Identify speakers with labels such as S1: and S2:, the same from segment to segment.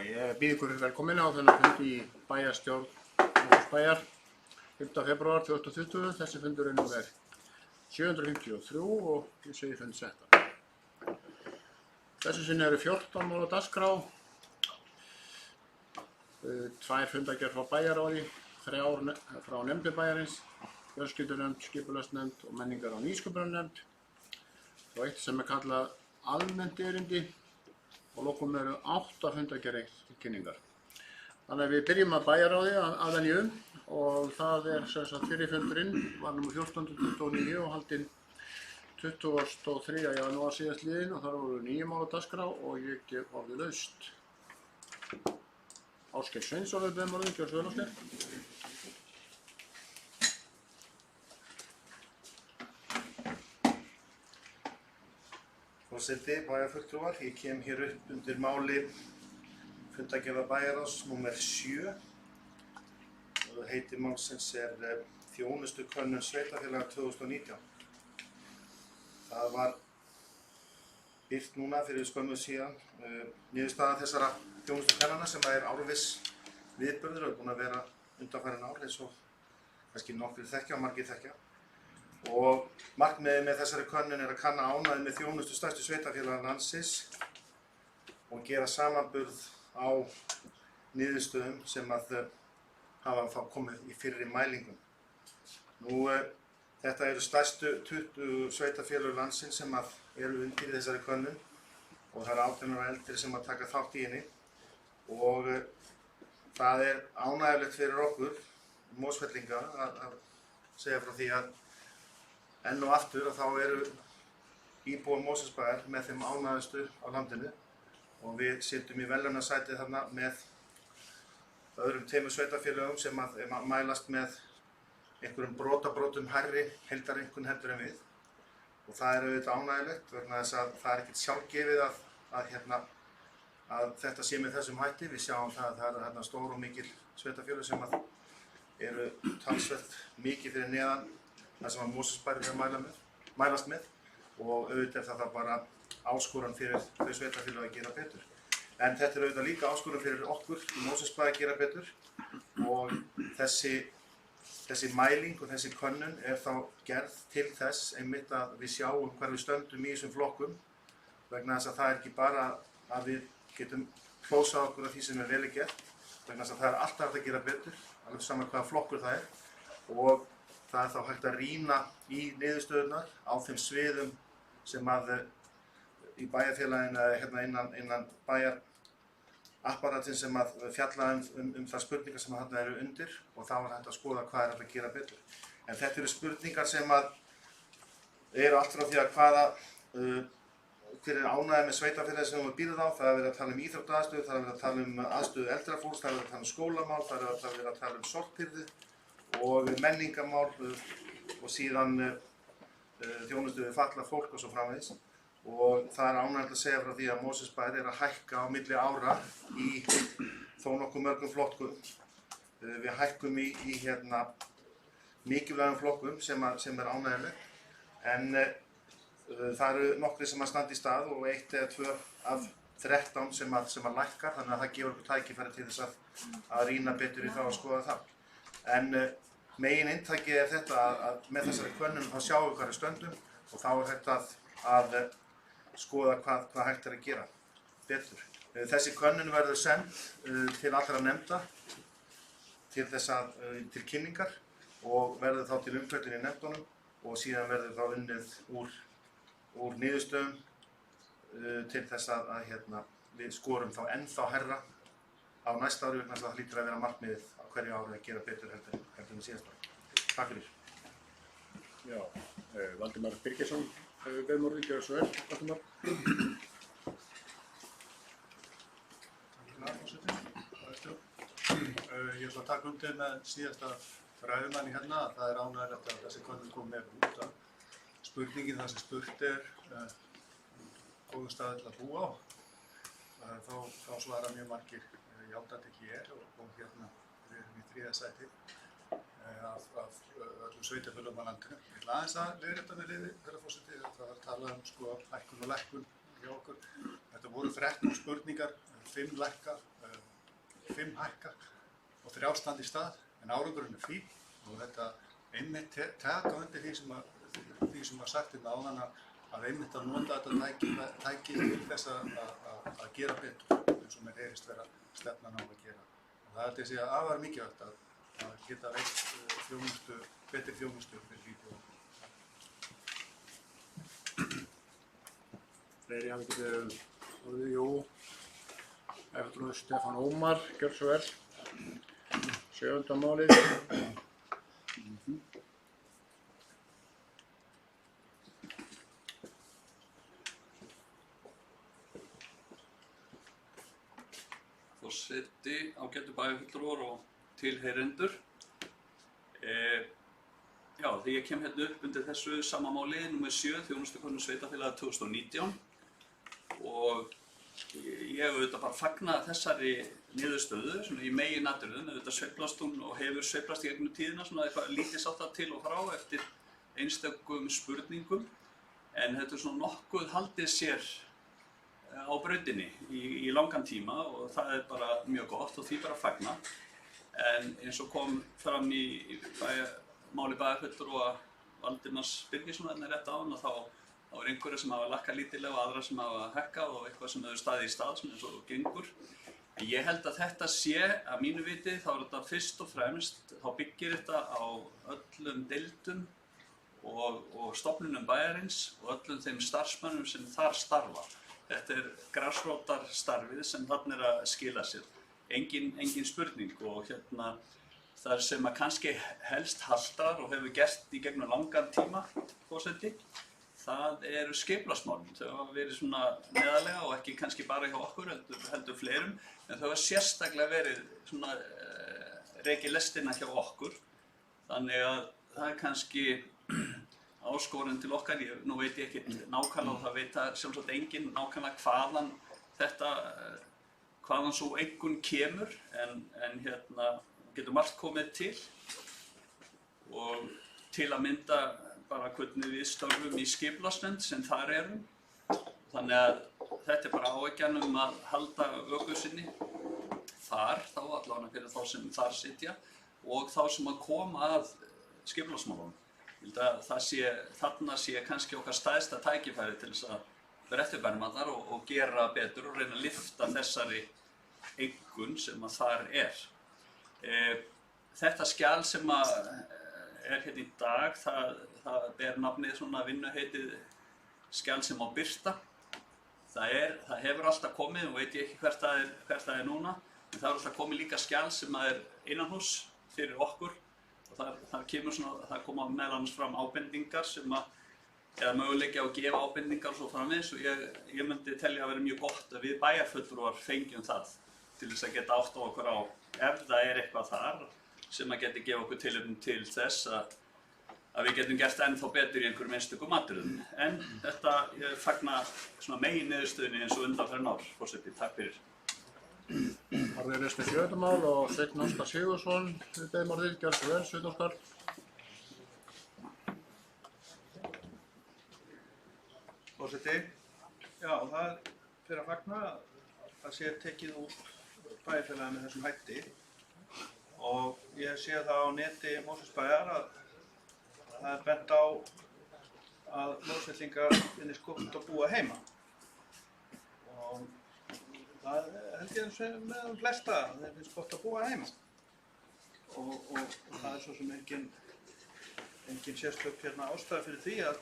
S1: ég býð ykkur velkomin á þennan fund í bæjarstjórn Mosfellsbæjar 5. febrúar 2020. Þessi fundur númer 753 og ég segi fund settan. Þessu sinni eru 14 mál á dagskrá, 2 fundargerðir frá bæjarráði, 3 frá nefndum bæjarins, fjölskyldunefnd, skipulagsnefnd og menningar- og nýsköpunarnefnd, og 1 sem kallað almennt erindi, og lokum eru 8 fundargerðir til kynningar. Þannig að við byrjum að bæjarráði að venju og það sem sagt fyrri fundurinn var nr. 1429 og haldinn 23. janúar síðastliðinn og þar voru 9 mál á dagskrá og ég gef orðið laust. Ásgeir Sveinsson er beðinn orðið, gjörðu svo vel Ásgeir.
S2: Forseti, bæjarfulltrúar, ég kem hér upp undir máli fundargerðar bæjarráðs nr. 7. Heiti málsins þjónustukönnun sveitarfélaga 2019. Það var birt núna fyrir skömmu síðan niðurstaða þessara þjónustukannana sem árviss viðburður og búin að vera undanfarin ár eins og kannski nokkrir þekkja og margir þekkja. Og markmiðið með þessari könnun að kanna ánægju með þjónustu stærstu sveitarfélaga landsins og gera samanburð á niðurstöðum sem hafa þá komið í fyrri mælingum. Þetta eru stærstu 20 sveitarfélög landsins sem eru undir þessari könnun og það eru 18 ára eldri sem taka þátt í henni. Og það ánægjulegt fyrir okkur, Mosfellinga, að segja frá því að enn og aftur þá eru íbúar Mosfellsbæjar með þeim ánægjustu á landinu og við sitjum í verðlaunasæti þarna með öðrum 2 sveitarfélögum sem mælast með einhverjum brotabrotum hærri heildareinkunn heldur en við. Og það auðvitað ánægjulegt vegna þess að það ekkert sjálfgefið að þetta sé með þessum hætti. Við sjáum það að það stór og mikil sveitarfélög sem eru talsvert mikið fyrir neðan það sem Mosfellsbæjar mælast með og auðvitað það bara áskorun fyrir þau sveitarfélög að gera betur. En þetta auðvitað líka áskorun fyrir okkur í Mosfellsbæ að gera betur og þessi mæling og þessi könnun þá gerð til þess einmitt að við sjáum hvar við stöndum í þessum flokkum vegna þess að það ekki bara að við getum hrósað okkur af því sem vel gert vegna þess að það alltaf hægt að gera betur, alveg saman hvaða flokkur það og það þá hægt að rýna í niðurstöðurnar á þeim sviðum sem í bæjarfélaginu innan bæjarapparatsins sem fjalla þær spurningar sem þarna eru undir og þá hægt að skoða hvað hægt að gera betur. En þetta eru spurningar sem eru allt frá því að hver ánægja með sveitarfélagið sem býður á, það verið að tala íþróttaaðstöðu, það verið að tala aðstöðu eldra fólks, það verið að tala skólamál, það verið að tala sorphirðu og menningamál og síðan þjónustu við fatlað fólk og svo framvegis. Og það ánægjulegt að segja frá því að Mosfellsbær að hækka á milli ára í þó nokkuð mörgum flokkum. Við hækkum í mikilvægum flokkum sem ánægjulegt, en það eru nokkrir sem standa í stað og 1 eða 2 af 13 sem lækkar, þannig að það gefur okkur tækifæri til þess að rýna betur í það og skoða það. En megin inntakið þetta að með þessari könnun þá sjáum við hvað við stöndum og þá hægt að skoða hvað hægt að gera betur. Þessi könnun verður send til allra nefnda til kynningar og verður þá til umfjöllun í nefndunum og síðan verður þá unnið úr niðurstöðum til þess að við skorum þá ennþá hærra á næsta ári vegna þess að það hlýtur að vera markmiðið á hverju ári að gera betur heldur en síðasta ári. Takk fyrir.
S1: Já, Valdimar Birgisson hefur beðinn orðið, gjörðu svo vel, Valdimar.
S3: Ég ætla að taka undir með síðasta ræðumanni hérna að það ánægjulegt að þessi könnun kom með út að spurningin það sem spurt góðum staði til að búa á. Þá svara mjög margir játandi hér og hérna við erum í 3. sæti af öllum sveitarfélögum á landinu. Ég ætla aðeins að leiðrétta með leyfi, herra forseti, það var talað hækkun og lækkun hjá okkur. Þetta voru 13 spurningar, 5 lækka, 5 hækka og 3 standa í stað, en árangurinn fín og þetta einmitt taka undir því sem að sagt hérna áðan að einmitt að nota þetta tæki til þess að gera betur eins og mér heyrist vera stefnan á að gera. Og það held ég að segja afar mikilvægt að geta veitt betri þjónustu fyrir íbúa.
S1: Fleiri hafi getið orðið, jú. Eftir Stefán Ómar, gjör svo vel. 7. málið.
S4: Forseti, ágætu bæjarfulltrúar og tilheyrendur. Já, þegar ég kem hérna upp undir þessu sama máli, nr. 7, þjónustukönnun sveitarfélaga 2019 og ég auðvitað bara fagna þessari niðurstöðu svona í meginatriðum, auðvitað sveiflast hún og hefur sveiflast í gegnum tíðina svona eitthvað lítið sáttar til og frá eftir einstökum spurningum en þetta er svona nokkuð haldið sér á brautinni í langan tíma og það er bara mjög gott og því bara fagna. En eins og kom fram í máli bæjarfulltrúa Valdimars Birgissonar rétt áðan að þá er einhverjir sem hafa lækkað lítillega og aðra sem hafa hækkað og eitthvað sem hefur staðið í stað sem eins og gengur. En ég held að þetta sé, að mínu viti, þá er þetta fyrst og fremst, þá byggir þetta á öllum deildum og stofnunum bæjarins og öllum þeim starfsmönnum sem þar starfa. Þetta er grasrótarstarfið sem þarna er að skila sér. Engin spurning og hérna það sem að kannski helst haltar og hefur gert í gegnum langan tíma, forseti, það eru skipulagsmálin. Þau hafa verið svona neðarlega og ekki kannski bara hjá okkur, heldur fleirum, en þau hafa sérstaklega verið svona rekið lestina hjá okkur. Þannig að það er kannski áskorun til okkar, nú veit ég ekki nákvæmlega og það veit það sjálfsagt enginn nákvæmlega hvaðan svo einhvern kemur, en hérna getur margt komið til og til að mynda bara hvernig við störfum í skipulagsnefnd sem þar erum. Þannig að þetta er bara áhyggjan að halda vöku sinni þar, þá allavega fyrir þá sem þar sitja og þá sem að koma að skipulagsmálunum. Ég held að þarna sé kannski okkar stærsta tækifæri til þess að vera eftirbærmaðar og gera betur og reyna að lyfta þessari einkunn sem að þar er. Þetta skjal sem að er hérna í dag, það ber nafnið svona vinnuheitið skjal sem á birta. Það hefur alltaf komið og veit ég ekki hvert það er núna, en það er alltaf komið líka skjal sem að er innanhús fyrir okkur og það koma meðal annars fram ábendingar sem að eða möguleiki á að gefa ábendingar og svo framvegis og ég myndi telja að vera mjög gott að við bæjarfulltrúar fengjum það til þess að geta átt á okkur á ef það er eitthvað þar sem að geti gefa okkur tilefni til þess að við getum gert ennþá betur í einhverjum einstökum atriðum. En þetta, ég fagna svona meginniðurstöðunni eins og undanfarin ár. Forseti, takk fyrir.
S1: Orðið er með 7. mál og Sveinn Óskar Sigurðsson beðum orðið, gjör svo vel, Sveinn Óskar.
S3: Forseti, já, það fyrir að fagna að það sé tekið út bæjarfélagið með þessum hætti og ég sé það á neti Mosfellsbæjar að það er bent á að Mosfellingar finnist gott að búa heima og það held ég með þeim flesta að þeim finnst gott að búa heima og það er svo sem engin sérstök hérna ástæða fyrir því að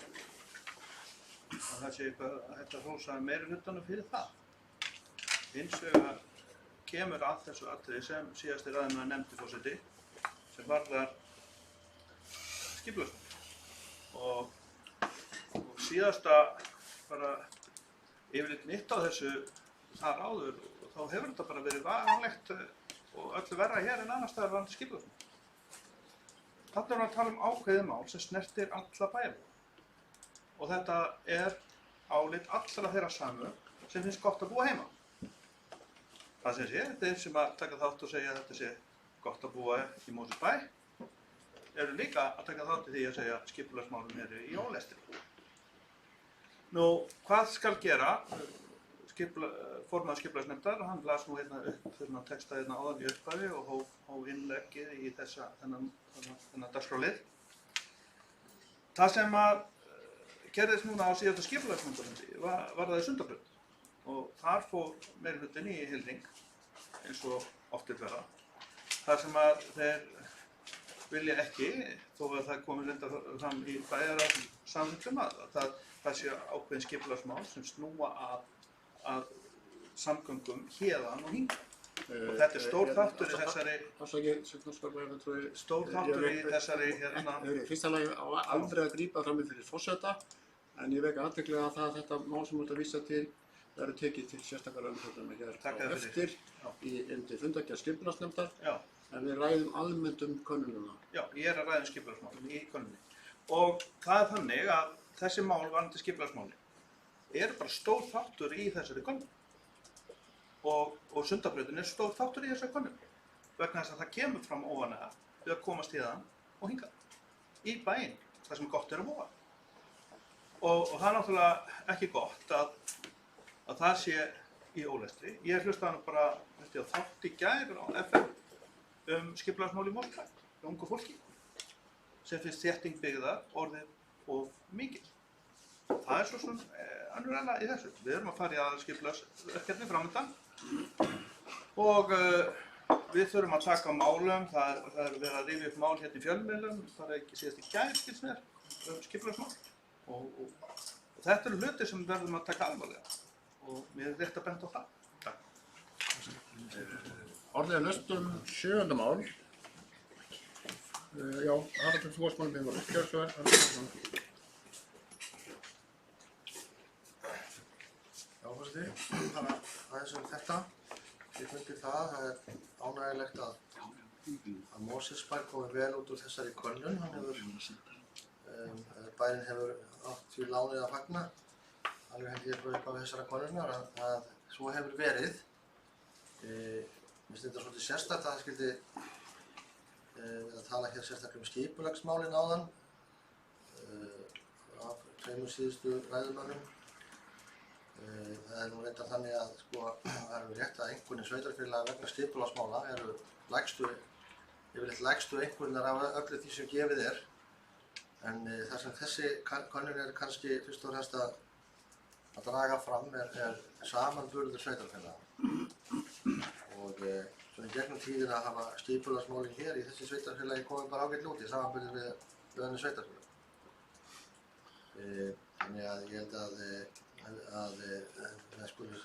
S3: það sé eitthvað að þetta hrósa meirihlutanum fyrir það. Hins vegar kemur að þessu atriði sem síðasti ræðumaður nefndi, forseti, sem varðar skipulagsmál og síðasta bara yfirleitt mitt á þessu þar áður og þá hefur þetta bara verið varanlegt og öllu verra hér en annars staðar varðandi skipulagsmál. Þarna erum við að tala um ákveðið mál sem snertir alla bæjarbúa og þetta er álit allra þeirra samu sem finnst gott að búa heima. Það sem sé, þeir sem að taka þátt og segja að þetta sé gott að búa í Mosfellsbæ eru líka að taka þátt í því að segja að skipulagsmálin eru í ólestri. Nú, hvað skal gera? Formaður skipulagsnefndar, hann las nú hérna upp þennan texta hérna áðan í upphafi og hóf innleggið í þennan dagskrárlið. Það sem að gerðist núna á síðasta skipulagsnefndarfundi var það í Sundabraut og þar fór meirihlutinn í hylring eins og oft er vera. Það sem að þeir vilja ekki, þó að það komi reynda fram í bæjarsamþykktum að það sé ákveðin skipulagsmál sem snúa að samgöngum héðan og hingað. Og þetta er stór þáttur í þessari
S1: Fyrsta lagi á aldrei að grípa fram í fyrir forseta, en ég vek athygli á það að þetta mál sem þú ert að vísa til verður tekið til sérstakar umfjöllunar hér á eftir til fundargerð skipulagsnefndar, en við ræðum almennt könnunina.
S3: Já, ég er að ræða skipulagsmálum í könnunni. Og það er þannig að þessi mál varðandi skipulagsmáli eru bara stór þáttur í þessari könnun. Og Sundabrautin er stór þáttur í þessari könnun. Vegna þess að það kemur fram óvanlega við að komast héðan og hingað í bæinn, það sem gott er að búa. Og það er náttúrulega ekki gott að það sé í ólestri. Ég hlustaði nú bara þátt í gær á FM skipulagsmál í Mosfellsbæ, ungu fólki, sem finnst þétting byggðar orðið of mikil. Það er svo svona önnur ella í þessu. Við erum að fara í aðalskipulagsverkefni framöndan og við þurfum að taka á málum. Það er verið að rifja upp mál hérna í fjölmiðlum, það er ekki síðast í gær, skilst mér, skipulagsmál. Og þetta eru hlutir sem við verðum að taka alvarlega og mér er rétt að benda á það. Takk.
S1: Orðið er laust 7. mál. Já, Haraldur, þú varst málum við gjör svo
S5: Já, forseti, þannig að aðeins þetta. Ég fundi það er ánægilegt að Mosfellsbær komi vel út úr þessari könnun. Bærinn hefur átt því lánið að fagna, alveg held ég frá upphafi þessara könnunar að svo hefur verið. Mér finnst þetta svolítið sérstakt að það skyldi að tala hér sérstaklega skipulagsmálin áðan af tveimur síðustu ræðumönnum. Það er nú reyndar þannig að það er rétt að einkunnir sveitarfélaga vegna skipulagsmála eru yfirleitt lægstu einkunnar af öllu því sem gefið er. En það sem þessi könnun er kannski fyrst og fremst að draga fram er samanburður sveitarfélaga. Og svona í gegnum tíðina hafa skipulagsmálin hér í þessi sveitarfélagi komið bara ágætlega út í samanburði við önnur sveitarfélag. Þannig að ég held að við skulum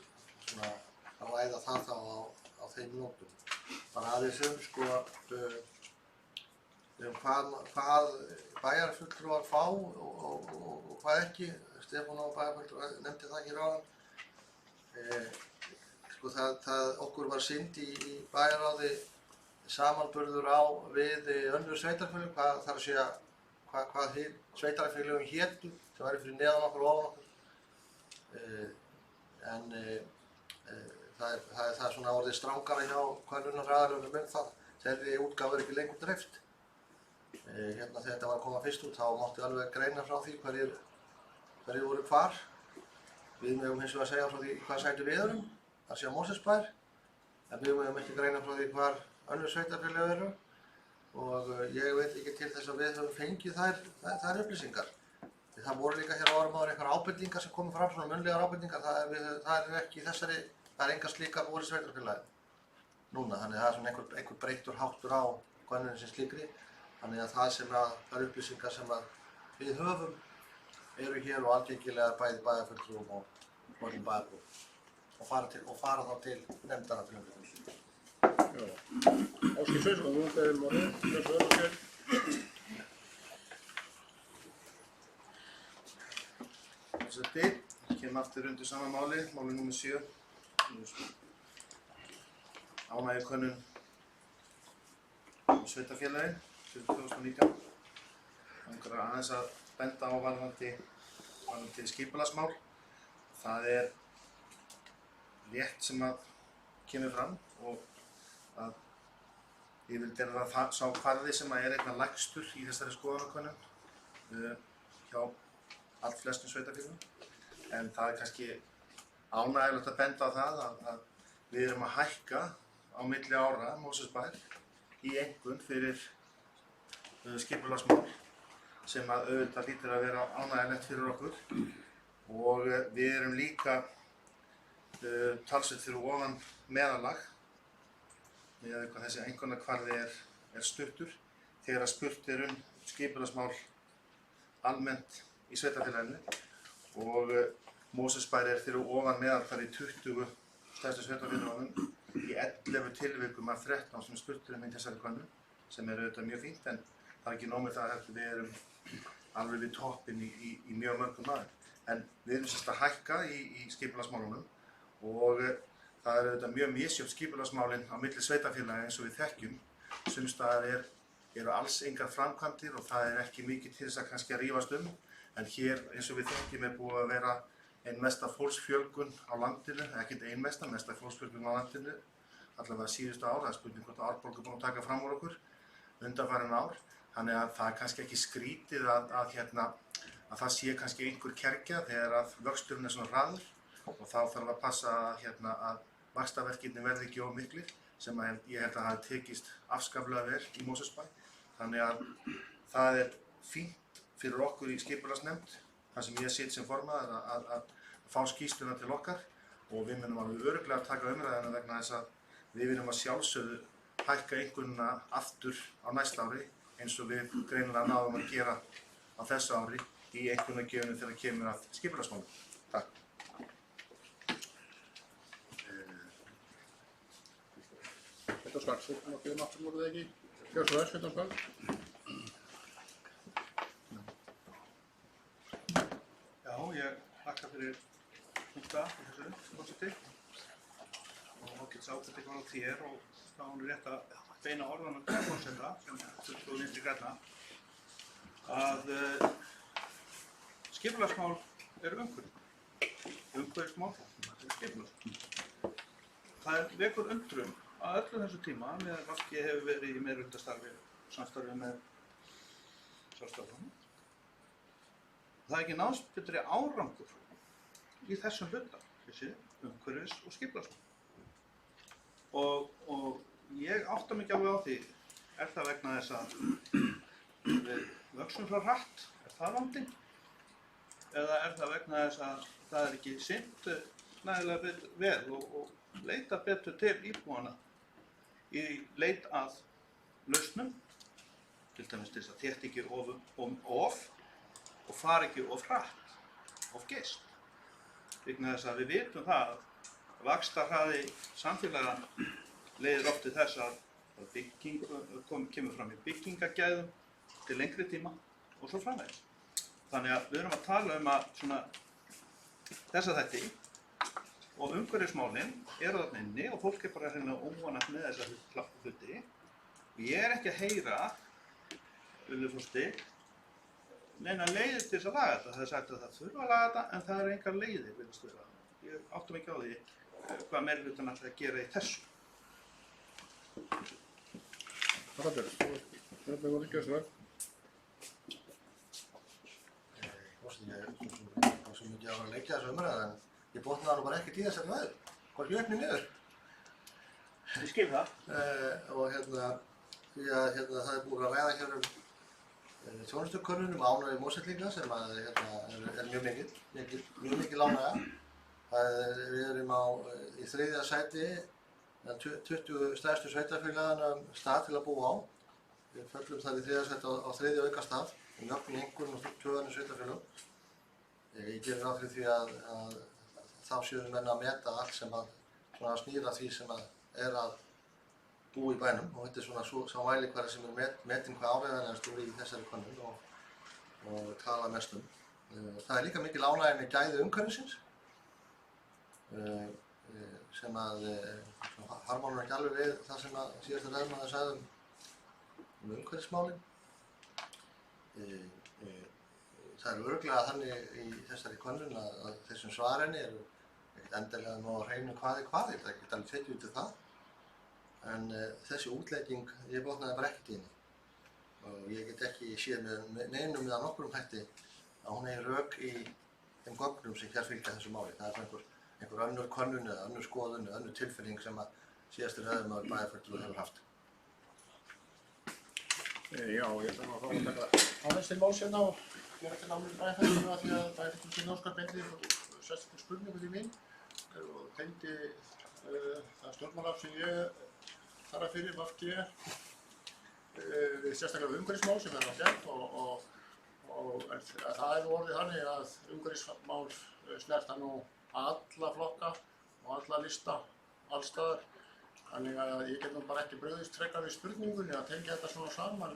S5: svona ræða það þá á þeim nótum. Bara aðeins hvað bæjarfulltrúar fá og hvað ekki. Stefán og bæjarfulltrúar nefndi það hér áðan. Okkur var sýnd í bæjarráði samanburður við önnur sveitarfélög, hvað þarf að segja hvað sveitarfélögum hétu sem væri fyrir neðan okkur og ofan okkur. Það er svona orðið strangara hjá könnunaraðilunum það. Þeirri útgáfa er ekki lengur dreift. Hérna þegar þetta var að koma fyrst út þá mátti alveg greina frá því hverjir voru hvar. Við megum hins vegar að segja frá því hvað sæti við erum. Það sé á Mosfellsbær, en við mögum ekki greina frá því hvar önnur sveitarfélög eru og ég veit ekki til þess að við höfum fengið þær upplýsingar. Það voru líka hér á árum áður einhverjar ábendingar sem komu fram, svona munnlegar ábendingar, það er ekki það er engar slíkar voru sveitarfélagi núna, þannig að það er svona einhver breyttur háttur á könnunin sem slíkri, þannig að þær upplýsingar sem við höfum eru hér og algengilegar bæði bæjarfulltrúum og öllum bæjarbúum. Og fara þá til nefndana til umfjöllunar.
S1: Ásgeir Sveinsson, þú beðum orðið, gjör svo vel Ásgeir.
S2: Forseti, kem aftur undir sama máli númer 7. Ánægjukönnun sveitarfélagi fyrir 2019. Langar aðeins að benda á varðandi skipulagsmál. Það er rétt sem að kemur fram og að yfirleitt er það sá kvarði sem er einna lægstur í þessari skoðanakönnun hjá allflestum sveitarfélögum. en það kannski ánægjulegt að benda á það að við erum að hækka á milli ára Mosfellsbær í einkunn fyrir skipulagsmál sem að auðvitað hlýtur að vera ánægjulegt fyrir okkur og við erum líka talsvert fyrir ofan meðallag með hvað þessi einkunnakvarði er stuttur þegar að spurt skipulagsmál almennt í sveitarfélaginu og Mosfellsbær fyrir ofan meðaltal í 20 stærstu sveitarfélögunum í 11 tilvikum af 13 sem spurt í þessari könnun sem auðvitað mjög fínt en það ekki nóg með það að við erum alveg við toppinn í mjög mörgum maður. En við erum sérst að hækka í skipulagsmálunum og það auðvitað mjög misjöfn skipulagsmálin á milli sveitarfélaga eins og við þekkjum. Sums staðar eru alls engar framkvæmdir og það ekki mikið til þess að kannski að rífast en hér eins og við þekkjum búið að vera ein mesta fólksfjölgun á landinu, ekkert ein mesta fólksfjölgun á landinu allavega síðustu ár, það spurning hvort Árborg búin að taka fram úr okkur undanfarin ár. Þannig að það kannski ekki skrítið að það sé kannski einhver kergja þegar að vöxturinn svona hraður og þá þarf að passa að vaxtarverkirnir verði ekki of miklir sem ég held að hafi tekist afskaplega vel í Mosfellsbæ. Þannig að það fínt fyrir okkur í skipulagsnefnd, þar sem ég sit sem formaður að fá skýrsluna til okkar og við munum alveg örugglega að taka umræðina vegna þess að við viljum að sjálfsögðu hækka einkunnina aftur á næsta ári eins og við greinilega náðum að gera á þessu ári í einkunnagjöfinu þegar kemur að skipulagsmálum. Takk.
S1: Sveitarskál, við aftur voruð ekki. Gjörðu svo vel, Sveitarskál.
S3: Já, ég þakka fyrir þetta í þessu forseti og ágætis ábending var á þér og þá er rétt að beina orðanum til forseta sem fulltrúi Vinstri grænna að skipulagsmál eru umhverfismál eru skipulagsmál. Það vekur undrun að öllu þessu tíma meðan VG hefur verið í meirihlutastarfi samstarfi með Sjálfstæðisflokknum. Það ekki náðst betri árangur í þessum hluta, þessi umhverfis- og skipulagsmál. Og ég átta mig ekki alveg á því, það vegna þess að við vöxum svo hratt, það vandinn? Eða það vegna þess að það ekki sinnt nægilega vel og leita betur til íbúanna í leit að lausnum, til dæmis til þess að þétta ekki of og fara ekki of hratt, of geyst. Vegna þess að við vitum það að vaxtarhraði samfélaga leiðir oft til þess að bygging kemur fram í byggingagæðum til lengri tíma og svo framvegis. Þannig að við erum að tala að þessa þætti og umhverfismálin eru þarna inni og fólk bara hreinlega óvanagt með þessa hluti. Ég ekki að heyra, neina leiðir til þess að laga þetta. Það sagt að það þurfa að laga þetta en það eru engar leiðir, virðast vera. Ég áttum ekki á því hvað meirihlutann ætlaði að gera í þessu.
S1: Þakka þér. Þetta voru gjörðu svo vel.
S5: Ég var svo mikið að leikja þessu umræðu en ég botnaði nú bara ekkert í þessari ræðu. Hvorki upp né niður.
S3: Ég skil það.
S5: Og því að það búið að ræða hér þjónustukönnun ánægju Mosfellinga sem er mjög mikil ánægja. Við erum í 3. sæti með 20 stærstu sveitarfélagana stað til að búa á. Við föllum þar í 3. sæti á 3. aukastað og jöfnum einhverjum og 20 sveitarfélögum. Ég gerir ráð fyrir því að þá séum menn að meta allt sem snýr að því sem er að búa í bænum og þetta er sá mælikvarði sem metin hvað áreiðanlegast úr í þessari könnun og tala mest um. Það líka mikil ánægja með gæði umhverfisins sem harmónar ekki alveg við það sem síðasta ræðumaður sagði umhverfismálin. Það örugglega þannig í þessari könnun að þessum svar henni eru ekkert endilega nóg að hreinu hvað, það er ekkert alveg tekið út í það. En þessi útlegging, ég botnaði bara ekkert í henni og ég get ekki séð með neinum eða nokkrum hætti að hún eigi rök í þeim gögnum sem hér fylgja þessu máli. Það er einhver önnur könnun eða önnur skoðun eða önnur tilfinning sem að síðasti ræðumaður bæjarfulltrúi hefur haft.
S1: Já, ég ætla nú að fá að taka aðeins til máls hérna og gera til námið bæjarfulltrúa því að bæjarfulltrúi Norskar beindi sérstaklega spurningu til mín og tengdi það stjórnmálaafl sem ég þarf fyrir VG sérstaklega umhverfismál sem á gert og það er nú orðið þannig að umhverfismál snerta nú alla flokka og alla lista allstaðar. Þannig að ég get nú bara ekki brugðist frekar við spurningunni að tengja þetta svona saman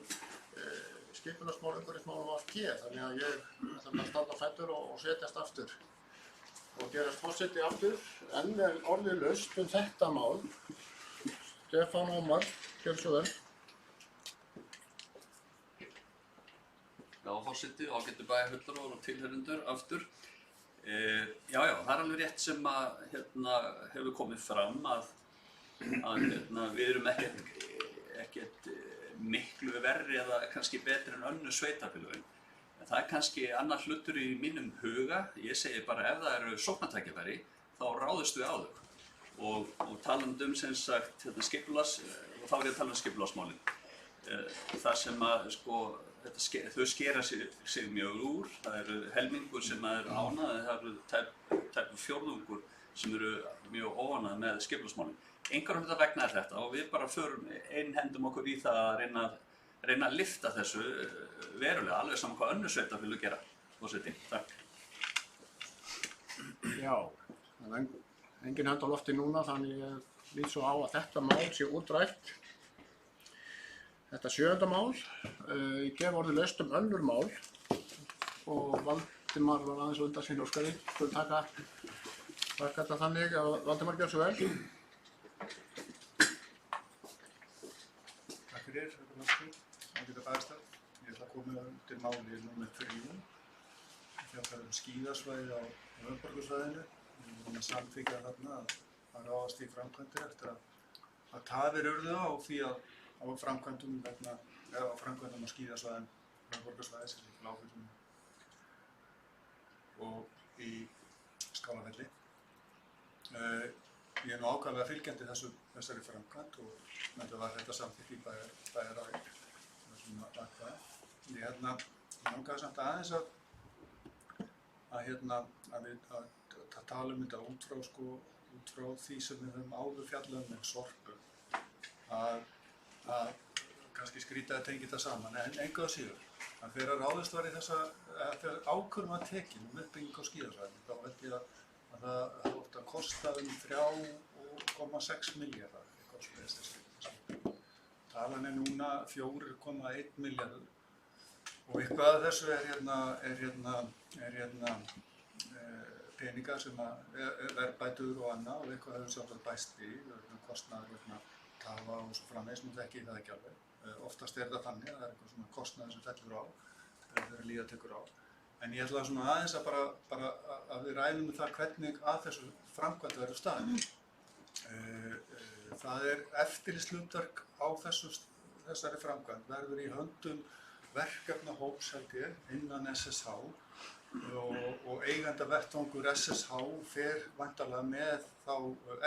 S1: skipulagsmál, umhverfismál og VG. Þannig að ég ætla bara að standa á fætur og setjast aftur og gerast forseti aftur. En er orðið laust þetta mál. Stefán Ómar, gjörðu svo vel.
S4: Já, forseti, ágætu bæjarfulltrúar og tilheyrendur aftur. Já, það er alveg rétt sem að hefur komið fram að við erum ekkert miklu verri eða kannski betri en önnur sveitarfélögin. En það er kannski annar hlutur í mínum huga. Ég segi bara ef það eru sóknartækifæri, þá ráðumst við á þau. Og talandi sem sagt skipulags, og þá er ég að tala skipulagsmálin. Það sem að þau skera sig mjög úr, það eru helmingur sem er ánægð, það eru tæpur fjórðungur sem eru mjög óánægð með skipulagsmálin. Engar hluta vegna er þetta og við bara einhendum okkur í það að reyna að lyfta þessu verulega, alveg saman hvað önnur sveitarfélög gera. Forseti, takk.
S1: Já, það er engin hönd á lofti núna, þannig ég lít svo á að þetta mál sé útrætt. Þetta 7. mál, ég gef orðið laust önnur mál og Valdimar var aðeins undan sín óskari. Skulum taka þetta þannig að Valdimar gjör svo vel.
S3: Takk fyrir, ágæta bæjarstjórn. Ég ætla að koma undir máli númer 3. Ég fjallar skíðasvæði á höfuðborgarsvæðinu. Við erum að samþykkja þarna að ráðast í framkvæmdir eftir að tafir urðu á því á framkvæmdum á skíðasvæðum höfuðborgarsvæðis í Bláfjöllum og í Skálafelli. Ég er nú ákaflega fylgjandi þessari framkvæmd og þetta var þetta samþykkt í bæjarráði. Ég langaði samt aðeins að tala þetta út frá því sem við höfum áður fjallað með Sorpu. Að kannski skrýta að tengja þetta saman, en engu að síður. Að þegar ráðist var í þegar ákvörðun var tekin uppbygging á skíðasvæðinu, þá held ég að það átti að kosta 3,6 milljarðar, eitthvað svoleiðis. Talan er núna 4,1 milljarður og eitthvað af þessu er peningar sem verðbætur og annað og eitthvað hefur sjálfsagt bæst í, kostnaður vegna tafa og svo framvegis, nú þekki ég það ekki alveg. Oftast er það þannig að það er eitthvað svona kostnaður sem fellur á þegar líða tekur á. En ég ætla svona aðeins að bara að við ræðum það hvernig að þessu framkvæmd verður staðið. Það er eftirlitshlutverk á þessari framkvæmd verður í höndum verkefnahóps held ég innan SSH og eigendavettvangur SSH fer væntanlega með þá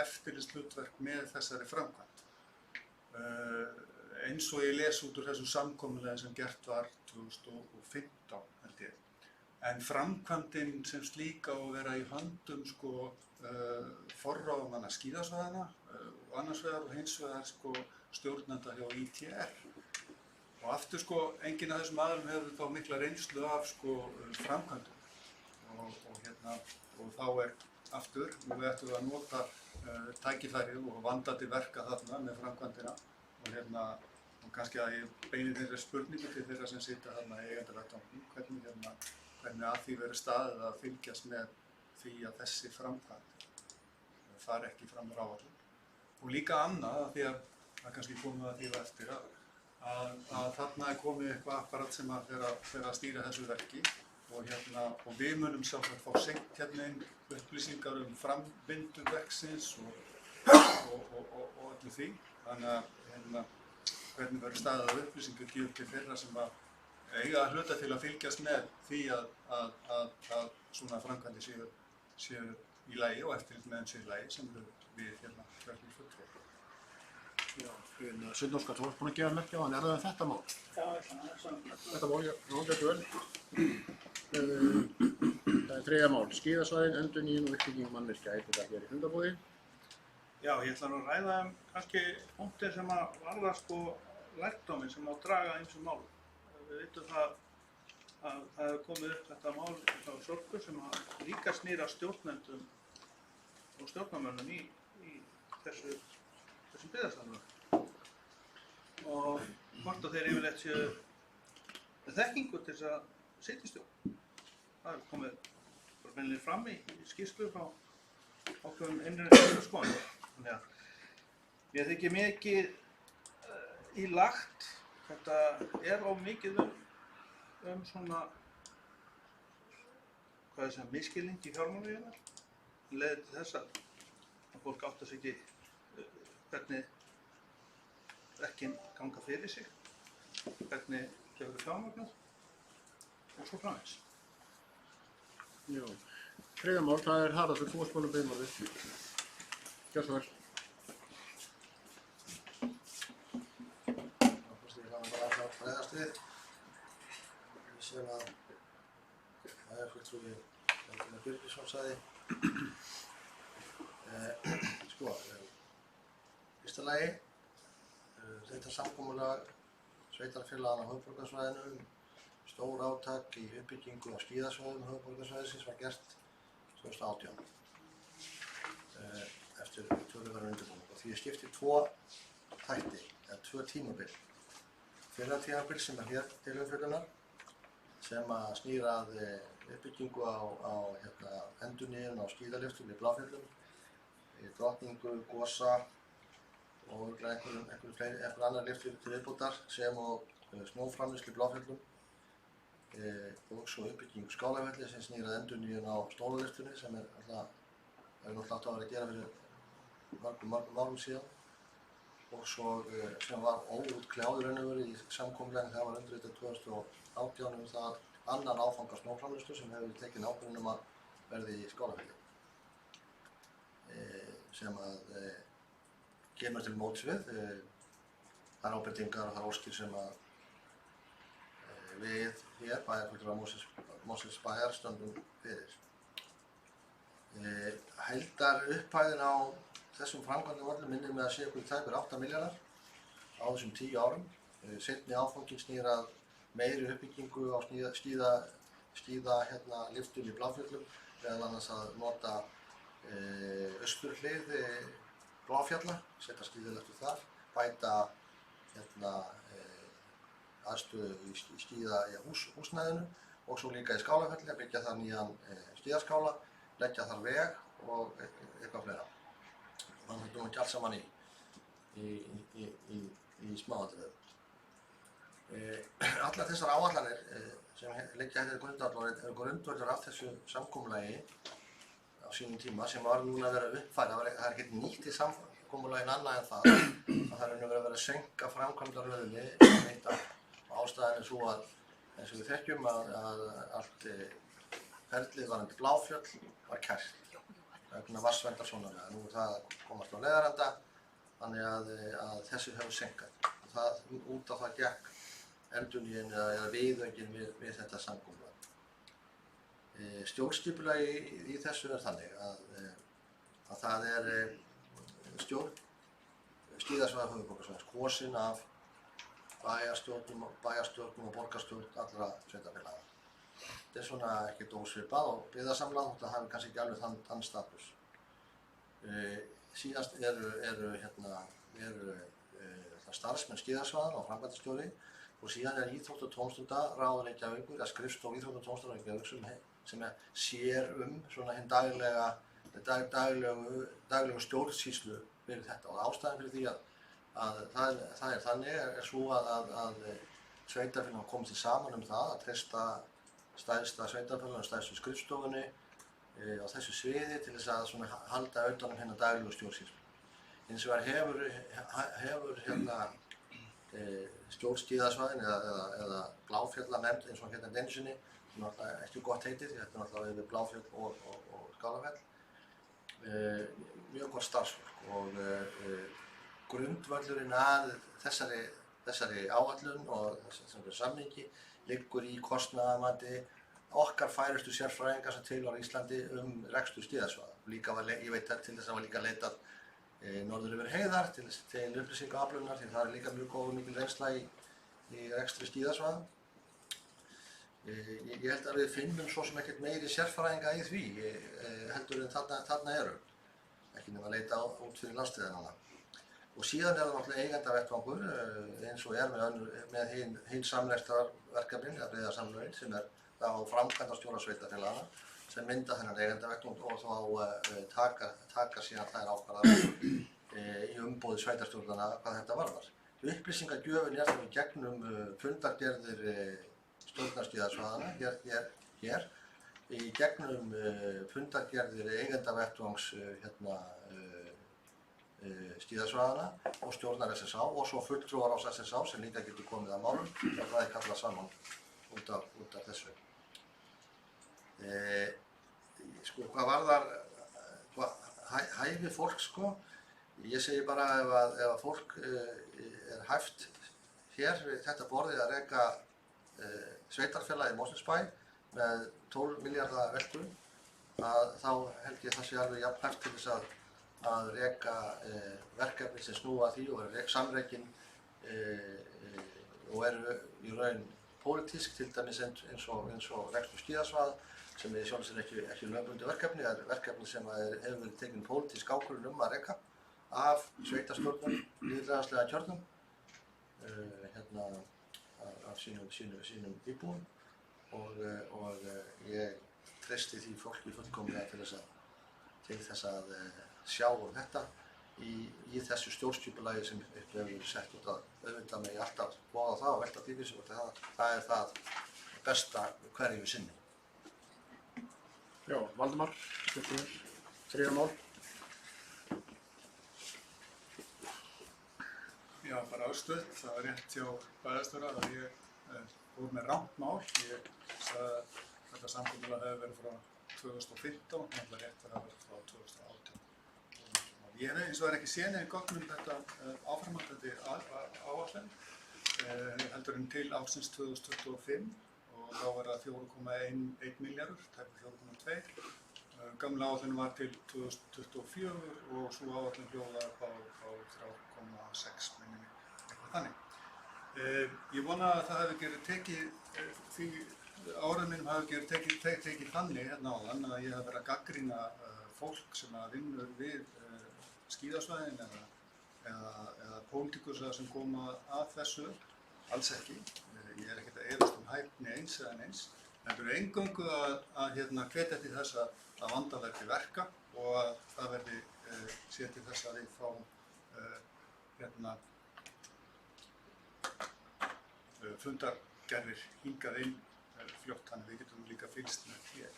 S3: eftirlitshlutverk með þessari framkvæmd. Eins og ég les út úr þessu samkomulagi sem gert var 2015 held ég. En framkvæmdin sem slík á að vera í höndum forráðamanna skíðasvæðanna annars vegar og hins vegar stjórnenda hjá ITR. Og aftur enginn af þessum aðilum hefur þá mikla reynslu af framkvæmdum. Og þá er aftur, nú ættum við að nota tækifærið og vandandi verka þarna með framkvæmdina og kannski að ég beini þeirri spurningu til þeirra sem sitja þarna í eigendavettvangnum, hvernig að því verður staðið að fylgjast með því að þessi framkvæmd fari ekki fram úr áætlun. Og líka annað, af því að það kannski komið að því eftir að þarna er komið eitthvað apparat sem að fer að stýra þessu verki og við munum sjálfsagt fá seint inn upplýsingar framvindu verksins og öllu því. Þannig að hvernig verður staðið á upplýsingagjöf til þeirra sem að
S2: eiga að hluta til að fylgjast með því að svona framkvæmdir séu í lagi og eftirlit með þeim séu í lagi sem við hérna kjörnir fulltrúar.
S1: Já, Sveinn Óskar, þú ert búinn að gefa merki á hann, er það þetta mál?
S3: Já, svona.
S1: Þetta mál, já, þetta vel. Það er þriðja mál, skíðasvæðin, endurnýjun og uppbygging mannvirkja, heitir það hér í Hundabúði.
S3: Já, ég ætla nú að ræða kannski punktir sem að varða sko lærdóminn sem á að draga ýmsum málum. Við vitum það að það hefur komið upp þetta mál frá Sorpu sem að líka snýra stjórnendum og stjórnarmönnum í þessum byggðarstofnunum. Og hvort að þeir yfirleitt séu með þekkingu til þess að sitja í stjórn. Það hefur komið beinlega fram í skýrslu frá ákveðum innri skoðunum. Þannig að mér þykir mikið í lagt, þetta er of mikið svona, hvað segja, misskilning í fjármálavíðunar. Það leiðir til þess að fólk áttar sig ekki hvernig verkin ganga fyrir sig, hvernig þau eru fjármögnuð og svo framvegis.
S1: Já, þriðja mál, það er Haraldur, þú ert búinn að beina orðið. Gjör svo vel.
S5: Ég langar bara að bregðast við. Við séum að það er fulltrúi Bjarni Birgisson sagði. Sko, fyrsta lagi, þetta samkomulag sveitarfélaganna á höfuðborgarsvæðinu stór átak í uppbyggingu á skíðasvæðum höfuðborgarsvæðisins var gert 2018 eftir töluverðan undirbúning og því er skipt í 2 þætti, eða 2 tímabil. Fyrra tímabil sem er hér til umfjöllunar sem að snýr að uppbyggingu á endurnýjun á skíðalyftum í Bláfjöllum, í Drottningu, Gosa og einhver annar lyftur til viðbótar sem og snjóframleiðslu í Bláfjöllum og svo uppbyggingu Skálafelli sem snýr að endurnýjun á stólalyftunni sem er náttúrulega átt að vera að gera fyrir mörgum árum síðan og svo sem var óútkljáð í raun og veru í samkomulaginu þegar var undirritað 2018 það annan áfanga snjóframleiðslu sem hefur tekið ákvörðun að verði í Skálafelli sem að kemur til móts við. Það er ábendingar og það er óskir sem að við hér, bæjarfulltrúar Mosfellsbæjar, stöndum fyrir. Heildarupphæðin á þessum framkvæmdum öllum minnir með að sé okkur tæpir 8 milljarðar á þessum 10 árum. Seinni áfanginn snýr að meiri uppbyggingu á skíðalyftum í Bláfjöllum, meðal annars að nota austurhlið Bláfjalla, setja skíðalyftur þar, bæta aðstöðu í húsnæðinu og svo líka í Skálafelli að byggja þar nýjan skíðaskála, leggja þar veg og eitthvað fleira. Þannig að þetta ekki allt saman í smáatriðum. Allar þessar áætlanir sem liggja hérna í grundvöllur eru grundvöllur af þessu samkomulagi á sínum tíma sem var núna að vera uppfærð. Það er ekkert nýtt í samkomulaginu annað en það að það er verið að seinka framkvæmdarröðinni eitt ár. Ástæðan er svo að, eins og við þekkjum, að allt ferlið varðandi Bláfjöll var kært vegna vatnsverndarsjónarmiða. Nú er það að komast á leiðarenda, þannig að þessu hefur seinkað. Út á það gekk endurnýjun eða viðaukinn við þetta samkomulag. Stjórnskipulagi í þessu er þannig að það er stjórn skíðasvæða höfuðborgarsvæðis kosin af bæjarstjórnum og borgarstjórn allra sveitarfélaga. Þetta er svona ekkert ósvipað og byggðasamlag, þetta hafi kannski ekki alveg þann status. Síðast eru starfsmenn skíðasvæðanna og framkvæmdastjóri og síðan er íþrótta- og tómstundaráð Reykjavíkur, eða skrifstofa íþrótta- og tómstundaráð Reykjavíkur sem sér svona hinn daglegu stjórnsýslu fyrir þetta og ástæðan fyrir því að það er þannig er svo að sveitarfélögin hafa komið saman það að treysta stærsta sveitarfélaginu og stærstu skrifstofunni á þessu sviði til þess að halda utan um daglegu stjórnsýslu. Hins vegar hefur stjórn skíðasvæðin eða Bláfjallanefnd eins og hérna einu sinni, sem náttúrulega ekki gott heitið, því þetta er náttúrulega við Bláfjöll og Skálafell. Mjög gott starfsfólk og grundvöllurinn að þessari áætlun og þessari samningi liggur í kostnaðarmati okkar færustu sérfræðingar sem til var á Íslandi rekstur skíðasvæða. Ég veit til þess að var líka leitað norður yfir heiðar til upplýsingaaflunar, því það er líka mjög góð og mikil reynsla í rekstri skíðasvæða. Ég held að við finnum svo sem ekkert meiri sérfræðinga í því heldur en þarna eru, ekki nema að leita út fyrir landsbyggðina. Og síðan er það náttúrulega eigendavettvangur eins og með hinn samrekstrarverkefnin, eða breiðarsamlögin, sem er þá framkvæmdastjóra sveitarfélaganna sem mynda þennan eigendavettvang og þá taka síðan þær ákvarðanir í umboði sveitarstjórnanna hvað þetta varðar. Upplýsingagjöfin er þá í gegnum fundargerðir stjórnarskíðasvæðanna hér í gegnum fundargerðir eigendavettvangs skíðasvæðanna og stjórnar SSA og svo fulltrúar á SSA sem líka getur komið að málum og það er kallað saman út af þessu. Hvað varðar hæfi fólk, ég segi bara ef að fólk er hæft hér við þetta borðið að reka sveitarfélagið í Mosfellsbæ með 12 milljarða veltu, þá held ég það sé alveg jafn hæft til þess að reka verkefni sem snúa að því og eru samrekin og eru í raun pólitísk, til dæmis eins og rekstur skíðasvæða sem er sjálfsögðu ekki lögbundið verkefni, það er verkefni sem hefur verið tekin pólitísk ákvörðun að reka af sveitarstjórnum, lýðræðislega kjörnum af sínum íbúum og ég treysti því fólki fullkomlega til þess að sjá þetta í þessu stjórnskipulagi sem upp hefur verið sett út að auðvitað með alltaf boða það og velta því fyrir sig og það er það besta hverju sinni.
S1: Já, Valdimar, þriðja mál.
S6: Já, bara örstutt, það var rétt hjá bæjarstjóra að ég fór með rangt mál. Ég sagði að þetta samkomulag hefði verið frá 2015, náttúrulega rétt að það verið frá 2018. Ég hef eins og ekki séð nefnir gögnum þetta áframhaldandi áætlun, heldur en til ársins 2025 og þá var það 4,1 milljarður, tæpur 4,2. Gamla áætlun var til 2024 og svo áætlun hljóðaði upp á 3,6 minnum, eitthvað þannig. Ég vona að það hefði gerið tekið, áraðum mínum hafi gerið tekið þannig hérna áðan að ég hef verið að gagnrýna fólk sem vinnur við skíðasvæðin eða pólitíkusa sem koma að þessu, alls ekki. Ég er ekkert að efast hæfni eins eða neins. Það eru eingöngu að hvetja til þess að vanda verði verka og að það verði séð til þess að við fáum fundargerðir hingað inn fljótt, þannig við getum líka fylgst með hér.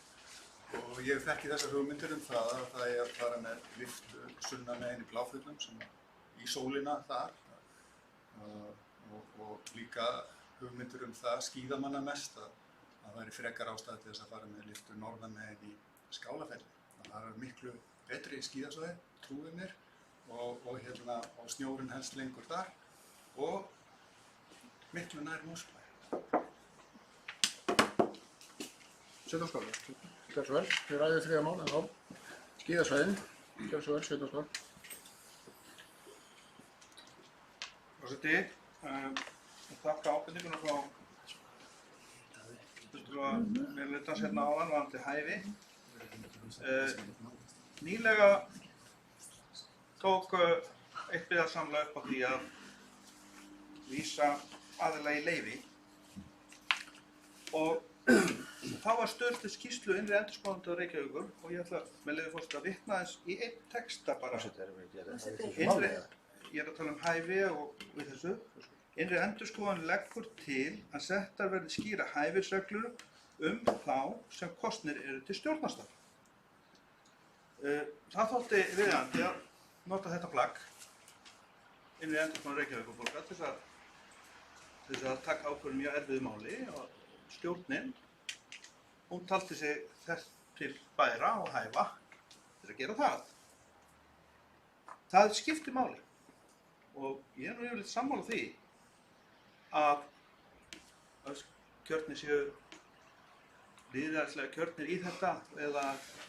S6: Og ég þekki þessar hugmyndir það að það er að fara með lyftu sunnan megin í Bláfjöllum í sólina þar og líka hugmyndir það skíðamanna mest að það væri frekar ástæða til þess að fara með lyftu norðan megin í Skálafelli. Það er miklu betri skíðasvæði, trúið mér, og snjórinn helst lengur þar og miklu nær Mosfellsbæ.
S1: Sveitarskóla. Gjör svo vel, við ræðum þriðja mál en þá skíðasvæðin. Gjör svo vel, Sveitarskóla.
S3: Forseti, ég þakka ábendinguna frá fulltrúa meirihlutans hérna áðan varðandi hæfi. Nýlega tók eitt byggðarsamlag upp á því að vísa aðila í leyfi og þá var stöðst til skýrslu innri endurskoðanda Reykjavíkur og ég ætla með leyfi forseta að vitna þess í einn texta bara. Ég er að tala hæfi og við þessu. Innri endurskoðun leggur til að settar verði skýra hæfisreglur þá sem kosnir eru til stjórnarstarf. Það þótti viðeigandi að nota þetta plagg innri endurskoðun Reykjavíkurborgar til að til þess að taka ákvörðun mjög erfiðu máli og stjórnin, hún taldi sig þess til bæra og hæfa til að gera það. Það skiptir máli og ég nú yfirleitt sammála því að kjörnir séu lýðræðislega kjörnir í þetta eða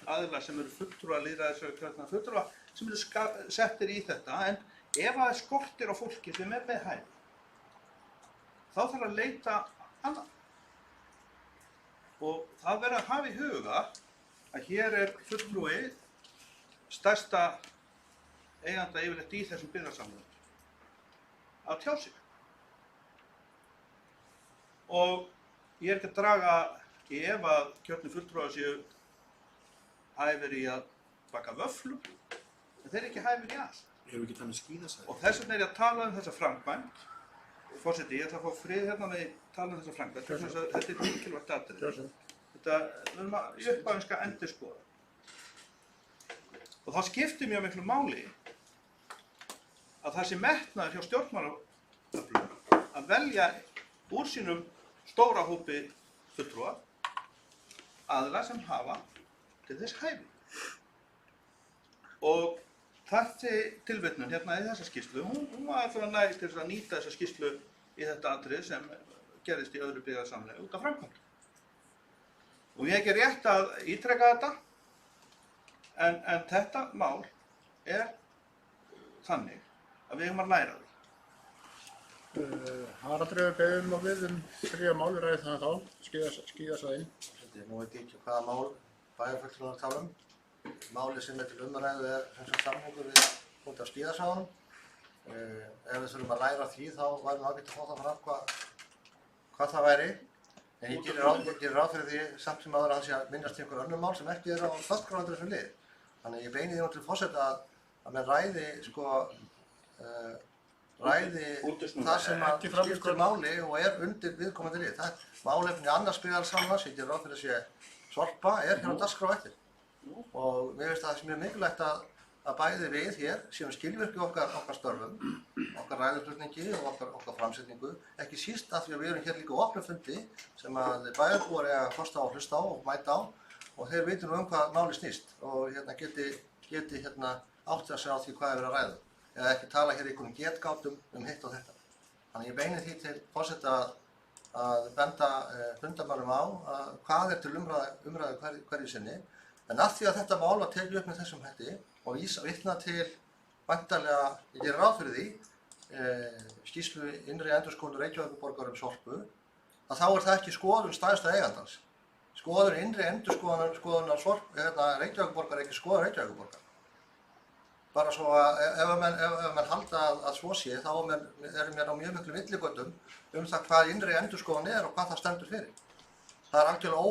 S3: aðilar sem eru fulltrúa lýðræðislega kjörna fulltrúa sem eru settir í þetta, en ef það skortir á fólki sem með hæfi, þá þarf að leita annað. Og það verður að hafa í huga að hér fulltrúi stærsta eiganda yfirleitt í þessum byggðarsamlögum að tjá sig. Og ég ekki að draga ef að kjörnir fulltrúar séu hæfir í að baka vöfflur, en þeir ekki hæfir í allt.
S2: Erum við ekki þannig skíðasæði?
S3: Og þess vegna ég að tala þessa framkvæmd. Forseti, ég ætla að fá frið hérna með tala þessa framkvæmd, þess að þetta mikilvægt atriði. Þetta verðum að í upphafinska endurskoða. Og það skiptir mjög miklu máli að það sé metnaður hjá stjórnmálaöflum að velja úr sínum stóra hópi fulltrúa aðila sem hafa til þess hæfi. Og þessi tilvitnun hérna í þessa skýrslu, hún var alltaf næg til að nýta þessa skýrslu í þetta atrið sem gerðist í öðru byggðarsamlagi út af framkvæmd. Og ég ekki rétt að ítreka þetta, en þetta mál þannig að við eigum að læra því.
S1: Haraldur hefur beðið og við 3 mál, við ræðum það þá, skíðasvæðin.
S5: Nú veit ég ekki hvaða mál bæjarfulltrúar tala Málið sem til umræðu sem sagt samningur við út af skíðasvæðunum. Ef við þurfum að læra því þá væri ágætt að fá það fram hvað það væri. En ég gerir ráð fyrir því samt sem áður að sé að minnast einhver önnur mál sem ekki á föstgráðandur þessum lið. Þannig að ég beini því nú til forseta að menn ræði það sem að skiptir máli og undir viðkomandi lið. Málefni annars byggðarsamlags, ég gerir ráð fyrir að sé Sorpa hérna á dagskrá eftir. Og mér finnst það sem mikilvægt að bæði við hér séum skilvirki okkar störfum, okkar ræðuflutningi og okkar framsetningu, ekki síst af því að við erum hér líka á opnum fundi sem að bæjarbúar eiga að kosta á að hlusta á og mæta á og þeir viti nú hvað máli snýst og geti átt að segja á því hvað er verið að ræða eða ekki tala hér einhverjum getgátum hitt og þetta. Þannig ég beini því til forseta að benda fundarmönnum á hvað til umræðu hverju sinni. En af því að þetta mál var tekið upp með þessum hætti og vitna til væntanlega, ég gerir ráð fyrir því, skýrslu innri endurskoðunar Reykjavíkurborgar Sorpu, að þá það ekki skoðun stærsta eigandans. Skoðun innri endurskoðunar Reykjavíkurborgar ekki skoðun Reykjavíkurborgar. Bara svo að ef menn halda að svo sé, þá erum mér á mjög miklu villigötum það hvað innri endurskoðun og hvað það stendur fyrir. Það algjörlega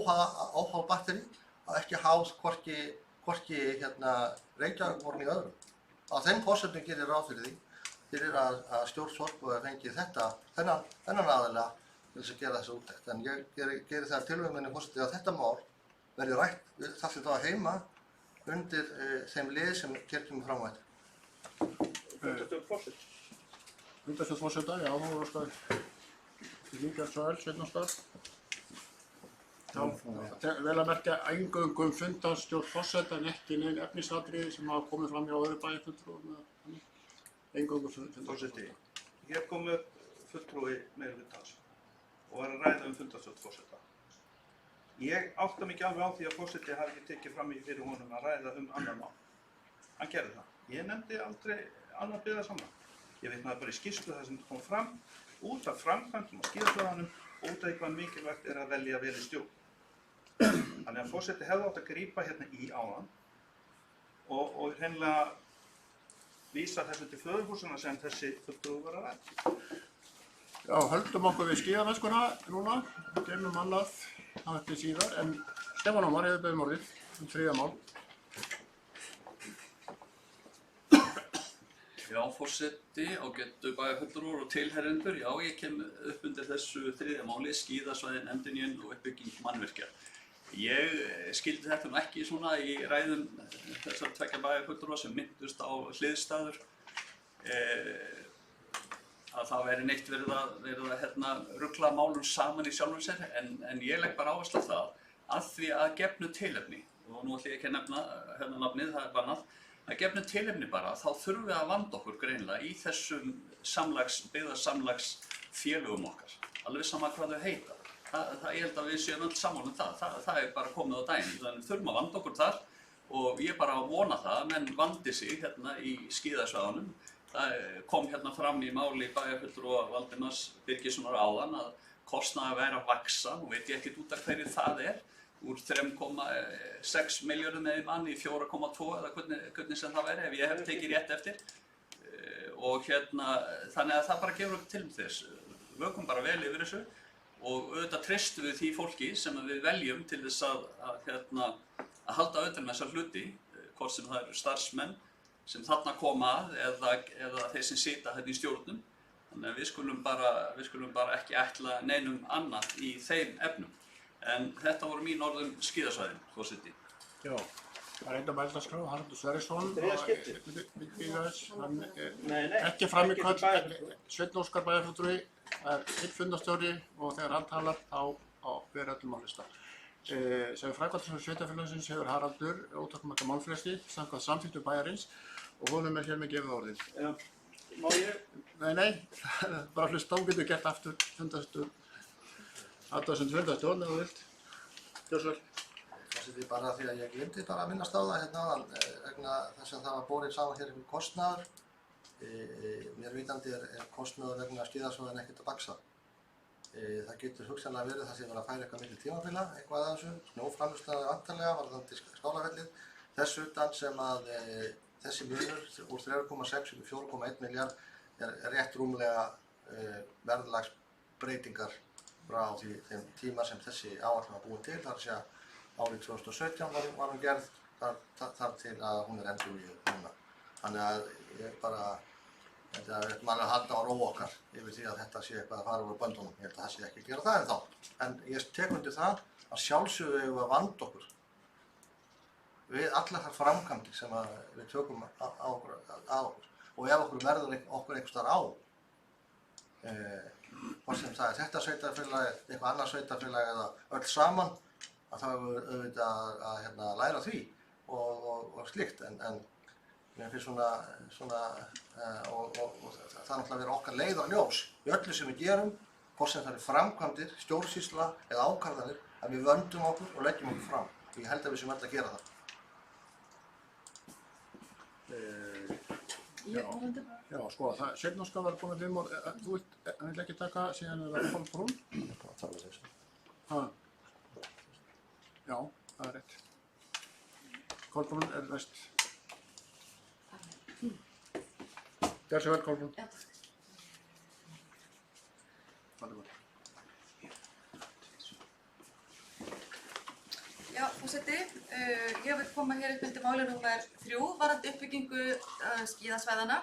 S5: óháð batteri að ekki háð hvorki Reykjavíkurborg né öðrum. Á þeim forsendum gerir ráð fyrir að stjórn Sorpu fengi þennan aðila til þess að gera þessu úttekt. En ég geri það tilhugum minni forseti að þetta mál verði rætt, það fyrir þá að heima undir þeim lið sem hér kemur fram á þetta.
S3: Fundarstjórn forseta.
S1: Fundarstjórn forseta, já, þú óskar líka svo seinna stað. Vel að merkja eingöngum fundarstjórn forseta en ekki nein efnisatriði sem hafa komið fram hjá öðru bæjarfulltrúum. Eingöngum fundarstjórn
S3: Forseti, hér kom fulltrúi meirihlutans og var að ræða fundarstjórn forseta. Ég átta mig ekki alveg á því að forseti hafi ekki tekið fram í fyrir honum að ræða annar mál. Hann gerði það. Ég nefndi aldrei annar byggðarsamlag. Ég vitnaði bara í skýrslu það sem kom fram út af framkvæmdum og skýrsluðanum og út af eitthvað mikilvægt að velja vel í stjórn. Þannig að forseti hefði átt að grípa hérna í áðan og hreinlega vísa þessu til föðurhúsina sem þessi fulltrúi var að ræða.
S1: Já, höldum okkur við skíðamennskuna núna, gerum annað á eftir síðar, en Stefán Ómar hefur beðið orðið 3. mál.
S4: Já, forseti, ágætu bæjarfulltrúar og tilheyrendur, já, ég kem upp undir þessu 3. máli, skíðasvæðin, endurnýjun og uppbygging mannvirkja. Ég skildi þetta nú ekki svona í ræðum þessar 2 bæjarfulltrúa sem minntust á hliðstæður. að það væri neitt verið að rugla málum saman í sjálfum sér, en ég legg bara áherslu á það að því að gefnu tilefni, og nú ætlum ég ekki að nefna nafnið, það er bannað, að gefnu tilefni bara, þá þurfum við að vanda okkur greinilega í þessum byggðarsamlagsfélögum okkar, alveg sama hvað þau heita. Ég held að við séum öll sammála um það er bara komið á daginn, þannig þurfum að vanda okkur þar og ég bara vona það að menn vandi sig hérna í skíðasvæðunum. Það kom hérna fram í máli bæjarfulltrúa Valdimars Birgissonar áðan að kostnaður væri að vaxa, og veit ég ekkert út af hverju það er, úr 3,6 milljörðum með mann í 4,2 eða hvernig sem það væri, ef ég hef tekið rétt eftir. Og þannig að það bara gefur okkur til þess. Vökum bara vel yfir þessu og auðvitað treystum við því fólki sem við veljum til þess að halda utan með þessar hluti, hvort sem það eru starfsmenn sem þarna koma að eða þeir sem sita hérna í stjórnum. Þannig að við skulum bara ekki ætla neinum annað í þeim efnum. En þetta voru mín orð um skíðasvæðin, forseti.
S1: Já, það er einn af mældarskrá, Haraldur Sverrisson. Hann ekki fram í kvöld, Sveinn Óskar bæjarfulltrúi, það er einn fundarstjóri og þegar hann talar þá ber öllum máli stað. Sem framkvæmdastjóri sveitarfélagsins hefur Haraldur ótakmarkað málfresti samkvæmt samþykktu bæjarins og honum er hér með gefið orðið.
S3: Já, má ég?
S1: Nei, bara hlusta, hún getur gert aftur fundarstjórn, fundarstjórn ef þú vilt. Gjörðu svo vel.
S5: Forseti, bara því að ég glemdi bara að minnast á það hérna áðan, vegna þess að það var borið saman hér ykkur kostnaður. Mér vitandi er kostnaður vegna skíðasvæðanna ekkert að baksa. Það getur hugsanlega verið það sem var að færa eitthvað milli tímabila, eitthvað að þessu, snjóframleiðsla vantarlega, varðandi skálafellið. Þess utan sem að þessi munur úr 3,6 upp í 4,1 milljarð er rétt rúmlega verðlagsbreytingar frá þeim tíma sem þessi áætlun var búin til. Það er að segja árið 2017 var hún gerð þar til að hún er endurnýjuð núna. Þannig að ég bara Þetta er mann að halda á ró okkar yfir því að þetta sé eitthvað að fara úr böndunum. Ég held að það sé ekki að gera það ennþá. En ég tek undir það að sjálfsögðu eigum við að vanda okkur við allar þær framkvæmdir sem við tökum á okkur. Og ef okkur verður okkur einhvers staðar á, hvort sem það er þetta sveitarfélag, eitthvað annað sveitarfélag eða öll saman, að þá erum við auðvitað að læra því og slíkt. En mér finnst og það er náttúrulega verið okkar leiðarljós í öllu sem við gerum, hvort sem það er framkvæmdir, stjórnsýsla eða ákvarðanir, að við vöndum okkur og leggjum okkur fram. Og ég held að við séum öll að gera það.
S1: Já, sko, Sveinn Óskar var búinn að 5 ár, þú vill ekki taka síðan að vera Kolbrún?
S5: Ég er bara að tala þessu.
S1: Já, það er rétt. Kolbrún er næst. Gjör svo vel, Kolbrún.
S7: Já, forseti, ég vil koma hér upp undir máli númer 3 varðandi uppbyggingu skíðasvæðanna.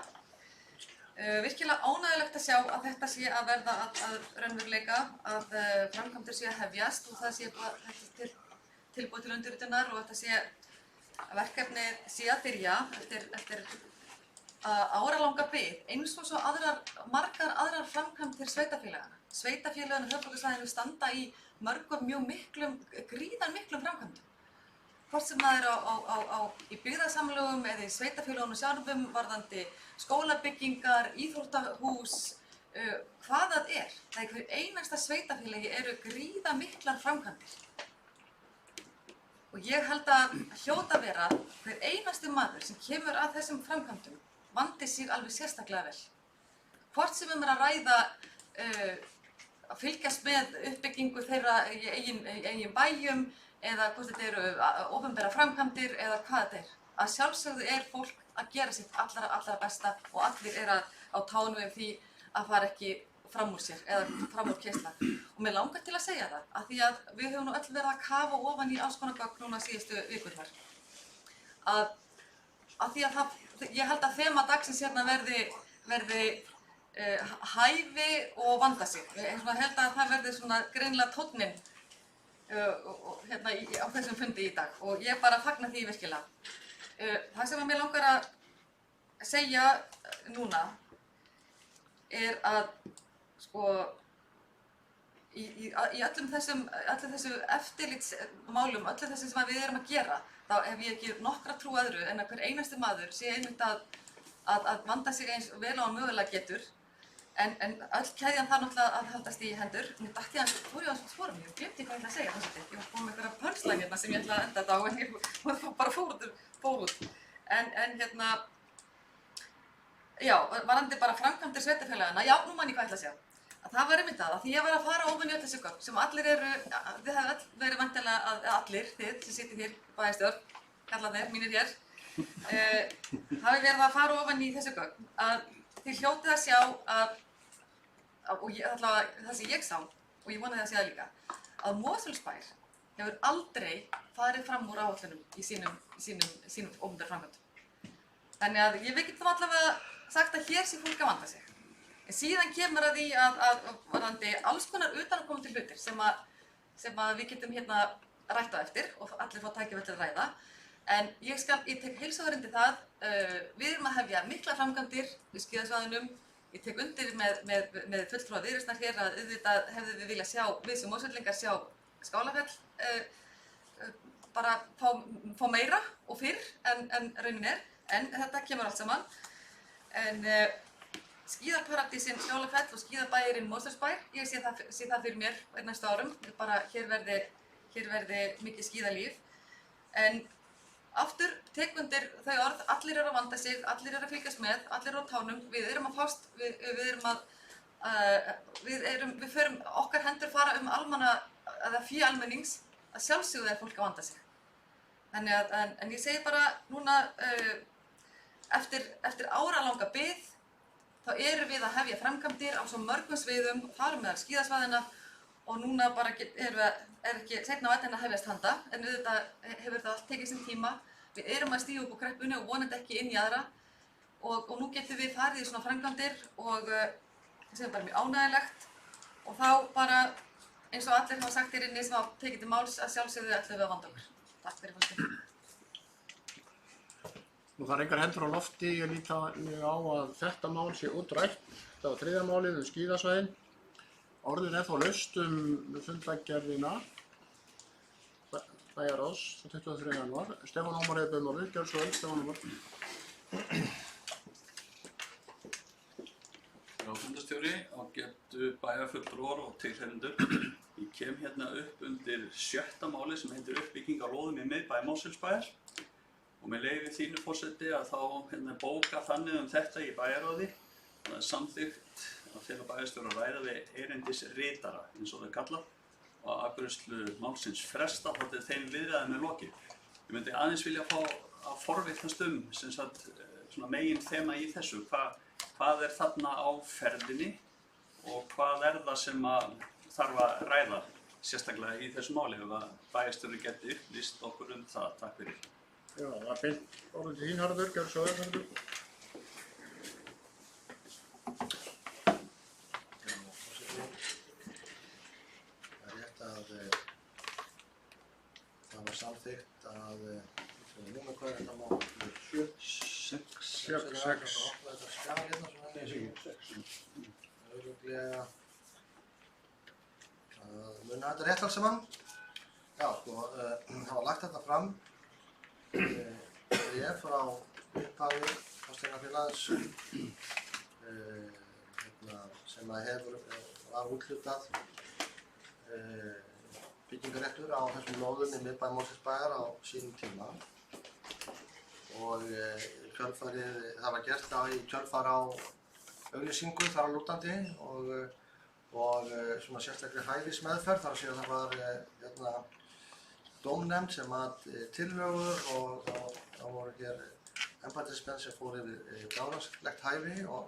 S7: Virkilega ánægjulegt að sjá að þetta sé að verða að raunveruleika, að framkvæmdir sé að hefjast og það sé tilbúið til undirritunar og þetta sé verkefnið sé að byrja eftir áralanga bið, eins og svo margar aðrar framkvæmdir sveitarfélagana. Sveitarfélagana á höfuðborgarsvæðinu standa í mörgum gríðarmiklum framkvæmdum. Hvort sem það er í byggðasamlögum eða í sveitarfélagunum sjálfum, varðandi skólabyggingar, íþróttahús, hvað það er. Það er hver einasta sveitarfélagi eru gríðarmiklar framkvæmdir. Og ég held að hljóta vera hver einasti maður sem kemur að þessum framkvæmdum vandi sig alveg sérstaklega vel. Hvort sem er að ræða að fylgjast með uppbyggingu þeirra í eigin bæjum eða hvort þetta eru opinbera framkvæmdir eða hvað þetta er. Að sjálfsögðu er fólk að gera sitt allra besta og allir er á tánum ef því að fara ekki fram úr sér eða fram úr keyrsla. Og mér langar til að segja það, af því að við höfum nú öll verið að kafa ofan í alls konar gögn núna síðustu vikurnar. Af því að ég held að þema dagsins hérna verði hæfi og vanda sig. Ég held að það verði svona greinilega tónninn hérna á þessum fundi í dag og ég bara fagna því virkilega. Það sem mér langar að segja núna er að sko í öllum þessu eftirlitsmálum, öllu þessu sem við erum að gera, þá hef ég ekki nokkra trú öðru en að hver einasti maður sé einmitt að vanda sig eins vel og hann mögulega getur. En öll keðjan þarf náttúrulega að haldast í hendur. Mér datt ég aðeins, fór ég aðeins sporum, ég glemdi hvað ég ætla að segja þessu. Ég var búin með einhverja punchline hérna sem ég ætla að enda þetta á, en ég bara fór út. Já, varðandi bara framkvæmdir sveitarfélagana, já, nú man ég hvað ég ætla að segja. Að það var einmitt það, að því ég var að fara ofan í öll þessi gögn, sem allir eru, þið hefðu öll verið væntanlega allir, þið sem sitið hér í bæjarstjórn, kallarnir, mínir hér, hafi verið að fara ofan í þessi gögn, að þið hljótið að sjá það sem ég sá, og ég vonaði að sé það líka, að Mosfellsbær hefur aldrei farið fram úr áætlunum í sínum opinberu framkvæmdum. Þannig að ég veit þá allavega sagt að hér sé fólk að vanda sig. En síðan kemur að því að varðandi alls konar utanaðkomandi hlutir sem að við getum hérna rætt á eftir og allir fá tækifæri til að ræða. En ég tek heils hugar undir það, við erum að hefja miklar framkvæmdir við skíðasvæðunum. Ég tek undir með fulltrúa Viðreisnar hér að auðvitað hefðum við viljað sjá, við sem Mosfellingar sjá Skálafell bara fá meira og fyrr en raunin er, en þetta kemur allt saman. En skíðaparadísin Skálafell og skíðabæirinn Mosfellsbær, ég sé það fyrir mér næstu árum, bara hér verði mikið skíðalíf. En aftur tek undir þau orð, allir eru að vanda sig, allir eru að fylgjast með, allir eru á tánum, við erum að fást, við förum, okkar hendur fara eða fé almennings, að sjálfsögðu er fólk að vanda sig. Þannig að, en ég segi bara núna, eftir áralanga bið, þá erum við að hefja framkvæmdir á svo mörgum sviðum, farum meðal skíðasvæðina og núna bara er ekki seinna á vettinn að hefjast handa, en auðvitað hefur það allt tekið sinn tíma. Við erum að stíga upp á kreppunni og vonandi ekki inn í aðra og nú getum við farið í svona framkvæmdir og sem er bara mjög ánægilegt og þá bara eins og allir hafa sagt hér inni sem hafa tekið til máls að sjálfsögðu ætlum við að vanda okkur. Takk fyrir fólkið.
S1: Nú það er engar hendur á lofti, ég lít á að þetta mál sé útrætt. Þetta var þriðja málið skíðasvæðin. Orðin er þó laust fundargerðina bæjarráðs 23. janúar. Stefán Ómar hefur beðið orðið, gjörðu svo vel, Stefán Ómar.
S4: Ráðfundarstjóri, ágætu bæjarfulltrúar og tilheyrendur. Ég kem hérna upp undir 7. málið sem heitir uppbygging á lóðum í miðbæ Mosfellsbæjar. Og með leyfi þínu forseti að þá bóka þannig þetta í bæjarráði. Það er samþykkt að fela bæjarstjóra að ræða við erindisritara, eins og það er kallað, og að afgreiðslu málsins fresta þá til þeim viðræðum er lokið. Ég myndi aðeins vilja fá að forvitnast sem sagt, svona megin þema í þessu. Hvað er þarna á ferðinni og hvað er það sem þarf að ræða sérstaklega í þessu máli ef að bæjarstjóri geti upplýst okkur það. Takk fyrir.
S1: Já, það er beint orðið til þín, Harður, gjörðu svo vel, Harður.
S5: Það er rétt að það var samþykkt að núna hvað er þetta mál? 6. Þetta skjal hérna svona auðvitað muna þetta rétt alls saman. Já, sko, það var lagt þetta fram ég frá upphafi fasteignafélags sem var úthlutað byggingaréttur á þessum lóðum í miðbæ Mosfellsbæjar á sínum tíma og kjölfarið, það var gert í kjölfar á auglýsingu þar á lútandi og svona sérstaklega hæfismeðferð þar að segja það var dómnefnd sem tillögur og það voru hér embættismenn sem fór yfir fjárhagslegt hæfi og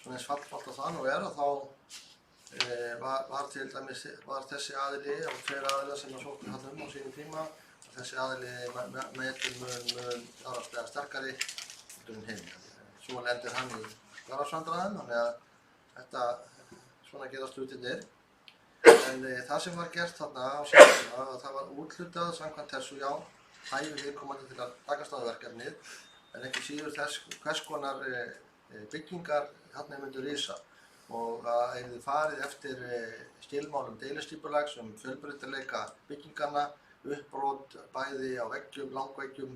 S5: svona eins fallfalt á það nú er og þá var þessi aðili og tveir aðilar sem sóttu þarna á sínum tíma og þessi aðili metin mun fjárhagslega sterkari en hinn. Svo lendir hann í fjárhagsvandræðum þannig að þetta svona gerast hlutirnir. En það sem var gert þarna á síðan að það var úthlutað samkvæmt þessu hæfi viðkomandi til að takast á verkefnið en ekki síður þess hvers konar byggingar þarna myndu rísa. og að yrði farið eftir skilmálum deiliskipulags fjölbreytileika bygginganna, uppbrot bæði á veggjum, langveggjum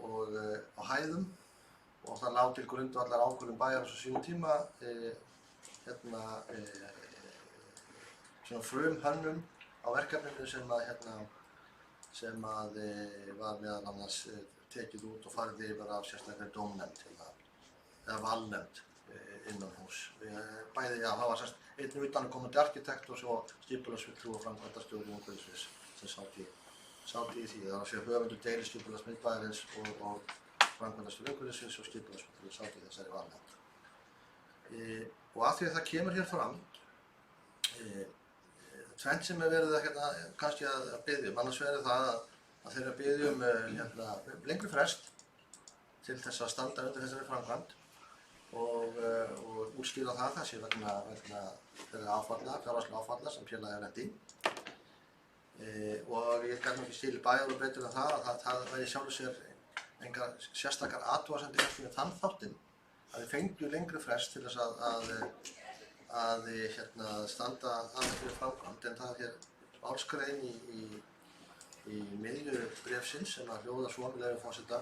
S5: og á hæðum, og það lá til grundvallar ákvörðun bæjarins á sínum tíma svona frumhönnun á verkefninu sem var meðal annars tekið út og farið yfir af sérstaklega dómnefnd eða valnefnd innan hús. Bæði, já, það var einn utanaðkomandi arkitekt og svo skipulagsfulltrúi og framkvæmdastjóri umhverfissviðs sem sátu í því. Það var að segja höfundur deiliskipulags miðbæjarins og framkvæmdastjóri umhverfissviðs og skipulagsfulltrúi sátu í þessari valnefnd. Og af því að það kemur hér fram tvennt sem verið kannski að biðja annars verið það að þeir biðja lengri frest til þess að standa undir þessari framkvæmd og útskýra það sé vegna þeirra fjárhagslega áfalla sem félagið er lent í. Og ég gæti ekki skil bæjar og breytir það að það væri sjálfur sér engar sérstakar athugasemdir með þann þáttinn að við fengjum lengri frest til þess að standa að þessari framkvæmd, en það er hér málsgrein í miðju bréfsins sem að hljóða svo með leyfi forseta.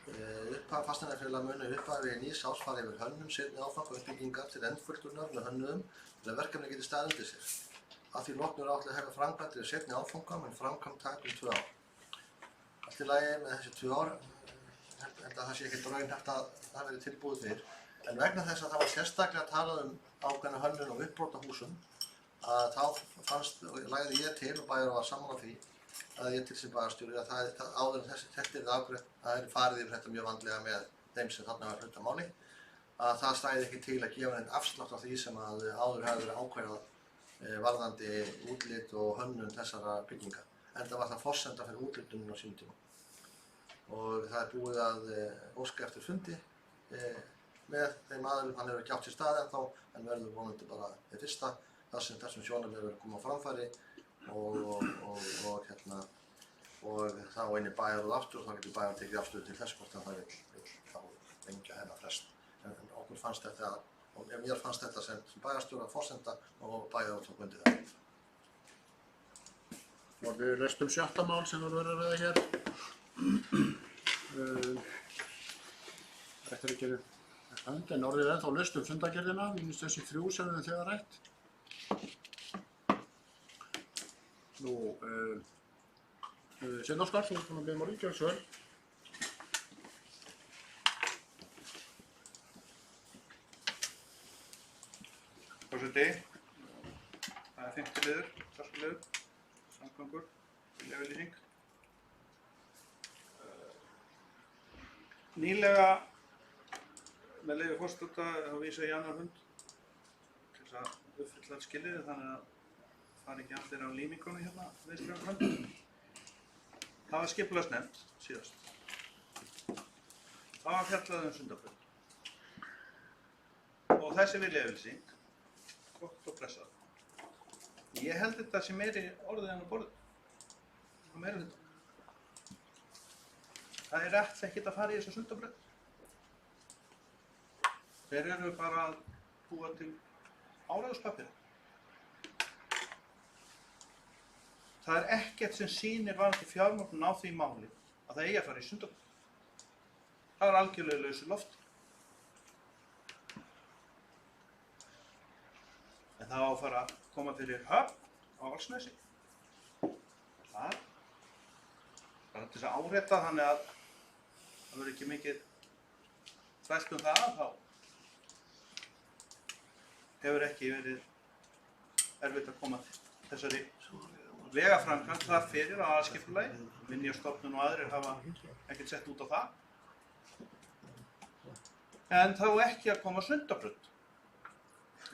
S5: Upphaf fasteignafélag muni upphafi nýs árs fara yfir hönnun, seinni áfanga uppbyggingar til endurfullturnar með hönnuðum til að verkefni geti staðið undir sér. Að því loknu er áætlað að hefja framkvæmdir í seinni áfanga en framkvæmd taki 2 ár. Allt í lagi með þessi 2 ár, held að það sé ekkert raunhæft að það verði tilbúið fyrr. En vegna þess að það var sérstaklega talað ákveðna hönnun og uppbrot á húsum, að þá lagði ég til og bæjar var sammála því að ég til sem bæjarstjóri að áður en þetta yrði afgreitt, það er farið yfir þetta mjög vandlega með þeim sem þarna var hluta máli, að það stæði ekki til að gefa neinn afslátt af því sem að áður hefði verið ákveðað varðandi útlit og hönnun þessara bygginga. Enda var það forsenda fyrir útlitunum á sínum tíma. Og það er búið að óska eftir fundi með þeim aðilum, hann hefur ekki átt sér stað ennþá, en verður vonandi bara hið fyrsta, þar sem þessum sjónarmiðum verður komið á framfæri og þá inn í bæjar og aftur, og þá getur bæjar tekið afstöðu til þess hvort að það vill þá lengja hennar frest. En okkur fannst þetta, og mér fannst þetta sem bæjarstjóra forsenda og bæjar tók undir það.
S1: Og við lestum 7. mál sem voru verið að ræða hér. Þetta er ekki en orðið ennþá laust fundargerðina, mínus þessi 3 sem við þegar rætt. Nú, Sveinn Óskar, þú ert búinn að biðja um að svör.
S3: Forseti, það er 5. liður, dagskrárliður, samgöngur, viljayfirlýsing. Nýlega, með leyfi forseta, þá vísa ég annar hund til þess að uppfylla skilyrði, þannig að fari ekki allir á límingunni hérna vinstri á hönd. Það var skipulagsnefnd síðast. Það var fjallað Sundabraut. Og þessi viljayfirlýsing, gott og blessað. Ég held þetta sé meiri orðið en á borðið. Það meira þetta. Það er ekkert að fara í þessa Sundabraut. Þeir eru bara að búa til áræðuspapíra. Það er ekkert sem sýnir varðandi fjármögnun á því máli að það eigi að fara í Sundabraut. Það er algjörlega lausu lofti. En það á að fara að koma fyrir höfn á Álfsnesi. Það bara til þess að árétta þannig að það verður ekki mikið þvælt það þá hefur ekki verið erfitt að koma þessari vegaframkvæmd þar fyrir á aðalskipulagi. Minjastofnun og aðrir hafa ekkert sett út á það. En þá ekki að koma Sundabraut.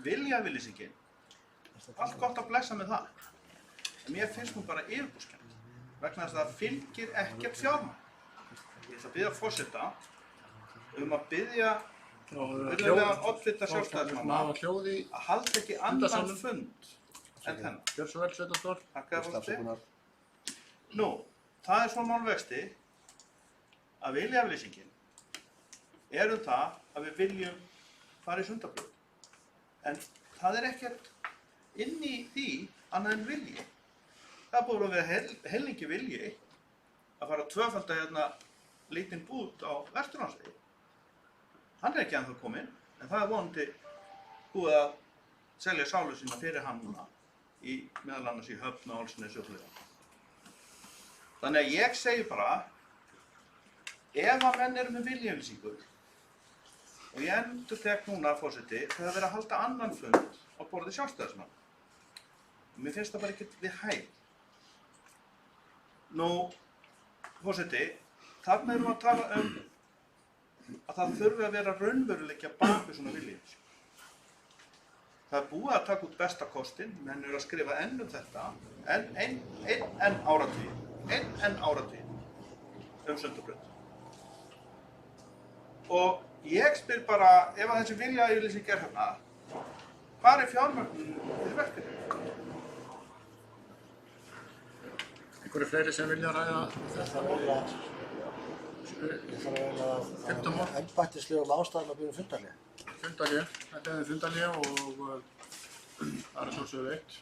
S3: Viljayfirlýsingin, allt gott að blessa með það. En mér finnst hún bara yfirborðskennd vegna þess að það fylgir ekkert fjármagn. Ég ætla að biðja forseta að biðja virðulegan oddvita Sjálfstæðismanna að halda ekki annan fund en þennan.
S1: Gjör svo vel, Sveinn Óskar.
S3: Takk að forseti. Nú, það er svo málvexti að viljayfirlýsingin það að við viljum fara í Sundabraut. En það er ekkert inn í því annað en vilji. Það er búið að vera hellingi vilji að fara að tvöfalda hérna lítinn bút á Vesturlandsvegi. Hann er ekki ennþá kominn, en það er vonandi búið að selja sálu sína fyrir hann núna, meðal annars í Höfn og Álfsnesi og fleira. Þannig að ég segi bara, ef að menn eru með viljayfirlýsingu, og ég endurtek núna, forseti, þegar það verið að halda annan fund á borði Sjálfstæðismanna. Mér finnst það bara ekkert við hæfi. Nú, forseti, þarna erum við að tala að það þurfi að vera raunveruleikja bak við svona viljayfirlýsingu. Það er búið að taka út besta kostinn, menn eru að skrifa enn þetta, enn áratuginn Sundabraut. Og ég spyr bara, ef að þessi viljayfirlýsing er hérna, hvar er fjármögnun fyrir verkefnið?
S1: Einhverju fleiri sem vilja ræða
S5: Ég þarf eiginlega að embættislegum ástæðum að byrja fundarlega.
S1: fundarlé. Þetta er fundarlé og það er svolítið veitt.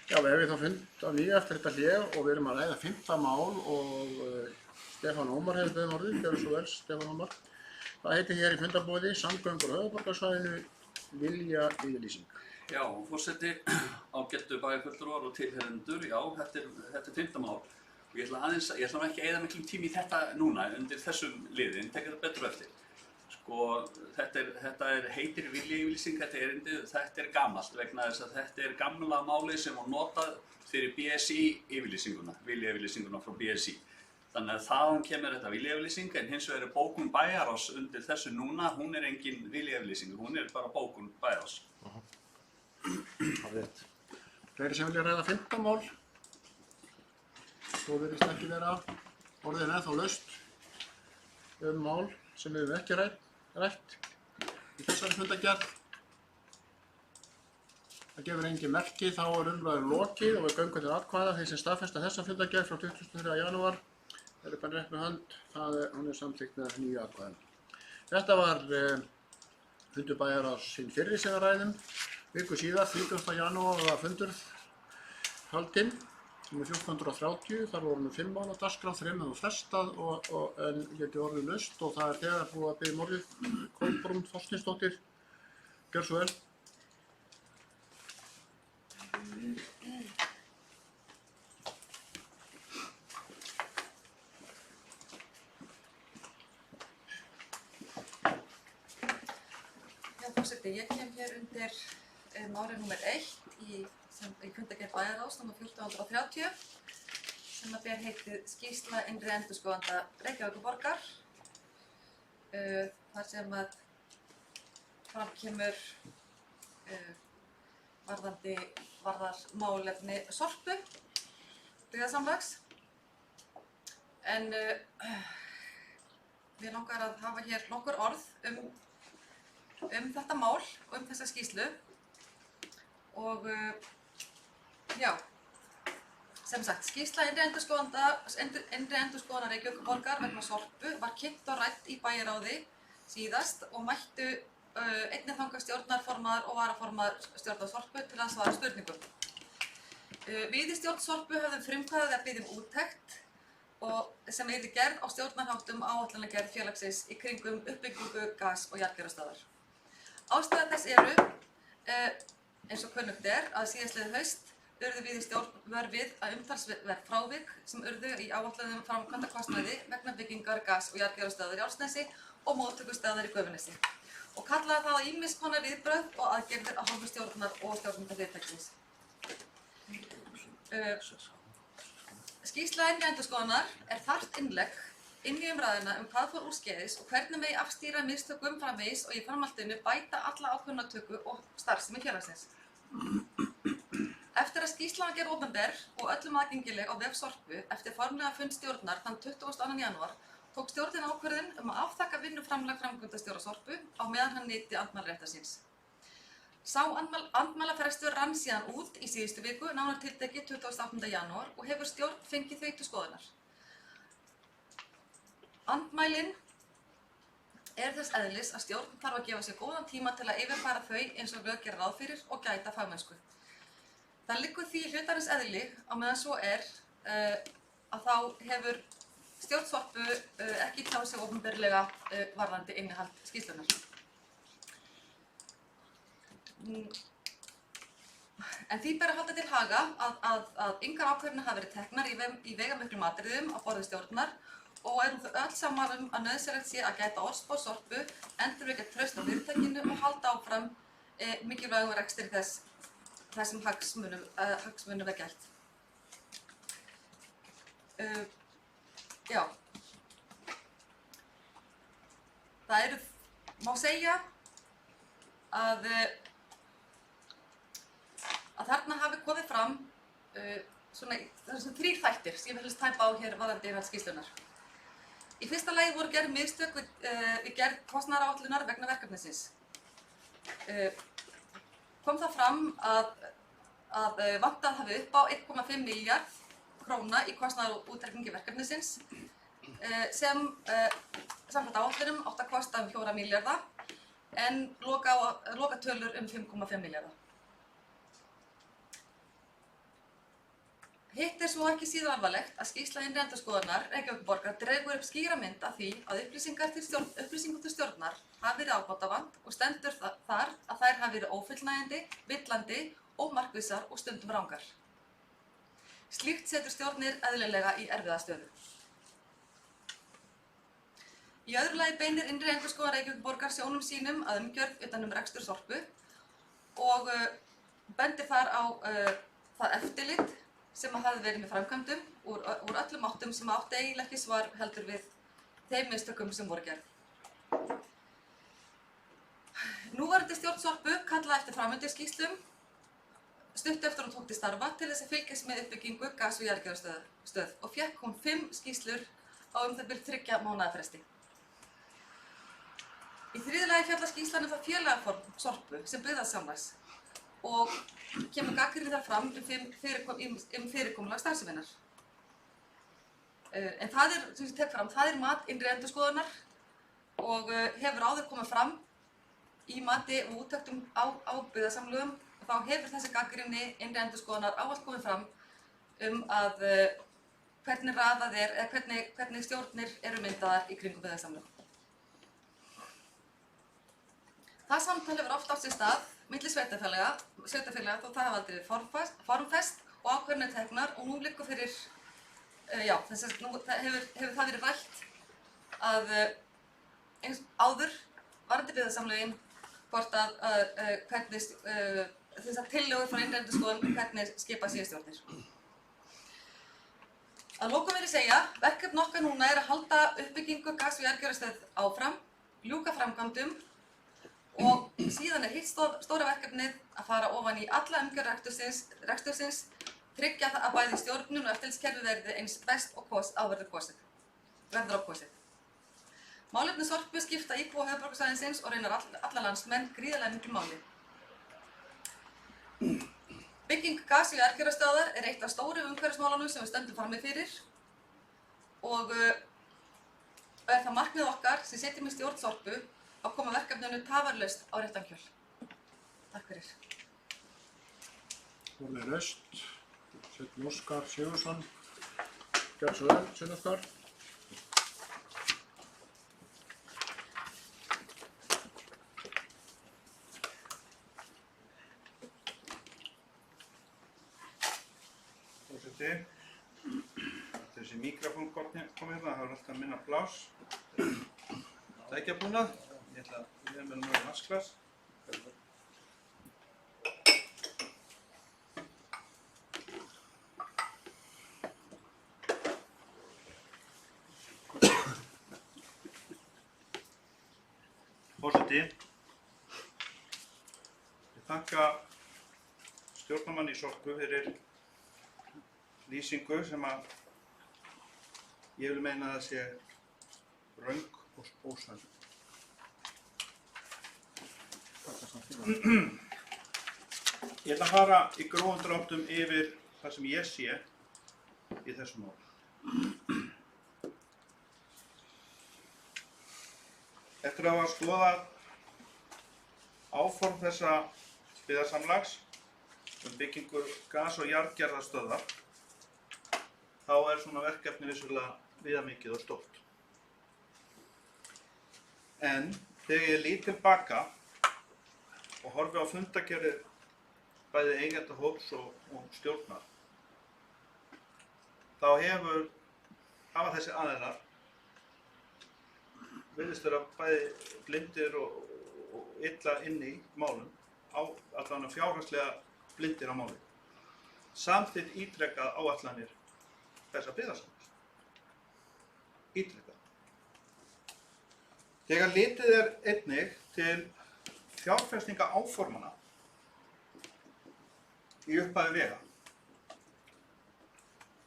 S1: Já, við hefum þá fund á nýja eftir þetta hlé og við erum að ræða 5. mál og Stefán Ómar hefur beðið orðið, gjörðu svo vel Stefán Ómar. Það heitir hér í fundarboði Samgöngur á höfuðborgarsvæðinu viljayfirlýsing.
S4: Já, forseti, ágættu bæjarfulltrúar og tilheyrendur, já, þetta er 5. mál. Og ég ætla ekki að eyða miklum tíma í þetta núna undir þessum liðin, tekja þetta betur eftir. Sko, þetta heitir viljayfirlýsing, þetta er gamalt vegna þess að þetta er gamla málið sem var notað fyrir BSI-yfirlýsinguna, viljayfirlýsinguna frá BSI. Þannig að þaðan kemur þetta viljayfirlýsing, en hins vegar er bókun bæjarráðs undir þessu núna, hún er engin viljayfirlýsing, hún er bara bókun bæjarráðs.
S1: Fleiri sem vilja ræða 5. mál? Svo virðist ekki vera orðin ennþá laust mál sem við höfum ekki rætt í þessari fundargerð. Það gefur engin merki, þá er umræður lokið og við göngum til atkvæða. Þeir sem staðfesta þessa fundargerð frá 23. janúar eru bara rétt með hönd, hún er samþykkt með nýju atkvæðum. Þetta var fundur bæjarráðs hinn fyrri sem við ræðum. Viku síðar, 30. janúar, var fundur haldinn sem er 1430, þar voru 5 mál á dagskrá, 3 hefur frestað en geti orðið laust og það er þegar búið að biðja orðið Kolbrún Þorsteinsdóttir. Gjörðu svo vel.
S7: Já, forseti, ég kem hér undir málið númer 1 í fundargerð bæjarráðs nr. 1430 sem að ber heitið skýrsla innri endurskoðanda Reykjavíkurborgar þar sem að fram kemur varðar málefni Sorpu byggðasamlags en mér langar að hafa hér nokkur orð um þetta mál og þessa skýrslu og já, sem sagt, skýrsla innri endurskoðunar Reykjavíkurborgar vegna Sorpu var kynnt og rædd í bæjarráði síðast og mættu einnig þangað stjórnarformaður og varaformaður stjórnar Sorpu til að svara spurningum. Við í stjórn Sorpu höfðum frumkvæðið að biðja úttekt og sem yrði gerð á stjórnarháttum áætlanagerð félagsins í kringum uppbyggingu gas- og jarðgerðarstöðvar. Ástæður þess eru, eins og kunnugt að síðastliðið haust urðu við í stjórn vör við að umtalsverð frávik sem urðu í áætluðum framkvæmdakostnaði vegna byggingar gas- og jarðgerðarstöðvar í Álfsnesi og móttökustöðvar í Gufunesi og kallaði það á ýmiss konar viðbrögð og aðgerðir af hálfu stjórnar og stjórnenda fyrirtækisins. Skýrsla innri endurskoðunar er þarft innlegg inn í umræðuna hvað fór úrskeiðis og hvernig megi afstýra mistökum framvegis og í framhaldinu bæta alla ákvörðunartöku og starfsemi félagsins. Eftir að skýrslan var gerð opinber og öllum aðgengileg á vef Sorpu eftir formlega fund stjórnar þann 22. janúar tók stjórnin ákvörðun að afþakka vinnuframlag framkvæmdastjóra Sorpu á meðan hann nyti andmælaréttar síns. Sá andmælafrestur rann síðan út í síðustu viku, nánar tiltekið 28. janúar og hefur stjórn fengið þau til skoðunar. Andmælin þess eðlis að stjórn þarf að gefa sér góðan tíma til að yfirfæra þau eins og lög gera ráð fyrir og gæta fagmennsku. Það liggur því í hlutarins eðli á meðan svo að þá hefur stjórn Sorpu ekki tjáð sig opinberlega varðandi innihald skýrslunnar. En því ber að halda til haga að engar ákvörðanir hafa verið teknar í veigamiklum atriðum á borði stjórnar og erum þau öll saman að nauðsynlegt sé að gæta orðspor Sorpu, endurvekja traust á fyrirtækinu og halda áfram mikilvægum rekstri þessum hagsmunum gætt. Já. Það má segja að þarna hafi komið fram þessum 3 þættir sem ég vil tæpa á hér varðandi innihald skýrslunnar. Í fyrsta lagi voru gerð mistök við gerð kostnaðaráætlunar vegna verkefnisins. Kom það fram að vantað hafi upp á 1,5 milljarð króna í kostnaðarútreikningi verkefnisins sem samkvæmt áætlunum átti að kosta 4 milljarða en lokatölur 5,5 milljarða. Hitt svo ekki síður alvarlegt að skýrsla innri endurskoðunar Reykjavíkurborgar dregur upp skýra mynd af því að upplýsingum til stjórnar hafi verið ábótavant og stendur þar að þær hafi verið ófullnægjandi, villandi, ómarkvissar og stundum rangar. Slíkt setur stjórnir eðlilega í erfiða stöðu. Í öðru lagi beinir innri endurskoðun Reykjavíkurborgar sjónum sínum að umgjörð utan rekstur Sorpu og bendir þar á það eftirlit sem hafði verið með framkvæmdum úr öllum áttum sem átti eiginlega ekki svar heldur við þeim mistökum sem voru gerð. Núverandi stjórn Sorpu kallaði eftir framvinduskýrslum stutt eftir hún tók til starfa til þess að fylgjast með uppbyggingu gas- og jarðgerðarstöð og fékk hún 5 skýrslur á það bil 3 mánaða fresti. Í þriðja lagi fjallar skýrslan það félagaform Sorpu sem byggðasamlags og kemur gagnrýni þar fram fyrirkomulag starfseminnar. En það sem ég tek fram, það mat innri endurskoðunar og hefur áður komið fram í mati og úttektum á byggðasamlögum og þá hefur þessi gagnrýni innri endurskoðunar ávallt komið fram að hvernig raðað eða hvernig stjórnir eru myndaðar í kringum byggðasamlög. Það samtal hefur oft átt sér stað milli sveitarfélaga þó það hafa aldrei formfest og ákvörðanir teknar og nú liggur fyrir, hefur það verið rætt að eins áður varðandi byggðasamlögin hvort hvernig þessar tillögur frá innri endurskoðun hvernig skipa stjórnir. Að lokum vil ég segja, verkefni okkar núna að halda uppbyggingu gas- og jarðgerðarstöð áfram, ljúka framkvæmdum og síðan hitt stóra verkefnið að fara ofan í alla umgjörð rekstursins, tryggja að bæði stjórnun og eftirlitskerfi verði eins best og verður á kosið. Málefni Sorpu skipta íbúa höfuðborgarsvæðisins og raunar alla landsmenn gríðarlega miklu máli. Bygging gas- og jarðgerðarstöðvar eitt af stóru umhverfismálunum sem við stöndum frammi fyrir og það markmið okkar sem setjum í stjórn Sorpu að koma verkefninu tafarlaust á réttan kjöl. Takk fyrir.
S1: Orðið Raust, Sveinn Óskar Sigurðsson. Gjörðu svo vel, Sveinn Óskar.
S3: Forseti, þessi mikrofón kom hérna, það var alltaf minna pláss. Tækjabúnað, ég ætla að vera með náðu vasklas. Forseti, ég þakka stjórnarmanni í Sorpu fyrir lýsingu sem að ég vil meina að það sé röng og ósönn. Ég ætla að fara í grófum dráttum yfir það sem ég sé í þessu máli. Eftir að hafa skoðað áform þessa byggðasamlags byggingu gas- og jarðgerðarstöðvar, þá svona verkefni vissulega viðamikið og stórt. En þegar ég lít tilbaka og horfi á fundargerðir bæði eigendahóps og stjórnar, þá hafa þessi aðilar virðist vera bæði blindir og illa inni í málum, allavega fjárhagslega blindir á málum. Samþykkt ítrekað áætlanir þessa byggðasamlags. Ítrekað. Þegar litið einnig til fjárfestinga áformana í upphafi vega,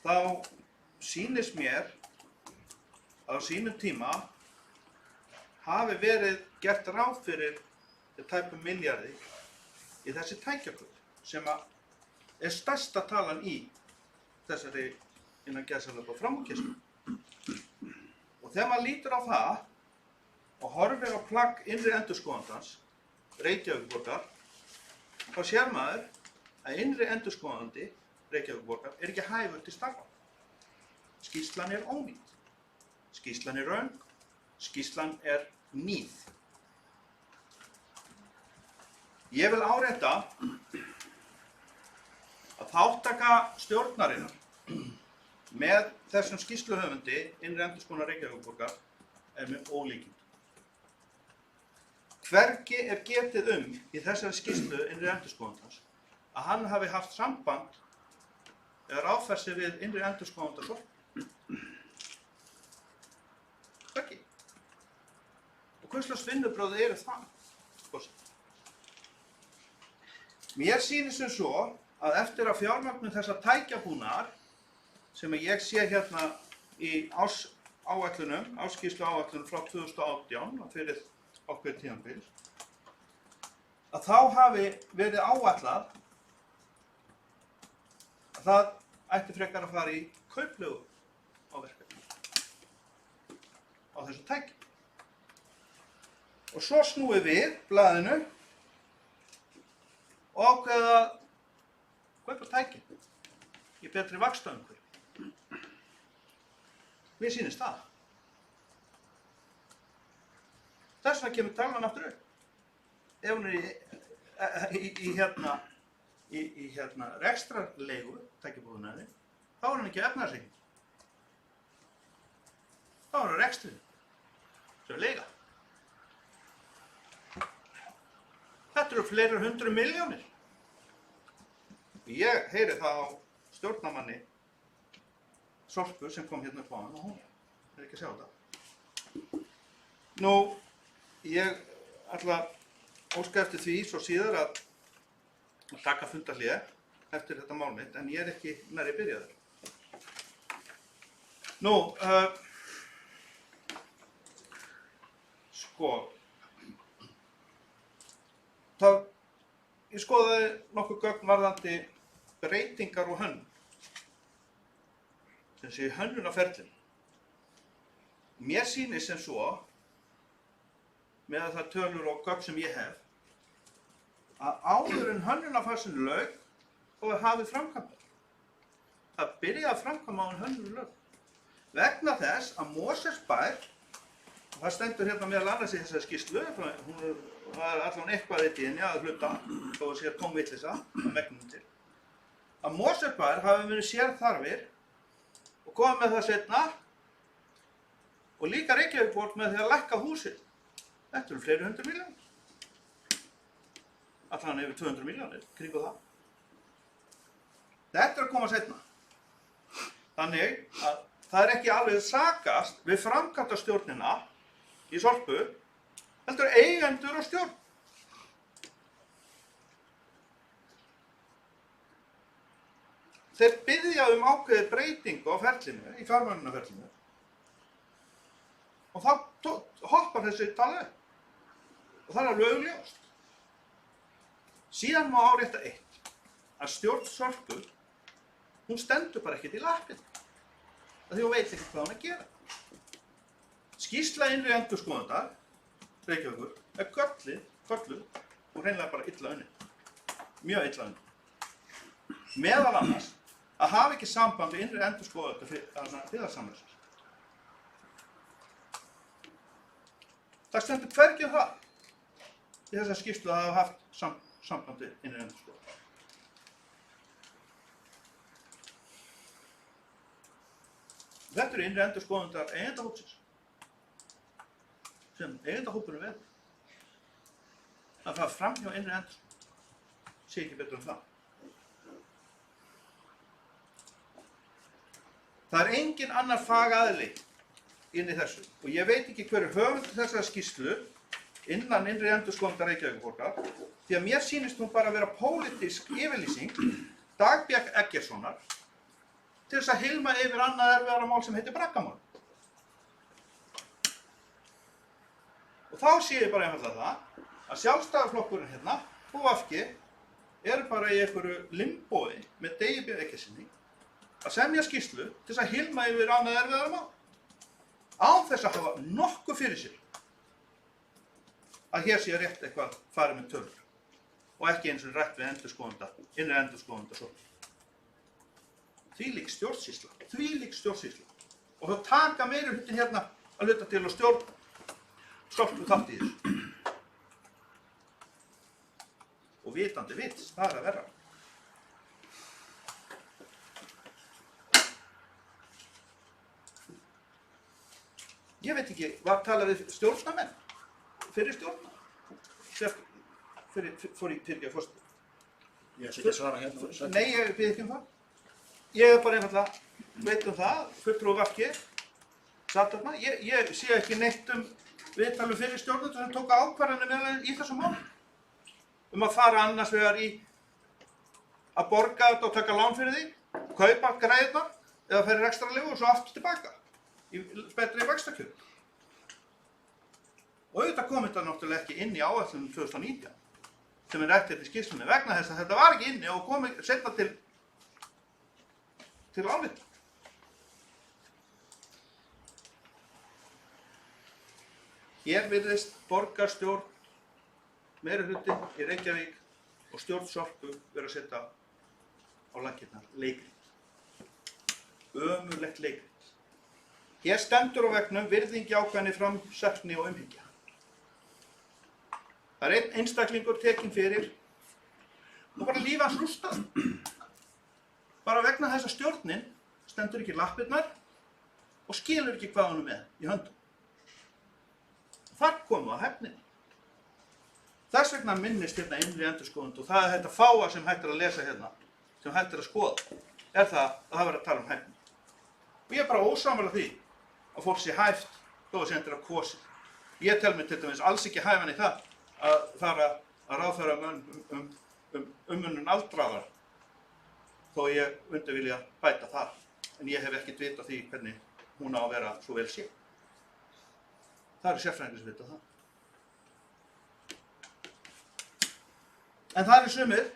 S3: þá sýnist mér að á sínum tíma hafi verið gert ráð fyrir tæpum milljarði í þessi tækjakaup sem er stærsta talan í þessari innan gæsalöpa framúrkeyrslu. Og þegar maður lítur á það og horfir á plagg innri endurskoðandans Reykjavíkurborgar, þá sér maður að innri endurskoðandi Reykjavíkurborgar er ekki hæfur til starfa. Skýrslan er ónýt. Skýrslan er röng. Skýrslan er nýð. Ég vil árétta að þátttaka stjórnarinnar með þessum skýrsluhöfundi innri endurskoðunar Reykjavíkurborgar er með ólíkindum. Hvergi er getið í þessari skýrslu innri endurskoðandans að hann hafi haft samband eða ráðfært sig við innri endurskoðanda Sorpu. Hvergi. Og hvers slags vinnubrögð eru það? Mér sýnist sem svo að eftir að fjármögnun þessa tækjabúnaðar sem ég sé hérna í áskýrslu áætlunum frá 2018 fyrir ákveðið tímabil, að þá hafi verið áætlað að það ætti frekar að fara í kauplegu á verkefni á þessu tæki. Og svo snúið við blaðinu og ákveða að kaupa tæki í betri vaxtaumhverfi. Mér sýnist það. Þess vegna kemur talan aftur upp. Ef hún er í rekstrarleigu, tækjabúnaði, þá er hann ekki efnahagsreikningur. Þá er hann rekstrið, sem er leiga. Þetta eru fleiri 100 milljónir. Ég heyri það á stjórnarmanni Sorpu sem kom hérna upp á hann og hún er ekki að sjá þetta. Nú, ég ætla að óska eftir því svo síðar að taka fundarhlé eftir þetta mál mitt, en ég er ekki nærri byrjaður. Nú, ég skoðaði nokkuð gögn varðandi breytingar og hönnun, sem sé hönnun á ferlinu. Mér sýnist sem svo, með það tölur og gögn sem ég hef, að áður en hönnunarfasinu lauk og hafið framkvæmdar. Það byrjaði að framkvæma á hönnunum lauk. Vegna þess að Mosfellsbær, og það stendur hérna meðal annars í þessari skýrslu, það er allan eitthvað eitt í henni að hluta, þó að sé tómvitleysa að megnum til, að Mosfellsbær hafi verið sérþarfir og komið með það seinna og líka Reykjavíkurborg með því að lækka húsið. Þetta eru fleiri 100 milljónir. Allan yfir 200 milljónir kringu það. Þetta er að koma seinna. Þannig að það er ekki alveg sakast við framkvæmdastjórnina í Sorpu, heldur eigendur og stjórn. Þeir biðja ákveðið breytingu á ferlinu, í fjármögnunarferlinu, og þá hoppar þessi tala upp. Og það er alveg augljóst. Síðan má árétta eitt, að stjórn Sorpu, hún stendur bara ekkert í lappirnar, af því hún veit ekkert hvað hún er að gera. Skýrsla innri endurskoðandar, Reykjavíkur, er gölluð og hreinlega bara illa unnin. Mjög illa unnin. Meðal annars að hafa ekki samband við innri endurskoðandar byggðarsamlagsins. Það stendur hvergi um það í þessa skýrslu að hafa haft samband við innri endurskoðandar. Þetta eru innri endurskoðandar eigendahópsins, sem eigendahópurinn verður. Það fara fram hjá innri endurskoðandar, sé ekki betur en það. Það er engin annar fagaðili inn í þessu og ég veit ekki hver er höfundur þessara skýrslu innan innri endurskoðandar Reykjavíkurborgar, því að mér sýnist hún bara að vera pólitísk yfirlýsing Dagbjargar Eggertssonar til þess að hylma yfir annað erfiðara mál sem heitir braggamál. Og þá sé ég bara einfaldlega það að Sjálfstæðisflokkurinn hérna og VG eru bara í einhverju limbói með Dagbjargar Eggertssyni að semja skýrslu til þess að hylma yfir annað erfiðara mál. Án þess að hafa nokkuð fyrir sér að hér sé rétt eitthvað farið með tölur og ekki eins og rætt við innri endurskoðanda svo. Þvílík stjórnsýsla, þvílík stjórnsýsla. Og þá taka meirihlutin hérna að hluta til og stjórn Sorpu þátt í þessu. Og vitandi vits, það að verra. Ég veit ekki, var talað við stjórnarmenn, fyrir stjórnar, fór í fyrirgefið forseti.
S1: Ég sé ekki að svara hérna.
S3: Nei, ég bið ekki um það. Ég er bara einfaldlega, veit um það, fulltrúi VG, satt þarna. Ég sé ekki neitt um viðtalum fyrir stjórnendur sem tóku ákvarðanir í þessu máli. Að fara annars vegar í að borga þetta og taka lán fyrir því, kaupa græðurnar eða fyrir rekstrarleyfi og svo aftur tilbaka í betri vaxtakjörum. Og auðvitað kom þetta náttúrulega ekki inn í áætlunum 2019 sem rætt í skýrslunni vegna þess að þetta var ekki inni og komið seinna til álita. Hér virðist borgarstjórn, meirihluti í Reykjavík og stjórn Sorpu vera að setja á laggirnar leikrit. Ömurlegt leikrit. Hér stendur á veggnum virðingi ákveðinni framsækni og umhyggja. Það er einn einstaklingur tekinn fyrir og bara líf hans rústað. Bara vegna þess að stjórnin stendur ekki lappirnar og skilur ekki hvað hún er með í höndum. Þar komum að hefninni. Þess vegna minnist hérna innri endurskoðandi og það er þetta fáa sem hægt er að lesa hérna, sem hægt er að skoða, er það að það verður að tala um hæfni. Og ég er bara ósammála því að fólk sé hæft þó að sé endur að kosið. Ég tel mig til dæmis alls ekki hæfan í það að fara að ráðfæra umönnun aldraðar þó ég myndi vilja bæta það. En ég hef ekkert vit á því hvernig hún á að vera svo vel sé. Það eru sérfræðingar sem vita það. En það eru sumir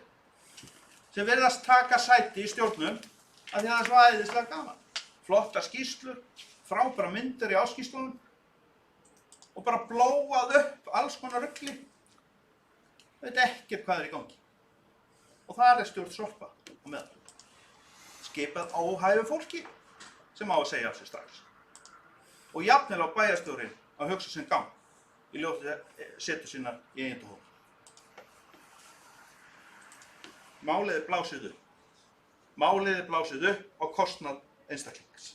S3: sem virðast taka sæti í stjórnum af því að það er svo æðislega gaman. Flottar skýrslur, frábæra myndir í áskýrslunum og bara blóað upp alls konar rugli. Veit ekkert hvað er í gangi. Og það er stjórn Sorpa á meðal. Skipað óhæfu fólki sem á að segja af sér strax. Og jafnvel á bæjarstjórinn að hugsa sinn gang í ljósi setu sínar í eigendahóp. Málið er blásið upp. Málið er blásið upp á kostnað einstaklings.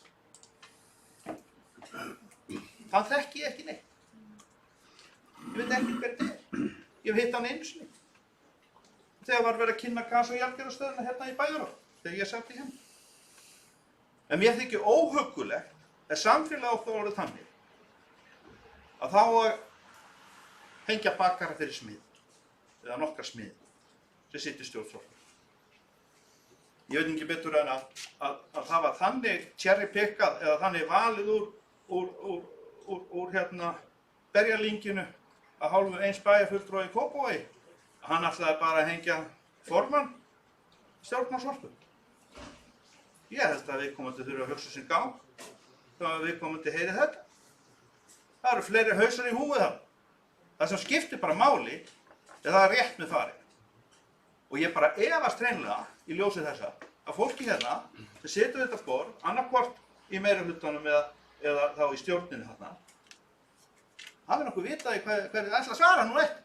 S3: Það þekki ég ekki neitt. Ég veit ekki hver þetta er. Ég hef hitt hann einu sinni. Þegar var verið að kynna gas- og jarðgerðarstöðina hérna í Bæjará, þegar ég satt í henni. En mér þykir óhuggulegt að samfélagið okkar orðið þannig að þá að hengja bakara fyrir smið, eða nokkra smið, sem situr í stjórn Sorpu. Ég veit ekki betur en að það var þannig cherry-pickað eða þannig valið úr hérna berjalinginu að hálfu eins bæjarfulltrúa í Kópavogi að hann ætlaði bara að hengja formann stjórnar Sorpu. Ég held að viðkomandi þurfa að hugsa sinn gang þá að viðkomandi heyri þetta. Það eru fleiri hausar í húfi þar. Það sem skiptir bara máli er það er rétt með farið. Og ég bara efast hreinlega í ljósi þessa að fólki hérna sem setur þetta borð, annarkvort í meirihlutanum eða þá í stjórninu þarna, hafi nokkuð vitaði hverju það ætla að svara nú eftir.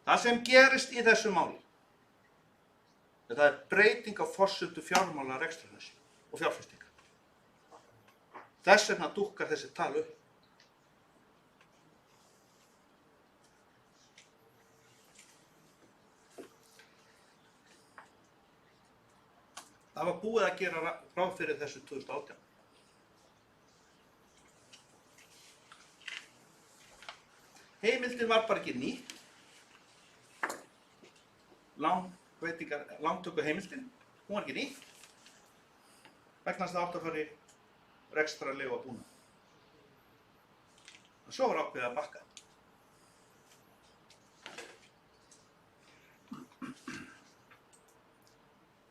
S3: Það sem gerist í þessu máli, það er breyting á forsendu fjármála rekstrarins og fjárfestinga. Þess vegna dúkkar þessi tal upp. Það var búið að gera ráð fyrir þessu 2018. Heimildin var bara ekki nýtt. Lántöku heimildin, hún var ekki nýtt. Vegna þess að það átti að fara í rekstrarleyfi og búnað. Og svo var ákveðið að bakka.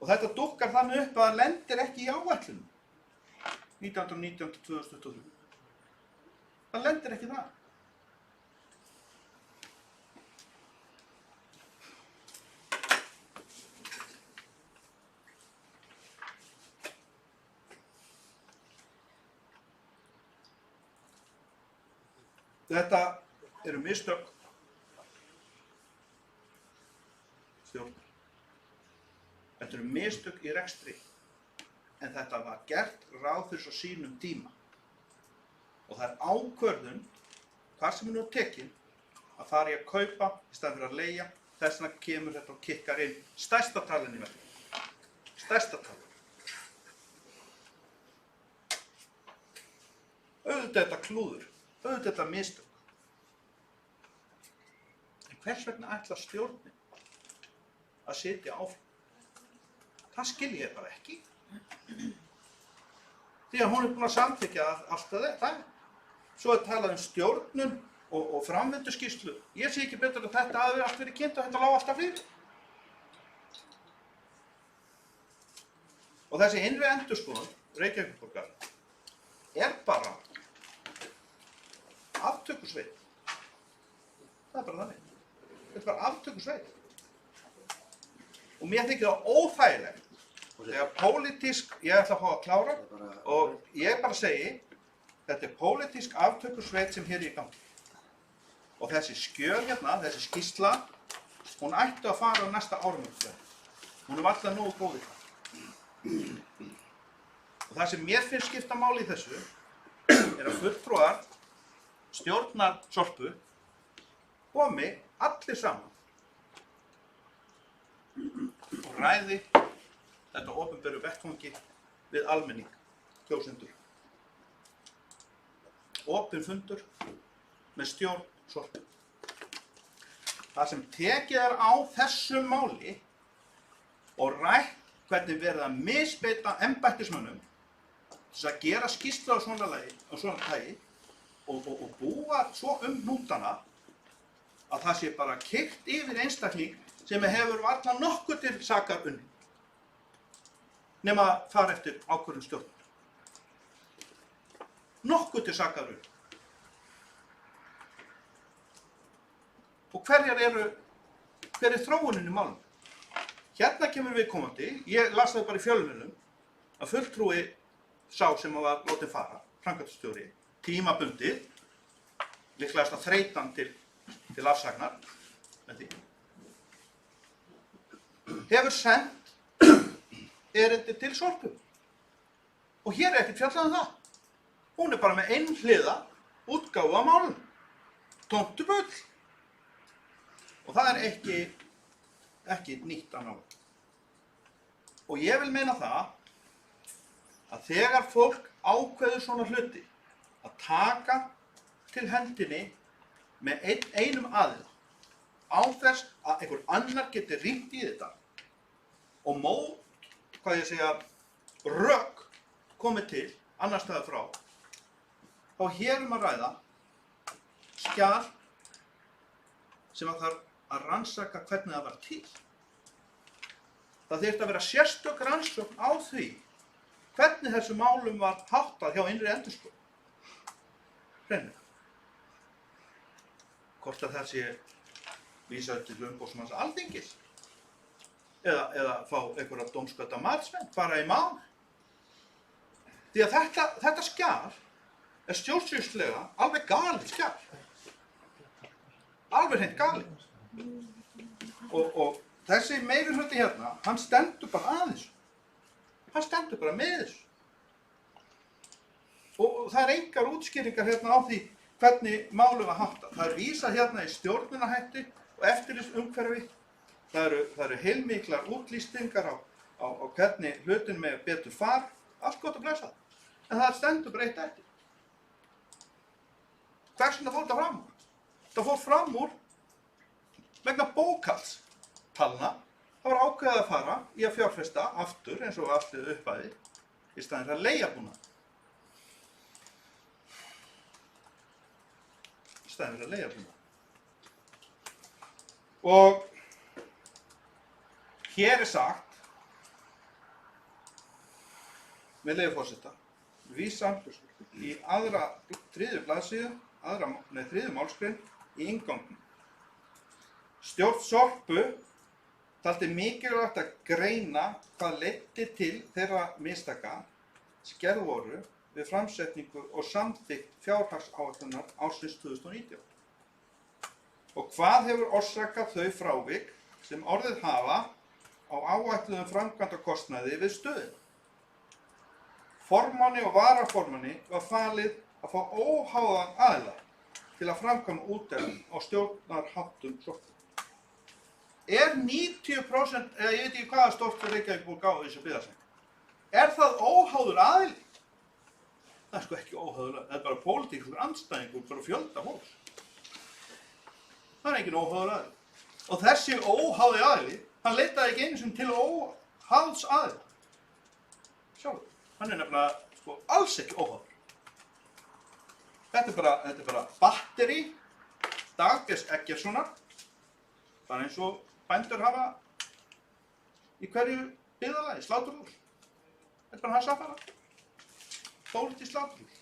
S3: Og þetta dúkkar þannig upp að það lendir ekki í áætlunum 1919-2023. Það lendir ekki það. Þetta eru mistök stjórnar. Þetta eru mistök í rekstri. En þetta var gert ráð fyrir svo sínum tíma. Og það er ákvörðun, hvar sem nú tekin, að fara í að kaupa í staðinn fyrir að leigja. Þess vegna kemur þetta og kikkar inn stærsta talinn í verðinu. Stærsta talinn. Auðvitað þetta klúður, auðvitað þetta mistök. En hvers vegna ætlar stjórnin að sitja áfram? Það skil ég bara ekki. Því að hún er búin að samþykkja allt þetta. Svo er talað um stjórnun og framvinduskýrslu. Ég sé ekki betur að þetta hafi allt verið kynnt og þetta lá alltaf fyrir. Og þessi innri endurskoðun Reykjavíkurborgar er bara aftökusveit. Það er bara þannig. Þetta er bara aftökusveit. Og mér þykir það óþægilegt þegar pólitísk, ég ætla að fá að klára og ég bara segi, þetta er pólitísk aftökusveit sem hér er í gangi. Og þessi skjöl hérna, þessi skýrsla, hún ætti að fara á næsta áramótafundi. Hún er alltaf nógu góð í það. Og það sem mér finnst skipta máli í þessu er að fulltrúar stjórnar Sorpu komi allir saman og ræði þetta opinberu vettvangi við almenning, kjósendur. Opinn fundur með stjórn Sorpu. Það sem tekið er á þessu máli og rætt hvernig verið að misbeita embættismönnum til að gera skýrslu á svona tagi og búa svo hnútana að það sé bara keyrt yfir einstakling sem hefur varla nokkuð til sakar unni. Nema að fara eftir ákvörðun stjórnar. Nokkuð til sakar unni. Og hver er þróunin í málum? Hérna kemur viðkomandi, ég las það bara í fjölmiðlum, að fulltrúi sá sem var látið fara, framkvæmdastjóri, tímabundið, líklegast að þreytan til afsagnar, með því, hefur sendt erindi til Sorpu. Og hér er ekkert fjallað um það. Hún er bara með einhliða útgáfu af málum. Tómtu bull. Og það er ekki nýtt að ná. Og ég vil meina það að þegar fólk ákveður svona hluti að taka til hendinni með einum aðila á þess að einhver annar geti rýnt í þetta og rök komið til annars staðar frá, þá hér að ræða skjal sem að þarf að rannsaka hvernig það var til. Það þyrfti að vera sérstök rannsókn á því hvernig þessu málum var háttað hjá innri endurskoðun. Hreinlega. Hvort að það sé vísað til umboðsmanns Alþingis eða fá einhverja dómkvadda matsmenn, fara í mál. Því að þetta skjal er stjórnsýslulega alveg galið skjal. Alveg hreint galið. Og þessi meirihluti hérna, hann stendur bara að þessu. Hann stendur bara með þessu. Og það er engar útskýringar hérna á því hvernig málum var háttað. Það er vísað hérna í stjórnunarhætti og eftirlitsumhverfi. Það eru heilmiklar útlýstingar á hvernig hlutin með betur far. Allt gott að blessa. En það stendur bara eitt eftir. Hvers vegna fór þetta fram úr? Það fór fram úr vegna bókhaldstalna. Það var ákveðið að fara í að fjárfesta aftur eins og allir uppæði í staðinn fyrir að leigja búnað. Í staðinn fyrir að leigja búnað. Og hér er sagt, með leyfi forseta, vísan í þriðju blaðsíðu, þriðju málsgrein í inngangnum. Stjórn Sorpu taldi mikilvægt að greina hvað leiddi til þeirra mistaka sem gerð voru við framsetningu og samþykkt fjárhagsáætlunar ársins 2019. Og hvað hefur orsakað þau frávik sem orðið hafa á áætluðum framkvæmdakostnaði við stöðina? Formanni og varaformanni var falið að fá óháðan aðila til að framkvæma úttekt á stjórnarháttum sókna. Er 90%, eða ég veit ekki hvaða stórt fyrir Reykjavík á þessu byggðaseng, er það óháður aðili? Það er sko ekki óháður aðili, það er bara pólitískur andstæðingur, bara fjölda fólks. Það er engin óháður aðili. Og þessi óháði aðili, hann leitaði ekki einu sinni til óháðs aðila. Sjálfur, hann er nefnilega sko alls ekki óháður. Þetta er bara batteri Dagbjörns Eggertssonar, bara eins og bændur hafa í hverju byggðarlagi, sláturhús. Þetta er bara hans affæra. Pólitískt sláturhús.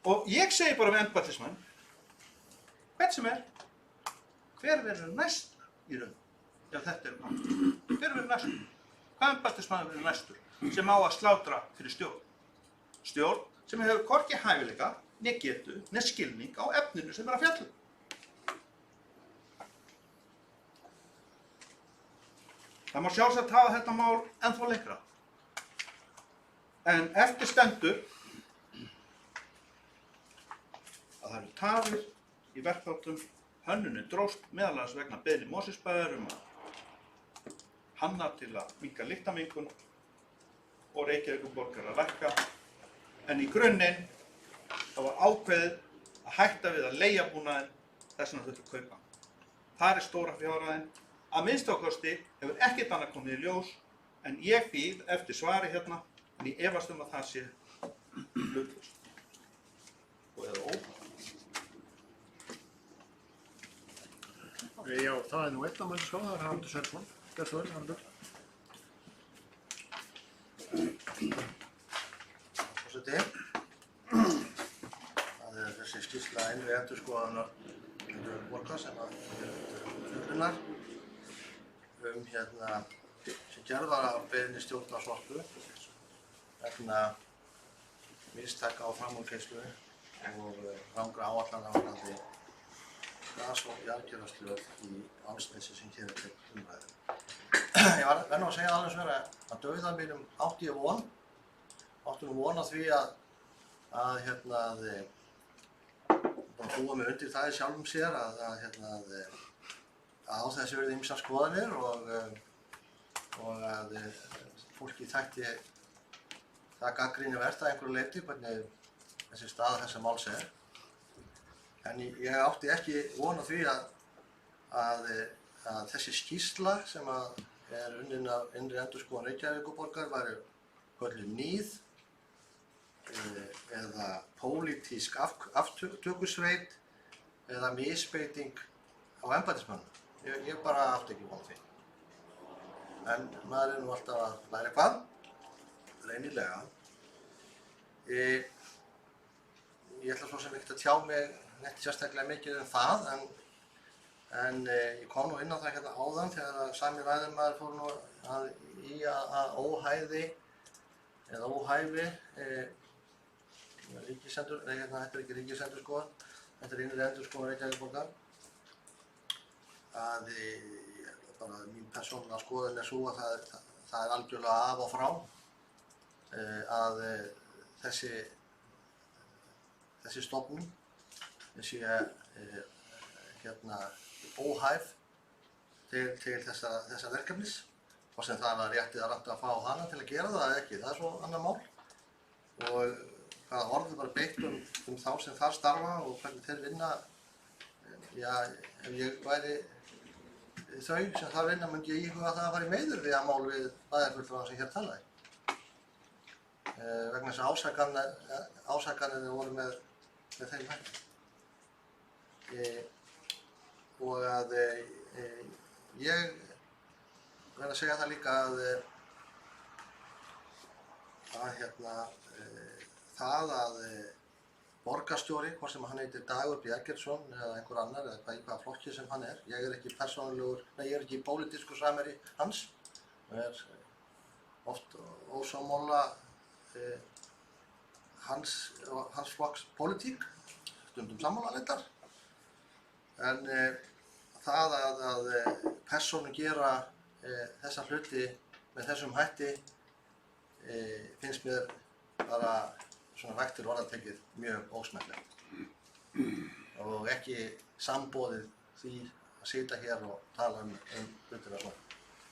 S3: Og ég segi bara við embættismenn, hvern sem er, hver verður næstur í raun? Já, þetta er náttúrulega. Hver verður næstur? Hvað embættismaður verður næstur sem á að slátra fyrir stjórn? Stjórn sem hefur hvorki hæfileika, né getu, né skilning á efninu sem er að fjalla. Það má sjálfsagt hafa þetta mál ennþá lengra. En eftir stendur að það eru tafir í verkþáttum. Hönnunin dróst meðal annars vegna beiðni Mosfellsbæjar að hanna til að minnka lyktamengun og Reykjavíkurborgar að lækka. En í grunninn það var ákveðið að hætta við að leigja búnaðinn, þess vegna þurfti að kaupa hann. Það er stóra fjárhæðin. Að minnsta kosti hefur ekkert annað komið í ljós, en ég bíð eftir svari hérna, en ég efast að það sé hlutlaust. Og eða óháð.
S1: Já, það er nú einn af mæli sko, það er Haraldur Sveinsson. Gjörðu svo vel, Haraldur.
S5: Forseti, það er þessi skýrsla innri endurskoðunar Reykjavíkurborgar sem að fjöllunar sem gerð var á beiðni stjórnar Sorpu vegna mistaka á framúrkeyrslu og rangra áætlana varðandi gas- og jarðgerðarslög í Álfsnesi sem hér er til umræðu. Ég verð nú að segja alveg svona að dauða mínum átti ég von á því að bara búa mig undir það í sjálfum sér að á þessu verði ýmsar skoðanir og að fólki þætti það gagnrýnivert að einhverju leyti hvernig þessi staða þessa máls er. En ég átti ekki von á því að þessi skýrsla sem er unnin af innri endurskoðun Reykjavíkurborgar væri kölluð nýð eða pólitísk aftökusveit eða misbeiting á embættismönnum. Ég bara átti ekki von á því. En maður er nú alltaf að læra eitthvað, reynilega. Ég ætla svo sem ekkert að tjá mig neitt sérstaklega mikið það, en ég kom nú inn á það hérna áðan þegar sami ræðumaður fór nú að óhæði eða óhæfi þetta er ekki ríkisendurskoðun, þetta er innri endurskoðun Reykjavíkurborgar. Að bara mín persónulega skoðun er svo að það er algjörlega af og frá að þessi stofnun sé óhæf til þessa verkefnis og sem það var réttið að ranta að fá hana til að gera það eða ekki, það er svo annar mál og hvaða orð er bara beitt þá sem þar starfa og hvernig þeir vinna. Já, ef ég væri þau sem þar vinna myndi ég íhuga það að fara í meiður við að mál við bæjarfulltrúana sem hér talaði. Vegna þess að ásakanirnir voru með þeim hætti. Og að ég verð að segja það líka að borgarstjóri, hvort sem hann heitir Dagur B. Eggertsson eða einhver annar eða í hvaða flokki sem hann er. Ég er ekki persónulegur, ég er ekki pólitískur samherji hans og er oft ósammála hans flokks pólitík, stundum sammálarleitar, en það að persónu gera þessa hluti með þessum hætti finnst mér bara svona vægt til orða tekið mjög ósmekklegt og ekki samboðið því að sitja hér og tala hlutina svona.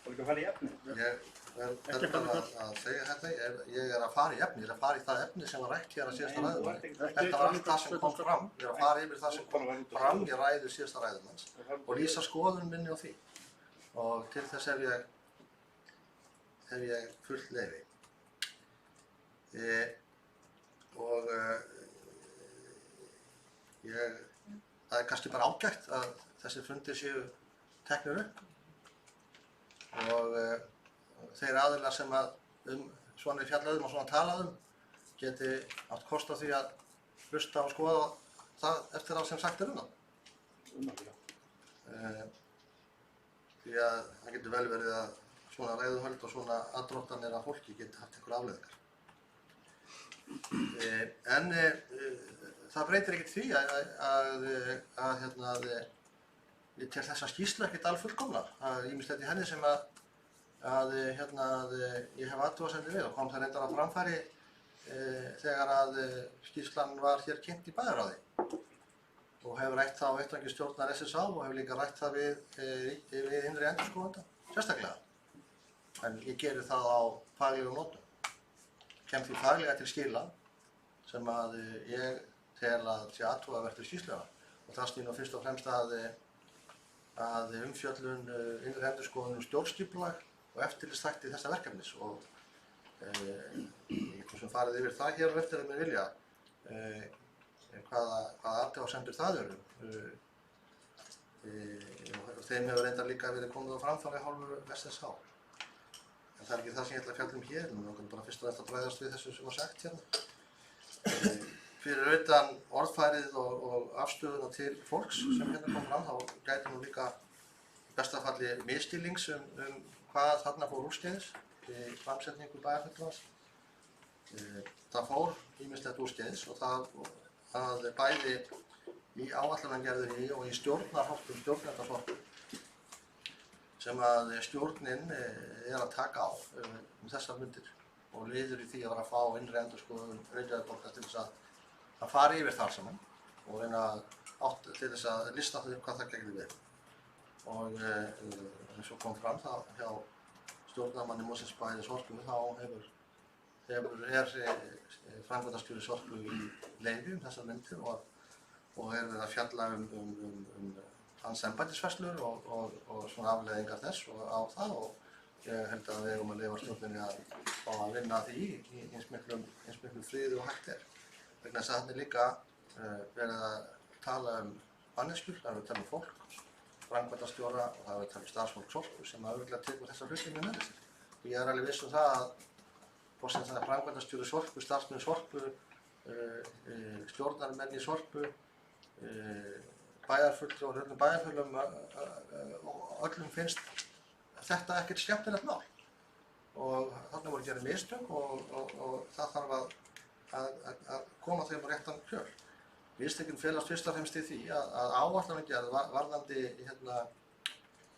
S3: Og líka að fara í efni.
S5: Ég verður að segja þetta, ég er að fara í efni, ég er að fara í það efni sem var rætt hér að síðasta ræðumanni. Þetta var allt það sem kom fram, ég er að fara yfir það sem kom fram í ræðu síðasta ræðumanns og lýsa skoðun minni á því. Og til þess hef ég fullt leyfi. Það kannski bara ágætt að þessir fundir séu teknir upp og þeir aðilar sem svona er fjallað og svona talað geti átt kost á því að hlusta og skoða það eftir það sem sagt er það. Því að það getur vel verið að svona ræðuhöld og svona aðdróttanir af fólki geti haft einhverja afleiðingar. En það breytir ekkert því að ég tel þessa skýrslu ekkert alfullkomna. Það er ýmislegt í henni sem að ég hef athugasemdir við og kom það reyndar á framfæri þegar að skýrslan var hér kynnt í bæjarráði og hefur rætt það á vettvangi stjórnar SSA og hefur líka rætt það við innri endurskoðanda, sérstaklega. En ég geri það á faglegum nótum. Kem því faglega til skila sem að ég tel að sé athugavert við skýrsluna og það snýr nú fyrst og fremst að umfjöllun innri endurskoðun stjórnskipulag og eftirlitsþætti þessa verkefnis og ég sem farið yfir það hér og eftir að mér vilja hvaða athugasemdir það eru. Þeim hefur reyndar líka verið komið á framfæri hálfu SSH. En það er ekki það sem ég ætla að fjalla hér, nú langar bara fyrst og eftir að bregðast við þessu sem var sagt hérna. Fyrir utan orðfærið og afstöðuna til fólks sem hérna kom fram, þá gæti nú líka í besta falli misskilnings hvað þarna fór úrskeiðis í framsetningu bæjarfulltrúans. Það fór ýmislegt úrskeiðis og það bæði í áætlunargerðinni og í stjórnarháttum sem að stjórnin að taka á þessar mundir og liður í því að vera að fá innri endurskoðun Reykjavíkurborgar til þess að fara yfir þar saman og reyna til þess að lista þau hvað það gegni við. Og eins og kom fram það hjá stjórnarmanni Mosfellsbæjar Sorpu þá er framkvæmdastjóri Sorpu í leyfi þessar myndir og verið að fjalla hans embættisfærslur og svona afleiðingar þess og á það og ég held að við eigum að leyfa stjórninni að vinna að því í eins miklu friði og hægt er. Vegna þess að þarna er líka verið að tala manneskjur, það er að tala fólk, framkvæmdastjóra og það er að tala starfsfólk Sorpu sem örugglega tekur þessa hluti með sér. Og ég er alveg viss það að hvort sem það er framkvæmdastjóri Sorpu, starfsmenn Sorpu, stjórnarmenn í Sorpu, bæjarfulltrúar, öllum bæjarfélögum og öllum finnst þetta ekkert skemmtilegt mál. Og þarna voru gerð mistök og það þarf að koma þeim á réttan kjöl. Mistökin felast fyrst og fremst í því að áætlunargerð varðandi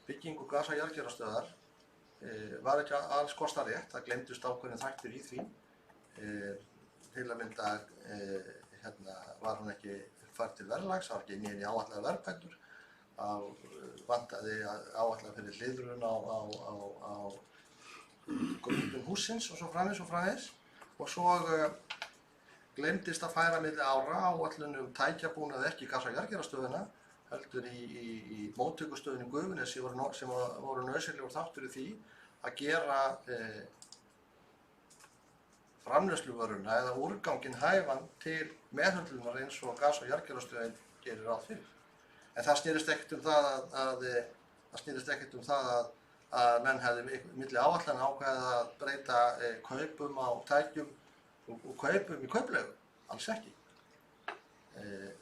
S5: byggingu gas- og jarðgerðarstöðvar var ekki alls kostar rétt, það gleymdust ákveðin þættir í því. Til að mynda var hún ekki færð til verðlags, það var ekki inn í áætlaðar verðbætur, það vantaði áætlað fyrir hliðrun á grundum hússins og svo framvegis og svo gleymdist að færa milli ára áætlun tækjabúnað ekki gas- og jarðgerðarstöðina heldur í móttökustöðinni í Gufunesi sem voru nauðsynlegur þáttur í því að gera framleiðsluvöruna eða úrganginn hæfan til meðhöndlunar eins og gas- og jarðgerðarstöðin gerir ráð fyrir. En það snerist ekkert um það að menn hefði milli áætlana ákveðið að breyta kaupum á tækjum og kaupum í kaupleigu, alls ekki.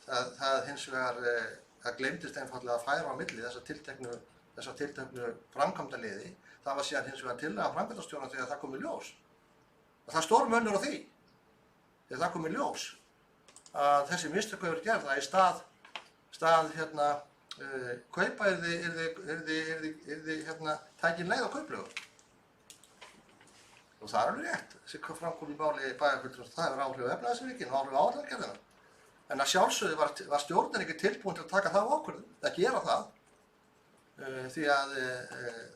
S5: Það hins vegar gleymdist einfaldlega að færa á milli þessa tilteknu framkvæmdaliði. Það var síðan hins vegar tillaga framkvæmdastjórans þegar það kom í ljós Og það er stór munur á því, þegar það kom í ljós, að þessi mistök hefur gerð að í stað kaupa yrði tækin leið á kauplögu. Og það er alveg rétt, sem framkom í máli bæjarfulltrúans, það hefur áhrif á efnahagsreikninginn og áhrif á áætlanagerðina. En að sjálfsögðu var stjórnin ekki tilbúin til að taka það ákvörðun, að gera það, því að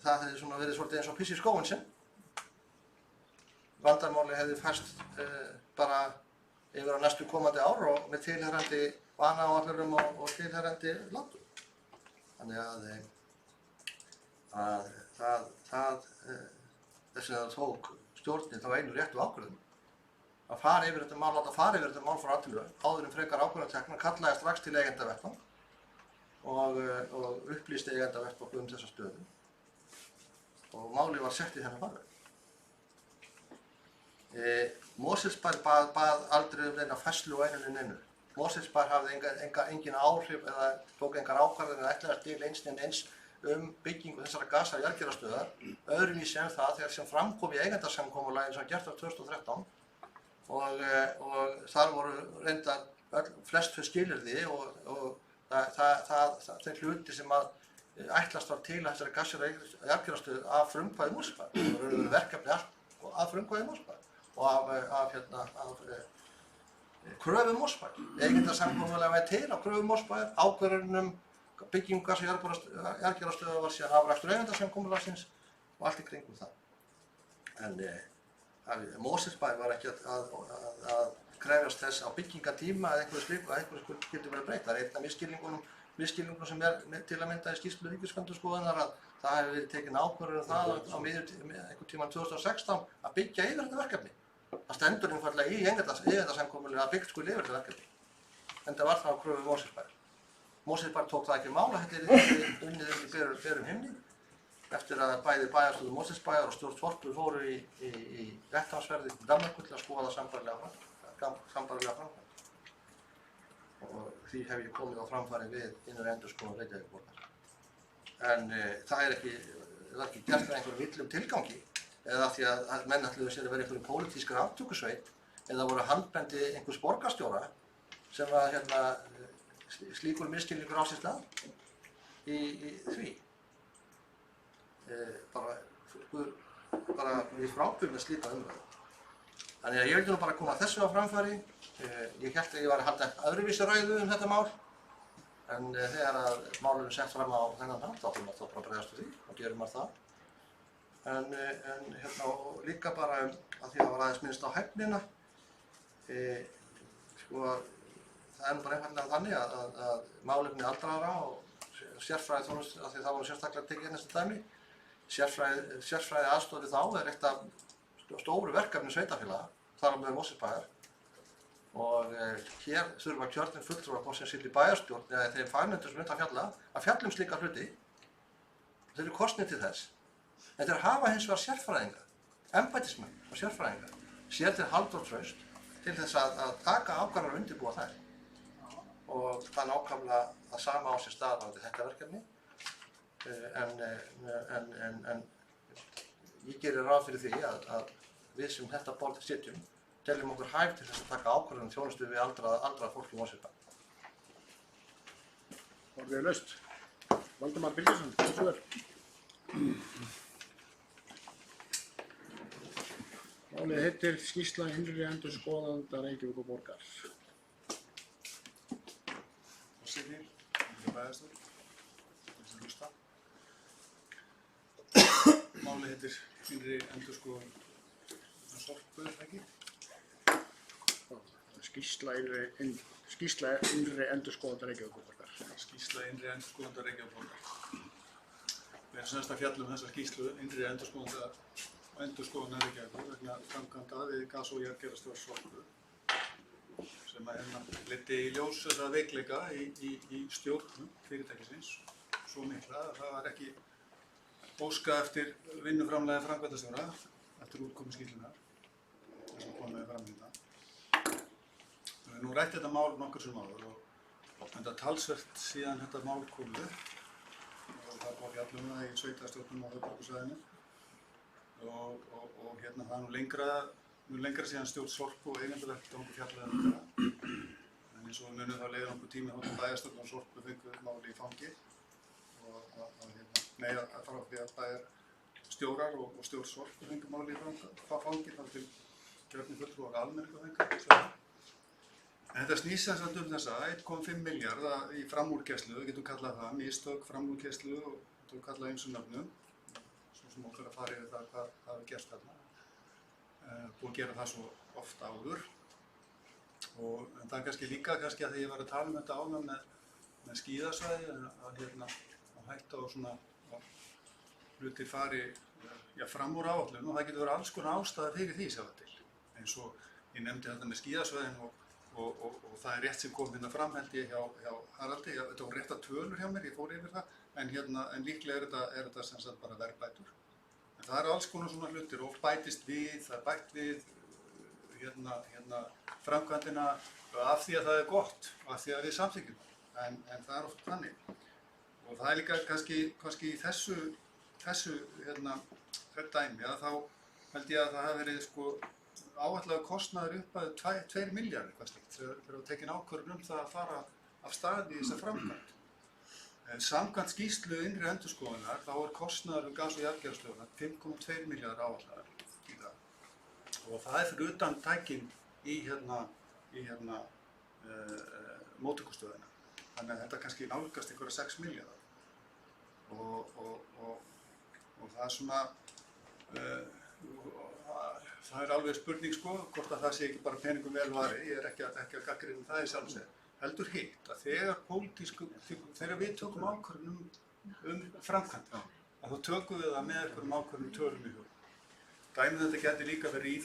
S5: það hefði svona verið svolítið eins og piss í skóinn sinn. Vandamáli hefði færst bara yfir á næstu komandi ár og með tilherrandi vanáætlunum og tilherrandi látum. Þannig að þess að það tók stjórnin þá einu réttu ákvörðun að fara yfir þetta mál, láta fara yfir þetta mál frá aðtilögu, áður en frekar ákvörðunartekna, kallaði strax til eigendavettvang og upplýsti eigendavettvang um þessa stöðu. Og málið var sett í þennan farveg. Mosfellsbær bað aldrei um neina færslu á einu. Mosfellsbær hafði engin áhrif eða tók engar ákvarðanir eða ætlaði til eins byggingu þessara gasa jarðgerðarstöðar, öðruvísi en það þegar sem framkom í eigendasamkomulaginu sem gert var 2013 og þar voru reyndar flest þau skilyrði og þeir hluti sem að ætlast var til að þessari gasa jarðgerðarstöðu af frumkvæði Mosfellsbær. Það voru verkefni allt af frumkvæði Mosfellsbær og af kröfu Mosfellsbær. Eigendasamkomulag var til á kröfu Mosfellsbær, ákvörðunum byggingu gas- og jarðgerðarstöðvar var síðan afrakstur eigendasamkomulagsins og allt í kringum það. En Mosfellsbær var ekki að krefjast þess á byggingatíma eða einhverju getur verið breytt. Það er einn af misskilningunum sem er til að mynda í skýrslu Ríkisendurskoðunar að það hefur verið tekin ákvörðun það á einhvern tímann 2016 að byggja yfir þetta verkefni. Það stendur einfaldlega í eigendasamkomulagi að byggt skuli yfir þetta verkefni. En það var það á kröfu Mosfellsbær. Mosfellsbær tók það ekki mála, þetta er unnið í berum himni eftir að bæði bæjarstjórn Mosfellsbæjar og stjórn Sorpu fóru í vettvangsferð til Danmerkur til að skoða sambærilega framkvæmd. Og því hef ég komið á framfæri við innri endurskoðun Reykjavíkurborgar. En það er ekki gert með einhverjum villum tilgangi eða því að menn ætluðu sér að vera einhverjum pólitískri aftökusveit eða voru handbendi einhvers borgarstjóra sem að slíkur misskilningur á sér stað í því. Bara við frábjörnum með slíka umræðu. Þannig að ég vildi nú bara koma þessu á framfæri. Ég hélt að ég var að halda öðruvísi ræðu um þetta mál, en þegar að málið er sett fram á þennan hátt, þá þurfum maður bara að bregðast við því og gerum maður það. En líka bara að því að það var aðeins minnst á hæfnina, það er nú bara einfaldlega þannig að málefni aldraðra og sérfræðiþjónustu, af því það voru sérstaklega tekið næsta dæmi, sérfræði aðstoð við þá er eitt af stóru verkefni sveitarfélaga, þar á meðal Mosfellsbæjar. Og hér þurfa kjörnir fulltrúar hvort sem situr í bæjarstjórn eða þeim fagnefndum sem undan fjalla að fjalla um slíka hluti. Þeir eru kosnir til þess. En þeir hafa hins vegar sérfræðinga, embættismenn og sérfræðinga, sér til hald og traust til þess að taka ákvarðanir og undirbúa þær. Og það nákvæmlega að sama á sér stað á þetta verkefni. En ég gerir ráð fyrir því að við sem þetta borð sitjum teljum okkur hæf til þess að taka ákvörðun þjónustu við aldrað fólk í Mosfellsbæ.
S1: Orðið er laust. Valdimar Birgisson, svör. Málið heitir skýrsla innri endurskoðanda Reykjavíkurborgar.
S6: Forseti, bæjarstjórn, sem hlusta. Málið heitir innri endurskoðun Sorpu, ekki?
S1: Skýrsla innri endurskoðanda Reykjavíkurborgar.
S6: Skýrsla innri endurskoðanda Reykjavíkurborgar. Við erum semst að fjalla um þessa skýrslu innri endurskoðanda Reykjavíkur vegna framkvæmda við gas- og jarðgerðarstöðvar Sorpu sem leiddi í ljós þessa veikleika í stjórn fyrirtækisins svo mikla að það var ekki óskað eftir vinnuframlagi framkvæmdastjóra eftir útkomu skýrslunnar sem komið fram hérna. Við höfum nú rætt þetta mál nokkur sem áður og þetta talsvert síðan þetta mál kom upp og það var fjallum það í sveitarstjórnum á höfuðborgarsvæðinu og hérna það er nú lengra mjög lengra síðan stjórn Sorpu og eigendavettvangur fjallaði um þetta. En eins og við munum þá leiði nokkuð tími þá til bæjarstjórn og Sorpu fengu máli í fangi. Að fara því að bæjarstjórar og stjórn Sorpu fengu máli í fangi þá til kjörni fulltrúar almenningu fengu. En þetta snýst sem sagt þessa 1,5 milljarða í framúrkeyrslu, við getum kallað það mistök, framúrkeyrslu og getum kallað ýmsum nöfnum. Svo sem okkur að fara yfir það hvað hafi gerst þarna. Búið að gera það svo oft áður. En það er kannski líka að því ég var að tala um þetta áðan með skíðasvæði að hætta á svona hlutir fari fram úr áætlun og það getur verið alls konar ástæða fyrir því sjá til. Eins og ég nefndi þetta með skíðasvæðin og það er rétt sem kom hérna fram held ég hjá Haraldi, þetta voru réttar tölur hjá mér, ég fór yfir það, en líklega er þetta sem sagt bara verðbætur. En það eru alls konar svona hlutir og bætist við, það er bætt við framkvæmdina af því að það er gott og af því að við samþykjum það, en það er oft þannig. Og það er líka kannski í þessu dæmi að þá held ég að það hafi verið áætlaður kostnaður upp að 2 milljarðar eitthvað slíkt þegar við tekin ákvörðun það að fara af stað í þessa framkvæmd. Samkvæmt skýrslu innri endurskoðunar þá er kostnaður við gas- og jarðgerðarstöðvarnar 5,2 milljarðar áætlaður í það. Og það er fyrir utan tækin í móttökustöðina. Þannig að þetta kannski nálgast einhverja 6 milljarðar. Og það er svona það er alveg spurning hvort að það sé ekki bara peningum vel varið, ég er ekki að gagnrýna það í sjálfu sér. Heldur hitt að þegar við tökum ákvörðun framkvæmd, að þá tökum við það með einhverjum ákvörðunum tölum í hug. Dæmið þetta gæti líka verið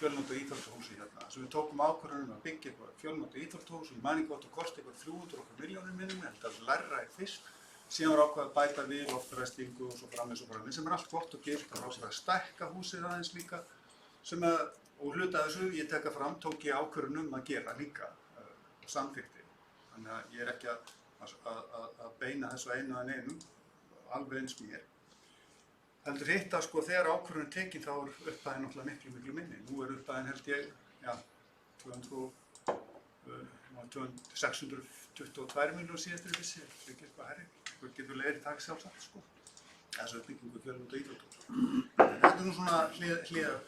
S6: fjölnota íþróttahúsi hérna, sem við tókum ákvörðunum að byggja eitthvað fjölnota íþróttahúsi, ég man ekki hvort það kosti eitthvað 300 milljónir minnum, en það er lærra í fyrst. Síðan var ákveðið að bæta við loftræstingu og svo framvegis, sem er allt gott og gilt, og ákveðið að stækka húsið aðeins líka, og hluta þessu ég tekka fram, tók ég ákvörðun að gera líka og samþykkti. Þannig að ég er ekki að beina þessu einu en einum, alveg eins mér. Heldur hitt að þegar ákvörðun er tekin þá er upphæðin náttúrulega miklu minni. Nú er upphæðin held ég, 622 milljónir síðastri vissi, það er ekki eitthvað herri. Það getur leiðir í dag sjálfsagt, þessu byggingu fjölnota íþróttahús. Þetta er nú svona hliðar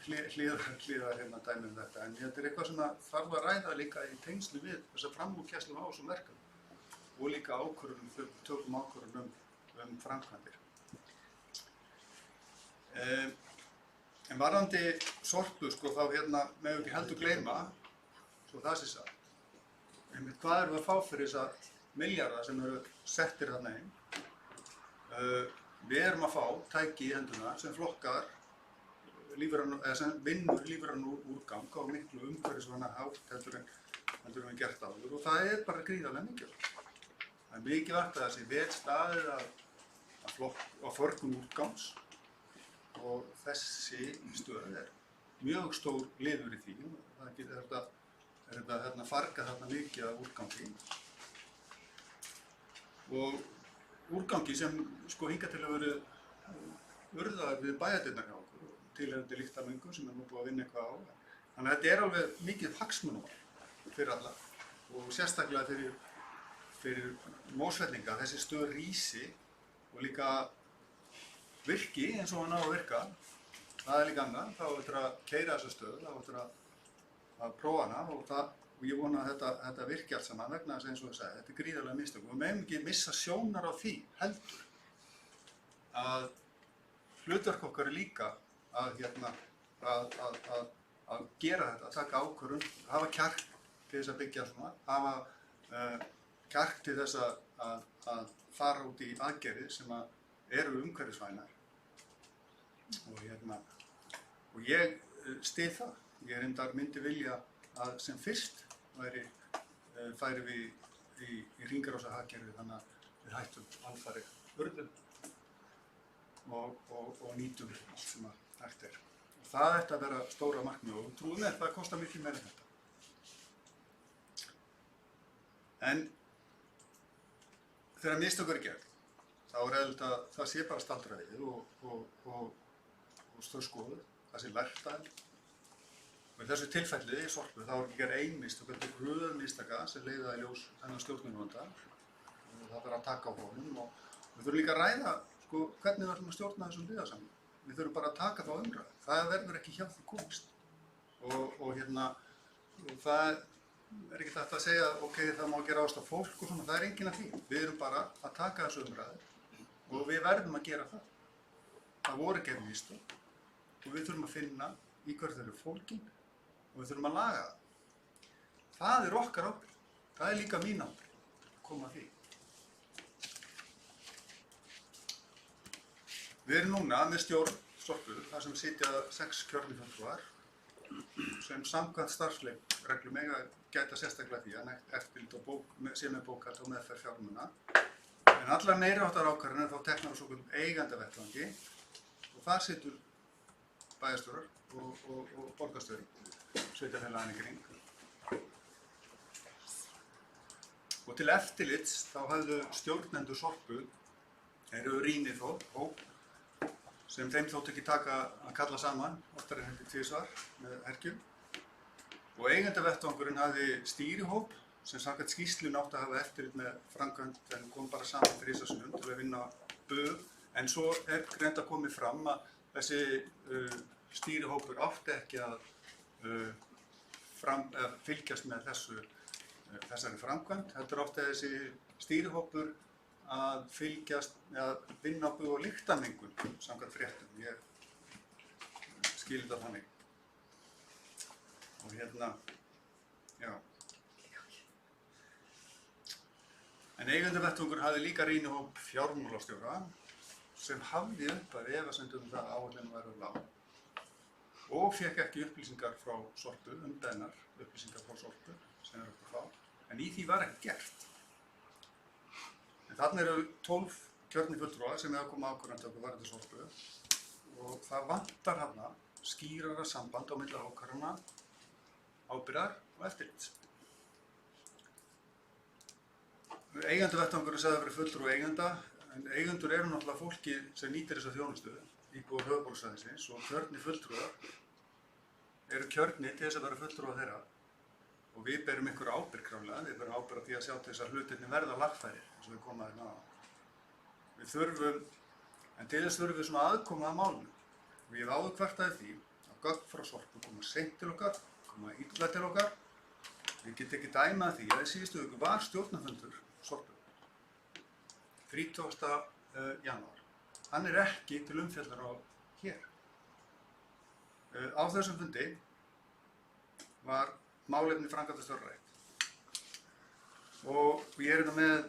S6: dæmi um þetta, en þetta er eitthvað sem þarf að ræða líka í tengslu við þessa framúrkeyrslu á þessum verkefnum og líka tökum ákvörðunum framkvæmdir. En varðandi Sorpu, þá megum við ekki heldur gleyma, svo það sé sagt, hvað erum við að fá fyrir þessa milljarða sem eru settir þarna inn? Við erum að fá tæki í hendurna sem flokkar sem vinnur lífrænan úrgang á miklu umhverfisvæna hátt heldur en við gert áður og það er bara gríðarlega mikilvægt. Það er mikilvægt að það sé vel staðið að förgun úrgangs og þessi stöð er mjög stór liður í því. Það er fargað þarna mikið af úrgangi og úrgangi sem hingað til að verið urðaður við bæjardyrnar hjá okkur og tilheyrandi lyktarmengun sem nú búið að vinna eitthvað á. Þannig að þetta er alveg mikið hagsmunamál fyrir alla og sérstaklega fyrir Mosfellinga þessi stöð rísi og líka virki eins og hann á að virka. Það er líka annað, þá er þetta að keyra þessa stöð, þá er þetta að prófa hana og ég vona að þetta virki allt saman vegna þess eins og ég sagði, þetta er gríðarlega mistök og við megum ekki missa sjónar á því heldur að hlutverk okkar er líka að gera þetta, að taka ákvörðun, hafa kjark til þess að byggja svona, hafa kjark til þess að fara út í aðgerðir sem eru umhverfisvænar og ég styð það, ég reyndar myndi vilja að sem fyrst færi við í hringrásarhagkerfi þannig að við hættum alfarið urðun og nýtum allt sem hægt er. Og það ætti að vera stóra markmið og trúið mér, það kostar mikið meira en þetta. En þegar mistök eru gerð, þá er eðlilegt að það sé bara staldra við og þau skoðuð, það sé lært að Og í þessu tilfelli í Sorpu þá er ekki gerð ein mistök, þetta er röð mistaka sem leiða í ljós þennan stjórnarvanda. Og það verður að taka á honum og við þurfum líka að ræða sko, hvernig við ætlum að stjórna þessum byggðasamningum. Við þurfum bara að taka þá umræðu. Það verður ekki hjá því komist. Og það er ekki þetta að segja, ok, það má gera ást á fólk og svona, það er enginn af því. Við erum bara að taka þessu umræðu og við verðum að gera það. Það voru gerð mistök og við þurfum að finna í hverju þau eru fólkin og við þurfum að laga það. Það er okkar ábyrgð. Það er líka mín ábyrgð að koma að því. Við erum núna með stjórn Sorpu, þar sem sitja 6 kjörnir fulltrúar sem samkvæmt starfsreglum eiga að gæta sérstaklega því að eftirlit og sé með bókhald og meðferð fjármuna. En allar meiri háttar ákvarðanir þá teknar á svokölluðum eigendavettvangi og þar situr bæjarstjórar og borgarstjóri, sveitarfélagana í kring. Og til eftirlits þá höfðu stjórnendur Sorpu rýnið hóp sem þeim þótt ekki taka að kalla saman, oftar en heldur tvisvar með herkjum. Og eigendavettvangurinn hafði stýrihóp sem samkvæmt skýrslunni átti að hafa eftirlit með framkvæmd en kom bara saman þrisvarsinnum til að vinna bug. En svo er greinilega komið fram að þessi stýrihópur átti ekki að fylgjast með þessari framkvæmd. Heldur átti þessi stýrihópur að fylgjast með að vinna á bug og lyktarmengun samkvæmt fréttum. Ég skil þetta þannig. Og já. En eigendavettvangur hafði líka rýnihóp fjármálastjóra sem hafði upphafið efasemdir það að áætlunin væri of lág og fékk ekki upplýsingar frá Sorpu, umbeðnar upplýsingar frá Sorpu sem er okkur fá. En í því var ekki gert. En þarna eru 12 kjörnir fulltrúar sem hafa komið ákvörðunartöku varðandi Sorpu og það vantar þarna skýrara samband á milli ákvarðana, ábyrgðar og eftirlits. Eigendavettvangurinn sagði að vera fulltrúi eigenda, en eigendur eru náttúrulega fólki sem nýtir þessa þjónustu, íbúar höfuðborgarsvæðisins og kjörnir fulltrúar eru kjörnir til þess að vera fulltrúar þeirra. Og við berum ykkur ábyrgð klálega, við berum ábyrgð á því að sjá til þess að hlutirnir verða lagfærir, eins og við komum að hérna á. Við þurfum, en til þess þurfum við svona aðkoma að málinu. Og ég hef áður kvartaði því að gögn frá Sorpu koma seint til okkar, koma illa til okkar. Við getum ekki dæmað því að í síðustu viku var stjórnarfundur Sorpu, 30. janúar. Hann er ekki til umfjallar á hér. Á þessum fundi var málefni framkvæmdastjóra rætt. Og ég er með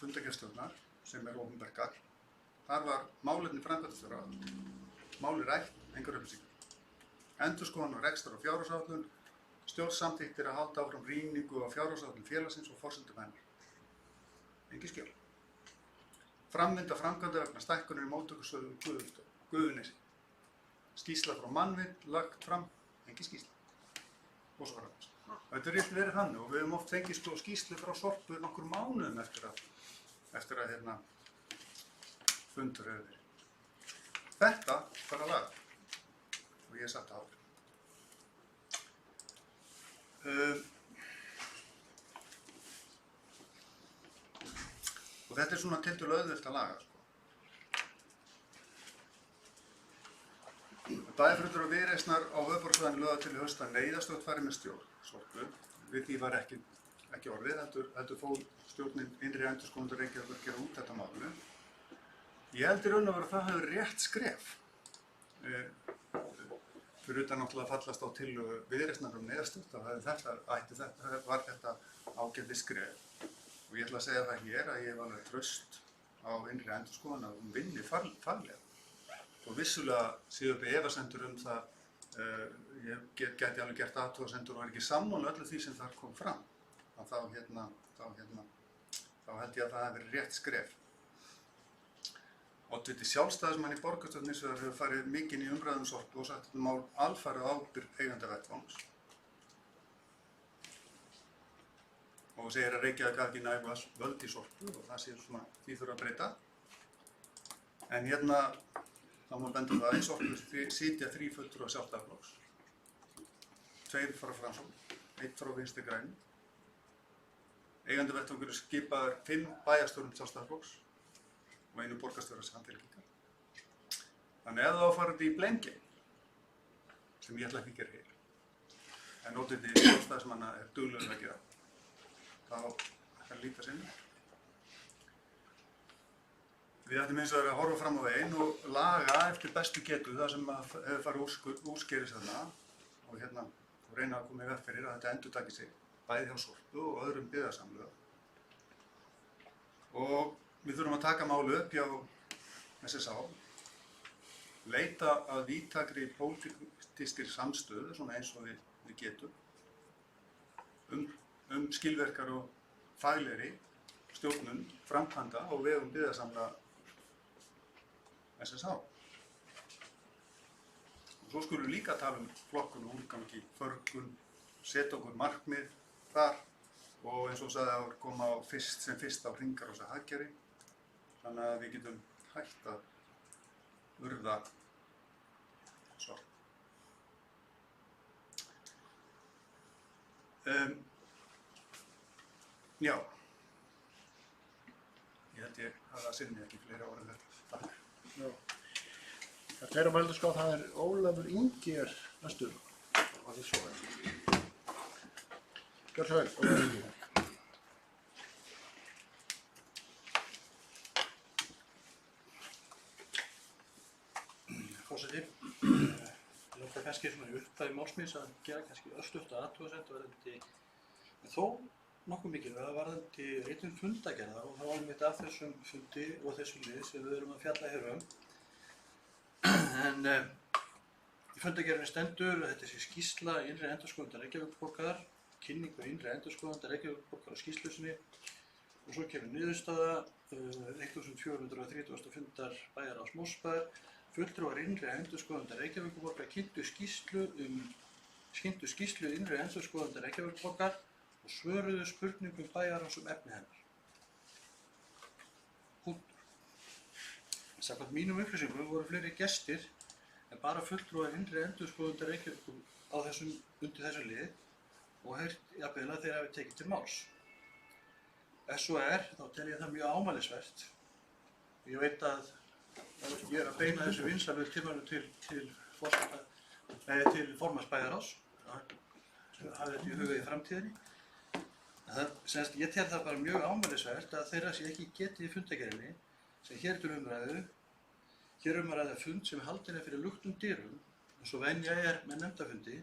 S6: fundargerðstjórnar sem er opinbert gagn. Þar var málefni framkvæmdastjóra, máli rætt, engar upplýsingar. Endurskoðun á rekstrar og fjárhagsáætlun, stjórn samþykktir að halda áfram rýningu á fjárhagsáætlun félagsins og forsendum hennar. Engin skjöl. Framvinda framkvæmda vegna stækkunar í móttökustöðu Gufunesi. Skýrsla frá Mannvit lagt fram, engin skýrsla. Og svo framvegis. Þetta er rétt verið þannig og við höfum oft fengið skýrslu frá Sorpu nokkur mánuðum eftir að fundur hefur verið. Þetta var að laga og ég satt á. Og þetta er svona tiltölulega auðvelt að laga. Bæjarfulltrúar og Viðreisnar á höfuðborgarsvæðinu lögðu til í haust að neyðarstjórn færi með stjórn Sorpu. Við því var ekki orðið, heldur fór stjórnin innri endurskoðendur Reykjavíkur gera út þetta málinu. Ég held í raun og veru að það hefur rétt skref. Fyrir utan náttúrulega að fallast á tillögu Viðreisnar neyðarstjórn, þá var þetta ágætis skref. Og ég ætla að segja það hér að ég hef alveg traust á innri endurskoðun að hún vinni faglega. Og vissulega séu uppi efasemdir það, ég geti alveg gert athugasemdir og er ekki sammála öllu því sem þar kom fram. Þá held ég að það hefur verið rétt skref. Oddviti sjálfstæðismann í borgarstjórn hins vegar hefur farið mikinn í umræðum Sorpu og sagt þetta mál alfarið á ábyrgð eigendavettvangs. Og segir að Reykjavík hafi ekki nægu völd í Sorpu og það sé svona því þurfa að breyta. En þá má benda það að í Sorpu sitja 3 fulltrúar Sjálfstæðisflokks 2 frá Framsókn, 1 frá Vinstri grænum. Eigendavettvangur er skipaður 5 bæjarstjórum Sjálfstæðisflokks og 1 borgarstjóra Samfylkingar. Þannig ef þú farið í blengin, sem ég ætla ekki að gera hér, en notandi sjálfstæðismanna er duglegur að gera, þá ætla að líta sinni. Við ættum eins og að horfa fram á veginn og laga eftir bestu getu það sem hefur farið úrskeiðis þarna og reyna að koma í veg fyrir að þetta endurtaki sig, bæði hjá Sorpu og öðrum byggðasamlögum. Og við þurfum að taka máli upp hjá SSA, leita að víðtækri pólitískri samstöðu, svona eins og við getum, skilverkar og faglegri stjórnun, framkvæmda og vegum byggðasamla SSA. Og svo skulum við líka tala flokkun og úrgangi, förgun, setja okkur markmið þar og eins og sagði að koma sem fyrst á hringarósa hagkerfi, þannig að við getum hægt að urða sorp. Já, ég held ég hafa að sinni ekki fleiri ára en þetta. Takk.
S1: Já. Það er á mælendaskrá, það er Ólafur Ingi næstur. Og því svo er. Gjör svo vel, Ólafur Ingi.
S3: Forseti, ég lóta kannski svona í upphafi málsins að gera kannski örstutt athugasemd varðandi, en þó nokkuð mikilvægt varðandi ritun fundagerðar og þá einmitt af þessum fundi og þessum lið sem við erum að fjalla hér um. En í fundagerðinni stendur að þetta sé skýrsla innri endurskoðanda Reykjavíkurborgar, kynningu innri endurskoðanda Reykjavíkurborgar á skýrslusinni og svo kemur niðurstaða 1430 fundar bæjarráðs Mosfellsbæjar. Fulltrúar innri endurskoðanda Reykjavíkurborgar kynntu skýrslu innri endurskoðanda Reykjavíkurborgar og svöruðu spurningum bæjarráðs efni hennar. Punktur. Samkvæmt mínum upplýsingum voru fleiri gestir en bara fulltrúar innri endurskoðanda Reykjavíkurborgar undir þessu lið og heyrt jafnvel að þeir hafi tekið til máls. Ef svo þá tel ég það mjög ámælisvert. Ég veit að ég er að beina þessu vinsalu tilmælum til formanns bæjarráðs, hafði þetta í huga í framtíðinni. Ég tel það bara mjög ámælisvert að þeirra sé ekki getið í fundagerðinni sem hér er til umræðu. Hér er ræða fund sem haldinn er fyrir luktum dyrum, eins og venja er með nefndafundi.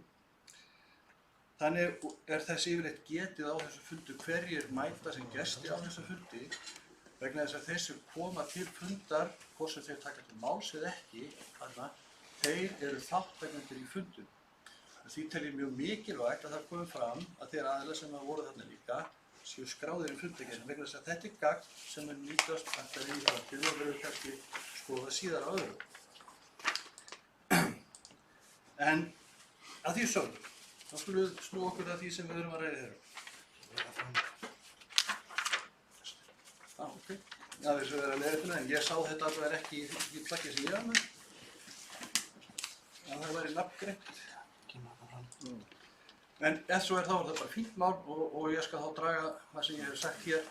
S3: Þannig er þess yfirleitt getið á þessu fundu hverjir mæta sem gestir á þessu fundi, vegna þess að þeir sem koma til fundar, hvort sem þeir taka til máls eða ekki, þeir eru þátttakendur í fundum. Því tel ég mjög mikilvægt að það komi fram að þeir aðilar sem voru þarna líka séu skráðir í fundagerðinni, vegna þess að þetta er gagn sem er nýtast alltaf í framtíð og verður kannski skoðað síðar á öðru. En að því sögðu, þá skulum við snúa okkur að því sem við erum að ræða hér. Ok. Já, þessu verður að leiðrétta, en ég sá þetta alveg ekki í plaggi sem ég var með. Það væri nafngreint. En ef svo þá það bara fínt mál og ég skal þá draga það sem ég hef sagt hér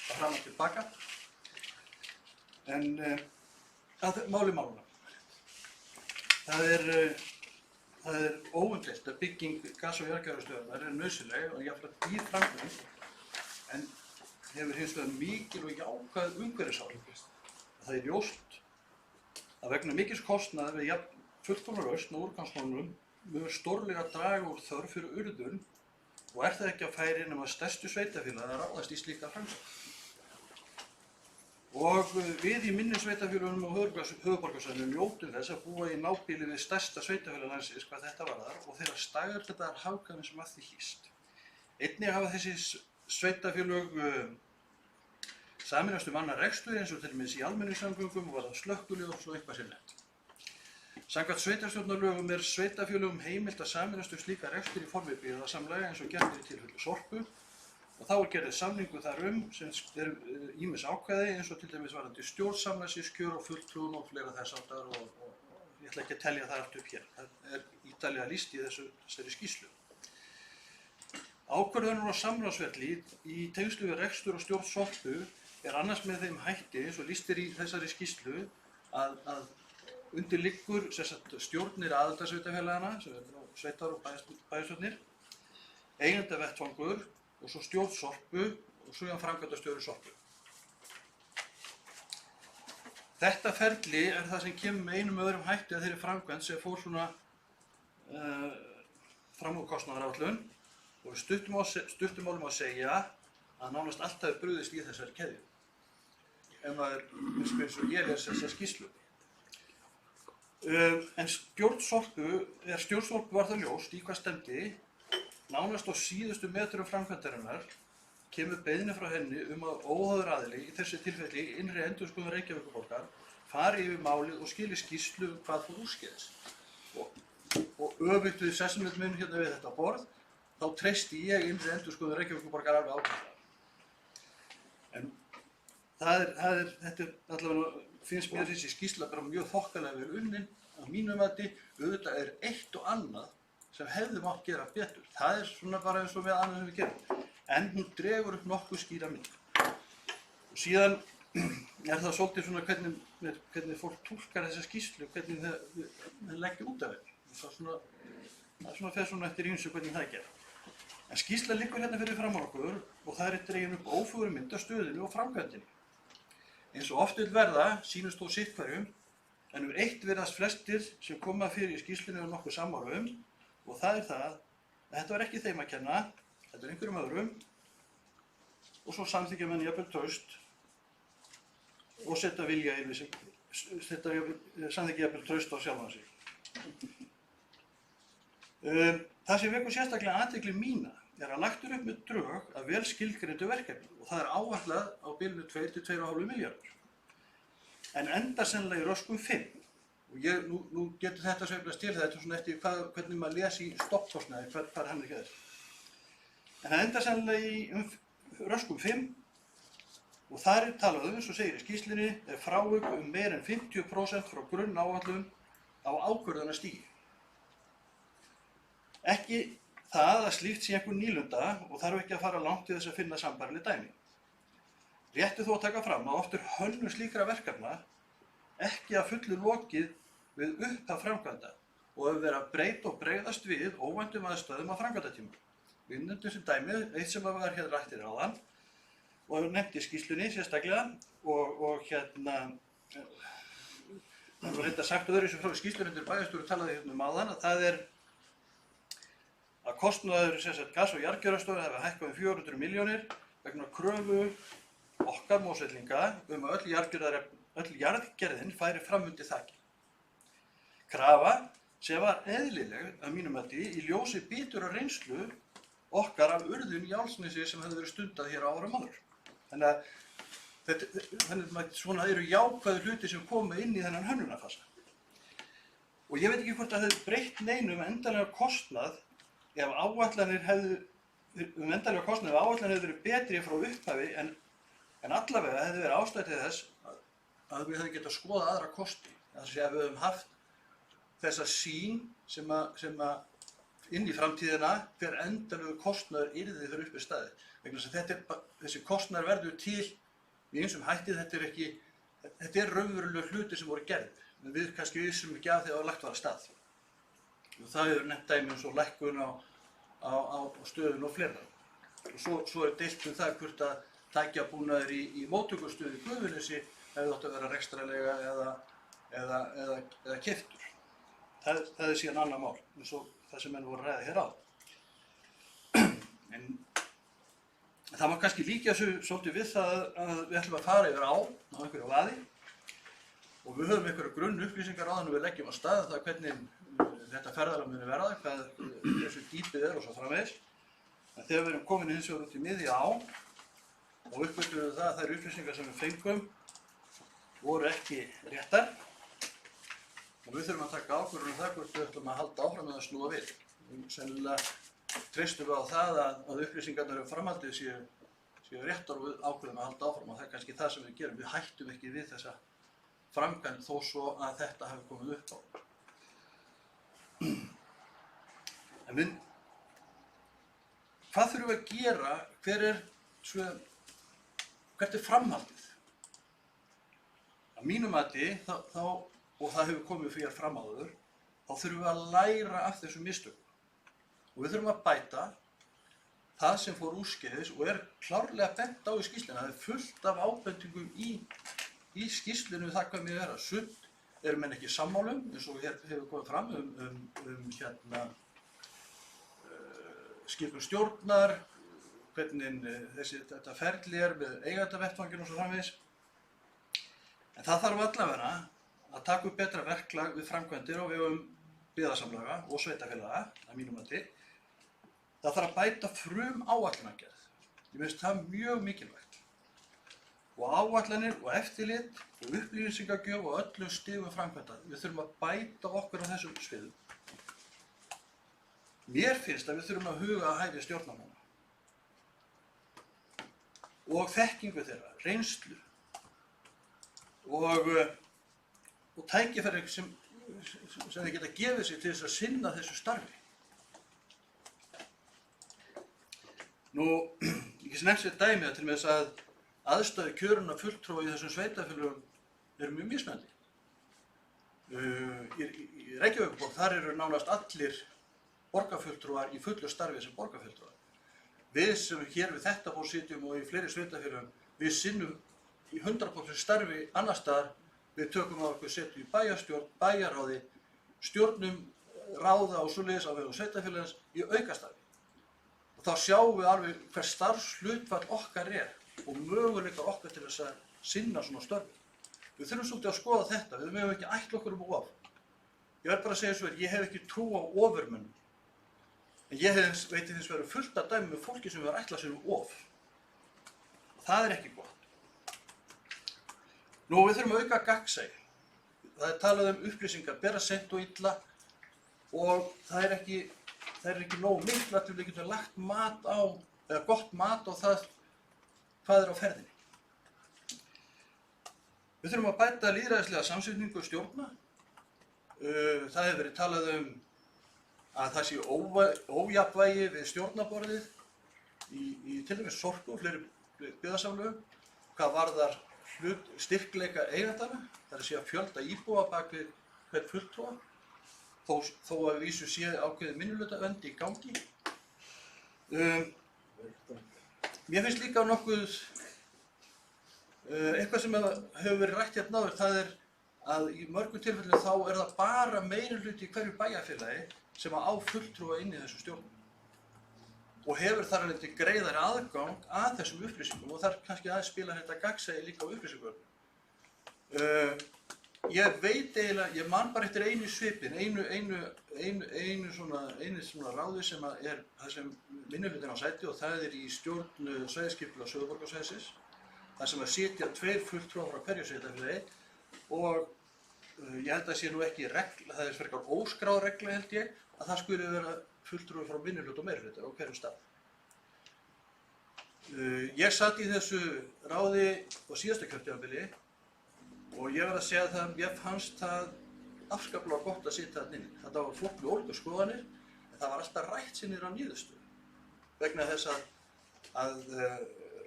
S3: fram og tilbaka. En máluna. Það er óumdeilt að bygging gas- og jarðgjafarstöðvar er nauðsynleg og jafnvel dýr framkvæmd, en hefur hins vegar mikil og jákvæð umhverfisáhrif. Það er ljóst að vegna mikils kostnaðar við fullkomna lausn og úrgangsmálum mun stórlega draga úr þörf fyrir urðun og er það ekki á færi nema stærstu sveitarfélagi að ráðast í slíka framkvæmd. Og við í minni sveitarfélögunum og höfuðborgarsvæðinu njótum þess að búa í nábýli við stærsta sveitarfélag landsins hvað þetta varðar og þeirra stæðargætar hagkvæmni sem að því hlýst. Einnig hafa þessi sveitarfélög sameinast annan rekstur eins og til dæmis í almenningssamgöngum og varðar slökkvilið og svo eitthvað sem nefnt. Samkvæmt sveitarstjórnarlögum er sveitarfélögum heimilt að sameinast slíka rekstur í formi byggðasamlaga eins og gert í tilfelli Sorpu og þá er gerður samningur þar sem er ýmis ákvæði eins og til dæmis varðandi stjórnsamlagsins, kjör og fulltrúum og fleira þess háttar og ég ætla ekki að telja það allt upp hér. Það er ítarlega lýst í þessari skýrslu. Ákvörðunar og samráðsferli í tengslu við rekstur og stjórn Sorpu annars með þeim hætti, eins og lýst í þessari skýrslu, að undir liggur stjórnir aðildarsveitarfélagana, sem sveitar og bæjarstjórnir, eigendavettvangur og svo stjórn Sorpu og svo framkvæmdastjóri Sorpu. Þetta ferli það sem kemur með einum öðrum hætti að þeirri framkvæmd sem fór svona fram úr kostnaðaráætlun og stuttum málum að segja að nánast alltaf brugðist í þessari keðju. Ef maður eins og ég les þessa skýrslu. En stjórn Sorpu var það ljóst í hvað stefndi, nánast á síðustu metrum framkvæmdarinnar kemur beiðni frá henni að óháður aðili, í þessu tilfelli innri endurskoðun Reykjavíkurborgar, fari yfir málið og skili skýrslu hvað fór úrskeiðis. Og öfugt við sessunum hérna við þetta borð, þá treysti ég innri endurskoðun Reykjavíkurborgar alveg ákveðlega. En þetta allavega finnst mér þessi skýrsla bara mjög þokkalega vel unnin að mínu mati. Auðvitað eitt og annað sem hefði mátt gera betur. Það svona bara eins og með annað sem við gerum. En hún dregur upp nokkuð skýra mynd. Og síðan það svolítið svona hvernig fólk túlkar þessa skýrslu, hvernig það leggja út af henni. Það fer svona eftir ýmsu hvernig það gera. En skýrsla liggur hérna fyrir framan okkur og það dregin upp ófögur mynd af stöðunni og framkvæmdinni. Eins og oft vill verða, sýnist þó sitt hverjum, en eitt virðast flestir sem koma fyrir í skýrslunni nokkuð sammála og það það að þetta var ekki þeim að kenna, þetta einhverjum öðrum og svo samþykkja menn jafnvel traust og setja vilja yfir sig, samþykkja jafnvel traust á sjálfan sig. Það sem vekur sérstaklega athygli mína að lagt upp með drög að vel skilgreindu verkefni og það áætlað á bilinu 2 til 2,5 milljarðar. En endar sennilega í röskum 5. Og nú getur þetta sveiflast til þetta svona eftir hvernig maður lesi í stoppkostnaði, hvað hann ekki þess. En það endar sennilega í röskum 5 og þar talað eins og segir í skýrslunni frávik meira en 50% frá grunnáætlun á ákvörðunarstigi. Ekki það að slíkt sé einhver nýlunda og þarf ekki að fara langt til þess að finna sambærileg dæmi. Rétt þó að taka fram að oft hönnun slíkra verkefna ekki að fullu lokið við upphaf framkvæmda og að vera að breyta og bregðast við óvæntum aðstæðum á framkvæmdatíma. Við nefndum sem dæmi, eitt sem var hér rætt áðan og nefnt í skýrslunni sérstaklega og það var þetta sagt öðru sem frá skýrslunni bæjarstjóri talaði áðan að það að kostnaður gas- og jarðgerðarstofu hafi hækkað 400 milljónir vegna kröfu okkar Mosfellinga að öll jarðgerðin færi fram undir þaki. Krafa sem var eðlileg að mínum mati í ljósi biturrar reynslu okkar af urðun í Álfsnesi sem hefði verið stundað hér á árum áður. Þannig að svona eru jákvæðu hluti sem koma inn í þennan hönnunarfasa. Og ég veit ekki hvort að það hefði breytt neinu endanlega kostnað ef áætlanir hefðu verið betri frá upphafi en allavega hefði verið ástæða til þess að við hefðum getað skoðað aðra kosti. Þess að við höfum haft þessa sýn sem að inn í framtíðina hver endanlegu kostnaður yrði fyrir uppi staðið. Vegna þess að þessi kostnaður verður til í ýmsum hætti, þetta raunverulega hluti sem voru gerðir. Við kannski vissum ekki af því að það var lagt var af stað. Og það hefur nefnt dæmi eins og lækkun á stöðun og fleira. Og svo deilt það hvort að tækjabúnaður í móttökustöðu í Gufunesi hefði átt að vera rekstrarlega eða keyptur. Það síðan annað mál, eins og það sem menn voru að ræða hér á. En það má kannski líka svolítið við það að við ætlum að fara yfir á einhverju vaði og við höfum einhverju grunnupplýsingar áður en við leggjum á stað það hvernig þetta ferðalag muni verða, hversu dýpið og svo framvegis. En þegar við erum komin hins vegar út í miðja á og uppgötvuðum það að þær upplýsingar sem við fengum voru ekki réttar og við þurfum að taka ákvörðun það hvort við ætlum að halda áfram með að snúa við. Sennilega treystum við á það að upplýsingarnar framhaldið séu réttar og við ákvörðum að halda áfram og það kannski það sem við gerum. Við hættum ekki við þessa framkvæmd þó svo að þetta hafi komið upp á. En hvað þurfum við að gera, hvert er framhaldið? Að mínu mati, og það hefur komið fyrir fram áður, þá þurfum við að læra af þessum mistökum. Og við þurfum að bæta það sem fór úrskeiðis og er klárlega bent á í skýrslunni. Það er fullt af ábendingum í skýrslunni það hvað með vera. Sumt eru menn ekki sammálum, eins og hefur komið fram skipun stjórnar, hvernig þetta ferli er með eigendavettvanginn og svo framvegis. En það þarf allavega að taka upp betra verklag við framkvæmdir á vegum byggðasamlaga og sveitarfélaga, að mínum mati. Það þarf að bæta áætlanagerð. Ég finnst það mjög mikilvægt. Og áætlanir og eftirlit og upplýsingagjöf og öllum stigum framkvæmda. Við þurfum að bæta okkur á þessum sviðum. Mér finnst að við þurfum að huga að hæfi stjórnarmanna. Og þekkingu þeirra, reynslu. Og tækifæri sem þeir geta gefið sig til þess að sinna þessu starfi. Nú, ég get nefnt sér dæmi til með þess að aðstæður kjörunna fulltrúa í þessum sveitarfélögum eru mjög mismunandi. Í Reykjavíkurborg þar eru nánast allir borgarfulltrúar í fullu starfi sem borgarfulltrúar. Við sem hér við þetta borð sitjum og í fleiri sveitarfélögum, við sinnum í 100% starfi annar staðar. Við tökum á okkur setu í bæjarstjórn, bæjarráði, stjórnum, ráða og svoleiðis á vegum sveitarfélagsins í aukastarfi. Og þá sjáum við alveg hver starfshlutfall okkar er og möguleikar okkar til þess að sinna svona störfum. Við þurfum svolítið að skoða þetta, við mögum ekki ætla okkur of. Ég verð bara að segja svo að ég hef ekki trú á ofurmönnum. En ég veit þess að vera fullt af dæmi með fólki sem hefur ætlað sér of. Það er ekki gott. Nú, við þurfum að auka gagnsæi. Það er talað upplýsingar, bera seint og illa og það er ekki nóg mikla til við getum lagt gott mat á það hvað er á ferðinni. Við þurfum að bæta lýðræðislega samsetningu stjórna. Það hefur verið talað að það sé ójafnvægi við stjórnarborðið í til dæmis Sorpu og fleiri byggðasamlögum. Hvað varðar styrkleika eigendana, það er að segja fjölda íbúa bak við hvern fulltrúa, þó að vísu sé ákveðið minnihlutavernd í gangi. Mér finnst líka nokkuð, eitthvað sem hefur verið rætt hérna áður, það er að í mörgum tilfellum þá er það bara meirihluti í hverju bæjarfélagi sem á fulltrúa inn í þessum stjórnum og hefur þar alveg greiðari aðgang að þessum upplýsingum og þar kannski aðeins spila þetta gagnsæi líka á upplýsingum. Ég veit eiginlega, ég man bara eftir einu svipin, einu svona ráði sem er það sem minnihlutin á sæti og það er í stjórn svæðisskipulags Suðurborgarsvæðisins, þar sem að sitja 2 fulltrúar frá hverju sveitarfélagi og ég held að sé nú ekki regla, það er frekar óskráð regla held ég, að það skuli vera fulltrúar frá minnihluta og meirihluta á hverjum stað. Ég satt í þessu ráði á síðasta kjörtímabili og ég verð að segja að mér fannst það afskaplega gott að sitja þarna inni. Þetta var fólk með ólíkar skoðanir, en það var alltaf rætt sér niður á niðurstöðu. Vegna þess að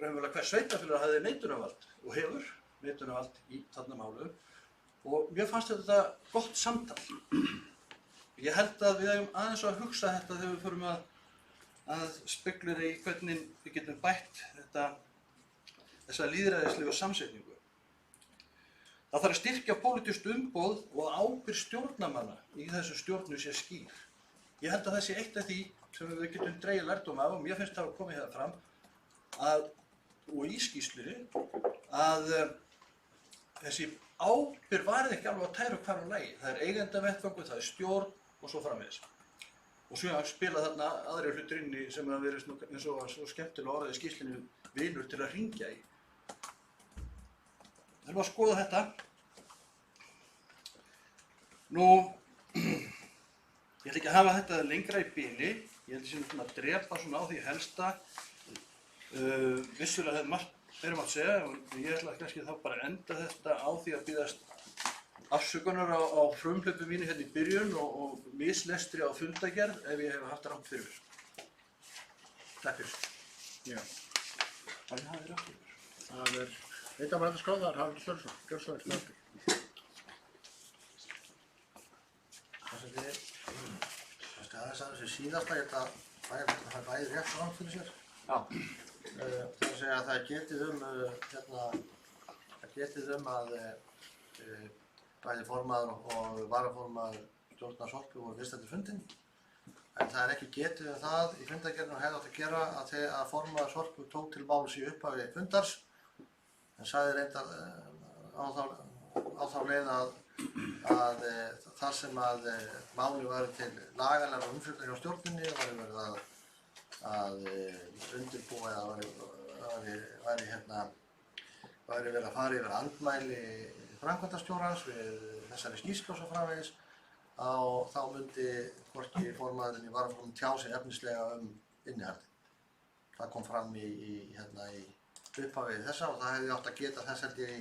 S3: raunverulega hver sveitarfélag hafði neitunarvald og hefur neitunarvald í þarna málum og mér fannst þetta gott samtal. Ég held að við eigum aðeins að hugsa þetta þegar við förum að speglura í hvernig við getum bætt þessa lýðræðislegu samsetningu. Það þarf að styrkja pólitískt umboð og ábyrgð stjórnarmanna í þessu stjórnu sé skýr. Ég held að það sé eitt af því sem við getum dregið lærdóm af og mér finnst það að koma hérna fram og í skýrslunni að þessi ábyrgð var ekki alveg að tæra hvar á lagi. Það er eigendavettvangur, það er stjórn og svo framvegis. Og svo spila þarna aðrir hlutir inni sem að vera eins og svo skemmtilega orðið í skýrslunni vinur til að hringja í. Það er að skoða þetta. Nú, ég ætla ekki að hafa þetta lengra í bili. Ég held að drepa svona á því helsta. Vissulega hefði margt erum að segja og ég ætla kannski þá bara að enda þetta á því að biðjast afsökunar á frumhlaupi mínu hérna í byrjun og mislestri á fundagerð ef ég hef haft rangt fyrir mér.
S5: sleppir.
S1: Já.
S4: Hvað er það aftur?
S1: Það er Hitaveituskrá, það er Haraldur Sturluson, gjörðsvæðir snöggur.
S5: Það er þessi síðasta, ég held að það er bæði rétt rangt fyrir sér.
S4: Já.
S5: Það er að segja að það er getið að bæði formaður og varaformaður stjórnar Sorpu voru viðstaddir fundinn. En það er ekki getið það í fundargerðinni og hefði átt að gera að formaður Sorpu tók til máls í upphafi fundars. En sagði reyndar á þá leið að þar sem að máli væri til lagalega umfjöldun hjá stjórninni væri verið að undirbúa eða væri verið að fara yfir andmæli framkvæmdastjórans við þessari skýrslu og svo framvegis þá myndi hvorki formaðurinn í varaformann tjá sig efnislega innihaldið. Það kom fram í upphafi þessa og það hefði átt að geta þess held ég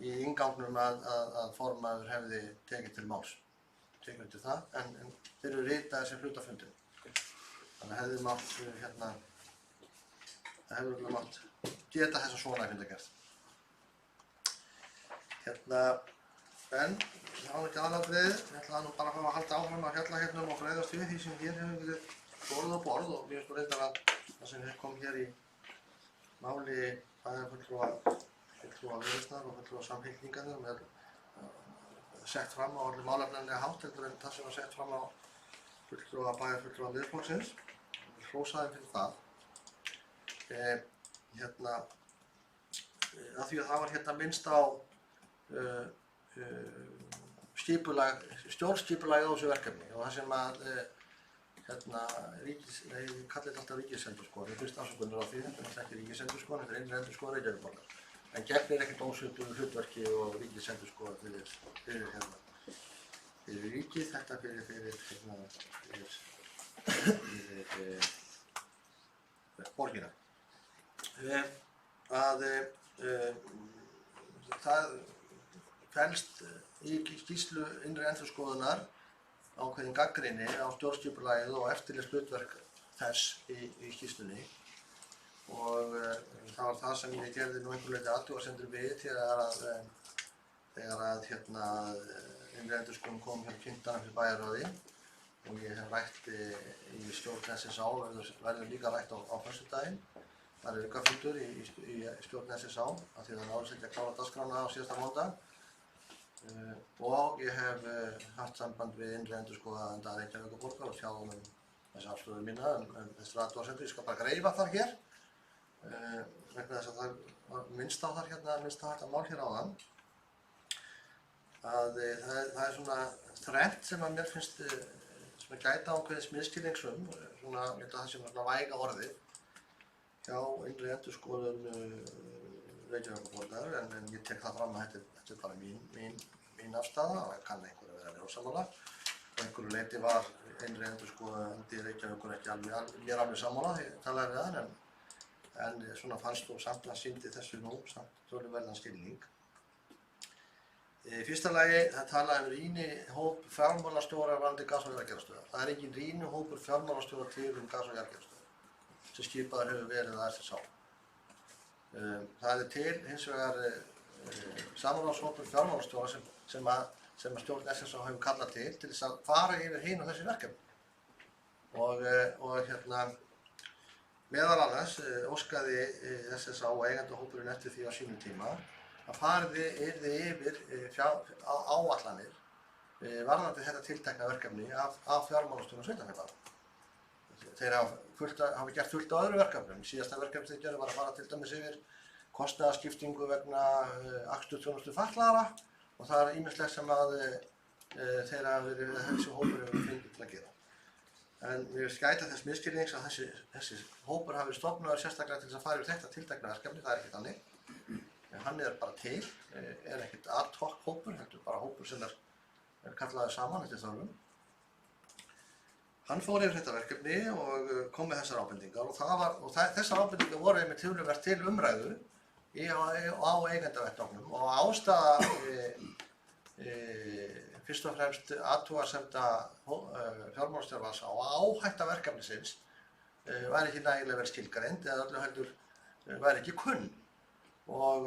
S5: í inngangnum að formaður hefði tekið til máls. Tekið undir það, en þeir eru ritaðir sem hluta fundum. Þannig hefði mátt geta þessa svona í fundargerð. En það var ekki aðalatriðið. Ég ætla nú bara að fá að halda áfram að fjalla og bregðast við því sem hér hefur verið borð á borð og mér finnst reyndar að það sem kom hér í máli bæjarfulltrúa Viðreisnar og fulltrúa Samfylkingarinnar er sett fram á orðið málefnalega hátt heldur en það sem var sett fram á bæjarfulltrúa Miðflokksins. Ég hrósa þeim fyrir það. Af því að það var minnst á stjórnskipulagið á þessu verkefni og það sem að við kallum þetta alltaf ríkisendurskoðun, ég finnst afsökunar á því, þetta er ekki ríkisendurskoðun, þetta er innri endurskoðun Reykjavíkurborgar. En gegnir ekkert ósvipuðu hlutverki og ríkisendurskoðun fyrir ríkið, þetta fyrir borgina. Það felst í skýrslu innri endurskoðunar ákveðin gagnrýni á stjórnskipulagið og eftirlitshlutverk þess í skýrslunni og það var það sem ég gerði nú einhver leyti athugasemdir við þegar að innri endurskoðun kom kynntan fyrir bæjarráði og ég hef rætt í stjórn SSA verður líka rætt á föstudaginn. Það er aukafundur í stjórn SSA af því að það náðist ekki að klára dagskrána á síðasta mánudag. Og ég hef haft samband við innri endurskoðanda Reykjavíkurborgar og tjáð þessi afstöðu mína þessar athugasemdir. Ég skal bara greifa þar hér vegna þess að það var minnst á þetta mál hér áðan. Það er svona þrennt sem að mér finnst sem að gæta ákveðins misskilningsum, það sem er væga orðið hjá innri endurskoðun Reykjavíkurborgar en ég tek það fram að þetta er bara mín afstaða og kann einhverju að vera ósammála. Á einhverju leyti var innri endurskoðandi Reykjavíkur ekki mér alveg sammála því ég talaði við hann en svona fannst og samt að sýndi þessu nú samt töluverðan skilning. Í fyrsta lagi það talaði rýnihóp fjármálastjóra varðandi gas- og jarðgerðarstöðvar. Það er engin rýnihópur fjármálastjóra til gas- og jarðgerðarstöðvar sem skipaður hefur verið að SSA. Það er til hins vegar samráðshópur fjármálastjóra sem að stjórn SSA hefur kallað til þess að fara yfir hin og þessi verkefni. Og meðal annars óskaði SSA og eigandahópurinn eftir því á sínum tíma að yrði yfir áætlanir varðandi þetta tiltekna verkefni af fjármálastjórum sveitarfélaga. Þeir hafa gert fullt á öðru verkefnum. Síðasta verkefni þeir gerðu var að fara til dæmis yfir kostnaðarskiptingu vegna akstursþjónustu fatlaðra og það er ýmislegt sem að þeir hafa verið þessi hópur hefur fengið til að gera. En mér skæta þess misskilnings að þessi hópur hafi stofnaður sérstaklega til þess að fara yfir þetta tiltekna verkefni, það er ekkert þannig. Hann er bara til, er ekkert ad hoc hópur, heldur bara hópur sem er kallaður saman eftir þörfum. Hann fór yfir þetta verkefni og kom með þessar ábendingar og þessar ábendingar voru einmitt töluvert til umræðu á eigendavettvangnum og ástæða fyrst og fremst athugasemda fjármálastjórans á áhætta verkefnisins væri ekki nægilega vel skilgreind eða öllu heldur væri ekki kunn. Og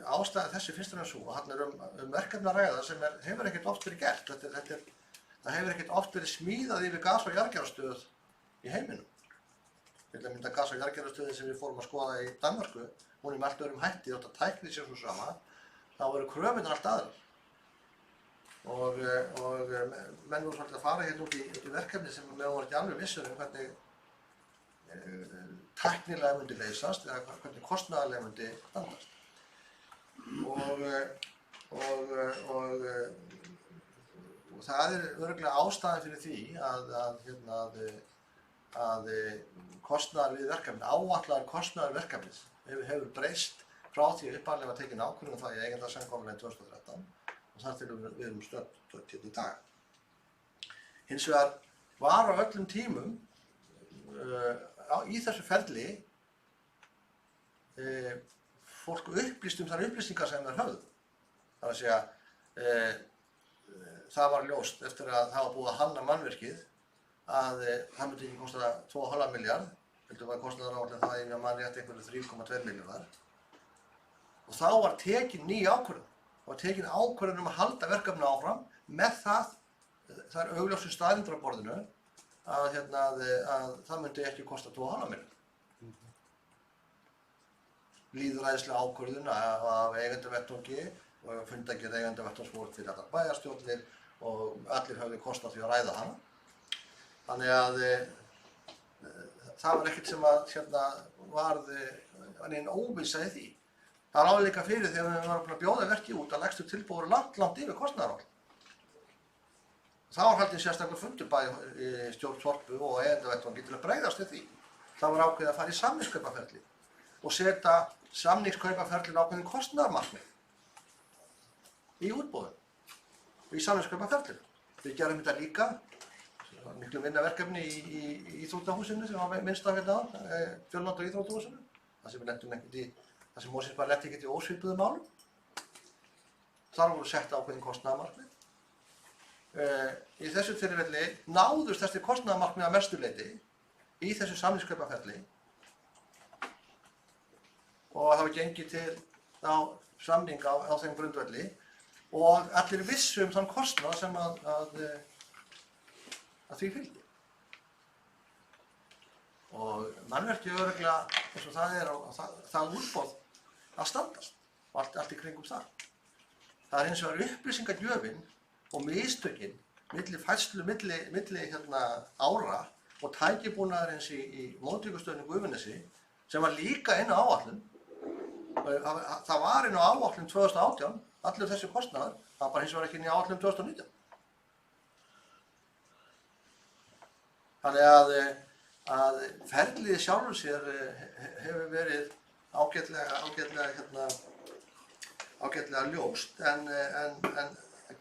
S5: ástæða þessi finnst mér sú að þarna um verkefni að ræða sem hefur ekkert oft verið gert. Það hefur ekkert oft verið smíðað yfir gas- og jarðgerðarstöð í heiminum. Til að mynda gas- og jarðgerðarstöðin sem við fórum að skoða í Danmörku, hún er með allt öðrum hætti, þótt að tæknið sé svo sama, þá eru kröfurnar allt aðrar. Og menn voru svolítið að fara hérna út í verkefni sem við vorum ekki alveg vissir hvernig tæknilega myndi leysast eða hvernig kostnaðarlega myndi standast. Og það örugglega ástæðan fyrir því að kostnaður við verkefni, áætlaður kostnaður verkefnis hefur breyst frá því að upphaflega var tekin ákvörðun það í eigendasamkomulaginu 2013 og þar til við erum stödd í dag. Hins vegar var á öllum tímum í þessu ferli fólk upplýst þær upplýsingar sem þeir höfðu. Það er að segja, það var ljóst eftir að það var búið að hanna mannvirkið að það myndi ekki kosta 2,5 milljarð, heldur var kostnaðaráætlun það ef ég man rétt einhverju 3,2 milljarðar. Og þá var tekin ný ákvörðun. Það var tekin ákvörðun að halda verkefni áfram með þær augljósu staðreyndir á borðinu að það myndi ekki kosta 2,5 milljarð. Lýðræðislega ákvörðun af eigendavettvangi og fundargerð eigendavettvangs voru fyrir allar bæjarstjórnir og allir höfðu kost á því að ræða hana. Þannig að það var ekkert sem varð nein óvissa í því. Það lá líka fyrir þegar við varum búin að bjóða verkið út að lægstu tilboð voru langt yfir kostnaðaráætlun. Það var haldinn sérstakur fundur bæði í stjórn Sorpu og eigendavettvangi til að bregðast við því. Það var ákveðið að fara í samningskaupaferli og setja samningskaupaferlinu ákveðin kostnaðarmarkmið í útboðum og í samningskaupaferlinu. Við gerum þetta líka. Það var miklu minna verkefni í íþróttahúsinu sem var minnst á hérna á, Fjölnota íþróttahúsinu. Það sem við lentum ekkert í, það sem Mosfellsbær lenti ekkert í ósvipuðum málum. Þar voru sett ákveðin kostnaðarmarkmið. Í þessu tilfelli náðust þessi kostnaðarmarkmið að mestu leyti í þessu samningskaupaferli og það var gengið til samning á þeim grundvelli og allir vissu þann kostnað sem að því fylgdi. Og mannverkið örugglega, eins og það er það útboð að standast og allt í kringum það. Það hins vegar upplýsingagjöfin og mistökin færslu milli ára og tækibúnaðarins í móttökustöðinni Gufunesi sem var líka inn á áætlun. Það var inn á áætlun 2018, allur þessi kostnaður, það var bara hins vegar ekki inn í áætlun 2019. Þannig að ferlið sjálfur sér hefur verið ágætlega ljóst en að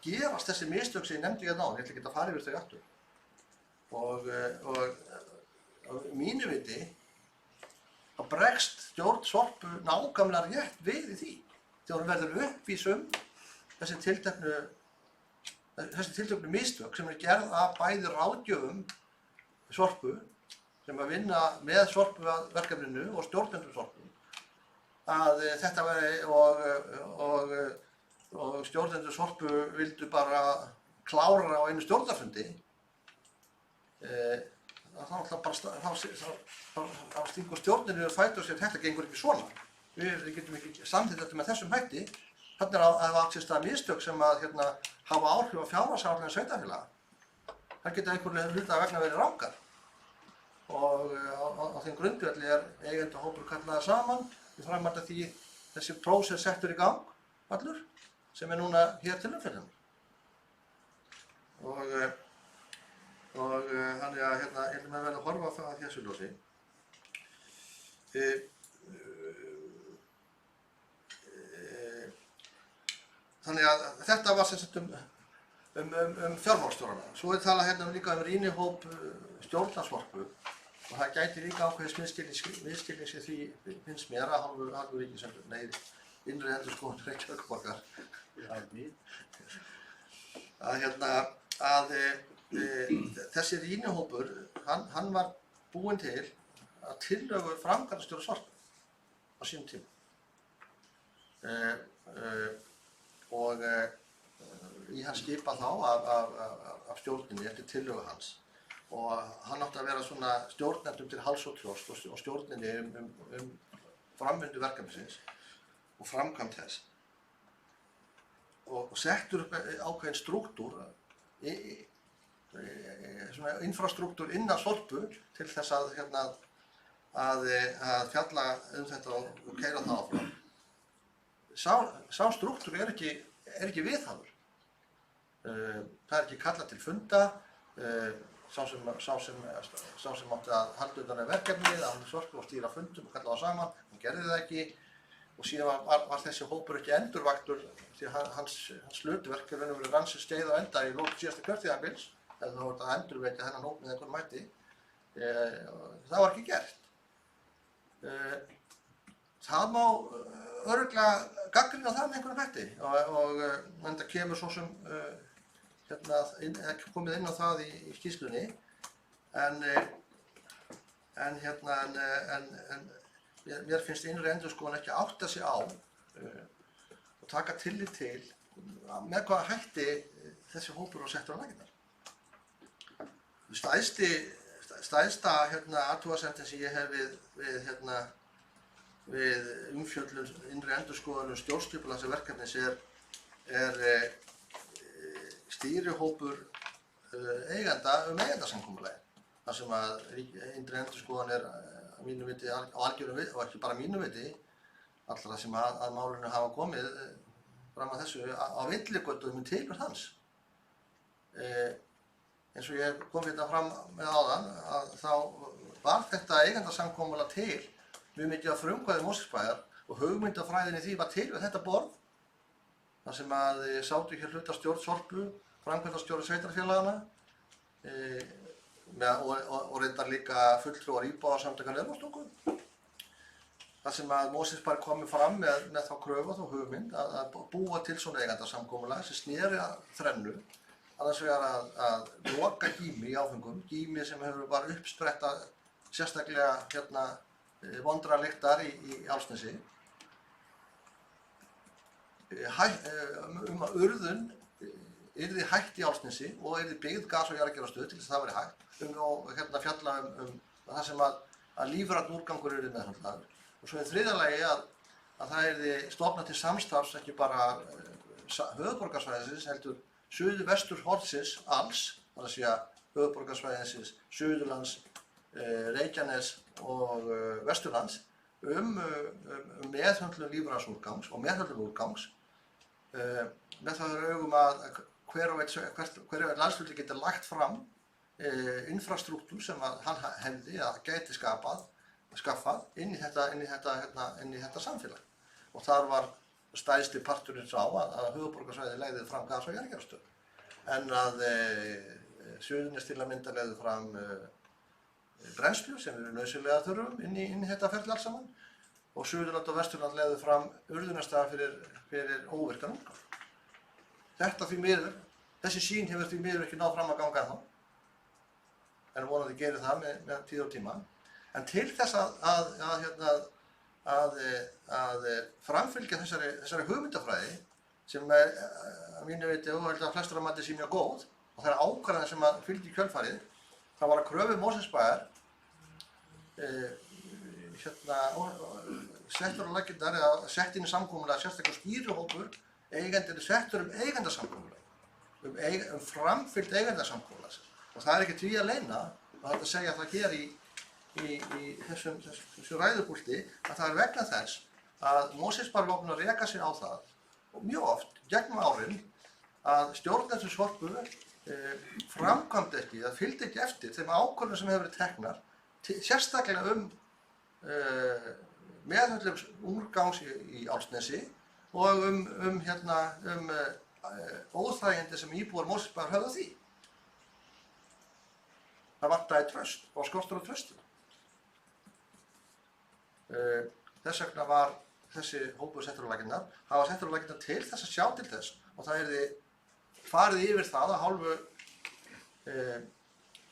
S5: gerast þessi mistök sem ég nefndi hérna á, ég ætla ekki að fara yfir þau aftur. Og mínu viti þá bregst stjórn Sorpu nákvæmlega rétt við í því þegar hún verður uppvís þessi tilteknu mistök sem gerð af bæði ráðgjöfum Sorpu sem að vinna með Sorpu að verkefninu og stjórnendur Sorpu að þetta veri og stjórnendur Sorpu vildu bara klára á einu stjórnarfundi þá stingur stjórninu og fætur sér þetta gengur ekki svona. Við getum ekki samþykkt þetta með þessum hætti. Þarna er að átt sér stað mistök sem að hafa áhrif á fjárhagsáætlun sveitarfélaga. Það geta einhverju hluta vegna verið rangar. Og á þeim grundvelli er eigendahópur kallaður saman í framhaldi af því þessi prósess settur í gang allur sem er núna hér til umfjöllunar. Og þannig að ég vil vel að horfa á það að þessu ljósi. Þannig að þetta var sem sagt fjármálastjórana. Svo er talað hérna líka rýnihóp stjórnar Sorpu og það gæti líka ákveðis misskilnings í því finnst mér að hálfu ríkisendurinn, innri endurskoðun Reykjavíkurborgar. Að þessi rýnihópur, hann var búin til að tillögu framkvæmdastjóra Sorpu á sínum tíma. Og í hann skipa þá af stjórninni eftir tillögu hans. Og hann átti að vera svona stjórnendum til hals og trjóst og stjórninni framvindu verkefnisins og framkvæmd þess. Og settur upp ákveðin struktúr, svona infrastruktúr innan Sorpu til þess að fjalla þetta og keyra það áfram. Sá struktúr er ekki viðhafður. Það er ekki kallað til funda. Sá sem átti að halda utan verkefnið, að Sorpu og stýra fundum og kalla það saman, hann gerði það ekki. Og síðan var þessi hópur ekki endurvaktur því að hans hlutverk er raunverulega rannsið skeið á enda í lok síðasta kjörtímabils, eða þá var þetta að endurvekja þennan hóp með einhvern mætti. Það var ekki gert. Það má örugglega gagnrýna það með einhverjum hætti og enda kemur svo sem komið inn á það í skýrslunni en mér finnst innri endurskoðun ekki átta sig á og taka tillit til með hvaða hætti þessi hópur var settur á laggirnar. Stærsta athugasemdin sem ég hef við umfjöllun innri endurskoðun stjórnskipulagsverkefnis er stýrihópur eigenda eigendasamkomulagi. Þar sem að innri endurskoðun er að mínu viti á algjörum viti, og ekki bara mínu viti, allra sem að málinu hafa komið fram að þessu á villigötum tilurð hans. Eins og ég kom þetta fram með áðan, að þá var þetta eigendasamkomulag til mjög mikið af frumkvæði Mosfellsbæjar og hugmyndafræðinni því var til við þetta borð. Þar sem að sátu hér hlutastjórn Sorpu, framkvæmdastjóri sveitarfélagana og reyndar líka fulltrúar íbúasamtaka Leirvogstungu. Þar sem að Mosfellsbær komið fram með þá kröfu og þá hugmynd að búa til svona eigendasamkomulag sem sneri að þrennu. Annars vegar að loka Gými í áfengum, Gými sem var uppspretta sérstaklega vondralyktar í Álfsnesi. Að urðun yrði hægt í Álfsnesi og yrði byggð gas- og jarðgerðarstöð til þess að það væri hægt. Og fjalla það sem að lífrænn úrgangur yrði meðhöndlaður. Og svo í þriðja lagi að það yrði stofnað til samstarfs ekki bara höfuðborgarsvæðisins heldur suðvesturhornsins alls, það er að segja höfuðborgarsvæðisins, Suðurlands, Reykjanes og Vesturlands meðhöndlun lífrænsúrgangs og meðhöndlun úrgangs með það fyrir augum að hver og einn landshluti getur lagt fram infrastruktúr sem að hann hefði að gæti skaffað inn í þetta samfélag. Og þar var stærsti parturinn sá að höfuðborgarsvæðið legði fram gas- og jarðgerðarstöð. En að Suðurnes til að mynda legði fram brennslu sem við nauðsynlega þurfum inn í þetta ferli alls saman og Suðurland og Vesturland legðu fram urðunarstaða fyrir óvirkan úrgang. Þessi sýn hefur því miður ekki náð fram að ganga ennþá, en vonandi gerir það með tíð og tíma. En til þess að framfylgja þessari hugmyndafræði sem að mínu viti og held að flestra mati sé mjög góð og það er ákvarðanir sem að fylgja í kjölfarið, það var að kröfu Mosfellsbæjar settur á laggirnar eða sett inn í samkomulag sérstaklega stýrihópur eigendur settur eigendasamkomulag, framfylgd eigendasamkomulag. Og það er ekki því að leyna að þetta segja það hér í þessu ræðupúlti að það er vegna þess að Mosfellsbær var búin að reka sig á það og mjög oft gegnum árin að stjórnendur Sorpu framkvæmdi ekki, það fylgdi ekki eftir þeim ákvörðunum sem hefur verið teknar sérstaklega meðhöndlun úrgangs í Álfsnesi og óþægindi sem íbúar Mosfellsbæjar höfðu því. Það vantaði traust og skortur á trausti. Þess vegna var þessi hópur settur á laggirnar. Það var settur á laggirnar til þess að sjá til þess og það yrði farið yfir það að hálfu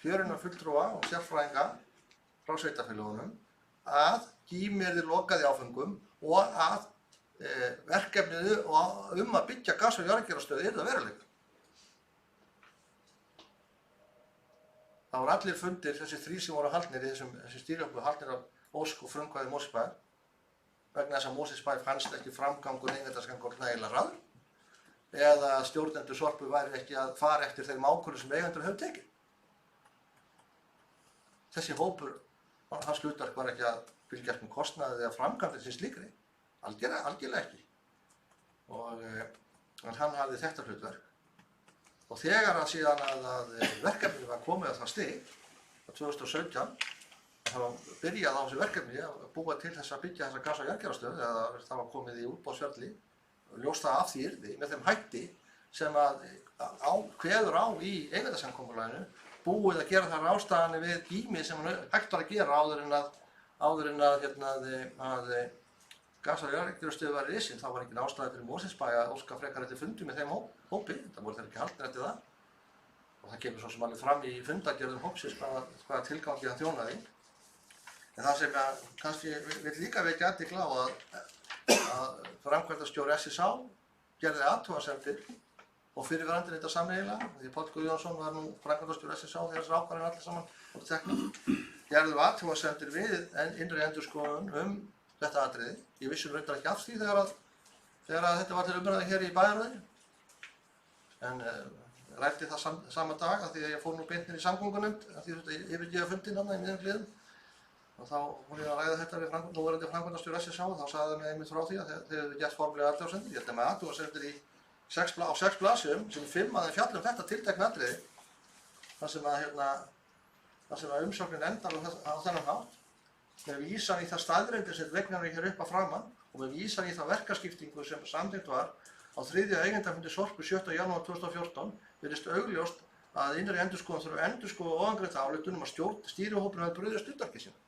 S5: kjörinna fulltrúa og sérfræðinga frá sveitarfélögunum að Gými yrði lokað í áföngum og að verkefnið að byggja gas- og jarðgerastöð yrði að veruleika. Það voru allir fundir, þessi 3 sem voru haldnir í þessi stýrihópi haldnir af ósk og frumkvæði Mosfellsbæjar vegna þess að Mosfellsbær fannst ekki framgangur eigendarsgangur nægilega hraður eða stjórnendur Sorpu væri ekki að fara eftir þeim ákvörðum sem eigendur höfðu tekið. Þessi hópur, hans hlutverk var ekki að fylgjast með kostnaði eða framkvæmdin sem slíkri, algjörlega ekki. Og hann hafði þetta hlutverk. Og þegar að síðan að verkefninu var komið að það stig, á 2017, þá byrjaði á þessu verkefni að búa til þess að byggja þessa gas- og jarðgerastöð, eða það var komið í útboðsferli, ljóst það af því yrði með þeim hætti sem að kveður á í eigendasamkomulaginu, búið að gera þær ráðstafanir við Gými sem hægt var að gera áður en að gas- og jarðgerastöð var risin. Þá var ekki ástæða fyrir Mosfellsbæ að óska frekar eftir fundum með þeim hópi, það voru þeir ekki haldnir eftir það. Og það kemur svo sem alveg fram í fundargerðum hópsins hvaða tilgangi það þjónaði. En það sem ég kannski vil líka vekja athygli á að framkvæmdastjóri SSA gerði athugasemdir og fyrirverandi þetta sameiginlega, því Páll Guðjónsson var nú framkvæmdastjóri SSA þegar þessar ákvarðanir allir saman voru teknar, gerðu athugasemdir við innri endurskoðun þetta atriði. Ég vissi reyndar ekki af því þegar þetta var til umræðu hér í bæjarráði, en ræddi það sama dag af því að ég fór nú beint inn í samgöngunefnd af því að yfirgefa fundinn þarna í miðjum hliðum. Og þá fór ég að ræða þetta við núverandi framkvæmdastjóri SSA og þá sagði það mig einmitt frá því að þeir hefðu gert formlega athugasemdir. Ég held að með athugasemdir á 6 blaðsíðum sem 5 af þeim fjalla þetta tiltekna atriði, þar sem að umsögnin endar á þennan hátt, með vísan í það staðreyndir sem vegnar hér upp að framan og með vísan í það verkaskiptingu sem samþykkt var á 3. eigendafundi Sorpu 7. janúar 2014 virðist augljóst að innri endurskoðun þurfi að endurskoða ofangreinda ályktun að stýrihópurinn hafi brugðist hlutverki sínu.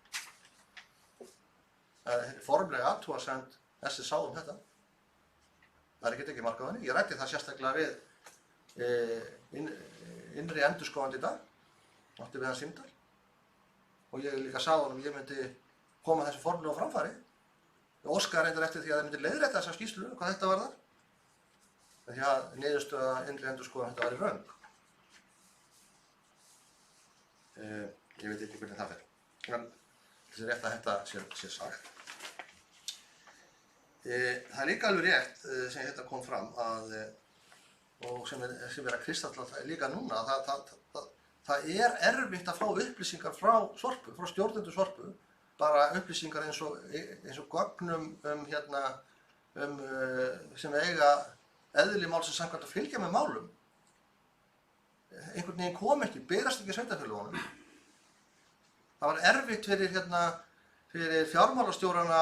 S5: Það er formlega athugasemd SSA þetta. Það er ekki mark á henni. Ég ræddi það sérstaklega við innri endurskoðandi í dag, átti við hann símtal. Og ég líka sagði honum að ég myndi koma þessu formlega á framfæri. Ég óskaði reyndar eftir því að það myndi leiðrétta þessa skýrslu, hvað þetta varðar. Því að niðurstöða innri endurskoðun þetta væri röng. Ég veit ekki hvernig það fer. En þessi rétt að þetta sé sagt. Það er líka alveg rétt sem þetta kom fram og sem er að kristalla líka núna það er erfitt að fá upplýsingar frá Sorpu, frá stjórnendur Sorpu, bara upplýsingar eins og gögnum sem eiga eðli málsins samkvæmt að fylgja með málum. Einhvern veginn kom ekki, berast ekki sveitarfélögunum. Það var erfitt fyrir fjármálastjórana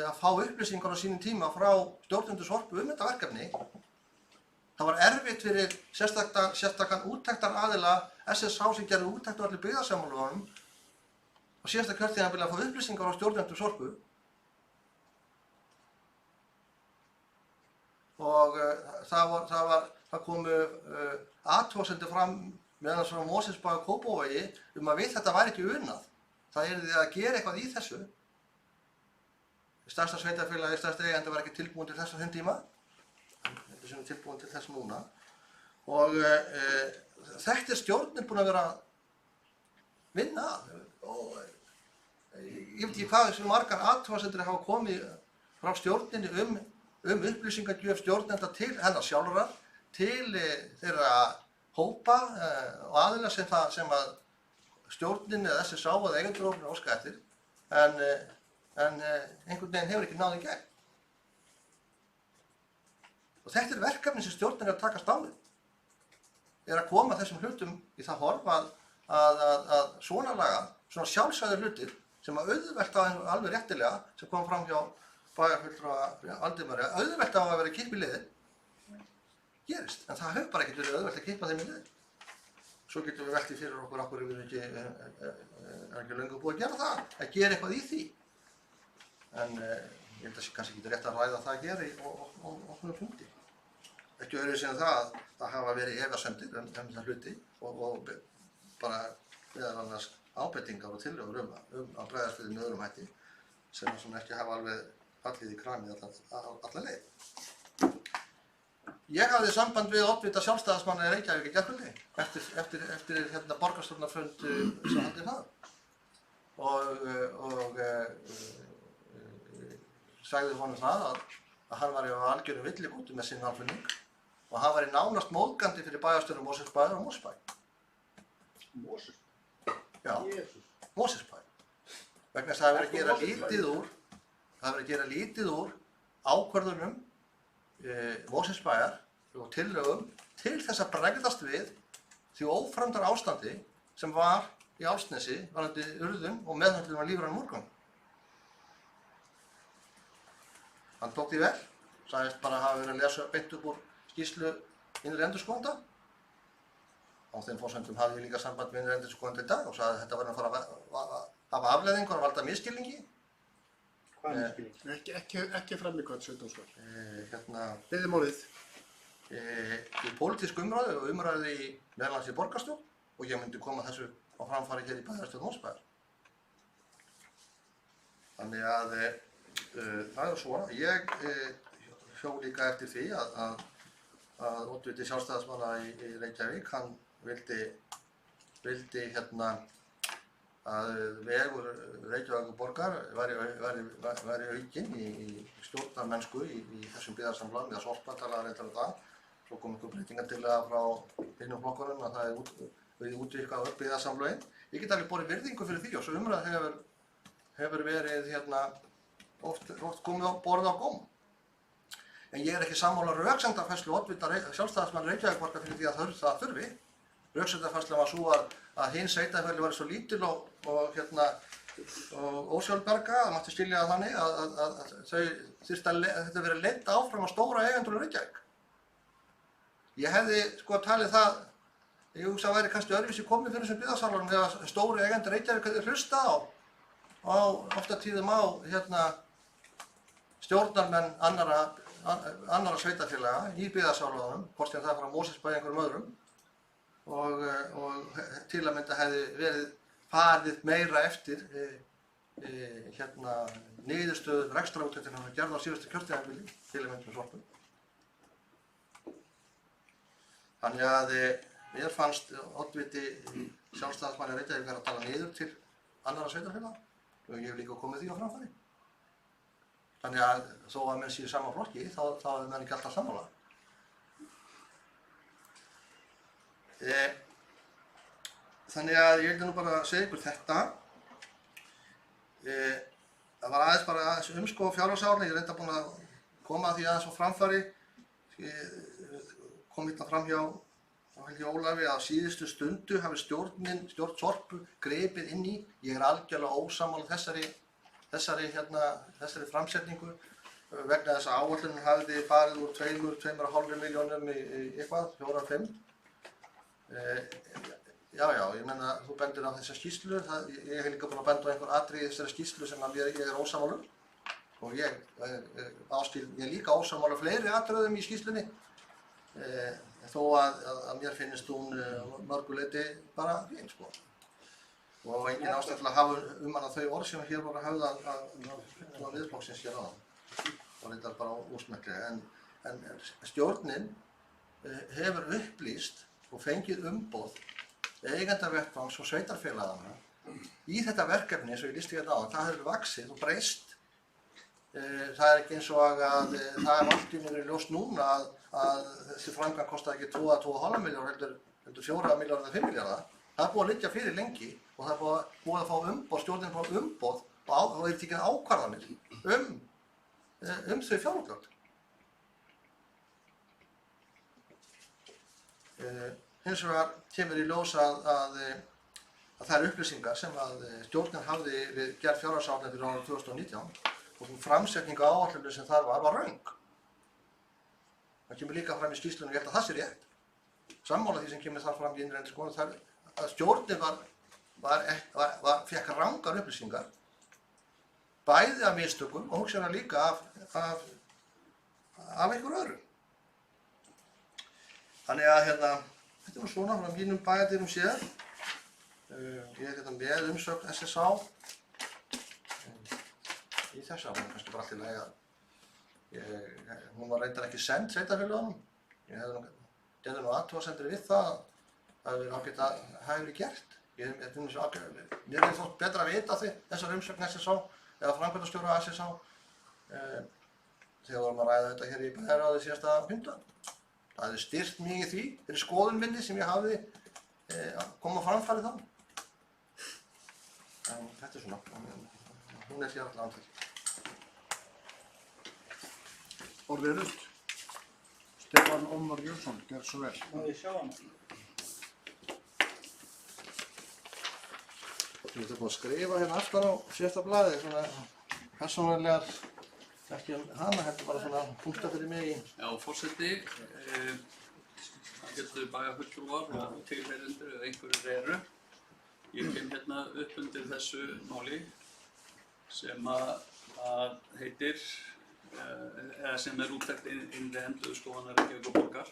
S5: að fá upplýsingar á sínum tíma frá stjórnendur Sorpu þetta verkefni. Það var erfitt fyrir sérstakann úttektar-aðila SSA sem gerði úttekt á allir byggðasamfélögunum á síðasta kjörtímabili að fá upplýsingar á stjórnendur Sorpu. Og það komu athugasemdir fram meðan frá Mosfellsbæ og Kópavogi að við þetta væri ekki unnað. Það yrði að gera eitthvað í þessu. Stærsta sveitarfélagi, stærsta eigandi var ekki tilbúin til þess á þeim tíma. Þetta sem er tilbúin til þess núna. Og þetta er stjórnin búin að vera að vinna að. Ég veit ekki hvað sem margar athugasemdir hafa komið frá stjórninni upplýsingagjöf stjórnenda til hennar sjálfrar, til þeirra hópa og aðila sem að stjórnin eða SSA eða eigendurhópurinn óska eftir, en einhvern veginn hefur ekki náð í gegn. Og þetta er verkefni sem stjórnin er að takast á við. Er að koma þessum hlutum í það horf að svona sjálfsagðir hlutir sem að auðvelta alveg réttilega, sem kom fram hjá bæjarfulltrúa Valdimari, auðvelta á að vera kippt í liðin, gerist. En það hefur bara ekkert verið auðvelt að kippa þeim í liðin. Svo getum við veltið fyrir okkur við erum ekki löngu búið að gera það, að gera eitthvað í því. En ég held að það kannski ekki rétt að ræða það að gera á svona punkti. Ekki öðruvísi en það hafa verið efasemdir það hluti og bara meðal annars ábendingar og tillögur að bregðast við með öðrum hætti sem svona ekki hafa alveg fallið í kramið alla leið. Ég hafði samband við oddvita sjálfstæðismanna í Reykjavík í gærkvöldi eftir borgarstjórnarfund sem haldið það og sagði honum það að hann var í algjörum villigúti með sinn málflutning og hann var í nánast móðgandi fyrir bæjarstjóra Mosfellsbæjar og Mosfellsbæ. Já, Mosfellsbæ. Vegna þess að það er verið að gera lítið úr ákvörðunum Mosfellsbæjar og tillögum til þess að bregðast við því óframdar ástandi sem var í Álfsnesi varðandi urðun og meðhöndlun af lífrænum úrgangi. Hann tók því vel, sagðist bara hafa verið að lesa beint upp úr skýrslu innri endurskoðanda. Á þeim forsendum hafði ég líka samband með innri endurskoðanda í dag og sagði að þetta var að fara að hafa afleiðingar og valda misskilningi.
S3: Hvað er skilning?
S1: Ekki framíkvæmt sveitarstjórn.
S6: Biðjum orðið.
S5: Í pólitísku umræðu og umræðu í meðal annars í borgarstjórn og ég myndi koma þessu á framfæri hér í bæjarstjórn Mosfellsbæjar. Þannig að það er svo. Ég hjó líka eftir því að oddviti sjálfstæðismanna í Reykjavík, hann vildi að vegur Reykjavíkurborgar væri aukinn í stjórnarmennsku í þessum byggðarsamlagum eða sorpbandala reyndar það. Svo kom einhver breytingartillaga frá hinum flokkunum að það verið útvíkkað öll byggðarsamlögin. Ég get alveg borið virðingu fyrir því og svo umræða hefur verið oft komið á borð á góm. En ég er ekki sammála röksemdafærslu oddvita sjálfstæðismanna Reykjavíkurborgar fyrir því að það þurfi. Röksemdafærslan var svo að hin sveitarfélög væru svo lítil og ósjálfbjarga, það mátti skilja það þannig að þau þyrfti að þetta verið leitt áfram á stóra eigendur í Reykjavík. Ég hefði sko talið það, ég hugsa að væri kannski öðruvísi komið fyrir þessum byggðarsalunum ef stóri eigendur Reykjavík hefði hlustað á ofta tíðum á stjórnarmenn annarra sveitarfélaga í byggðarsalunum, hvort sem það er frá Mosfellsbæ einhverjum öðrum og til að mynda hefði verið farið meira eftir niðurstöðu rekstrarúttektinnar sem gerð á síðustu kjörtímabili til að mynda með sorpum. Þannig að mér fannst oddviti sjálfstæðismanna í Reykjavík vera að tala niður til annarra sveitarfélaga og ég hef líka komið því á framfæri. Þannig að þó að menn séu sama flokki þá er menn ekki alltaf sammála. Þannig að ég vildi nú bara segja ykkur þetta. Það var aðeins umskoð fjárhagsárni, ég er reynda búinn að koma að því aðeins á framfæri. Kom hérna fram hjá Ólafi að á síðustu stundu hafi stjórn Sorpu gripið inn í. Ég er algjörlega ósammála þessari framsetningu vegna þess að áætlunin hafði farið úr 2,5 milljónum í eitthvað, 4-5. Já, ég menna, þú bendir á þessa skýrslu, ég hef líka búinn að benda á einhver atriði í þessari skýrslu sem ég er ósammála og ég er líka ósammála fleiri atriðum í skýrslunni þó að mér finnist hún mörgu leyti bara fín, sko. Og engin ástæða til að hafa hana þau orð sem hér voru höfð að viðflokksins hér áðan og reyndar bara úrsmekklega. En stjórnin hefur upplýst og fengið umboð eigendavettvangs og sveitarfélagana í þetta verkefni eins og ég lýsti hérna áðan. Það hefur vaxið og breyst. Það er ekki eins og að það er allt í mjög ljóst núna að þessi framkvæmd kostaði ekki 2,5 milljónir heldur 4 milljónir eða 5 milljónir. Það er búið að liggja fyrir lengi og það er búið að fá umboð, stjórnin fá umboð og það er tekið ákvarðanir þau fjárútgjöld. Hins vegar kemur í ljós að þær upplýsingar sem að stjórnin hafði við gerð fjárhagsáætlun fyrir árið 2019 og framsetning á áætlunum sem þar var röng. Það kemur líka fram í skýrslunum, ég held að það sé rétt. Sammála því sem kemur þar fram í innri endurskoðun að stjórnin fékk rangar upplýsingar bæði af mistökum og hugsanlega líka af einhver öðru. Þannig að þetta var svona frá mínum bæjardyrum séð Ég er hérna með umsögn SSA í þessa, hún er kannski bara allt í lagi að hún var reyndar ekki send sveitarfélögunum. Ég gerði nú athugasemdir við það að það hefði ágætt að hafa verið gert. Mér er þótt betra að vita þessar umsögn SSA eða framkvæmdastjóra SSA þegar við vorum að ræða þetta hér í bæjarráði síðasta fundardag. Það hefði styrkt mig í því fyrir skoðun minni sem ég hafði að koma á framfæri þá. En þetta er svona, hún er hér allavega andfæll.
S1: Orðið er upp. Stefán Ómar Jónsson, gjörðu svo vel.
S3: Má ég sjá hana?
S5: Ég ætla búin að skrifa hérna aftan á síðasta blaði, svona persónulegar, ekki hana, heldur bara svona punkta fyrir mig í.
S4: Já, forseti, það getur bæjarfulltrúar og tilheyrendur eða einhverjir eru. Ég kem hérna upp undir þessu máli sem að heitir, eða sem er úttekt innri endurskoðunar Reykjavíkurborgar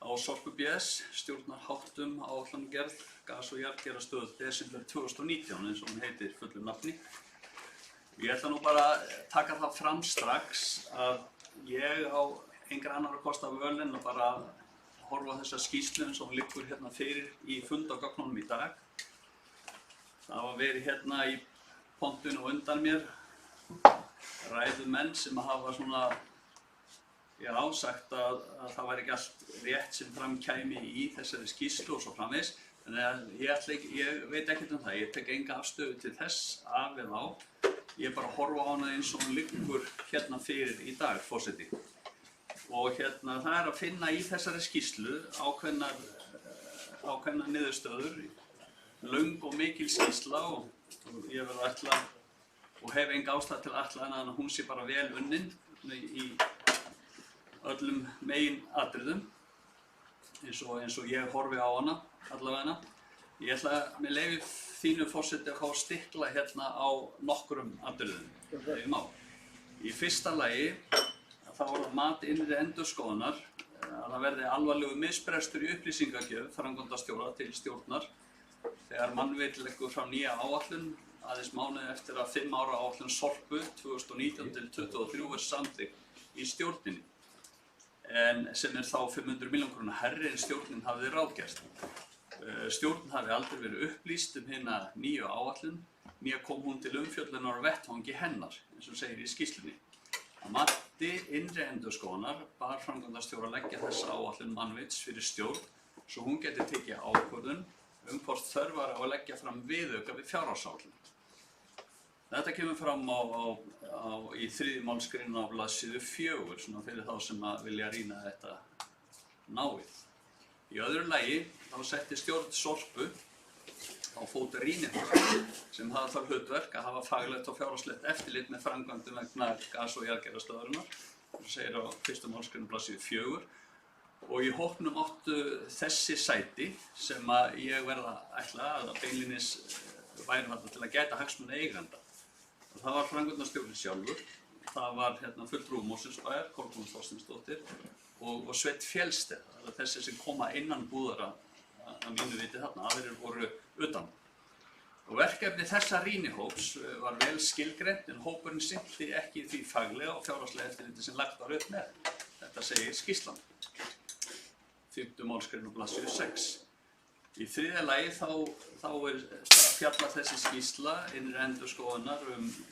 S4: á Sorpu BS, stjórnar háttum áætlanagerð gas- og jarðgerðarstöð desember 2019 eins og hún heitir fullu nafni. Ég ætla nú bara að taka það fram strax að ég á engra annarra kosta völ en að bara horfa á þessa skýrslu eins og hún liggur hérna fyrir í fundagögnunum í dag. Það var verið hérna í pontinu undan mér ræðumenn sem hafa svona sagt að það væri ekki allt rétt sem fram kæmi í þessari skýrslu og svo framvegis. Þannig að ég veit ekkert um það, ég tek enga afstöðu til þess af eða á. Ég bara horfa á hana eins og hún liggur hérna fyrir í dag, forseti. Og hérna það er að finna í þessari skýrslu ákveðnar niðurstöður, löng og mikil skýrsla og ég verð að ætla og hef enga ástæðu til að ætla en að hún sé bara vel unnin í öllum megin atriðum eins og ég horfi á hana allavega. Ég ætla með leyfi þínu forseti að fá að stikla hérna á nokkrum atriðum ef ég má. Í fyrsta lagi þá var það mat innri endurskoðunar að það verði alvarlegur misbrestur í upplýsingagjöf framkvæmdastjóra til stjórnar þegar mannvill leggur frá nýja áætlun aðeins mánuði eftir að 5 ára áætlun Sorpu 2019 til 2023 er samþykkt í stjórninni en sem er þá 500 milljón króna hærri en stjórnin hafði ráðgert. Stjórnin hafi aldrei verið upplýst hina nýju áætlun, nýja kom hún til umfjöllunar á vettvangi hennar, eins og segir í skýrslunni. Að mati innri endurskoðunar bar framkvæmdastjóra að leggja þessa áætlun mannvits fyrir stjórn svo hún geti tekið ákvörðun hvort þörf var á að leggja fram viðauka við fjárhagsáætlun. Þetta kemur fram í 3. málsgrein á blaðsíðu 4, svona fyrir þá sem að vilja rýna þetta náið. Í öðru lagi þá setti stjórn Sorpu á fót rýnihóp sem hafði það hlutverk að hafa faglegt og fjárhagslegt eftirlit með framkvæmdum vegna gas- og jarðgerðarstöðvarinnar, sem segir á 1. málsgrein á blaðsíðu 4. Og í hópnum áttu þessi sæti sem að ég verða ætla að beinlínis væri þarna til að gæta hagsmuna eigenda. Og það var framkvæmdastjórinn sjálfur, það var fulltrúi Mosfellsbæjar, Kolbrún Þorsteinsdóttir og Sveinn Fjellsteð, það er þessi sem koma innan búðara að mínu viti þarna, aðrir voru utan. Og verkefni þessa rýnihóps var vel skilgreint en hópurinn sinnti ekki því faglega og fjárhagslega eftirliti sem lagt var upp með. Þetta segir skýrslan. 5. málsgrein á blaðsíðu 6. Í 3. lagi þá er fjallað þessi skýrsla innri endurskoðunar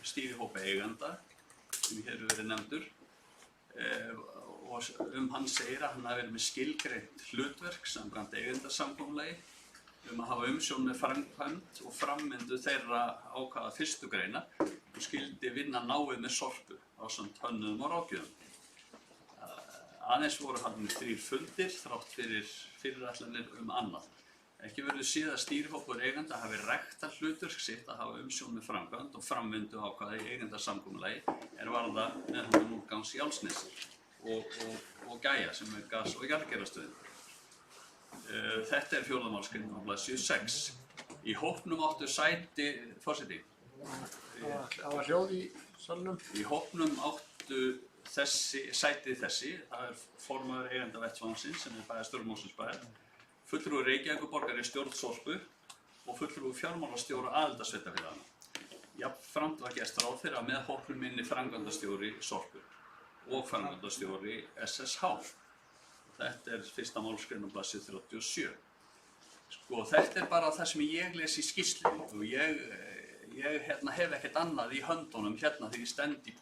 S4: stýrihópa eigenda sem hér hefur verið nefndur og hann segir að hann hafi verið með skilgreint hlutverk samkvæmt eigendasamkomulagi að hafa umsjón með framkvæmd og frammyndu þeirra ákvaða 1. greinar og skyldi vinna náið með Sorpu ásamt hönnuðum og ráðgjöfum. Aðeins voru haldnir 3 fundir þrátt fyrir fyrirætlanir annað. Ekki verður séð að stýrihópur eigenda hafi ræktað hlutverk sitt að hafa umsjón með framkvæmd og framvindu ákvæða í eigendasamkomulagi varða meðhöndlun úrgangs í Álfsnesi og Gæja sem er gas- og jarðgerðarstöðin. Þetta er 4. málsgrein á blaðsíðu 6. Í hópnum áttu sæti, forseti.
S1: Það var hljóð í salnum.
S4: Í hópnum áttu sætið þessi, það er formaður eigenda vettvangsins sem er bæjarstjóri Mosfellsbæjar, fulltrúi Reykjavíkurborgar í stjórn Sorpu og fulltrúi fjármálastjóra aðildarsveitarfélaganna. Jafnframt var gert ráð fyrir að með hópnum ynni framkvæmdastjóri Sorpu og framkvæmdastjóri SSH. Þetta fyrsta málsgrein á blaðsíðu 37. Sko, þetta bara það sem ég les í skýrslunni og ég hef ekkert annað í höndunum hérna þegar ég stend í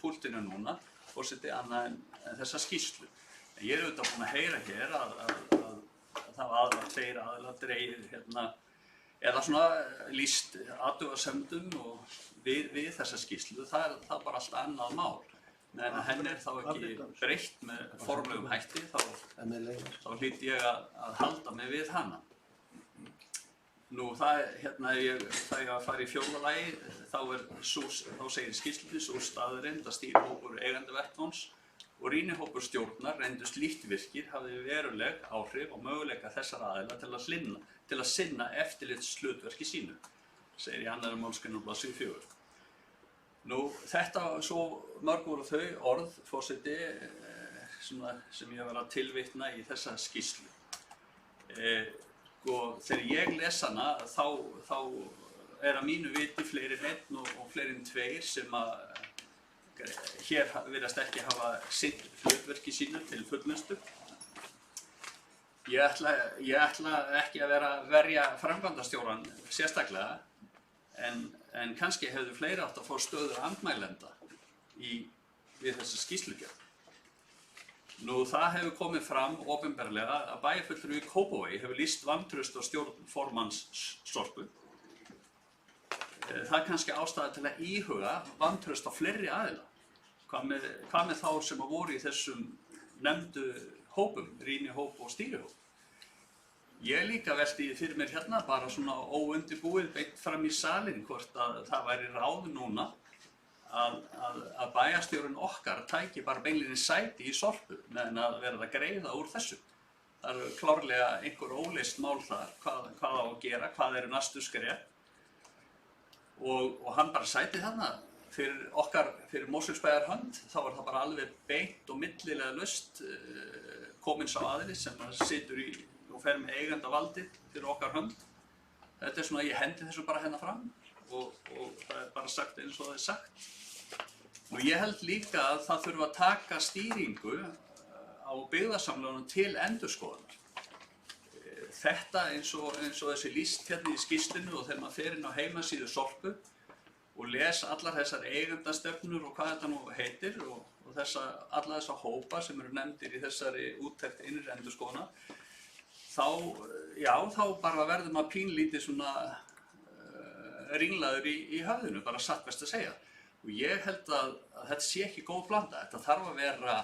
S4: púltinu núna, forseti, annað en þessa skýrslu. En ég auðvitað búinn að heyra hér að það var tveir aðilar dregið eða svona lýst athugasemdum og við þessa skýrslu. Það bara allt annað mál. En henni þá ekki breytt með formlegum hætti, þá hlýt ég að halda mig við hana. Nú, þegar ég fara í fjórða lagi, þá segir skýrslunni sú staðreynd að stýrihópur eigandi vettvangs og rýnihópur stjórnar reyndust líttvirkir hafði veruleg áhrif og möguleika þessara aðila til að sinna eftirlitshlutverki sínu, segir í 2. málsgrein á blaðsíðu 4. Nú, þetta svo mörg voru þau orð, forseti, sem ég var að tilvitna í þessa skýrslu. Og þegar ég les hana, þá að mínu viti fleiri en einn og fleiri en tveir sem hér virðast ekki hafa sinnt hlutverki sínu til fullnustu. Ég ætla ekki að verja framkvæmdastjórann sérstaklega, en kannski hefðu fleiri átt að fá stöðu andmælenda við þessa skýrslugerð. Nú, það hefur komið fram opinberlega að bæjarfulltrúi í Kópavogi hefur lýst vantraust á stjórn formanns Sorpu. Það kannski ástæða til að íhuga vantraust á fleiri aðila. Hvað með þá sem voru í þessum nefndu hópum, rýnihóp og stýrihóp? Ég líka velti fyrir mér hérna bara svona óundirbúið beint fram í salinn hvort að það væri ráð núna að bæjarstjórinn okkar tæki bara beinlínis sæti í Sorpu meðan að verða að greiða úr þessu. Það eru klárlega einhver óleyst mál þar, hvað á að gera, hvað eru næstu skref. Og hann bara sæti þarna fyrir Mosfellsbæjar hönd, þá var það bara alveg beint og millilega laust kominn sá aðili sem situr og fer með eigandavaldið fyrir okkar hönd. Þetta svona, ég hendi þessu bara hérna fram og það bara sagt eins og það sagt. Og ég held líka að það þurfa að taka stýringu á byggðasamlagunum til endurskoðunar. Þetta eins og þessi lýst hérna í skýrslunni og þegar maður fer inn á heimasíðu Sorpu og les allar þessar eigendastefnur og hvað þetta nú heitir og alla þessa hópa sem eru nefndir í þessari úttekt innri endurskoðunar, þá bara verður maður pínlítið svona ringlaður í höfðinu, bara satt best að segja. Og ég held að þetta sé ekki góð blanda. Þetta þarf að vera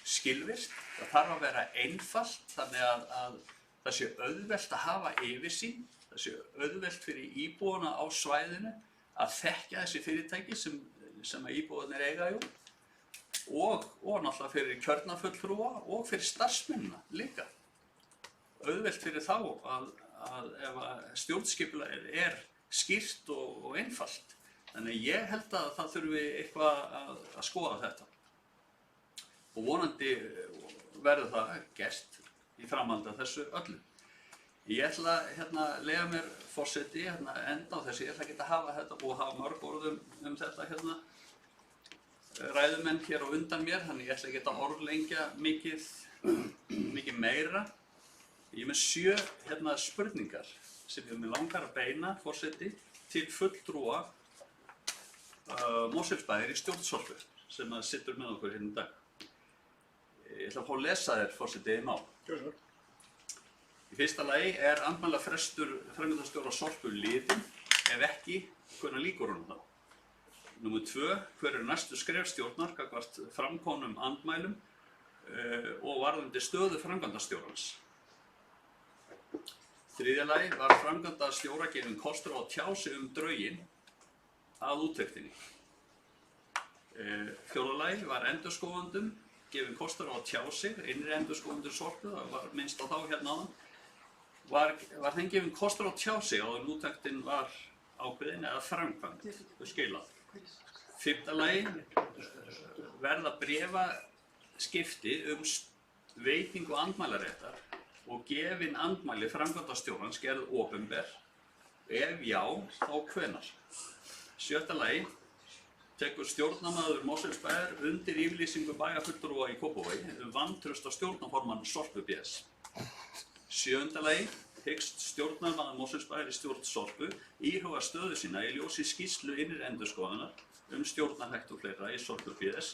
S4: skilvirkt, það þarf að vera einfalt, þannig að það sé auðvelt að hafa yfirsýn, það sé auðvelt fyrir íbúana á svæðinu að þekkja þessi fyrirtæki sem íbúarnir eiga og náttúrulega fyrir kjörnafulltrúa og fyrir starfsmennina líka. Auðvelt fyrir þá að ef stjórnskipulagið skýrt og einfalt. Þannig ég held að það þurfi eitthvað að skoða þetta. Og vonandi verður það gert í framhaldi af þessu öllu. Ég ætla að leyfa mér forseti enda á þessu. Ég ætla ekki að hafa þetta og hafa mörg orð þetta ræðumenn hér á undan mér, þannig ég ætla ekki að orðlengja mikið meira. Ég er með 7 spurningar sem ég mig langar að beina forseti til fulltrúa Mosfellsbæjar í stjórn Sorpu sem situr með okkur hérna í dag. Ég ætla að fá að lesa þér forseti mál. Í fyrsta lagi andmælafrestur framkvæmdastjóra Sorpu liðinn, ef ekki, hvenær lýkur honum þá? Númer 2, hver eru næstu skref stjórnar gagnvart framkomnum andmælum og varðandi stöðu framkvæmdastjórans? Þriðja lagi var framkvæmdastjóra gefinn kostur á að tjá sig drögin að úttektinni. Fjórða lagi var endurskoðendum gefinn kostur á að tjá sig, innri endurskoðendur Sorpu, það var minnst á þá hérna áðan, var þeim gefinn kostur á að tjá sig áður en úttektin var ákveðin eða framkvæmd og skilað. Fimmta lagi verða bréfaskipti veitingu andmælaréttar og gefin andmæli framkvæmdastjórans gerð opinber Ef já, þá hvenær? 7. lagi, tekur stjórnarmaður Mosfellsbæjar undir yfirlýsingu bæjarfulltrúa í Kópavogi vantraust á stjórnarformann Sorpu BS. 7. lagi, hyggst stjórnarmaður Mosfellsbæjar í stjórn Sorpu íhuga stöðu sína í ljósi skýrslu innri endurskoðunar stjórnarhætti og fleira í Sorpu BS.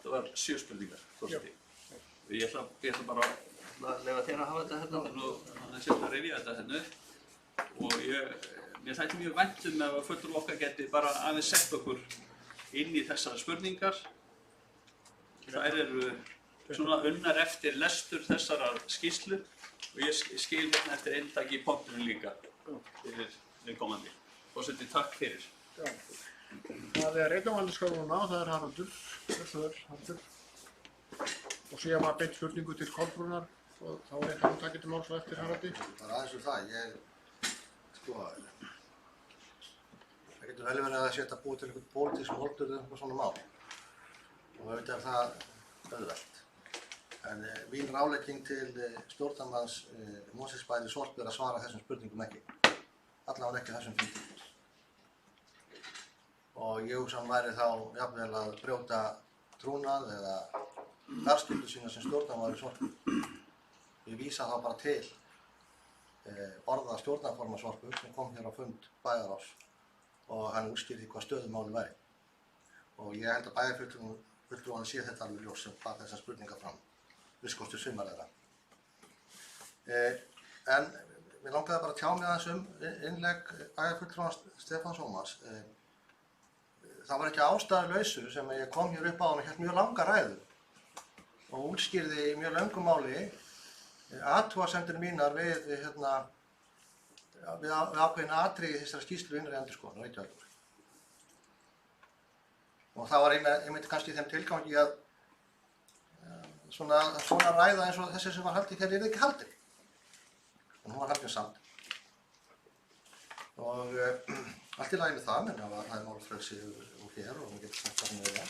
S4: Það var 7 spurningar, forseti. Ég ætla bara að leyfa þér að hafa þetta hérna, þannig að setja að rifja þetta hérna. Og mér þætti mjög vænt ef að fulltrúi okkar geti bara aðeins sett okkur inn í þessar spurningar. Þær eru svona unnar eftir lestur þessarar skýrslu og ég skil hérna eftir eintak í pontunum líka fyrir viðkomandi. Forseti, takk fyrir.
S1: Já. Það Reykjavíkurskólinn það Haraldur, Haraldur. Og síðan var beint spurningu til Kolbrúnar og þá hann takið til máls á eftir Haraldi.
S5: Bara aðeins það, sko, það getur vel verið að setja búið til einhvern pólitísk moldur eða eitthvað svona mál. Og auðvitað það auðvelt. En mín ráðlegging til stjórnarmanns Mosfellsbæjar í Sorpu að svara þessum spurningum ekki. Allavega ekki þessum fundum. Og ég hugsa væri þá jafnvel að brjóta trúnað eða starfsskyldu sína sem stjórnarmaður í Sorpu. Ég vísa þá bara til orða stjórnarformanns Sorpu sem kom hér á fund bæjarráðs og hann útskýrði hvað stöðumáli væri. Og ég held að bæjarfulltrúarnir sé þetta alveg ljós sem bar þessar spurningar fram. Visskostur sumar þeirra. En mér langaði bara að tjá mig aðeins innlegg bæjarfulltrúans Stefáns Ómars. Það var ekki ástæðulausu sem ég kom hér upp á hann og hélt mjög langa ræðu og útskýrði í mjög löngu máli athugasemdir mínar við ákveðin atriði þessara skýrslu innri endurskoðunar Reykjavíkur. Og það var einmitt kannski í þeim tilgangi að svona ræða eins og þessi sem var haldið hér ekki haldið. En hún var haldið samt. Og allt í lagi með það, menn að það málfrelsi úr hér og hún getur sagt það með það.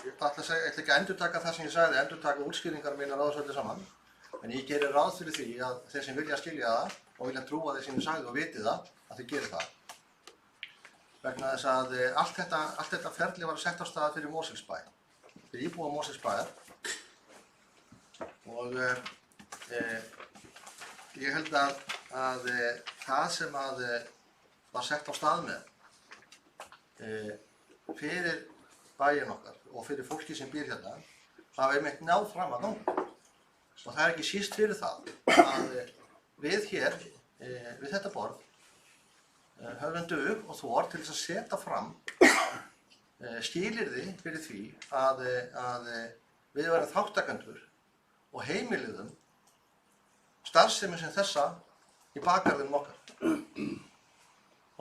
S5: Ég ætla ekki að endurtaka það sem ég sagði, endurtaka útskýringar mínar á þessu öllu saman. En ég gerir ráð fyrir því að þeir sem vilja skilja það og vilja trúa þeir sem ég sagði og viti það, að þeir gerir það. Vegna þess að allt þetta ferli var sett á stað fyrir Mosfellsbæ, fyrir íbúa Mosfellsbæjar. Og ég held að það sem var sett á stað með fyrir bæinn okkar og fyrir fólki sem býr hérna hafa einmitt náð fram að ganga. Og það ekki síst fyrir það að við hér, við þetta borð, höfum dug og þor til þess að setja fram skilyrði fyrir því að við verðum þáttakendur og heimiliðum starfsemi sem þessa í bakgarðinum okkar.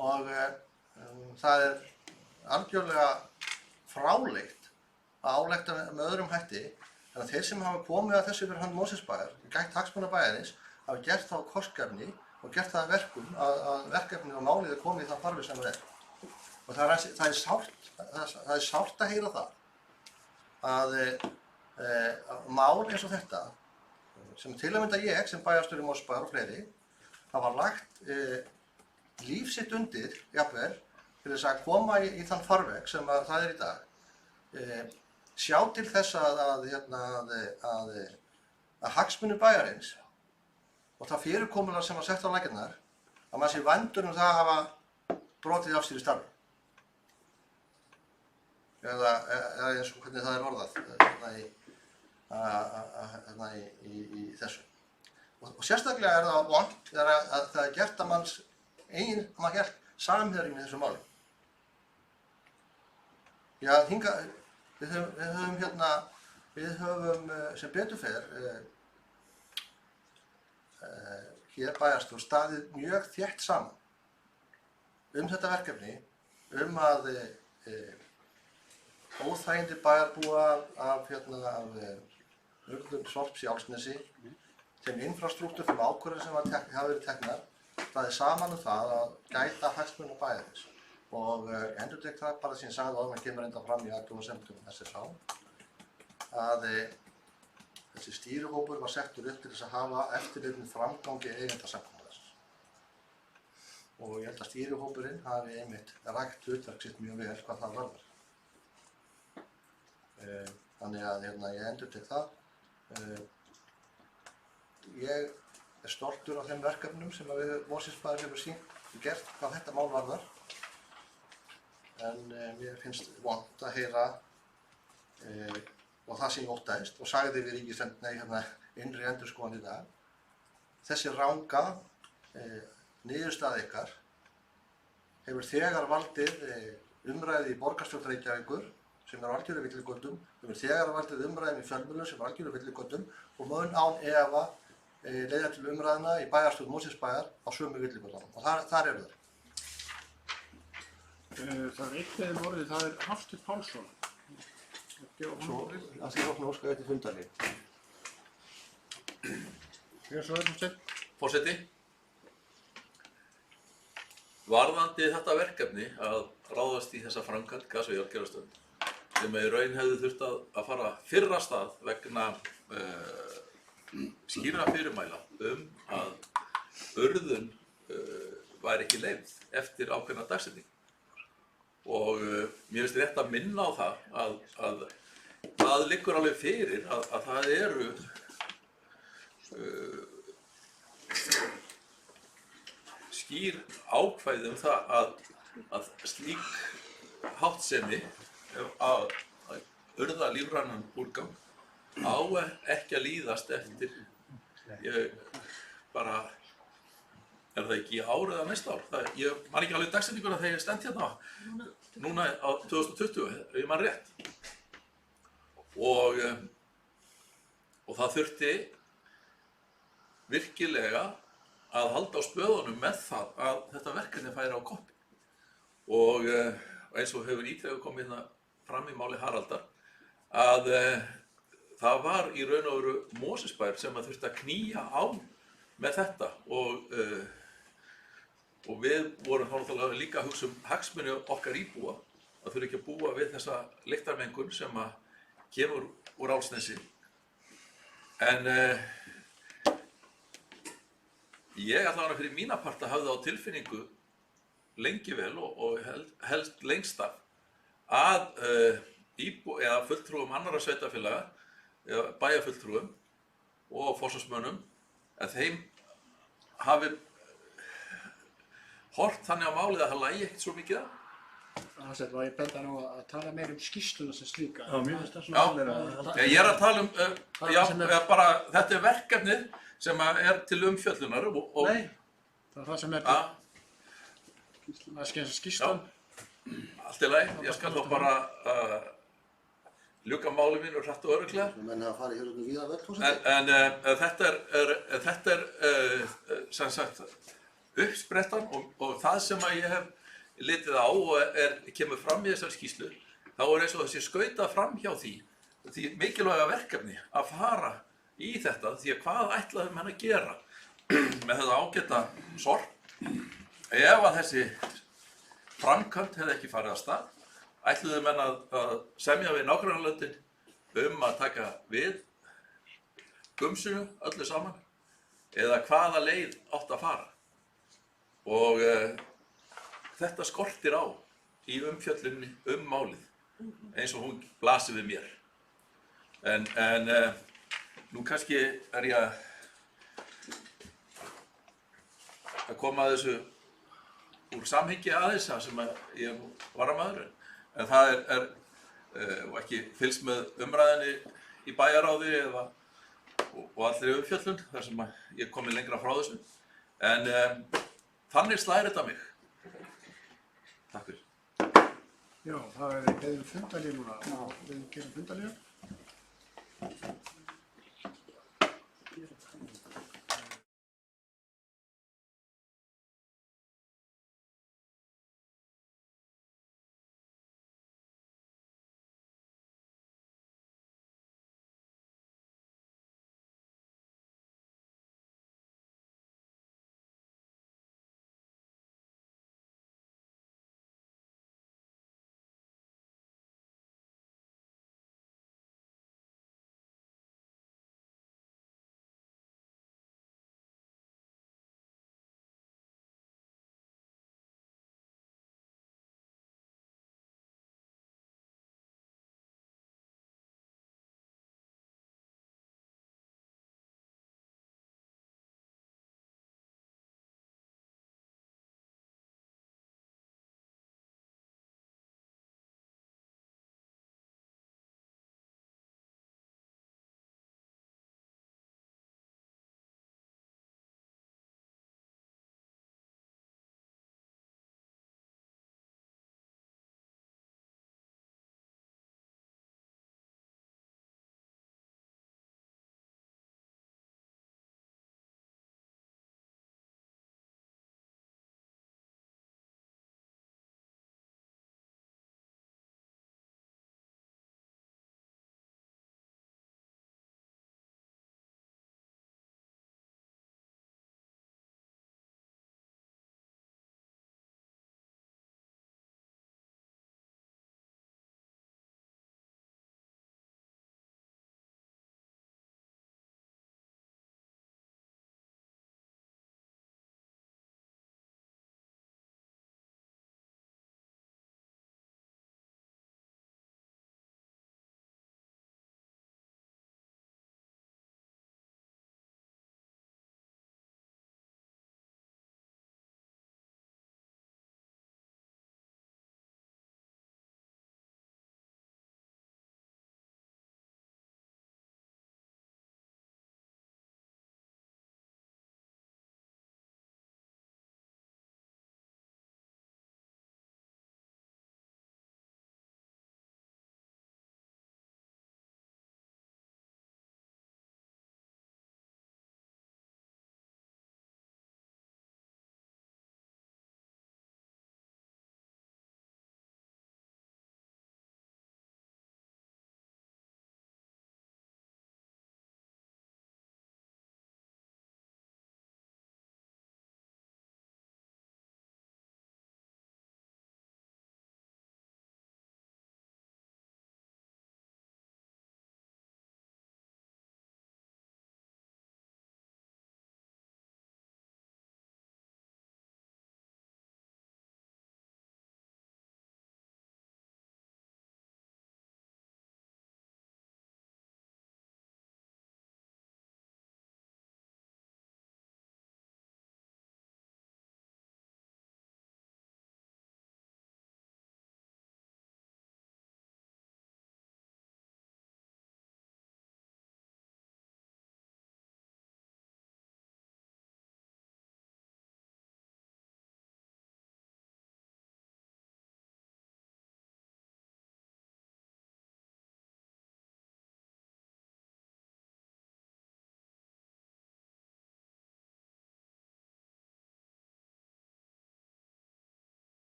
S5: Og það algjörlega fráleitt að álekta með öðrum hætti en að þeir sem hafa komið að þessu fyrir hönd Mosfellsbæjar, gætt hagsmuna bæjarins, hafa gert það á kostgæfni og gert það að verkum að verkefnið og málið komið í það farveg sem það er. Og það er sárt að heyra það að mál eins og þetta, sem til að mynda ég sem bæjarstjóri Mosfellsbæjar og fleiri, hafa lagt líf sitt undir, jafnvel, til þess að koma í þann farveg sem það er í dag, sjá til þess að hagsmunir bæjarins og það fyrirkomulag sem var sett á laggirnar, að maður sé vændur það að hafa brotið af sér í starfi. Eða eins og hvernig það er orðað í þessu. Og sérstaklega er það vont þegar að það er gert að maður gert samherjum í þessu máli. Já, við höfum sem betur fer hér bæjarstjórn staðið mjög þétt saman þetta verkefni, að óþægindi bæjarbúa af urðun Sorps í Álfsnesi, þeim infrastruktúr, þeim ákvörðunum sem hafa verið teknar, staðið saman það að gæta hagsmuna bæjarins. Og endurtek það bara sem ég sagði áðan, kemur enda fram í athugasemdum SSH, að Þessi stýrihópur var settur upp til þess að hafa eftirlit með framgangi eigendasamkomulagsins. Og ég held að stýrihópurinn hafi einmitt rækt hlutverk sitt mjög vel hvað það varðar. Þannig að ég endurtek það. Ég er stoltur af þeim verkefnum sem við Mosfellsbær hefur gert hvað þetta mál varðar. En mér finnst vont að heyra og það sem ég óttaðist og sagði við innri endurskoðun í dag. Þessi ranga niðurstaða ykkar hefur þegar valdið umræði í borgarstjórn Reykjavíkur sem er algjöru villigötum, hefur þegar valdið umræðum í fjölmiðlum sem er algjöru villigötum og mun án efa leiða til umræðina í bæjarstjórn Mosfellsbæjar á sömu villigötunum og þar eru þeir.
S1: Það er eitt eða orðið, það er Hafsteinn Pálsson.
S5: Svo að því okkur óska eftir fundarlið.
S1: Hér svo er Hafsteinn.
S8: Forseti, varðandi þetta verkefni að ráðast í þessa framkvæmd gas- og jarðgerðarstöð sem í raun hefði þurft að fara fyrr af stað vegna skýrra fyrirmæla að urðun væri ekki leyfð eftir ákveðna dagsetningu. Og mér finnst rétt að minna á það að það liggur alveg fyrir að það eru skýr ákvæði það að slík háttsemi að urða lífrænan úrgang á ekki að líðast eftir er það ekki í ár eða næsta ár? Ég man ekki alveg dagsetninguna þegar ég stend hérna núna á 2020, ef ég man rétt. Og það þurfti virkilega að halda á spöðunum með það að þetta verkefni færi á koppi. Og eins og hefur ítrekað komið hérna fram í máli Haraldar, að það var í raun og veru Mosfellsbær sem að þurfti að knýja á með þetta og við vorum þá náttúrulega líka að hugsa hagsmuni okkar íbúa að þurfa ekki að búa við þessa lyktarmengun sem að kemur úr Álfsnesi. En ég allavega fyrir mína parta hafði á tilfinningu lengi vel og helst lengst af að eða fulltrúum annarra sveitarfélaga eða bæjarfulltrúum og forsvarsmönnum að þeim hafi hort þannig á málið að það lægi ekkert svo mikið af.
S1: Hafsteinn, var ég benda nú að tala meira skýrsluna sem slíka.
S6: Já, mér finnst það svona
S8: Ég er að tala bara þetta er verkefnið sem er til umfjöllunar og
S1: Nei, það er það sem er skýrslan.
S8: Allt í lagi, ég skal þá bara ljúka máli mínu hratt og örugglega.
S5: Menn hafa farið hér út um víða völl, forseti.
S8: En þetta er sem sagt uppsprettan og það sem að ég hef litið á og kemur fram í þessari skýrslu, þá er eins og þessi skauta fram hjá því mikilvæga verkefni að fara í þetta, því að hvað ætlaði menn að gera með þetta ágæta sorp ef að þessi framkvæmd hefði ekki farið af stað, ætluðu menn að semja við nágrannalöndin að taka við gumsinu öllu saman eða hvaða leið átt að fara. Og þetta skortir á í umfjöllunni málið eins og hún blasir við mér. En nú kannski er ég að koma að þessu úr samhengi aðeins sem ég var að maður. En það er ekki fylgst með umræðinni í bæjaráði og allri umfjöllun þar sem ég komi lengra frá þessu. En þannig slæðir þetta mig. Takk fyrir.
S1: Já, það er beðið fundarlið núna. Við gerum fundarlið.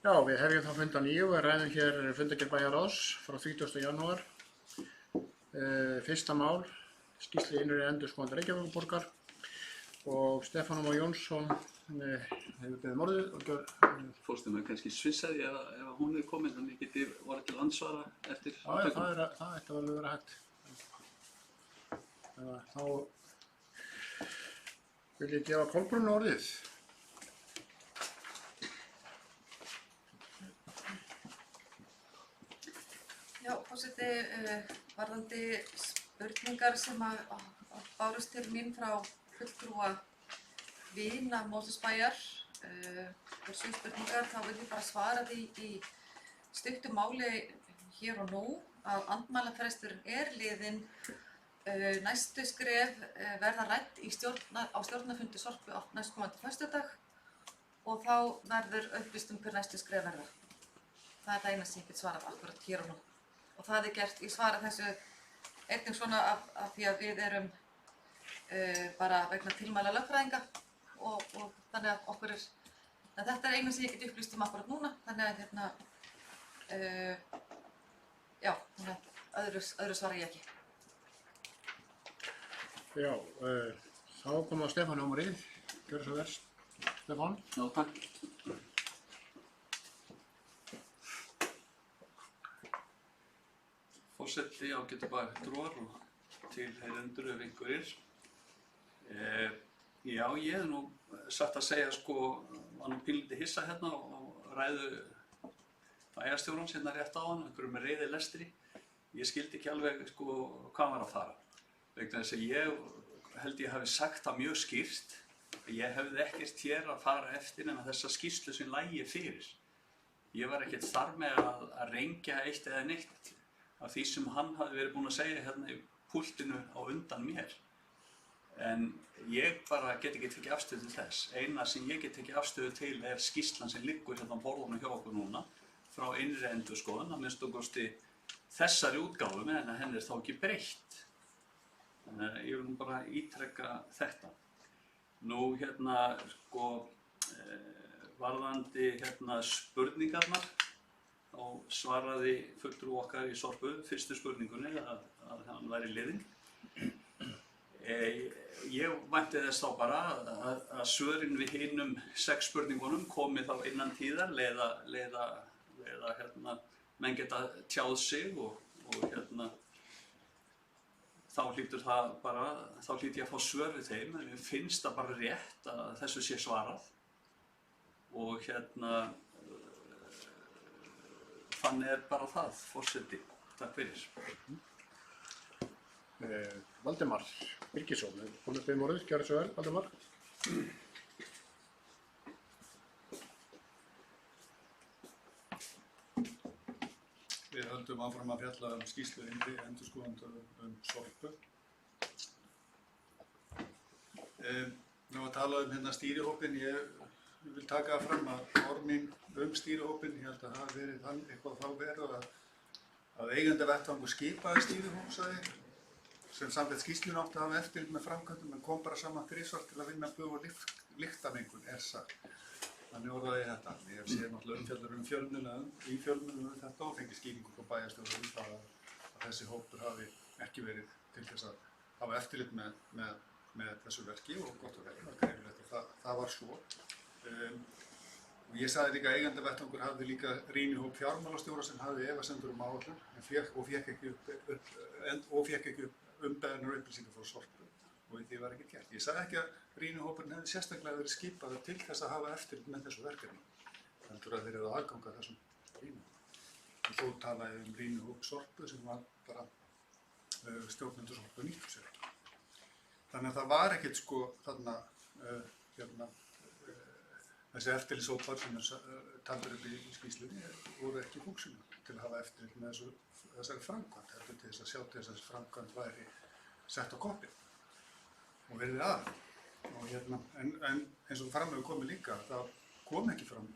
S1: Já, við hefjum þá fund á nýju og ræðum hér fundargerð bæjarráðs frá 30. janúar. Fyrsta mál, skýrslu innri endurskoðandi Reykjavíkurborgar og Stefán Má Jónsson hefur beðið orðið og
S4: Fórstu með kannski svissaði ef hún er komin, þannig geti vorið til ansvara eftir
S1: Já, það ætti alveg að vera hægt. Þá vil ég gefa Kolbrúnu orðið.
S7: Já, forseti, varðandi spurningar sem að bárust til mín frá fulltrúa vina Mosfellsbæjar, þessu spurningar, þá vil ég bara svara því í stuttu máli hér og nú að andmælafrestur liðinn. Næstu skref verða rædd á stjórnarfundi Sorpu á næstkomandi föstudag og þá verður upplýst hver næstu skref verða. Það er það eina sem ég get svarað akkurat hér og nú. Og það er gert, ég svara þessu einnig svona af því að við erum bara vegna tilmæla lögfræðinga og þannig að okkur en þetta er eina sem ég get upplýst akkurat núna, þannig að já, þannig að öðru svara ég ekki.
S1: Já, þá kom að Stefán Ómarið, gjörðu svo verst. Stefán?
S4: Já, takk. Forseti ágætu bæjarfulltrúar og tilheyrendur ef einhverjir. Já, ég hef nú satt að segja var nú pínlítið hissa hérna og ræðu bæjarstjórans hérna rétt á hann, einhverjum með reiði lestri. Ég skildi ekki alveg hvað hann var að fara. Vegna þess að ég held ég hafi sagt það mjög skýrt að ég hefði ekkert hér að fara eftir nema þessa skýrslu sem lægi fyrir. Ég var ekkert þar með að rengja eitt eða neitt af því sem hann hafi verið búinn að segja hérna í púltinu á undan mér. En ég bara get ekki tekið afstöðu til þess. Eina sem ég get tekið afstöðu til er skýrslan sem liggur hérna á borðunum hjá okkur núna frá innri endurskoðun, að minnsta kosti þessari útgáfu, en henni er þá ekki breytt. Þannig að ég vil nú bara ítreka þetta. Nú varðandi spurningarnar, þá svaraði fulltrúi okkar í Sorpu fyrstu spurningunni að hann væri liðinn. Ég vænti þess þá bara að svörin við hinum 6 spurningunum komi þá innan tíðar, leiða menn geta tjáð sig og þá hlýtur það bara, þá hlýt ég að fá svör við þeim, en mér finnst það bara rétt að þessu sé svarað og þannig er bara það, forseti. Takk fyrir.
S1: Valdimar Birgisson, komið beðið orðið, gjörðu svo vel, Valdimar.
S6: Við höldum áfram að fjalla skýrslu innri endurskoðanda Sorpu. Nú að tala hérna stýrihópinn, ég vil taka það fram að orð mín stýrihópinn, ég held að það hafi verið eitthvað þá verið að eigendavettvangur skipaði stýrihóp, sagði, sem samkvæmt skýrslunni átti að hafa eftirlit með framkvæmdum en kom bara saman þrisvar til að vinna bug og lyktarmengun, sagt. Þannig orðaði ég þetta. Ég hef séð náttúrulega umfjöllun í fjölmiðlum þetta og fengið skýringu frá bæjarstjóra það að þessi hópur hafi ekki verið til þess að hafa eftirlit með þessu verki og gott og vel, það var greinilegt og það var svo. Og ég sagði líka að eigendavettvangur hafði líka rýnihóp fjármálastjóra sem hafði efasemdir áætlun og fékk ekki upp umbeðnar upplýsingar frá Sorpu og því var ekkert gert. Ég sagði ekki að rýnihópurinn hefði sérstaklega verið skipaður til þess að hafa eftirlit með þessu verkefni, heldur að þeir eru aðgang að þessum rýnihóp. Og þó talaði ég rýnihóp Sorpu sem var bara stjórnendur Sorpu nýttu sér ekki. Þannig að það var ekkert þarna þessi eftirlitshópar sem taldir upp í skýrslunni voru ekki fúnksional til að hafa eftirlit með þessari framkvæmd, heldur til þess að sjá til þess að þessi framkvæmd væri sett á koppinn og verið að. En eins og fram hefur komið líka, það kom ekki fram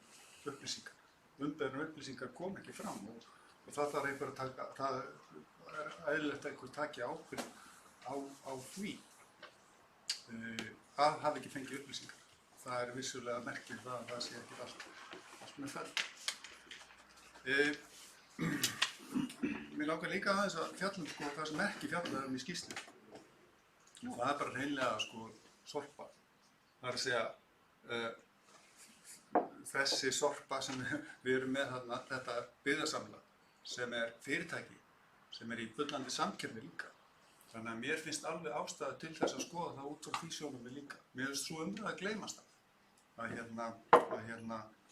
S6: upplýsingar. Umbeðnar upplýsingar kom ekki fram og það þarf einhver að taka, það er eðlilegt að einhver taki ábyrgð á því að hafa ekki fengið upplýsingar. Það er vissulega merkilegt að það sé ekki allt með fell. Mér langar líka aðeins að fjalla sko það sem ekki fjallað í skýrslu. Það bara hreinlega sko sorpa. Það að segja þessi sorpa sem við erum með þarna, þetta byggðasamlag sem fyrirtæki sem í bullandi samkeppni líka. Þannig að mér finnst alveg ástæða til þess að skoða það út frá því sjónarmiði líka. Mér finnst svo umræða að gleymast það. Að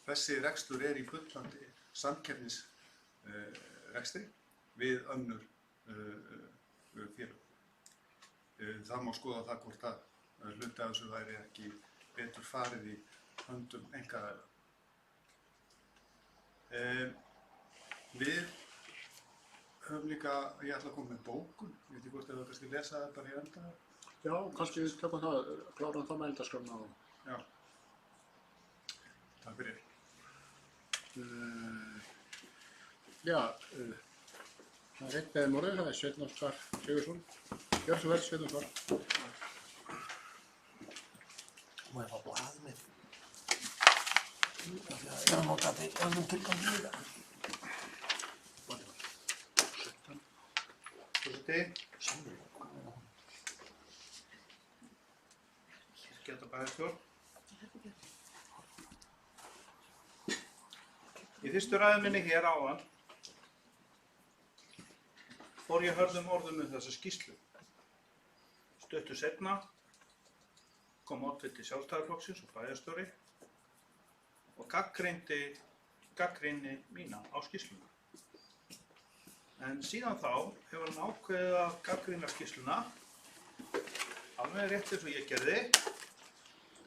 S6: þessi rekstur í bullandi samkeppnisrekstri við önnur félög. Það má skoða það hvort að hluti af þessu væri ekki betur farið í höndum einkaaðila. Við höfum líka, ég ætla að koma með bókun, ég veit ekki hvort þið kannski lesa það bara í enda.
S1: Já, kannski við tökum það, klárum það með eldaskrána og...
S6: Já. Takk fyrir. Það einn beðið morðið, það Sveinn Óskar Sigurðsson. Gjörðu svo vel, Sveinn Óskar.
S5: Má ég fá blaðið mitt? Ég að nota þetta í öðrum tilgangi líka.
S3: Forseti. Geta bæjarstjórn. Í fyrstu ræðu minni hér áðan fór ég hörðum orðum þessa skýrslu. Stuttu seinna kom oddviti Sjálfstæðisflokksins og bæjarstjóri og gagnrýni mína á skýrsluna. En síðan þá hefur hann ákveðið að gagnrýna skýrsluna alveg rétt eins og ég gerði,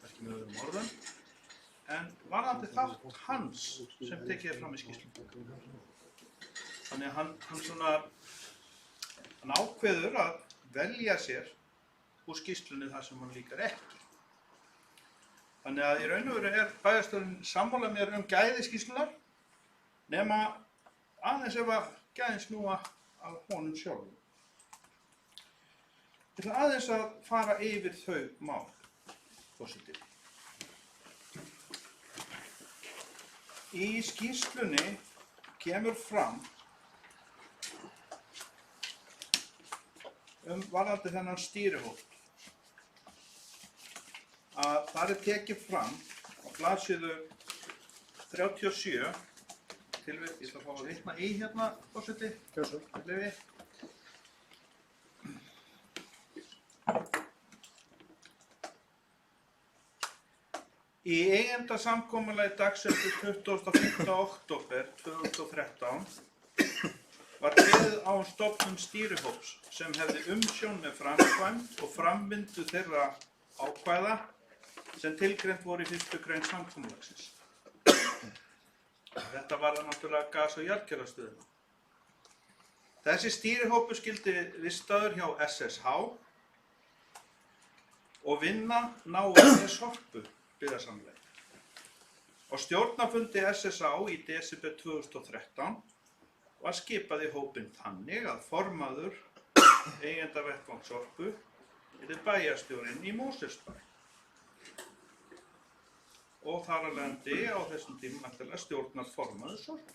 S3: ekki með öðrum orðum, en varðandi þátt hans sem tekið er fram í skýrslunni. Þannig að hann ákveður að velja sér úr skýrslunni það sem hann líkar ekki. Þannig að í raun og veru bæjarstjórinn sammála mér gæði skýrslunar, nema aðeins ef að gæðin snúa af honum sjálfum. Ég ætla aðeins að fara yfir þau mál, forseti. Í skýrslunni kemur fram varðandi þennan stýrihóp að þar tekið fram á blaðsíðu 37 tilvik, ég ætla að fá að vitna í hérna, forseti. Leyfi. Í eigendasamkomulagi dagsettu 25. október 2013 var kveðið á stofnun stýrihóps sem hefði umsjón með framkvæmd og framvindu þeirra ákvæða sem tilgreint voru í 1. grein samkomulagsins. Þetta var það náttúrulega gas- og jarðgerðarstöðina. Þessi stýrihópur skyldi vistaður hjá SSH og vinna náið með Sorpu byggðasamlagi. Á stjórnarfundi SSH í desember 2013 var skipað í hópinn þannig að formaður eigendavettvangs Sorpu yrði bæjarstjórinn í Mosfellsbæ. Og þar af leiðandi á þessum tíma náttúrulega stjórnarformaður Sorpu,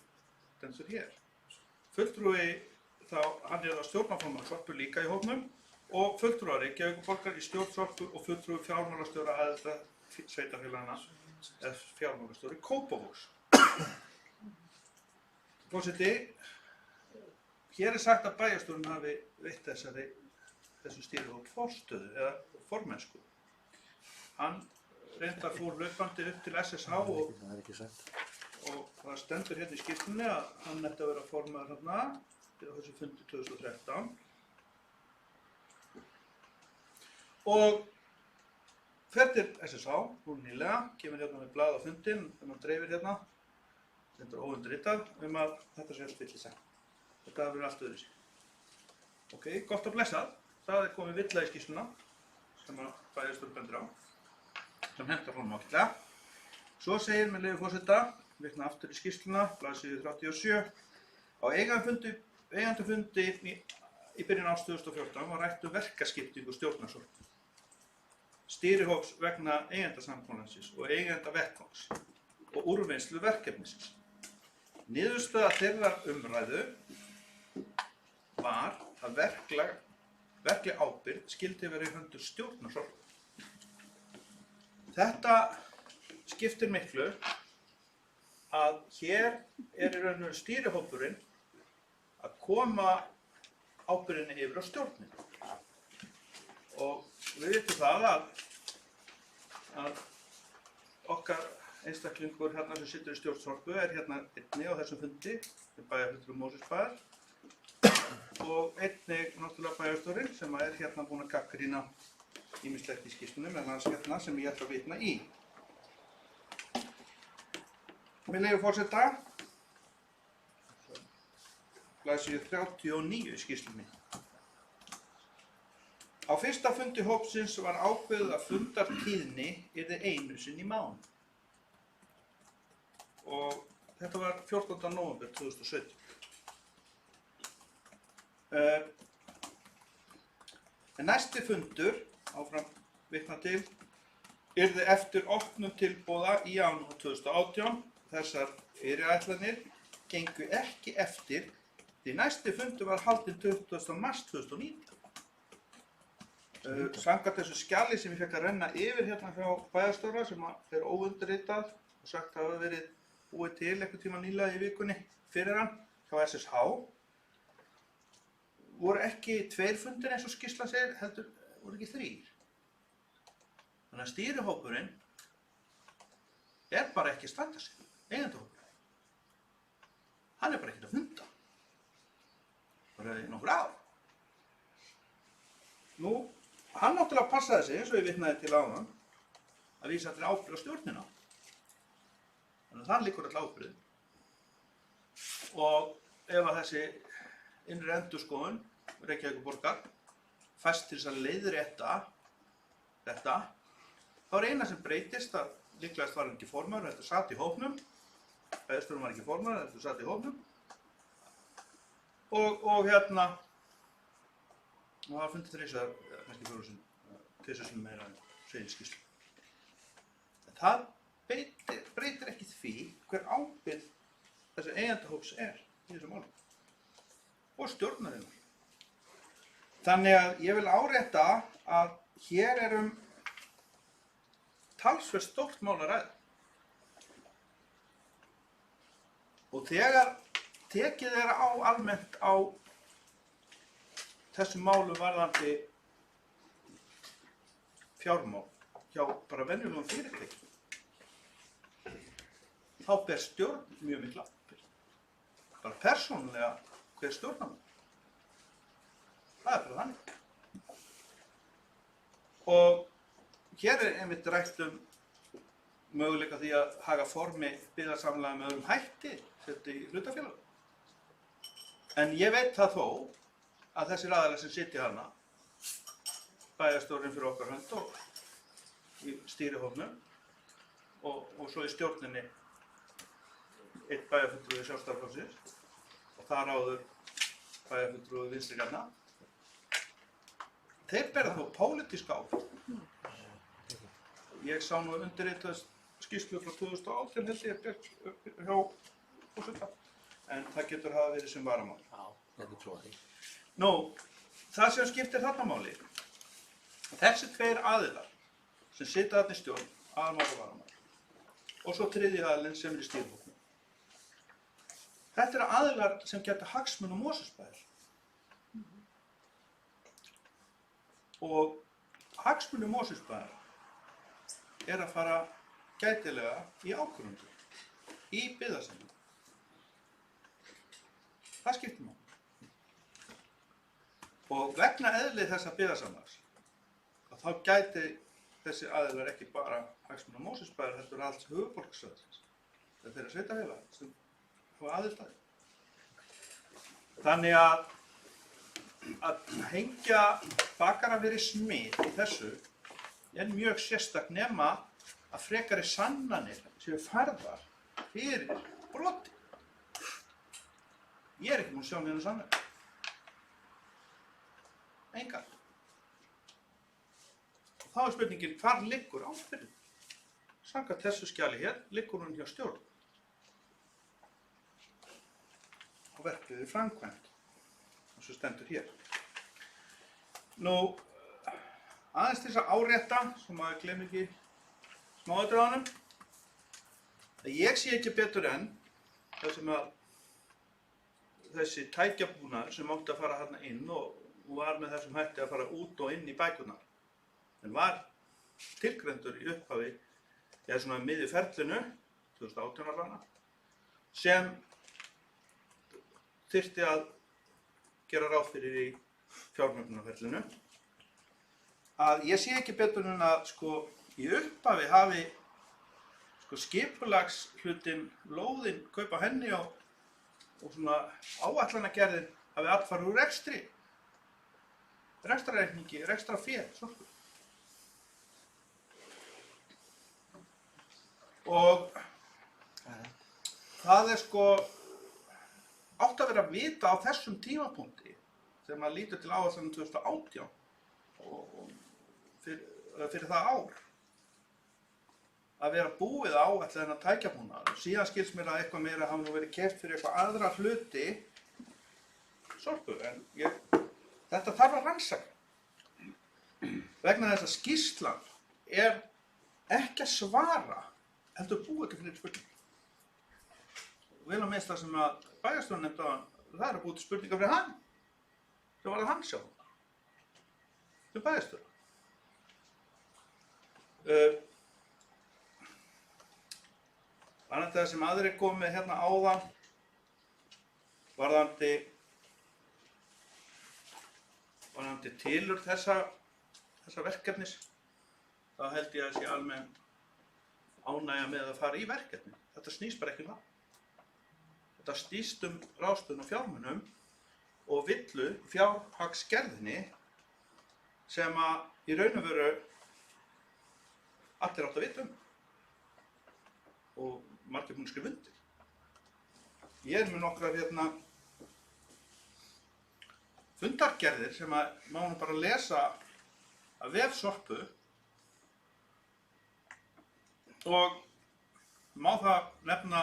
S3: stendur hér. Fulltrúi þá, hann það stjórnarformaður Sorpu líka í hópnum og fulltrúar Reykjavíkurborgar í stjórn Sorpu og fulltrúi fjármálastjóra aðilda sveitarfélaganna eða fjármálastjóri Kópavogs. Forseti, hér sagt að bæjarstjórinn hafi veitt þessu stýrihóp forstöðu eða formennsku. Hann reyndar fór hlaupandi upp til SSH og það stendur hérna í skýrslunni að hann ætti að vera formaður hérna á þessu fundi 2013. Og fer til SSH, nú nýlega, kemur hérna með blað á fundin, þegar hann dreifir hérna, þetta er óundirritað, að þetta sé allt villisegt. Þetta hafi verið allt öðruvísi. Ok, gott og blessað, það er komið villa í skýrsluna, sem að bæjarstjórinn bendir á. Sem hentar honum ágætlega. Svo segir með leyfi forseta, vitna aftur í skýrsluna, blaðsíðu 37, á eigendafundi í byrjun árs 2014 var rætt verkaskiptingu stjórnar Sorpu, stýrihóps vegna eigendasamkomulagsins og eigendavettvangs og úrvinnslu verkefnisins. Niðurstaða þeirrar umræðu var að verkleg ábyrgð skyldi vera í höndum stjórnarsorpu. Þetta skiptir miklu að hér í raun og veru stýrihópurinn að koma ábyrgðinni yfir á stjórnin. Og við vitum það að okkar einstaklingur hérna sem situr í stjórnsorpu hérna einnig á þessum fundi, bæjarfulltrúi Mosfellsbæjar, og einnig náttúrulega bæjarstjórinn sem hérna búinn að gagnrýna ýmislegt í skýrslunni, meðal annars hérna sem ég ætla að vitna í. Með leyfi forseta, blaðsíðu 39 í skýrslunni. Á fyrsta fundi hópsins var ákveðið að fundartíðni yrði einu sinni í mánuð. Og þetta var 14. nóvember 2017. En næsti fundur, áfram vitna til, yrði eftir opnun tilboða í janúar 2018. Þessar fyrirætlanir gengu ekki eftir því næsti fundur var haldinn 20. mars 2019. Samkvæmt þessu skjali sem ég fekk að renna yfir hérna hjá bæjarstjóra sem er óundirritað og sagt að hafa verið búið til einhvern tíma nýlega í vikunni fyrir hann hjá SSH, voru ekki 2 fundir eins og skýrslan segir, heldur voru ekki 3. Þannig að stýrihópurinn er bara ekki að standa sig, eigendahópurinn. Hann er bara ekkert að funda. Bara í nokkur ár. Nú, hann náttúrulega passaði sig, eins og ég vitnaði til áðan, að vísa til ábyrgð á stjórnina. Þannig að það liggur alltaf ábyrgð. Og ef að þessi innri endurskoðun Reykjavíkurborgar fæst til þess að leiðrétta þetta, þá er eina sem breytist að líklegast var hann ekki formaður, þetta satt í hópnum, bæjarstjórinn var ekki formaður, þetta satt í hópnum, og hérna, og það var fundið 3 sinni, kannski 4 sinni meira en segir í skýrslu. En það breytir ekki því hver ábyrgð þessi eigendahóps er í þessu málum og stjórnarinnar. Þannig að ég vil árétta að hér er talsvert stórt mál að ræða. Og þegar tekið er á almennt á þessum málum varðandi fjármál hjá bara venjulegum fyrirtækjum, þá ber stjórn mjög mikla ábyrgð. Bara persónulega hver stjórnar. Það er bara þannig. Og hér er einmitt rætt möguleika því að haga formi byggðarsamlaga með öðrum hætti, þetta í hlutafélag. En ég veit það þó að þessir aðilar sem sitja hana, bæjarstjórinn fyrir okkar hönd og í stýrihópnum og svo í stjórninni einn bæjarfulltrúi Sjálfstæðisflokksins og þar áður bæjarfulltrúi Vinstri grænna. Þeir bera þó pólitíska ábyrgð. Ég sá nú undirritað skýrslu frá 2018 held ég hjá forseta, en það getur hafa verið sem varamál.
S5: Já, þetta er trúið því.
S3: Nú, það sem skiptir þarna máli, þessi 2 aðilar sem sitja þarna í stjórn, aðalmál og varamál, og svo 3. aðilinn sem er í stýrihópnum. Þetta eru aðilar sem geta hagsmunum Mosfellsbæjar. Og hagsmunum Mosfellsbæjar er að fara gætilega í ákvörðunum, í byggðasamlagi. Það skiptir máli. Og vegna eðli þessa byggðasamlags, þá gæti þessi aðilar ekki bara hagsmunum Mosfellsbæjar, heldur alls höfuðborgarsvæðisins. Það er þeirra sveitarfélaga sem hafa aðild að því. Þannig að hengja bakara fyrir smið í þessu er mjög sérstakt nema að frekari sannanir séu færðar fyrir broti. Ég er ekki múin að sjá neina sannanir. Engar. Og þá er spurningin, hvar liggur ábyrgðin? Samkvæmt þessu skjali hér liggur hún hjá stjórn. og verkið er framkvæmt, eins og stendur hér. Nú, aðeins til þess að árétta, svo maður gleym ekki smáatriðunum, að ég sé ekki betur en það sem að þessi tækjabúnaður sem átti að fara þarna inn og var með þessum hætti að fara út og inn í bækurnar, en var tilgreindur í upphafi, eða svona miðju ferlinu, 2018 ára, sem þyrfti að gera ráð fyrir í fjármögnunarferlinu, að ég sé ekki betur en að sko í upphafi hafi sko skipulagshlutinn, lóðin, kaupa henni og svona áætlanagerðin hafi allt farið úr rekstri, rekstrarreikningi, rekstrarfé, Sorpu. Og það er sko átt að vera að vita á þessum tímapunkti þegar maður lítur til áætlanum 2018 og fyrir það ár að vera búið á þennan tækjabúnað. Síðan skilst mér að eitthvað meira hafi nú verið keypt fyrir eitthvað aðra hluti Sorpu, en þetta þarf að rannsaka vegna þess að skýrslan er ekki að svara heldur búið ekki fyrir spurningar. Vel að minnst það sem að bæjarstjórinn nefndi áðan, það er að búið til spurningar fyrir hann. Það var að hann sjá sem bæjarstjóri. Annað það sem aðrir komu með hérna áðan varðandi tilurð þessa verkefnis, þá held ég að sé almenn ánægja með að fara í verkefni. Þetta snýst bara ekki um það. Þetta snýst um ráðstöfun á fjármunum og villu fjárhagsgerðinni sem að í raun og veru allir átt að vita um og margir búin að skrifa undir. Ég er með nokkrar fundargerðir sem að má nú bara lesa af vef Sorpu og má það nefna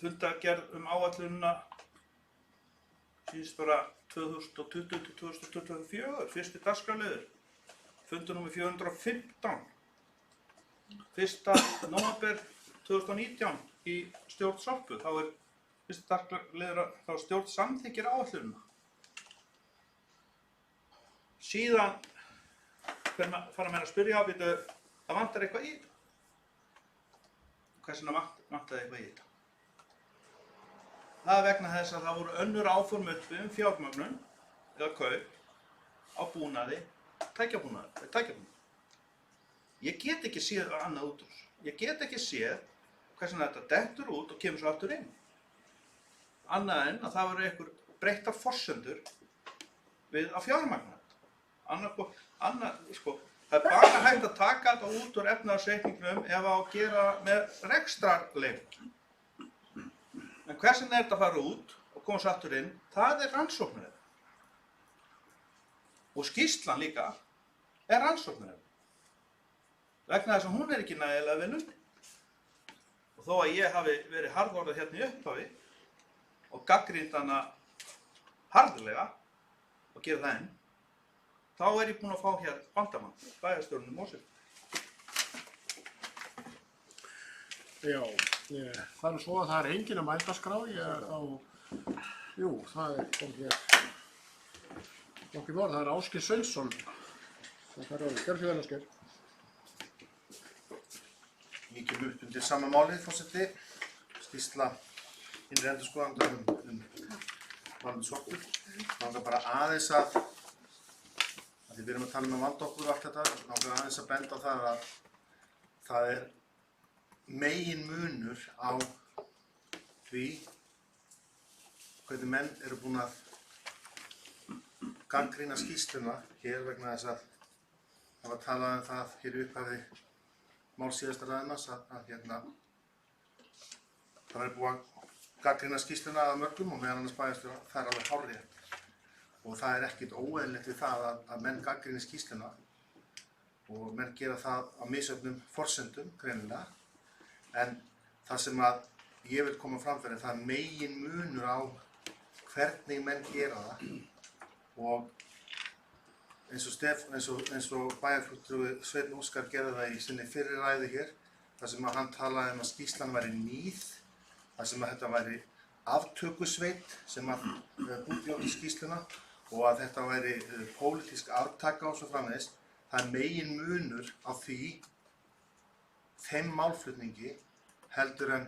S3: fundargerð áætlunina síðust bara 2020 til 2024, fyrsti dagskrárliður, fundur númer 415, 1. nóvember 2019 í stjórn Sorpu. Þá er fyrsti dagskrárliður þá stjórn samþykkir áætlunina. Síðan fara menn að spyrja það vantar eitthvað í þetta. Hvers vegna vantaði eitthvað í þetta? Það er vegna þess að það voru önnur áform uppi fjármögnun eða kaup á búnaði, tækjabúnaði. Ég get ekki séð annað út úr þessu. Ég get ekki séð hvers vegna þetta dettur út og kemur svo aftur inn. Annað en að það voru einhver breyttar forsendur við að fjármagna þetta. Það er bara hægt að taka þetta út úr efnahagsreikningnum ef á að gera með rekstrarleik. En hvers vegna er þetta að fara út og koma svo aftur inn, það er rannsóknarefni. Og skýrslan líka er rannsóknarefni. Vegna þess að hún er ekki nægilega vel unnin. Og þó að ég hafi verið harðorður hérna í upphafi og gagnrýnt hana harðlega og gera það enn, þá er ég búinn að fá hér bandamann, bæjarstjórinn Mosfellsbæ.
S1: Já, það er svo að það er engin að mældarskrá, það er komið það er Ásgeir Sveinsson sem þarf að gera því vel Ásgeir.
S2: Ég kem upp undir sama málið, forseti, skýrsla innri endurskoðanda varðandi Sorpu. Það langar bara aðeins að því við erum að tala um að vanda okkur og allt þetta, langar aðeins að benda á það að það er megin munur á því hvernig menn eru búin að gagnrýna skýrsluna hér vegna þess að það var talað um það hér í upphafi mál síðasta ræðunnar að það er búið að gagnrýna skýrsluna að mörgum og meðan annars bæjarstjóra það er alveg hárrétt og það er ekkert óeðlilegt við það að menn gagnrýni skýrsluna og menn gera það á misjöfnum forsendum greinilega. En það sem að ég vil koma fram fyrir það megin munur á hvernig menn gera það og eins og bæjarfulltrúi Sveinn Óskar gerði það í sinni fyrri ræðu hér þar sem að hann talaði að skýrslan væri nýð, þar sem að þetta væri aftökusveit sem að útbjóði skýrsluna og að þetta væri pólitísk aftaka og svo framvegis. Það megin munur á þeim málflutningi heldur en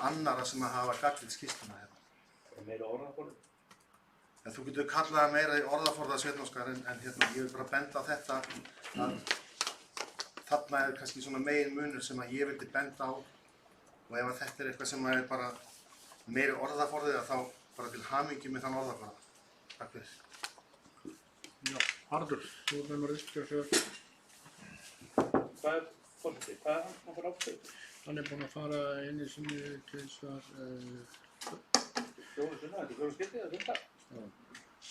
S2: annara sem að hafa gagnrýnt skýrsluna hérna.
S9: Meira orðaforði?
S2: En þú getur kallað það meira í orðaforða Sveinn Óskar en hérna ég vil bara benda á þetta að þarna kannski svona megin munur sem að ég vildi benda á og ef að þetta eitthvað sem að bara meiri orðaforði þá bara til hamingju með þann orðaforða. Takk fyrir.
S1: Já, Harður, þú með mér uppskjörfjör.
S9: Hvað er fólkið? Hvað er hann að fara ákveður?
S1: Hann búinn að fara einu sinni til þessar...
S9: Fjóru sunna, þetta er fjóru skiptið eða fjóru dag?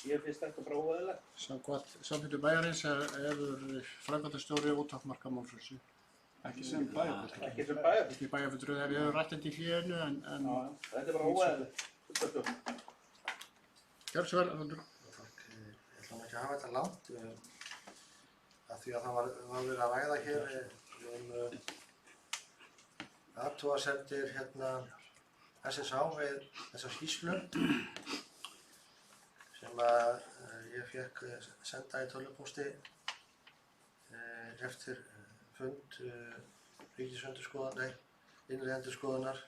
S9: Ég finnst þetta bara óeðlilegt.
S1: Samkvæmt samþykki bæjarins hefur framkvæmdastjóri ótakmarkað málfrelsi. Ekki sem bæjarfulltrúi.
S9: Ekki sem bæjarfulltrúi?
S1: Ekki bæjarfulltrúi, við höfum rætt þetta í hléinu en...
S9: Þetta er bara óeðlilegt.
S1: Gjörðu svo vel, Harður.
S5: Takk. Ég ætla ekki að hafa þetta langt af því að það var verið að ræða hér athugasemdir SSA við þessa skýrslu sem að ég fékk senda í tölvupósti eftir fund innri endurskoðunar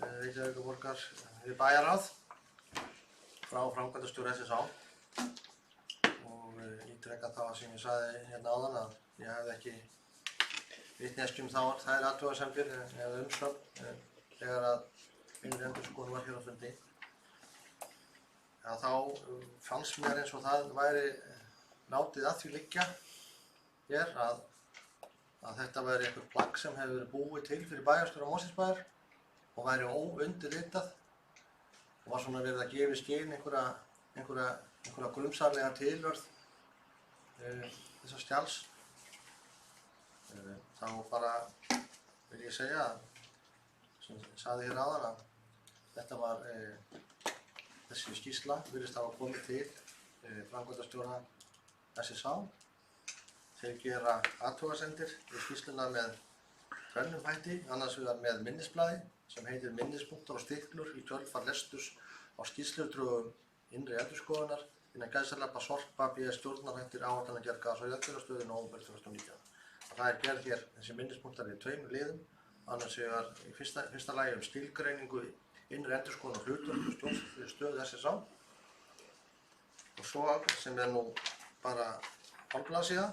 S5: Reykjavíkurborgar við bæjarráð frá framkvæmdastjóra SSA og ítreka það sem ég sagði hérna áðan að ég hefði ekki vitneskju þær athugasemdir eða umsögn þegar að innri endurskoðun var hér á fundi. Þá fannst mér eins og það væri látið að því liggja hér að þetta væri eitthvað plagg sem hefur verið búið til fyrir bæjarstjóra Mosfellsbæjar og væri óundirritað og var svona verið að gefa í skyn einhverja grunsamlega tilvörð þessa skjals. Þá bara vil ég segja, sem ég sagði hér áðan, að þetta var þessi skýrsla virðist hafa komið til framkvæmdastjóra SSA. Þeir gera athugasemdir við skýrsluna með tvennum hætti, annars vegar með minnisblaði sem heitir minnispunktar og stiklur í kjölfar lesturs á skýrsludrögum innri endurskoðunar innan gæsalappa sorpa BS stjórnarhættir áætlanagerð gas- og jarðgerðarstöðu nóvember 2019. Það er gerð hér þessi minnispunktar í tveimur liðum, annars vegar í fyrsta lagi skilgreiningu innri endurskoðun og hlutverk og stjórnstöðu SSA og svo sem nú bara hálfblaðsíða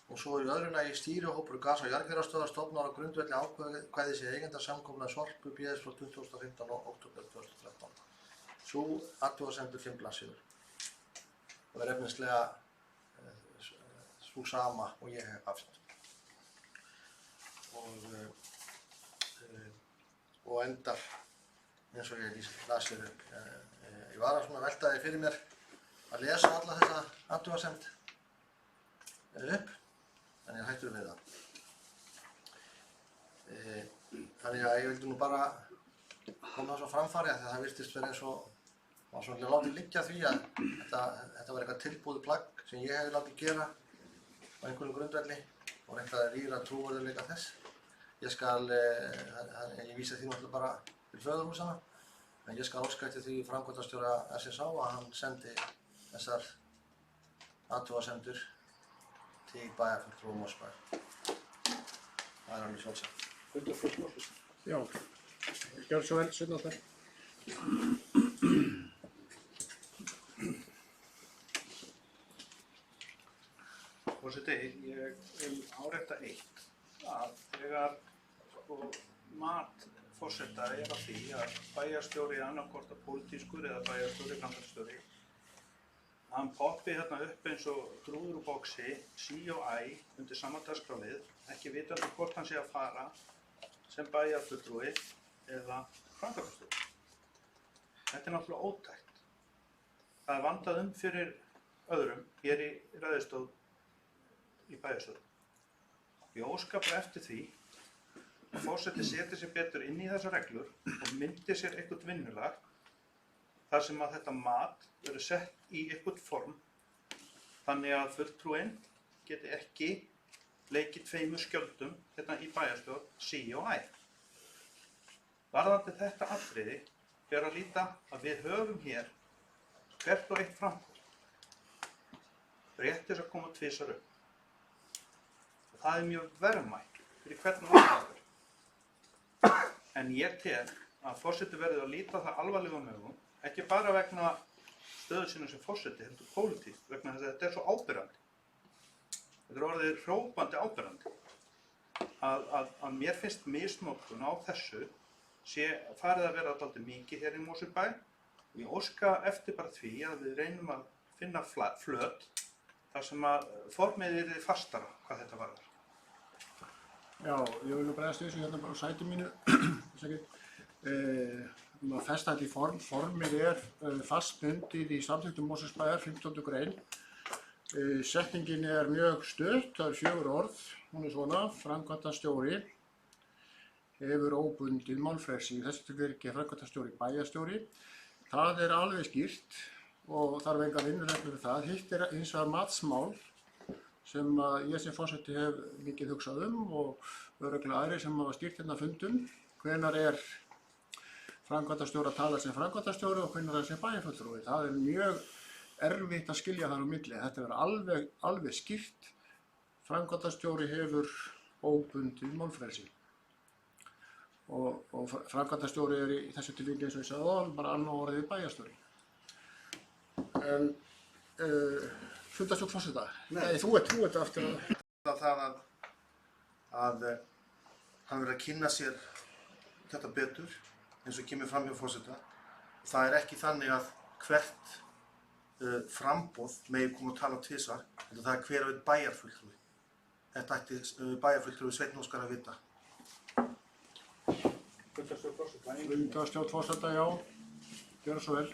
S5: og svo í öðru lagi stýrihópur gas- og jarðgerðarstöðvar stofnaður á grundvelli ákvæðis í eigendasamkomulagi Sorpu BS frá 2015 og október 2013. Sú athugasemdir 5 blaðsíður og er efnislega sú sama og ég hef haft. Og endar eins og ég las hér upp. Ég var að velta því fyrir mér að lesa alla þessa athugasemd upp, en ég hættur við það. Þannig að ég vildi nú bara koma þess á framfæri að það virtist verið eins og var svona látið liggja því að þetta var eitthvað tilbúið plagg sem ég hefði látið gera á einhverjum grundvelli og reynt að rýra trúverðugleika þess. Ég vísa því náttúrulega bara til föðurhúsanna, en ég skal óska eftir því framkvæmdastjóra SSA að hann sendi þessar athugasemdir til bæjarfulltrúa Mosfellsbæjar. Það er alveg sjálfsagt.
S1: Já, gjörðu svo vel, Sveinn Óskar.
S3: Forseti, ég vil árétta eitt, að þegar mat forseta er á því að bæjarstjóri annarkvort pólitískur eða bæjarstjóri framkvæmdastjóri, hann poppi þarna upp eins og trúður úr boxi, sí og æ undir sama dagskrárlið, ekki vitandi hvort hann sé að fara sem bæjarfulltrúi eða framkvæmdastjóri. Þetta er náttúrulega ótækt. Það er vandað fyrir öðrum hér í ræðustól í bæjarstjórn. Ég óska bara eftir því að forseti setji sig betur inn í þessar reglur og myndi sér eitthvað vinnulag þar sem að þetta mat verður sett í eitthvað form þannig að fulltrúinn geti ekki leikið tveimur skjöldum hérna í bæjarstjórn sí og æ. Varðandi þetta atriði ber að líta að við höfum hér hvert og eitt framboð. Rétt þess að koma tvisvar upp. Og það er mjög verðmætt fyrir hvern og okkar. En ég tel að forseti verður að líta það alvarlegum augum, ekki bara vegna stöðu sinni sem forseti, heldur pólitískt, vegna þess að þetta er svo ábyrgandi. Þetta er orðið hrópandi ábyrgandi. Að mér finnst misnotkun á þessu sé farið að vera dálítið mikið hér í Mosfellsbæ. Ég óska eftir bara því að við reynum að finna flöt þar sem að formið yrði fastara hvað þetta varðar.
S1: Já, ég vil nú bregðast þessu hérna bara á sæti mínu. Að festa þetta í form. Formið er fastbundið í samþykktum Mosfellsbæjar, 15. grein. Setningin er mjög stutt, það er 4 orð. Hún er svona: framkvæmdastjóri hefur óbundið málfrelsi. Í þessu tilviki er framkvæmdastjóri bæjarstjóri. Það er alveg skýrt og þarf enga vinnureglur við það. Hitt er hins vegar matsmál sem ég sem forseti hef mikið hugsað og örugglega aðrir sem hafa stýrt hérna fundum. Hvenær er framkvæmdastjóri að tala sem framkvæmdastjóri og hvenær er sem bæjarfulltrúi. Það er mjög erfitt að skilja þar á milli. Þetta er alveg skýrt. Framkvæmdastjóri hefur óbundið málfrelsi. Og framkvæmdastjóri er í þessu tilviki, eins og ég sagði áðan, bara annað orðið bæjarstjóri. En fundarstjórn forseta? Nei, þú ert aftur
S2: Það að hann verið að kynna sér þetta betur, eins og kemur fram hjá forseta. Það er ekki þannig að hvert framboð megi koma að tala tvisvar, heldur það er hver og einn bæjarfulltrúi. Þetta ætti bæjarfulltrúi Sveinn Óskar að vita.
S1: Fundarstjórn forseta, já. Gjörðu svo vel.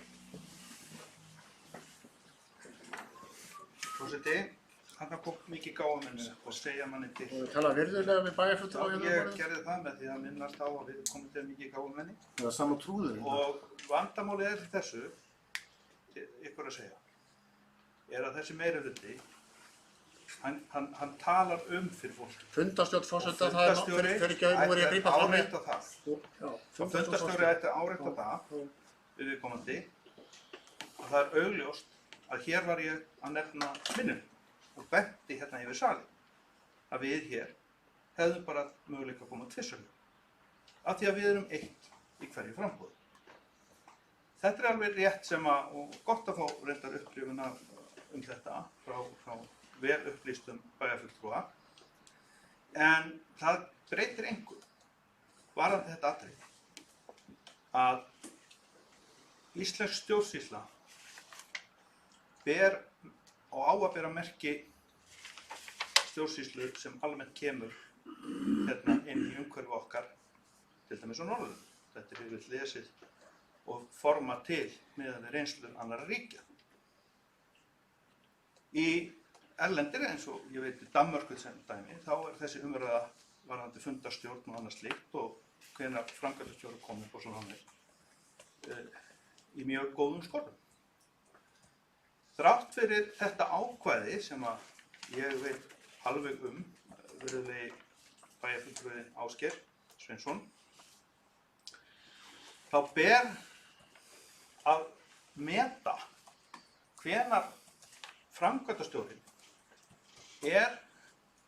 S3: Forseti, þarna kom mikið gáfumenni og segja manni til.
S1: Og tala virðulega við bæjarfulltrúa hérna á
S3: Ég
S1: borðinu?
S3: gerði það með því að minnast á að við komum til mikið gáfumenni.
S1: Það er sama trúður.
S3: Og vandamálið er þessu, ykkur að segja, er að þessi meirihluti, hann talar fyrir fólki.
S1: Fundarstjórn forseta,
S3: Og
S1: það er
S3: fundarstjóri
S1: fyrir ekki að voru ég að grípa fram í.
S3: árétta það. Fundarstjóri ætti að árétta það við viðkomandi að það er augljóst að hér var ég að nefna minnihluta og benti hérna yfir salinn að við hér hefðum bara möguleika að koma tvisvar af því að við erum eitt í hverju framboði. Þetta er alveg rétt sem og gott að fá reyndar upplifuna þetta frá vel upplýstum bæjarfulltrúa, en það breytir engu varðandi þetta atriði að íslensk stjórnsýsla ber og á að bera merki stjórnsýslu sem almennt kemur hérna inn í umhverfi okkar, til dæmis á Norðurlöndum. Þetta er yfirleitt lesið og forma til miðað við reynslu annarra ríkja. Í erlendir, eins og ég veit í Danmörku sem dæmi, þá er þessi umræða varðandi fundarstjórn og annað slíkt og hvenær framkvæmdastjóri kom upp og svona hann í mjög góðum skorðum. Þrátt fyrir þetta ákvæði sem að ég veit alveg virðulegi bæjarfulltrúi Ásgeir Sveinsson, þá ber að meta hvenær framkvæmdastjórinn er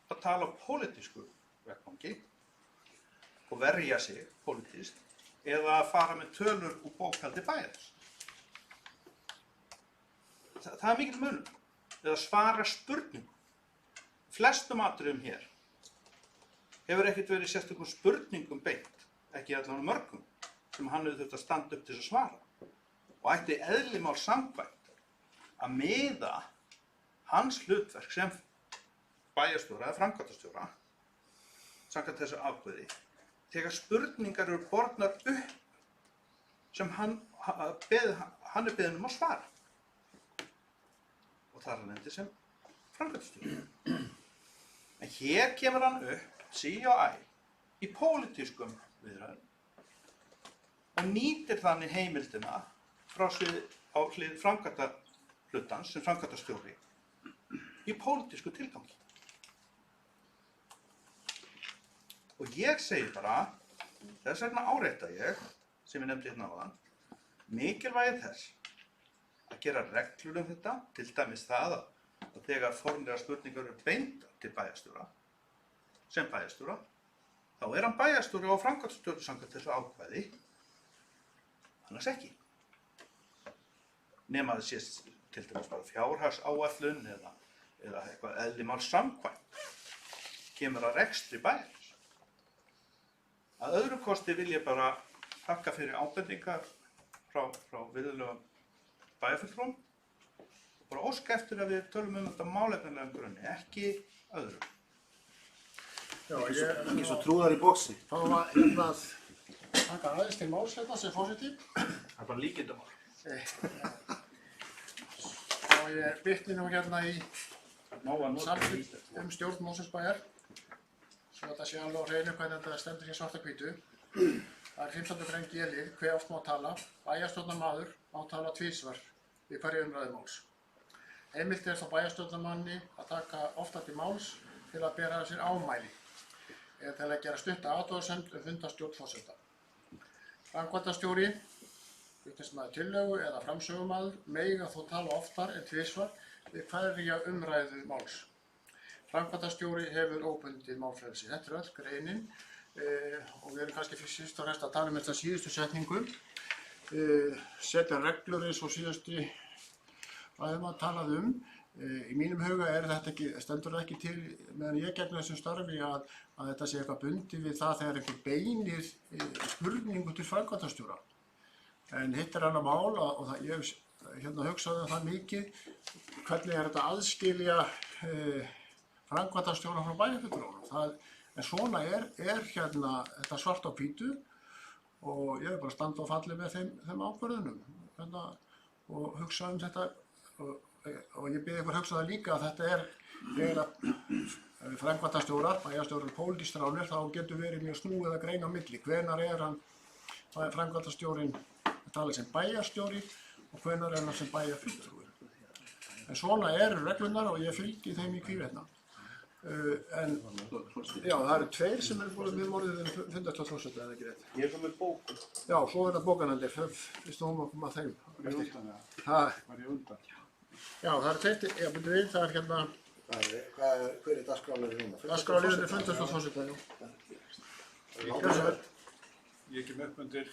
S3: að tala á pólitísku vettvangi og verja sig pólitískt eða að fara með tölur úr bókhaldi bæjarins. Það er mikill munur. Eða svara spurningum. Flestum atriðum hér hefur ekkert verið sérstökum spurningum beint, ekki allavega mörgum, sem hann hefur þurft að standa upp til að svara. Og ætti eðli mál samkvæmt að miða hans hlutverk sem bæjarstjóra eða framkvæmdastjóra samkvæmt þessu ákvæði þegar spurningar eru bornar upp sem hann er beðinn að svara. Og þar hann endur sem framkvæmdastjóri. En hér kemur hann upp sí og æ í pólitískum viðræðum og nýtir þannig heimildina frá á hlið framkvæmda hlutans sem framkvæmdastjóri í pólitísku tilgangi. Og ég segi bara, þess vegna árétta ég, sem ég nefndi hérna áðan, mikilvægi þess að gera reglur þetta, til dæmis það að þegar formlegar spurningar eru beindar til bæjarstjóra, sem bæjarstjóra, þá er hann bæjarstjóri og framkvæmdastjóri samkvæmt þessu ákvæði, annars ekki. Nema það sé til dæmis bara fjárhagsáætlun eða eitthvað eðli máls samkvæmt kemur að rekstri bæjarins. Að öðru kosti vil ég bara þakka fyrir ábendingar frá virðulegum bæjarfulltrúum og bara óska eftir að við tölum þetta málefnalegum grunni, ekki öðru.
S1: Já,
S2: Ekki svo trúðar í boxi.
S1: þá var hérna að taka aðeins til máls hérna sem forseti.
S3: Það er bara líkindamál.
S1: Og ég bitni nú hérna í samþykkt stjórn Mosfellsbæjar, svo þetta sé alveg á hreinu hvernig þetta stendur hér svart á hvítu. Það er 15. grein G-lið, hve oft má tala, bæjarstjórnarmaður má tala tvisvar við hverju umræðu máls. Heimilt er þá bæjarstjórnarmanni að taka ofta til máls til að bera sér ámæli eða til að gera stutta athugasemd fundarstjórn forseta. Framkvæmdastjóri, flutningsmaður tillögu eða framsögumaður mega þó tala oftar en tvisvar við hverja umræðu máls. Framkvæmdastjóri hefur óbundið málfrelsi. Þetta er öll greinin og við erum kannski fyrst og fremst að tala um þetta síðustu setningu. Setja reglur eins og síðustu ræðumaður talaði um. Í mínum huga stendur það ekki til meðan ég gegni þessum starfi að þetta sé eitthvað bundið við það þegar einhver beinir spurningu til framkvæmdastjóra. En hitt er annað mál og ég hugsaði það mikið, hvernig er þetta aðskilja framkvæmdastjóra frá bæjarfulltrúanum. En svona er hérna þetta svart á hvítu og ég er bara að standa og falli með þeim ákvörðunum og hugsa um þetta og ég bið ykkur að hugsa það líka að þetta er þegar að framkvæmdastjórar, bæjarstjórar pólitískt ráðnir, þá getur verið mjög snúið að greina á milli. Hvenær er hann framkvæmdastjórinn að tala sem bæjarstjóri og hvenær er hann sem bæjarfulltrúi. En svona eru reglurnar og ég fylgi þeim í hvívetna. En já, það eru tveir sem við morðum fundarstjórn forseta, eða ekki rétt?
S9: Ég er svo með bókun.
S1: Já, svo er það bókanendir, við stóðum að koma að þeim.
S6: Var ég undan það? Var ég undan?
S1: Já, það eru tveir, byrju við, það er hérna...
S5: Hver er dagskráliðurinn núna?
S1: Dagskráliðurinn er fundarstjórn forseta, já.
S6: Ég kem upp undir,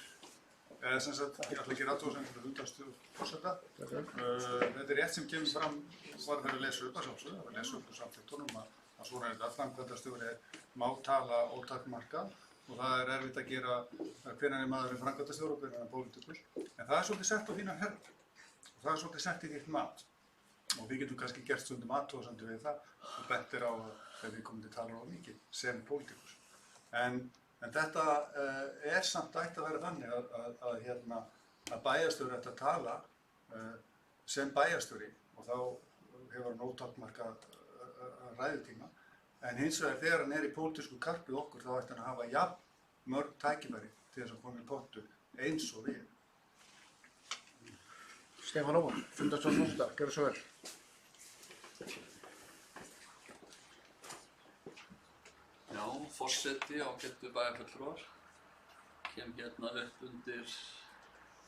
S6: sem sagt, ég ætla ekki athugasemdir fyrir fundarstjórn forseta. Þetta er rétt sem kemur fram, var verið að lesa upp að sjálfsögðu, það var að lesa upp á samþykktunum að svona er þetta, framkvæmdastjóri má tala ótakmarkað og það er erfitt að gera hvenær er maðurinn framkvæmdastjóri og hvenær er hann pólitíkur. En það er svolítið sett á þínar herðar og það er svolítið sett í þitt mat. Og við getum kannski gert stundum athugasemdir við það og bentir á þegar við komum til tala á mikið sem pólitíkus. En þetta er samt ætti að vera þannig að bæjarstjóri ætti að tala sem bæjarstjóri og þá hefur hann ótakmarkað ræðutíma. En hins vegar þegar hann er í pólitísku karpi okkur þá ætti hann að hafa jafn mörg tækifæri til þess að koma í pontu eins og við.
S1: Stefán Ómar, fundarstjórn forseta, gjörðu svo vel.
S4: Já, forseti ágætu bæjarfulltrúar. Kem hérna upp undir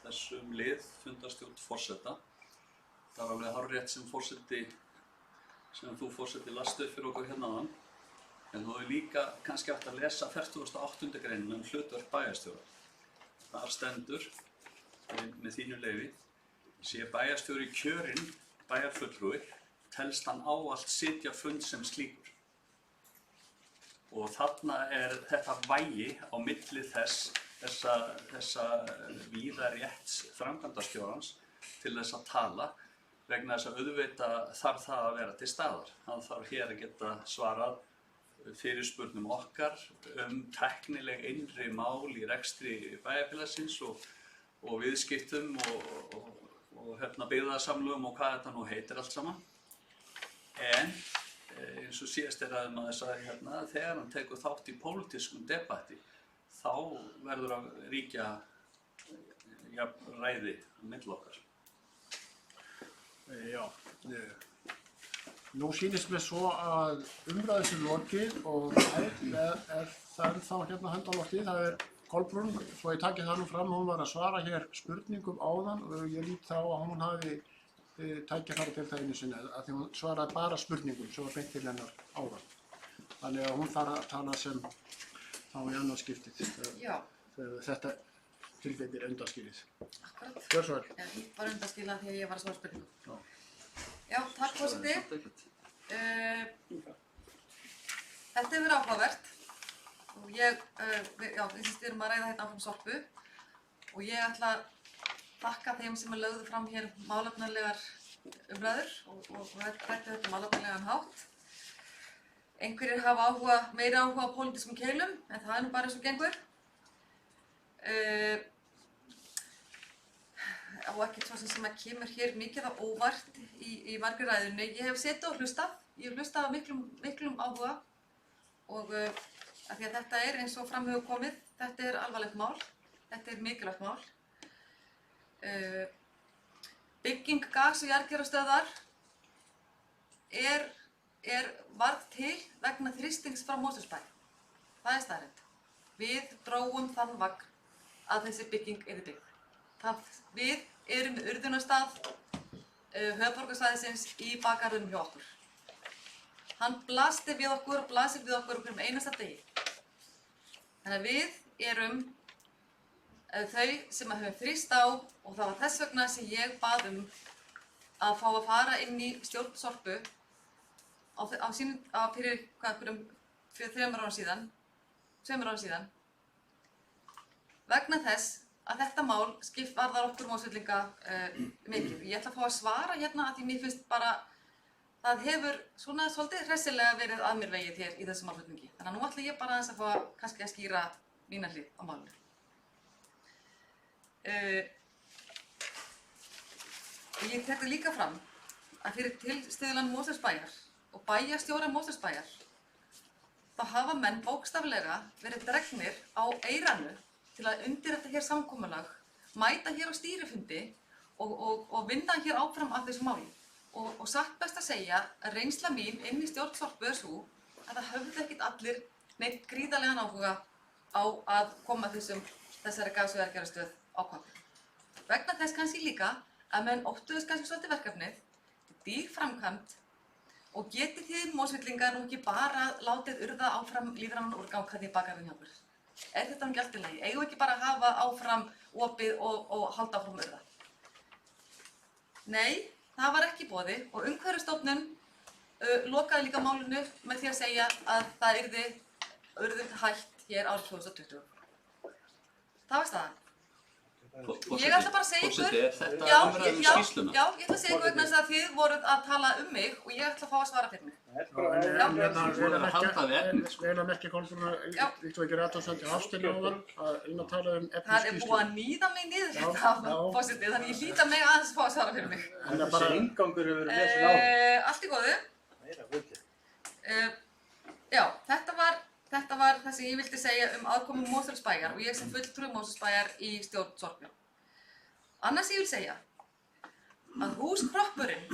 S4: þessum lið fundarstjórn forseta. Það er alveg hárrétt sem þú forseti lastu upp fyrir okkur hérna áðan. En þú hefur líka kannski átt að lesa 48. greinina hlutverk bæjarstjóra. Þar stendur, með þínu leyfi, sé bæjarstjóri kjörinn bæjarfulltrúi, telst hann ávallt sitja fund sem slíkur. Og þarna er þetta vægi á milli þessa víða rétts framkvæmdastjórans til þess að tala, vegna þess að auðvitað þarf það að vera til staðar. Hann þarf hér að geta svarað fyrirspurnum okkar tæknileg innri mál í rekstri bæjarfélagsins og viðskiptum og byggðasamlögum og hvað þetta nú heitir allt saman. En eins og síðast ræðumaður sagði hérna, þegar hann tekur þátt í pólitískum debatti, þá verður að ríkja ræði milli okkar.
S1: Já, nú sýnist mér svo að umræðu sem lokið og er það þá hérna hönd á lofti, það er Kolbrún, svo ég taki það nú fram, hún var að svara hér spurningum áðan og ég lít þá að hún hafi tækifæri til það einu sinni, að því hún svaraði bara spurningum sem var beint til hennar áðan. Þannig að hún þarf að tala sem þá í annað skiptið þegar þetta tilfelli er undanskilið.
S7: Akkurat.
S1: Gjör svo vel.
S7: Já, ég var undanskilað því að ég var að svara spurningum. Já, takk forseti. Þetta hefur verið áhugavert og ég finnst við erum að ræða hérna áfram Sorpu og ég ætla að þakka þeim sem lögðu fram hér málefnalegar umræður og ræddu þetta málefnalegan hátt. Einhverjir hafa meiri áhuga á pólitískum keilum en það er nú bara eins og gengur. Og ekkert svo sem að kemur hér mikið á óvart í margir ræðunni. Ég hef setið og hlustað. Ég hef hlustað af miklum áhuga og af því að þetta er eins og fram hefur komið, þetta er alvarlegt mál, þetta er mikilvægt mál. Bygging gas- og jarðgerðarstöðvar varð til vegna þrýstings frá Mosfellsbæ. Það er staðreynd. Við drógum þann vagn að þessi bygging yrði byggð. Við erum með urðunarstað höfuðborgarsvæðisins í bakgarðinum hjá okkur. Hann blasir við okkur um einasta degi. Þannig að við erum þau sem höfum þrýst á og það var þess vegna sem ég bað að fá að fara inn í stjórn Sorpu fyrir 3 árum síðan, 2 árum síðan, vegna þess að þetta mál varðar okkur Mosfellinga mikið. Ég ætla að fá að svara hérna að því mér finnst bara það hefur svona svolítið hressilega verið að mér vegið hér í þessu málflutningi. Þannig að nú ætla ég bara aðeins að fá kannski að skýra mína hlið á málinu. Ég tek það líka fram að fyrir tilstuðlan Mosfellsbæjar og bæjarstjóra Mosfellsbæjar þá hafa menn bókstaflega verið dregnir á eyranu til að undirrita hér samkomulag, mæta hér á stýrifundi og vinna hér áfram af þessu máli. Og satt best að segja að reynsla mín inn í stjórn Sorpu er svo að það höfðu ekkert allir neitt gríðarlegan áhuga á að koma þessari gas- og jarðgerðarstöð á koppinn. Vegna þess kannski líka að menn óttuðust kannski svolítið verkefnið, dýr framkvæmd og getið þið Mosfellingar nú ekki bara látið urða áfram lífrænan úrgang hérna í bakgarðinn hjá okkur. Er þetta nú ekki allt í lagi? Eigum við ekki bara að hafa áfram opið og halda áfram urða? Nei, það var ekki í boði og Umhverfisstofnun lokaði líka málinu með því að segja að það yrði hætt hér árið 2020. Það var staðan. Ég ætla bara að segja ykkur, ég ætla að segja ykkur vegna þess að þið voruð að tala mig og ég ætla að fá að svara fyrir mig.
S1: Við erum ekki Kolbrún, líkt og ekki rættáðsend í afstilju áðan að einn að tala um efnisskýrslu.
S7: Það er búið að níða mig niður þetta, fórseti, þannig ég hlýta mig aðeins að fá að svara fyrir mig.
S9: Þessi inngangur hefur verið lesin á.
S7: Allt í góðu. Já, þetta var það sem ég vildi segja aðkomu Mosfellsbæjar og ég sem fulltrúi Mosfellsbæjar í stjórn Sorpu. Annars ég vil segja að húskroppurinn,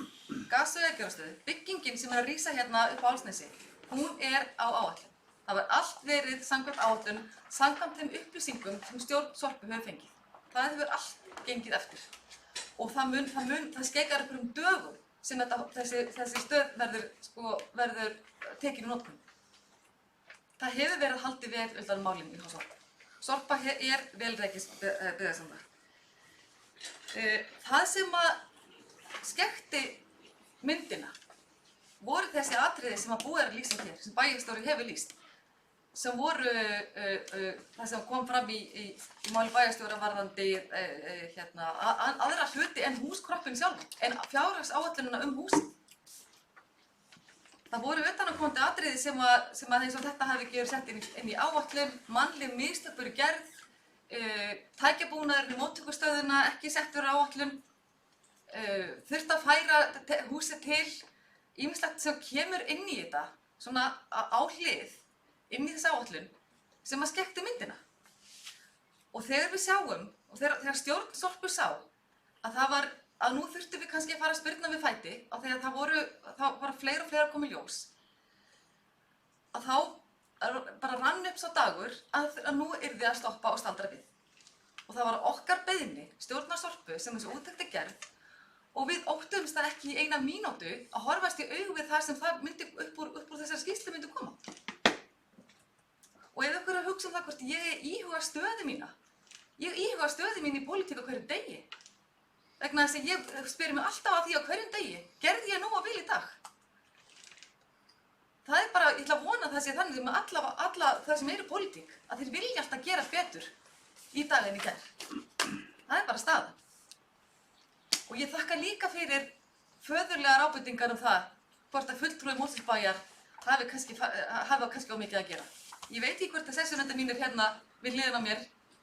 S7: gas- og jarðgerðarstöð, byggingin sem er að rísa hérna upp á Álfsnesi, hún er á áætlun. Það var allt verið samkvæmt áætlun, samkvæmt þeim upplýsingum sem stjórn Sorpu hefur fengið. Það hefur allt gengið eftir. Og það skekar upp dögum sem þessi stöð verður tekin í notkun. Það hefur verið haldið vel utan málinu í Sorpu. Sorpa er vel rekið byggðasamlag. Það sem að skekti myndina voru þessi atriði sem að búið er að lýsa hér, sem bæjarstjóri hefur lýst, sem voru það sem kom fram í máli bæjarstjóra varðandi aðra hluti en húskroppin sjálf, en fjárhagsáætlunina húsið. Það voru utanaðkomandi atriði sem að eins og þetta hafi ekki verið sett inn í áætlun, mannleg mistök voru gerð, tækjabúnaðurinn í móttökustöðina ekki settur á áætlun, þurfti að færa húsið til ýmislegt sem kemur inn í þetta, svona á hlið, inn í þessa áætlun, sem að skekkti myndina. Og þegar við sjáum, og þegar stjórn Sorpu sá, að nú þurftum við kannski að fara að spyrna við fæti, og þegar það var fleira og fleira komið ljós, að þá bara rann upp sá dagur að nú yrði að stoppa og staldra við. Og það var okkar beiðni, stjórnar Sorpu, sem þessi úttekt gerð, og við óttumst það ekki í eina mínútu að horfast í augu við það sem það myndi upp úr þessari skýrslu myndi koma. Og ef ykkur er að hugsa um það hvort ég íhuga stöðu mína, ég íhuga stöðu mín í pólitík á hverjum degi. Vegna þess að ég spyr mig alltaf að því á hverjum degi, gerði ég nógu vel í dag? Það er bara, ég ætla að vona að það sé þannig með alla það sem eru pólitík, að þeir vilja alltaf gera betur í dag en í gær. Það er bara staðan. Og ég þakka líka fyrir föðurlegar ábendingar um það hvort að fulltrúi Mosfellsbæjar hafi kannski á mikið að gera. Ég veit ekki hvort að sessjónendar mínir hérna við hliðina á mér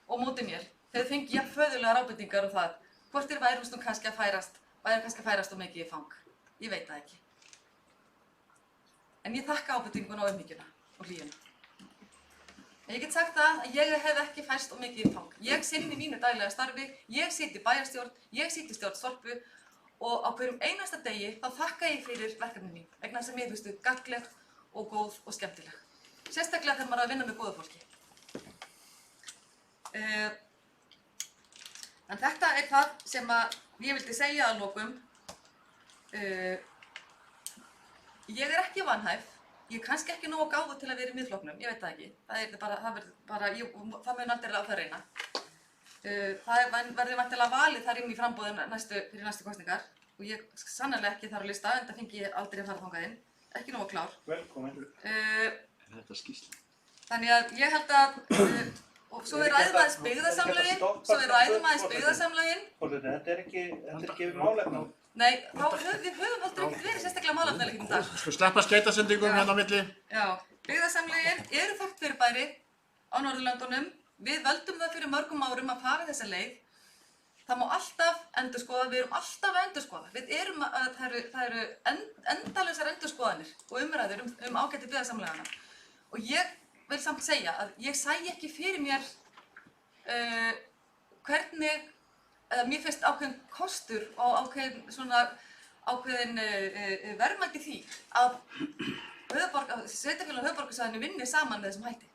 S7: og móti mér þegar fengi ég föðurlegar ábendingar um það hvort þeir væru kannski að færast á mikið í fang. Ég veit það ekki. En ég þakka ábendinguna á umhyggjuna og hlýjuna. En ég get sagt það að ég hef ekki færst of mikið í fang. Ég sinni mínu daglega starfi, ég sit í bæjarstjórn, ég sit í stjórn Sorpu og á hverjum einasta degi þá þakka ég fyrir verkefni mín vegna þess að mér finnst þau gagnleg og góð og skemmtileg. Sérstaklega þegar maður er að vinna með góðu fólki. En þetta er það sem ég vildi segja að lokum. Ég er ekki vanhæf. Ég er kannski ekki nógu gáfuð til að vera í Miðflokknum, ég veit það ekki. Það mun aldrei á það reyna. Það verður væntanlega valið þar inn í framboðum fyrir næstu kosningar og ég sannarlega ekki þar á lista, enda fengi ég aldrei að fara þangað inn. Ekki nógu klár.
S9: Velkomin.
S4: Þetta skýrsla.
S7: Þannig að ég held að, og svo við ræðum aðeins byggðasamlögin.
S9: Þetta er ekki yfir málefni.
S7: Nei, við höfum heldur ekkert verið sérstaklega málefnalegir í dag.
S1: Sko sleppa skeytasendingum hérna á milli.
S7: Já, byggðasamlögin eru þekkt fyrirbæri á Norðurlöndunum. Við völdum það fyrir mörgum árum að fara þessa leið. Það má alltaf endurskoða, við erum alltaf að endurskoða. Það eru endalausar endurskoðanir og umræður um ágæti byggðasamlögana. Og ég vil samt segja að ég sæi ekki fyrir mér hvernig mér finnst ákveðin kostur og ákveðin verðmæti því að sveitarfélög á höfuðborgarsvæðinu vinni saman með þessum hætti.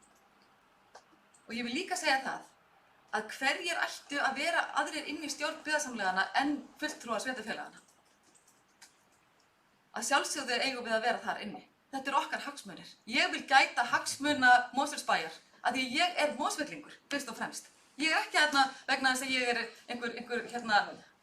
S7: Og ég vil líka segja það að hverjir ættu að vera aðrir inn í stjórn byggðasamlögana en fulltrúar sveitarfélagana. Að sjálfsögðu eigum við að vera þar inni. Þetta eru okkar hagsmunir. Ég vil gæta hagsmuna Mosfellsbæjar af því ég er Mosfellingur fyrst og fremst. Ég er ekki hérna vegna þess að ég er einhver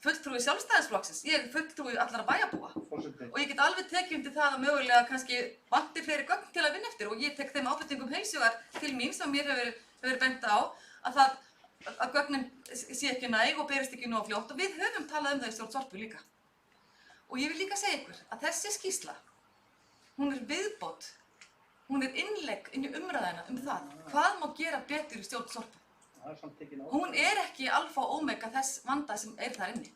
S7: fulltrúi Sjálfstæðisflokksins. Ég er fulltrúi allra bæjarbúa. Og ég get alveg tekið undir það að mögulega kannski vanti fleiri gögn til að vinna eftir og ég tek þeim ábendingum heils hugar til mín sem mér hefur bent á að gögnin sé ekki næg og berist ekki nógu fljótt og við höfum talað um það í stjórn Sorpu líka. Og ég vil líka segja ykkur að þessi skýrsla, hún er viðbót, hún er innlegg inn í umræðina um það hvað má gera betur í stjórn Sorpu. Hún er ekki alfa og omega þess vanda sem er þar inni.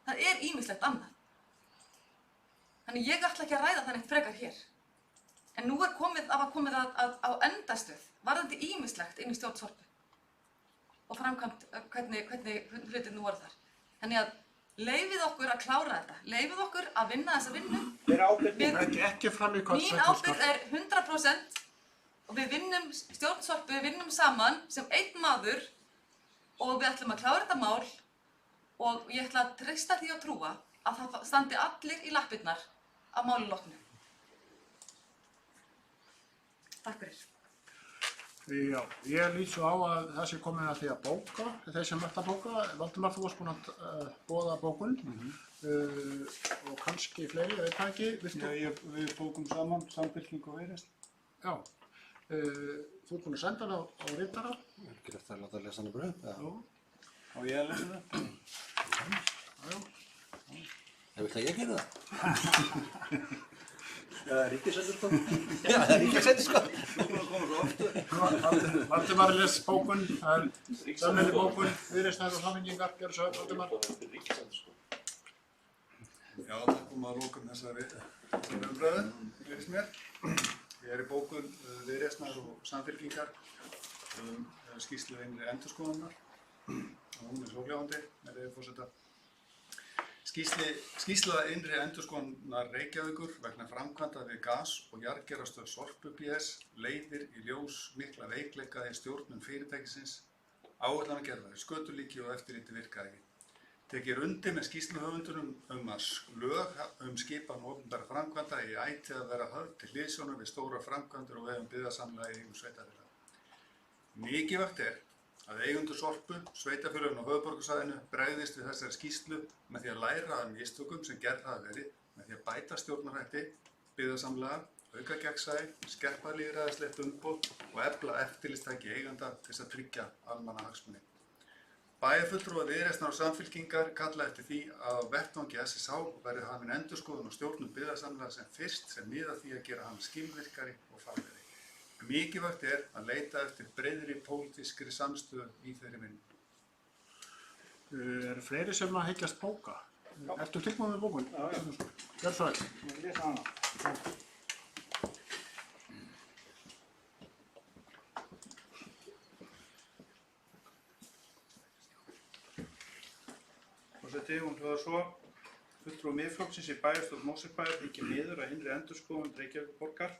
S7: Það er ýmislegt annað. Þannig ég ætla ekki að ræða það neitt frekar hér. En nú er komið á endastöð varðandi ýmislegt inn í stjórn Sorpu. Og framkvæmt hvernig hlutir nú voru þar. Þannig að leyfið okkur að klára þetta. Leyfið okkur að vinna þessa vinnu.
S1: Ekki fram í kort.
S7: Mín ábyrgð er 100%. Og við vinnum stjórn Sorpu, við vinnum saman sem einn maður og við ætlum að klára þetta mál og ég ætla að treysta því og trúa að það standi allir í lappirnar á máli loknu. Takk fyrir.
S1: Já, ég lít svo á að það sé komin að því að bóka, þeir sem ætla að bóka. Valdimar, þú varst búinn að boða bókun og kannski fleiri, ég veit það ekki.
S6: Já, við bókum saman, Samfylking og Viðreisn.
S1: Já. Þú ert búinn að senda hana á ritara?
S5: Ég er ekki eftir að láta lesa hana bara upp, eða?
S1: Jú.
S6: Á ég að lesa það?
S1: Já.
S5: Vilt að ég gera það?
S3: Það er ríkisendurskoðun.
S5: Já, það er ríkisendurskoðun.
S3: Nú er að koma svo ofta.
S1: Valdimar les bókun, það er sammeili bókun, Viðreisnar og Samfylkingar, gjörðu svo, Valdimar.
S6: Já, það kom að lokum þessari umræðu, virðist mér. Ég er í bókun Viðreisnar og Samfylkingar skýrslu innri endurskoðunar og hún er svohljóðandi, með leyfi forseta. Skýrsla innri endurskoðunar Reykjavíkur vegna framkvæmda við gas- og jarðgerastöð Sorpu BS leiðir í ljós mikla veikleika í stjórnun fyrirtækisins, áætlanagerðar, skötulíki og eftirliti virkaði ekki. Tekið undir með skýrsluhöfundunum að lög skipan opinberra framkvæmda í ætti að vera höfð til hliðsjónar við stóra framkvæmdir og vegum byggðasamlaga í eigum sveitarfélaga. Mikilvægt er að eigendur Sorpu, sveitarfélögin og höfuðborgarsvæðinu bregðist við þessari skýrslu með því að læra af mistökum sem gerð hafa verið, með því að bæta stjórnarhætti, byggðasamlaga, auka gegnsæi, skerpa lýðræðislegt umboð og efla eftirlitstæki eigenda til þess að tryggja almannahagsmuni. Bæjarfulltrúar Viðreisnar og Samfylkingar kalla eftir því að á vettvangi SSH verði hafin endurskoðun og stjórnun byggðasamlaga sem fyrst sem miða að því að gera hann skilvirkari og faglegri. Mikilvægt er að leita eftir breiðri pólitískri samstöðu í þeirri vinnu.
S1: Eru fleiri sem að hyggjast bóka? Ertu tilbúin með bókun?
S9: Já.
S1: Gjörðu svo vel.
S9: Ég lesa hana.
S3: Forseti, hún hljóðar svo: fulltrúi Miðflokksins í bæjarstjórn Mosfellsbæjar þykir miður að innri endurskoðun Reykjavíkurborgar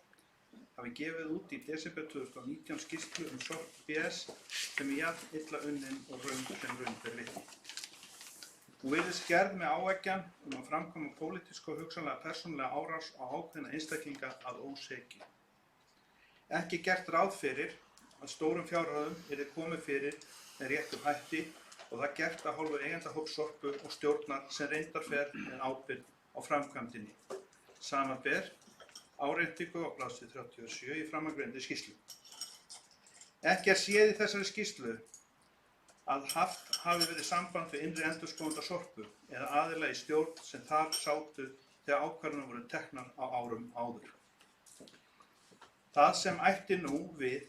S3: hafi gefið út í desember 2019 skýrslu Sorpu BS sem er jafn illa unnin og raun sem raun ber vitni. Hún virðist gerð með áeggjan að framkvæma pólitíska og hugsanlega persónulega árás á ákveðna einstaklinga að ósekju. Ekki gert ráð fyrir að stórum fjárhæðum yrði komið fyrir með réttum hætti og það gert af hálfu eigendahóps Sorpu og stjórnar sem reyndar fer með ábyrgð á framkvæmdinni. Samanber áréttingu á blaðsíðu 37 í framangreindri skýrslu. Ekki er séð í þessari skýrslu að haft hafi verið samband við innri endurskoðanda Sorpu eða aðila í stjórn sem þar sátu þegar ákvarðanir voru teknar á árum áður. Það sem ætti nú við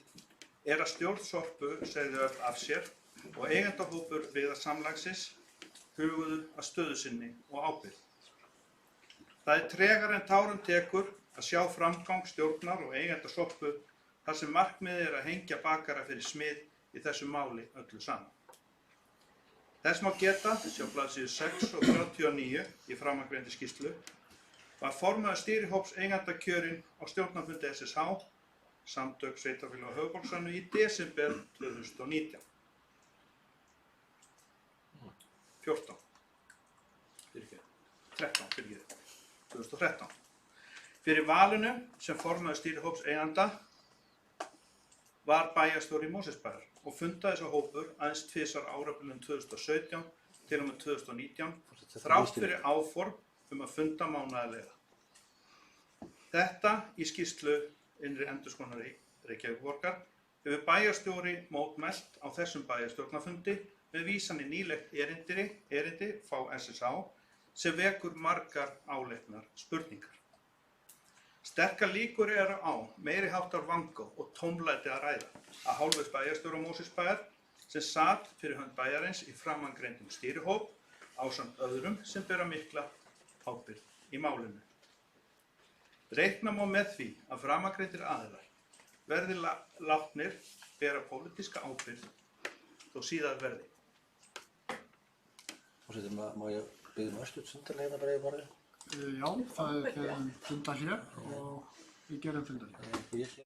S3: er að stjórn Sorpu segði öll af sér og eigendahópur byggðasamlagsins huguðu að stöðu sinni og ábyrgð. Það er tregar en tárum tekur að sjá framgang stjórnar og eigenda Sorpu þar sem markmiðið er að hengja bakara fyrir smið í þessu máli öllu saman. Þess má geta, sjá blaðsíðu 6 og 39 í framangreindri skýrslu, var formaður stýrihóps eigenda kjörinn á stjórnarfundi SSH, Samtök sveitarfélaga á höfuðborgarsvæðinu, í desember 2019. 2013. Fyrir valinu sem formaður stýrihóps eiganda var bæjarstjóri Mosfellsbæjar og fundaði sá hópur aðeins tvisvar á árabilinu 2017 til og með 2019 þrátt fyrir áform að funda mánaðarlega. Þetta í skýrslu innri endurskoðunar Reykjavíkurborgar hefur bæjarstjóri mótmælt á þessum bæjarstjórnarfundi með vísan í nýlegt erindi frá SSH sem vekur margar áleitnar spurningar. Sterkar líkur eru á meiri háttar vangó og tómlæti að ræða að hálfu bæjarstjóra Mosfellsbæjar sem sat fyrir hönd bæjarins í framangreindum stýrihóp ásamt öðrum sem bera mikla ábyrgð í málinu. Reikna má með því að framangreindir aðilar verði látnir bera pólitíska ábyrgð þó síðar verði.
S5: Forseti, má ég biðja örstutt fundarhlé hérna bara í borðinu?
S1: Já, það er fundarhlé og við gerum fundarhlé.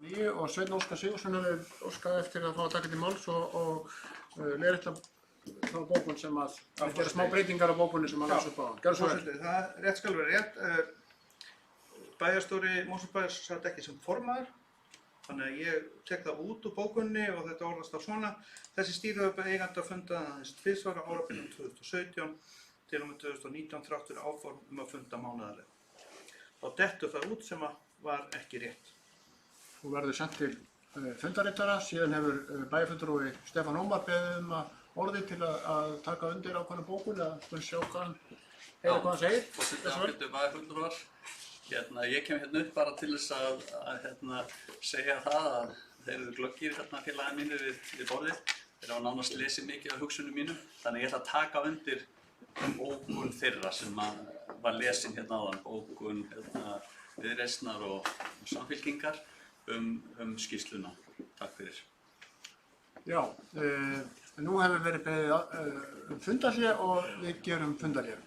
S1: Ég og Sveinn Óskar Sigurðsson hefur óskað eftir að fá að taka til máls og leiðrétta þá bókun sem að gera smá breytingar á bókunni sem að lasa upp á hann. Gjörðu svo vel.
S3: Forseti, það rétt skal vera rétt. Bæjarstjóri Mosfellsbæjar sat ekki sem formaður, þannig að ég tek það út úr bókunni og þetta orðast á svona. Þessi stýrihópur eigandi að funda aðeins tvisvar á árabilinu 2017 til og með 2019 þrátt fyrir áform að funda mánaðarlega. Þá dettur það út sem að var ekki rétt.
S1: Þú verður sendt til fundarittara, síðan hefur bæjarfulltrúi Stefán Ómar beðið orði til að taka undir ákveðna bókun að sjá hvað hann segir.
S4: Forseti, ágætu bæjarfulltrúar. Ég kem hérna upp bara til þess að segja það að þeir eru glöggir félagar mínir við borðið. Þeir hafa nánast lesið mikið af hugsunum mínum, þannig ég ætla að taka undir bókun þeirra sem var lesin hérna áðan, bókun Viðreisnar og Samfylkingar skýrsluna. Takk fyrir.
S1: Já, nú hefur verið beðið fundarhlé og við gerum fundarhlé.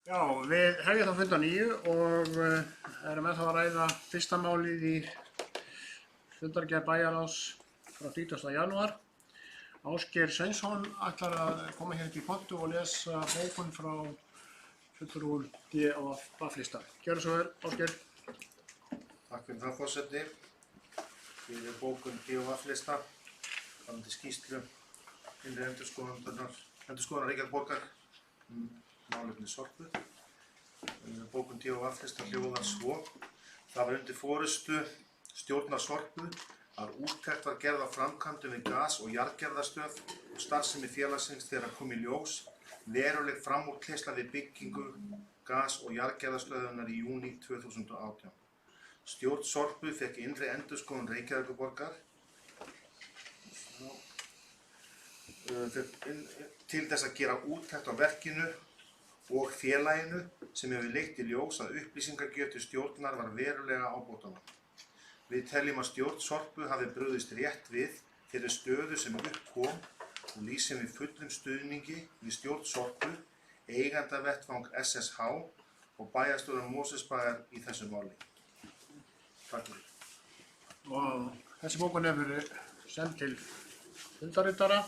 S1: Já, við hefjum þá fund á 9 og erum með þá að ræða fyrsta málið í fundargerð bæjarráðs frá 30. janúar. Ásgeir Sveinsson ætlar að koma hér upp í pontu og lesa bókun frá fulltrúum DFV-lista. Gjörðu svo vel, Ásgeir.
S2: Takk fyrir það, forseti. Hér er bókun DFV-lista, varðandi skýrslu innri endurskoðunar Reykjavíkurborgar málefni Sorpu. Bókun DFV-lista hljóðar svo. Það var undir forystu stjórnar Sorpu að úttekt var gerð á framkvæmdum við gas- og jarðgerðarstöð og starfsemi félagsins þegar kom í ljós veruleg framúrkeyrsla við byggingu gas- og jarðgerðarstöðunar í júní 2018. Stjórn Sorpu fékk innri endurskoðun Reykjavíkurborgar til þess að gera úttekt á verkinu og félaginu sem hefur leitt í ljós að upplýsingagjöf til stjórnar var verulega ábótavant. Við teljum að stjórn Sorpu hafi brugðist rétt við þeirri stöðu sem upp kom og lýsum við fullum stuðningi við stjórn Sorpu, eigendavettvang SSH og bæjarstjóra Mosfellsbæjar í þessu máli. Takk fyrir.
S1: Og þessi bókun hefur verið send til fundarritara.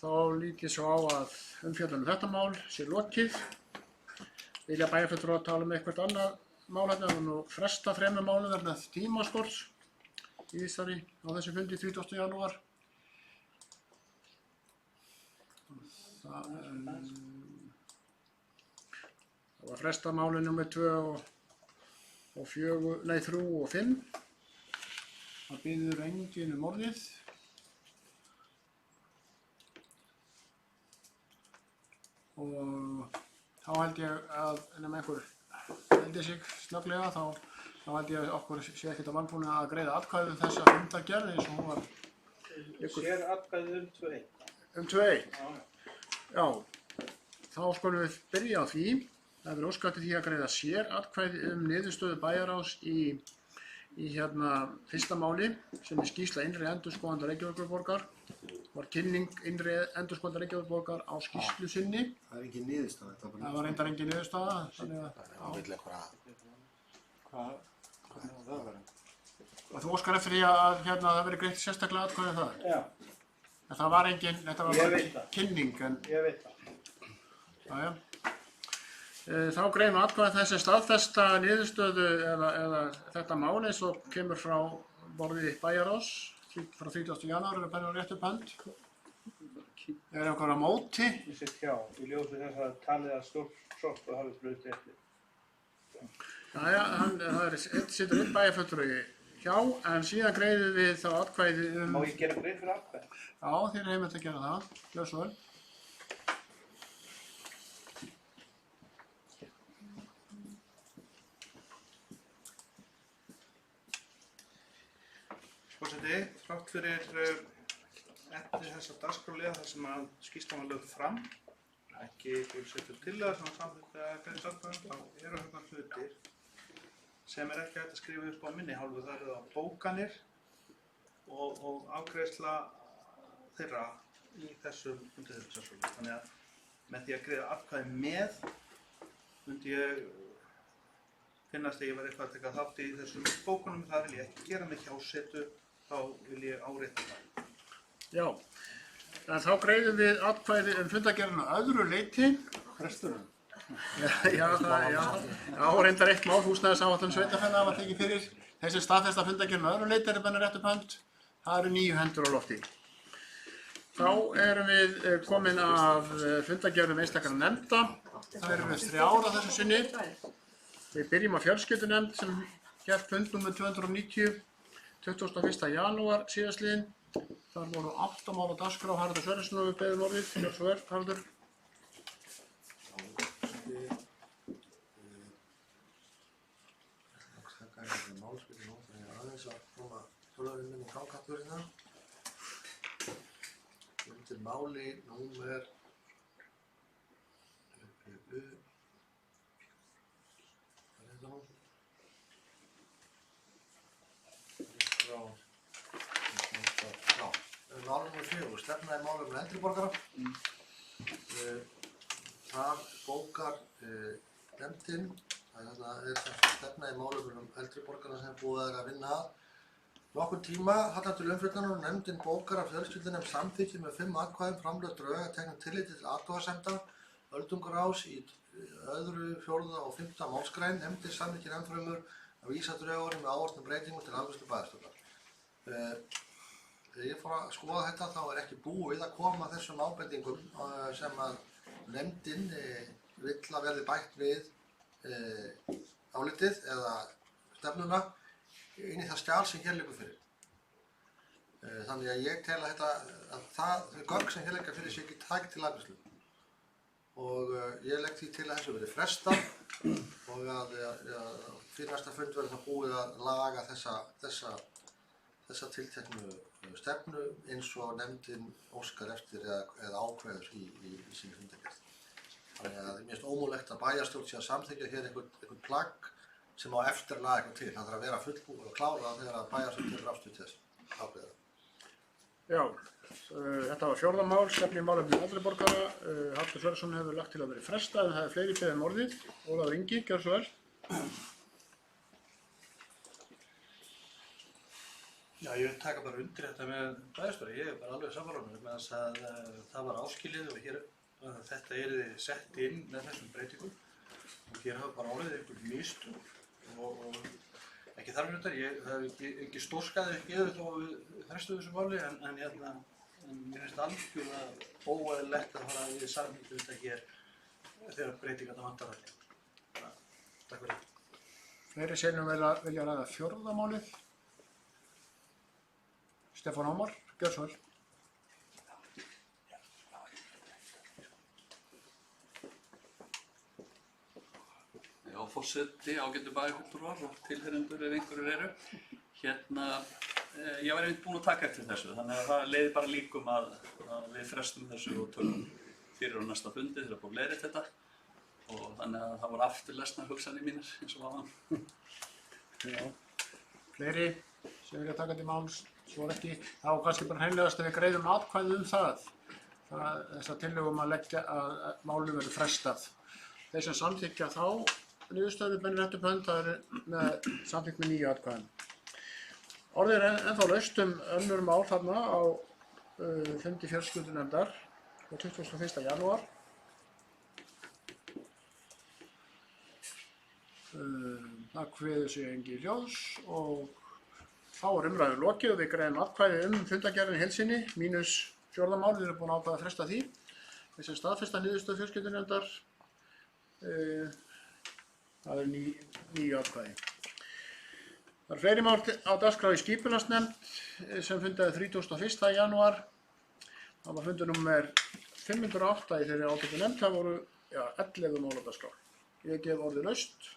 S1: Þá lít ég svo á að umfjöllun þetta mál sé lokið. Vilja bæjarfulltrúar tala um eitthvað annað mál hérna og nú fresta 3 málum vegna tímaskorts í þessari á þessu fundi 30. janúar. Það var fresta máli nr. 2 og 4, nei 3 og 5. Það biður enginn orðið. Og þá held ég að nema einhver heldi sig snögglega þá held ég að okkur sé ekkert að vanbúinu að greiða atkvæði um þessa fundargerð eins og hún var
S9: Sér atkvæði 2-1.
S1: 2-1. Já, þá skulum við byrja á því. Það er óskað eftir því að greiða sér atkvæði niðurstöðu bæjarráðs í fyrsta máli sem er skýrsla innri endurskoðanda Reykjavíkurborgar. Var kynning innri endurskoðanda Reykjavíkurborgar á skýrslu sinni.
S2: Það er engin niðurstaða.
S1: Það var reyndar engin niðurstaða.
S6: Hvernig var það að vera?
S1: Og þú óskar eftir því að það verði greitt sérstaklega atkvæði það?
S9: Já.
S1: En það var engin, þetta var bara kynning en...
S9: Ég veit það.
S1: Jájá. Þá greiðum atkvæði þessi staðfesta niðurstöðu eða þetta mál eins og kemur frá borði bæjarráðs frá 30. janúar er bara rétt upp hönd. Er einhver á móti?
S9: Ég sitt hjá. Í ljósi þess að talið að stjórn Sorpu hafi brugðist rétt við.
S1: Jæja, það er sittur einn bæjarfulltrúi hjá en síðan greiðum við þá atkvæði
S9: Má ég gera grein fyrir atkvæði?
S1: Já, þér er heimilt að gera það. Gjör svo vel.
S3: Forseti, þrátt fyrir eftir þessa dagskrárliða þar sem að skýrslan var lögð fram, ekki settur til það sem samþykkti að greiða atkvæðum, þá eru þarna hlutir sem er ekki hægt að skrifa upp á minni hálfu. Það eru það bókanir og afgreiðsla þeirra í þessum undirritaðsölum. Þannig að með því að greiða atkvæði með myndi ég finnast að ég var eitthvað að taka þátt í þessum bókunum. Það vil ég ekki gera með hjásetu, þá vil ég árétta það. Já.
S1: En þá greiðum við atkvæði fundargerðina að öðru leyti.
S6: Fresturinn?
S1: Já, reyndar eitt mál húsnæðisáætlun sveitarfélaga var tekið fyrir. Þessi staðfesta fundargerðin að öðru leyti er bara rétt upp hönd. Það eru 9 hendur á lofti. Þá erum við komin af fundargerðum einstakra nefnda. Það erum við 3 á þessu sinni. Við byrjum á fjölskyldunefnd sem hélt fund nr. 290 21. janúar síðastliðinn. Þar voru 8 mál á dagskrá. Haraldur Sverrisson við beðum orðið. Gjör svo vel, Haraldur.
S5: Undir máli númer málum nr. 4, stefna í málum eldri borgara. þar bókar nefndin, það er þessi stefna í málefnum eldri borgara sem búið að vinna að nokkurn tíma hallar til umfjöllunar og nefndin bókar af fjölskyldunefnd samþykki með 5 atkvæðum framlögð drög að teknu tilliti til athugasemda öldungaráðs í 2., 4. og 5. málsgrein. Nefndin samþykkir ennfremur að vísa drögunum með áherslu breytingum til afgreiðslu bæjarstjórnar. Þegar ég fór að skoða þetta þá er ekki búið að koma þessum ábendingum sem að nefndin vill að verði bætt við álitið eða stefnuna inn í það skjal sem hér liggur fyrir. Þannig að ég tel að þau gögn sem hér liggja fyrir sé ekki tækt til afgreiðslu. Og ég legg því til að þessu verði frestað og að fyrir næsta fund verði það búið að laga þessa tilteknu stefnu eins og nefndin óskar eftir eða ákveður í sinni fundargerð. Þannig að mér finnst ómögulegt að bæjarstjórn sé að samþykkja hér einhvern plagg sem á eftir að laga eitthvað til. Það þarf að vera fullbúið og klárað þegar að bæjarstjórn tekur afstöðu til þess ákveða.
S1: Já, þetta var 4. mál, stefnu í málefnum eldri borgara. Hallur Sverrisson hefur lagt til að vera frestað en það er fleiri beðið um orðið. Ólafur Ingi, gjörðu svo vel.
S10: Já, ég vil taka bara undir þetta með bæjarstjóra. Ég er bara alveg sammála með þess að það var áskilið og hér þetta yrði sett inn með þessum breytingum og hér hafa bara orðið einhver mistök og ekki þar fyrir þetta. Það er ekki stórskaði gefið þó að við frestuðum þessu máli en mér finnst algjörlega óeðlilegt að fara við samþykkja þetta hér þegar breytingarnar vantar allir. Takk fyrir.
S1: Fleiri seinum vilja ræða 4. málið. Stefán Ómar, gjörðu svo vel.
S4: Já, forseti, ágætu bæjarfulltrúar og tilheyrendur ef einhverjir eru. Ég var einmitt búinn að taka eftir þessu, þannig að það leiði bara líkum að við frestum þessu og tölum fyrir á næsta fundi þegar búið leiðrétt þetta. Og þannig að það voru afturlesnar hugsanir mínar eins og áðan.
S1: Já, fleiri sem vilja taka til máls, svo ekki. Það var kannski bara hreinlegast að við greiðum atkvæði það. Þessa tillögum að leggja að málum verður frestað. Þeir sem samþykkja þá niðurstöðu beinir rétt upp hönd, það er með samþykkt með 9 atkvæðum. Orðið er ennþá laust önnur mál þarna á fundi fjölskyldunefndar á 21. janúar. Það kveður sig engi ljós og þá er umræður lokið og við greiðum atkvæði fundargerðin í heild sinni, mínus 4. mál, við erum búin að ákveða að fresta því. Við sem staðfesta niðurstöðu fjölskyldunefndar, það er 9 atkvæði. Það er fleiri mál á dagskrá í skipulagsnefnd sem fundaði 31. janúar. Það var fundur númer 508 í þeirri ágætu nefnd, það voru 11 mál á dagskrá. Ég gef orðið laust.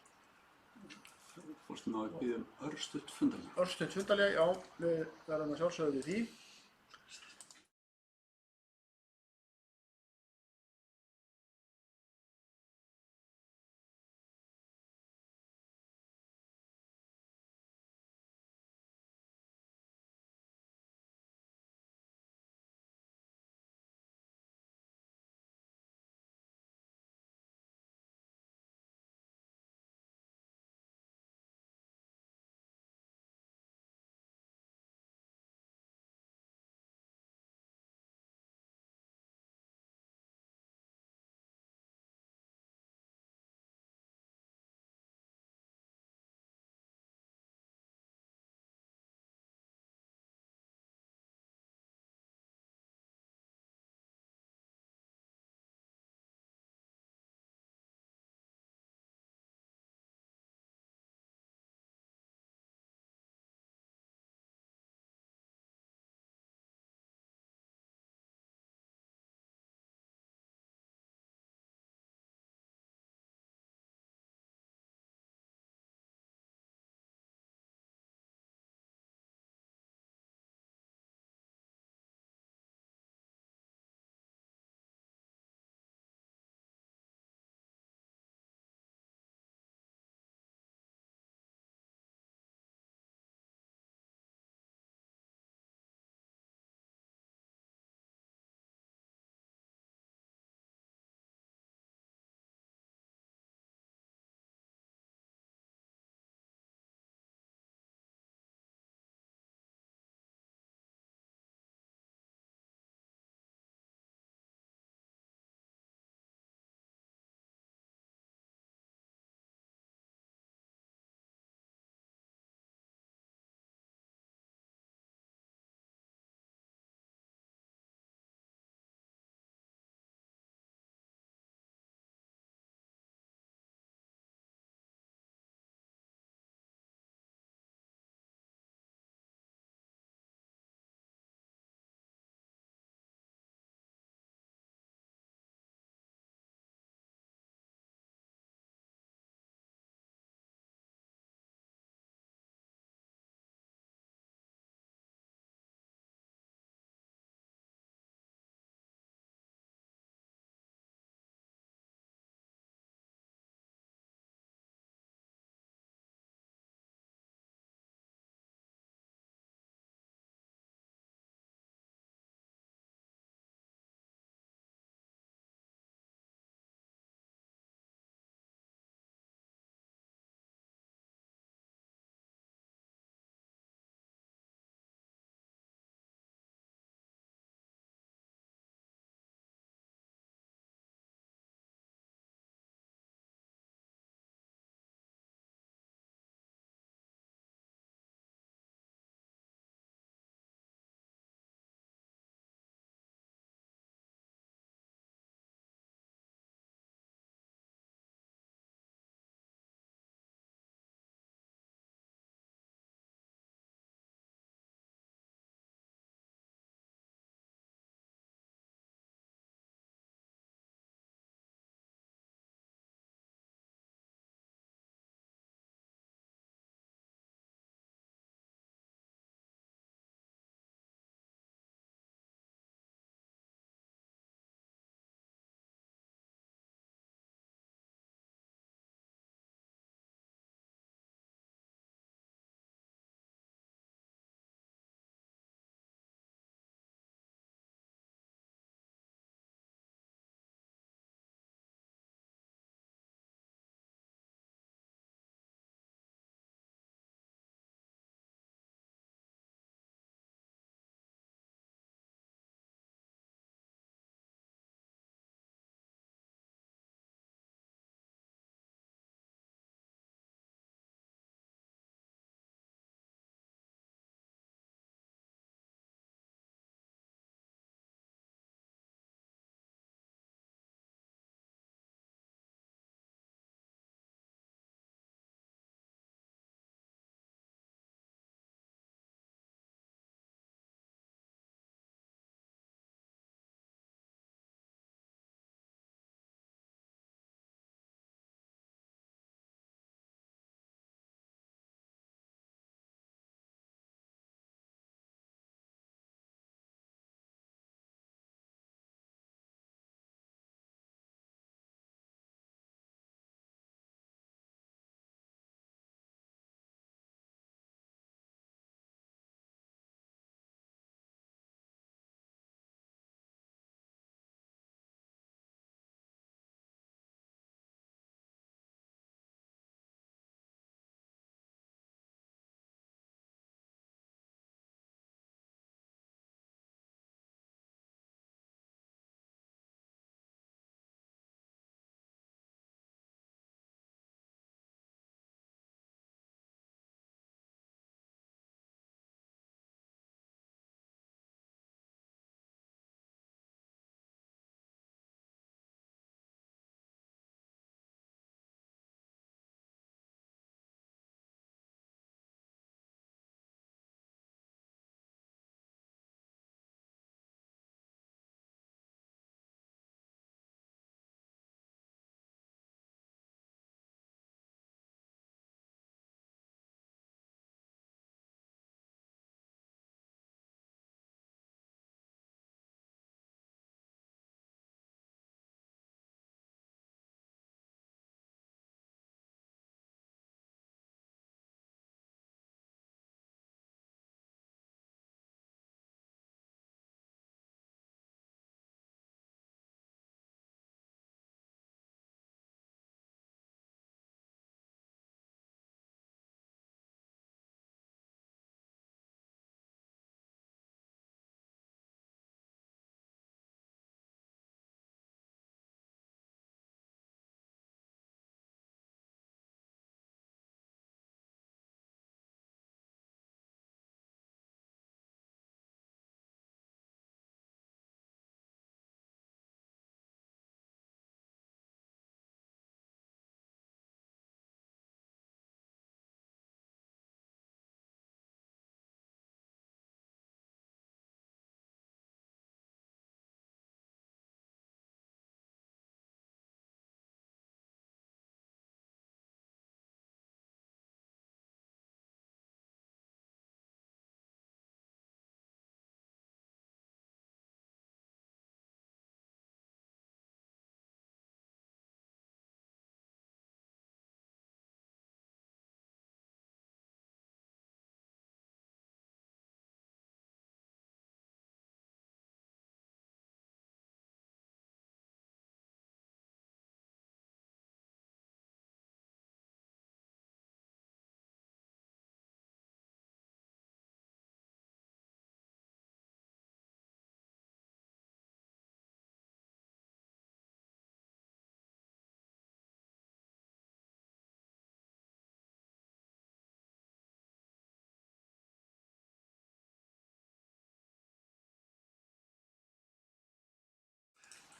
S4: Fórstu ná að biðja örstutt fundarlega.
S1: Örstutt fundarlega, já, við verðum að sjálfsögðu við því.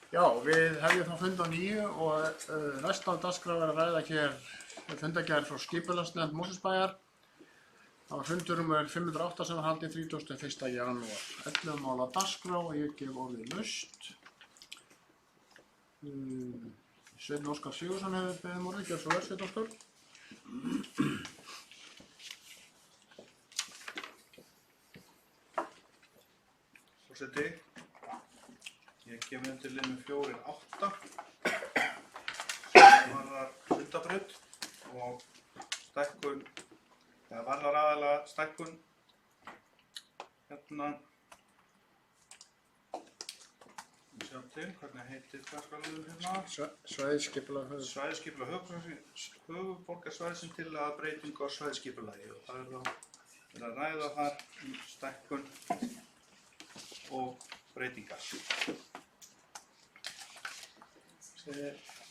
S1: Já, við hefjum þá fund á 9 og næst á dagskrá er að ræða hér fundargerð frá skipulagsnefnd Mosfellsbæjar. Það var fundur nummer 508 sem var haldinn 31. janúar. 11 mál á dagskrá og ég gef orðið laust. Sveinn Óskar Sigurðsson hefur beðið um orðið, gjör svo vel Sveinn Óskar.
S3: Forseti, ég kem undir liðnum 4.8 sem varðar Sundabraut og stækkun, eða varðar aðalega stækkun hérna, við sjáum til, hvernig heitir dagskrárliður hérna? Svæðisskipulag höfuðborgarsvæðisins til að breytingu á svæðisskipulagi og það er að ræða þar stækkun og breytingar.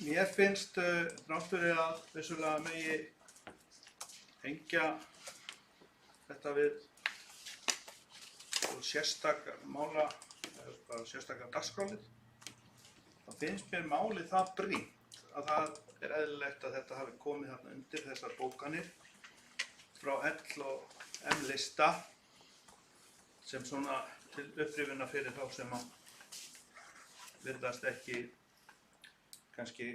S3: Mér finnst þrátt fyrir að vissulega megi hengja þetta við sérstakar mála, bara sérstakar dagskrálið, þá finnst mér málið það brýnt að það er eðlilegt að þetta hafi komið þarna undir þessar bókanir frá L og M lista sem svona til upprifjunar fyrir þá sem að virðast ekki kannski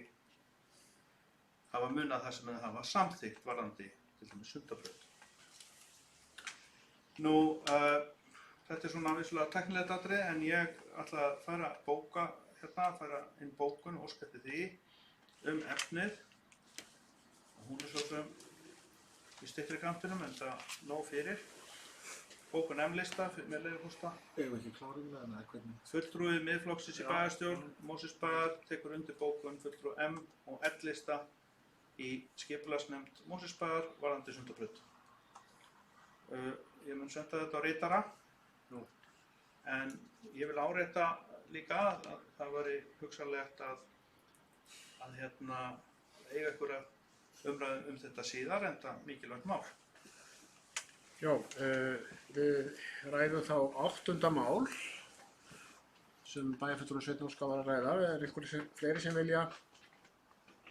S3: hafa munað það sem það hafa samþykkt varðandi til dæmis Sundabraut. Nú, þetta er svona vissulega tæknilegt atriði en ég ætla að fara inn bókun og óska eftir því efnið. Og hún er svo sem í styttri kantinum en það nóg fyrir. Bókun M-lista, með leyfi forseta.
S6: Eigum við ekki klárum það, eða hvernig?
S3: Fulltrúi Miðflokksins í bæjarstjórn, Mosfellsbæjar tekur undir bókun fulltrúi M og L-lista í skipulagsnefnd Mosfellsbæjar varðandi Sundabraut. Ég mun senda þetta á ritara, en ég vil árétta líka að það væri hugsanlegt að eiga einhverja umræðu þetta síðar, enda mikilvægt mál.
S1: Já, við ræðum þá 8. mál sem bæjarfulltrúi Sveinn Óskar var að ræða. Er einhverjir fleiri sem vilja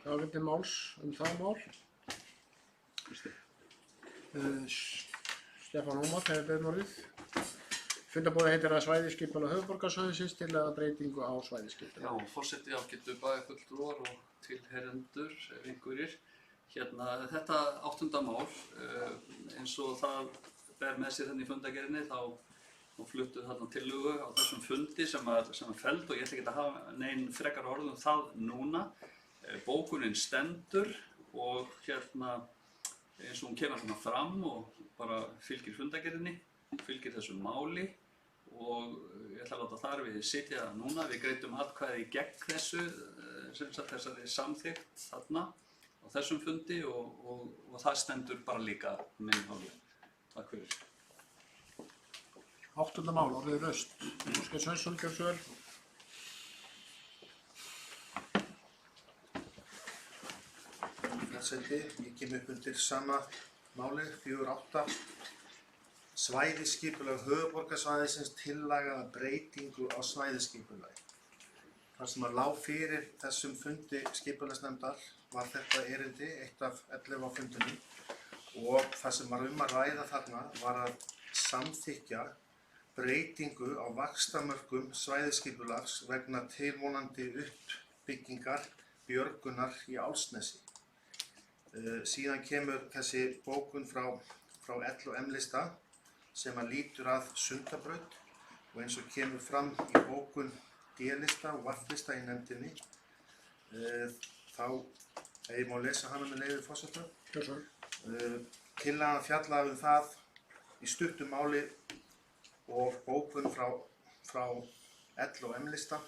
S1: hafa til máls það mál? Stefán Ómar hefur beðið um orðið. Fundarboðið heitir að svæðisskipulag höfuðborgarsvæðisins til að breytingu á svæðisskipulag.
S4: Já, forseti ágætu bæjarfulltrúar og tilheyrendur ef einhverjir. Hérna, þetta 8. mál, eins og það ber með sér þenni í fundargerðinni, þá fluttu þarna tillögu á þessum fundi sem er felld og ég ætla ekki að hafa nein frekar orð það núna. Bókunin stendur og hérna eins og hún kemur svona fram og bara fylgir fundargerðinni, fylgir þessu máli og ég ætla að láta þar við sitja núna. Við greiddum atkvæði gegn þessu, þessari samþykkt þarna á þessum fundi og það stendur bara líka minn hálfu. Takk fyrir.
S1: 8. mál, orðið laust. Óskar Sveinsson, gjör svo vel.
S2: Forseti, ég kem upp undir sama máli, 4.8. Svæðisskipulag höfuðborgarsvæðisins tillagaða breytingu á svæðisskipulagi. Það sem lá fyrir þessum fundi skipulagsnefndar var þetta erindi, eitt af 11 á fundinum og það sem var að ræða þarna var að samþykkja breytingu á vaxtamörkum svæðisskipulags vegna tilvonandi uppbyggingar björgunar í Álfsnesi. Síðan kemur þessi bókun frá L og M-lista sem að lítur að Sundabraut og eins og kemur fram í bókun D-lista og V-lista í nefndinni þá ég má lesa hana með leyfi forseta. Tillagan fjallaði það í stuttu máli og bókun frá L og M-lista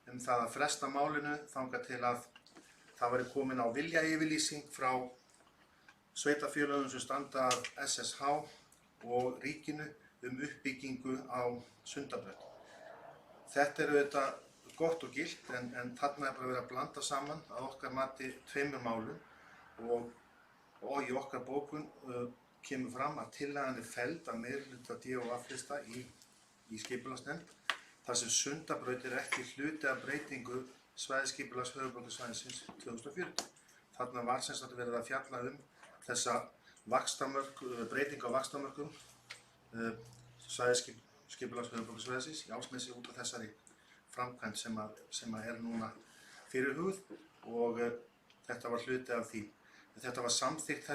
S2: það að fresta málinu þangað til að það væri komin á viljayfirlýsing frá sveitarfélögum sem standa að SSH og ríkinu uppbyggingu á Sundabraut. Þetta er auðvitað gott og gilt en þarna er bara verið að blanda saman að okkar mati 2 málum og í okkar bókun kemur fram að tillagan felld af meirihluta D- og V-lista í skipulagsnefnd þar sem Sundabraut ekki hluti af breytingu svæðisskipulags höfuðborgarsvæðisins 2040. Þarna var sem sagt verið að fjalla þessa breytingu á vaxtamörkum svæðisskipulags höfuðborgarsvæðisins í Álfsnesi út af þessari framkvæmd sem er núna fyrirhuguð og þetta var hluti af því. Þetta var samþykkt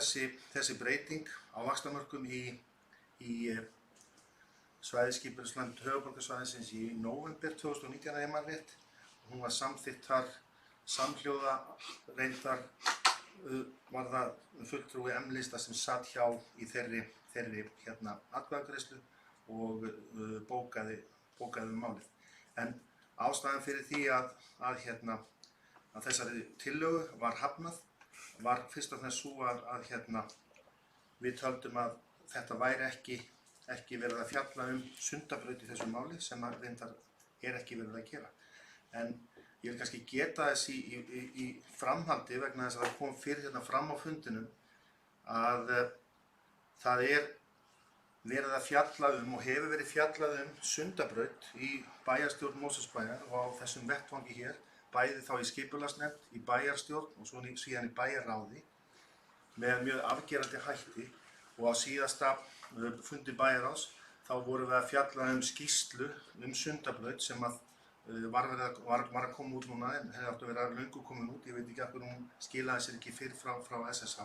S2: þessi breyting á vaxtamörkum í svæðisskipulagsnefnd höfuðborgarsvæðisins í nóvember 2019 ef ég man rétt. Hún var samþykkt þar samhljóða, reyndar var það fulltrúi M-lista sem satt hjá í þeirri atkvæðagreiðslu og bókaði málið. En ástæðan fyrir því að þessari tillögu var hafnað var fyrst og fremst sú að við töldum að þetta væri ekki verið að fjalla Sundabraut í þessu máli sem reyndar ekki verið að gera. En ég vil kannski geta þess í framhaldi vegna þess að það kom fyrir fram á fundinum að það verið að fjalla og hefur verið fjallað Sundabraut í bæjarstjórn Mosfellsbæjar og á þessum vettvangi hér, bæði þá í skipulagsnefnd, í bæjarstjórn og síðan í bæjarráði með mjög afgerandi hætti og á síðasta fundi bæjarráðs þá vorum við að fjalla skýrslu Sundabraut sem var að koma út núna en hefði átt að vera löngu komin út, ég veit ekki af hverju hún skilaði sér ekki fyrr frá SSH.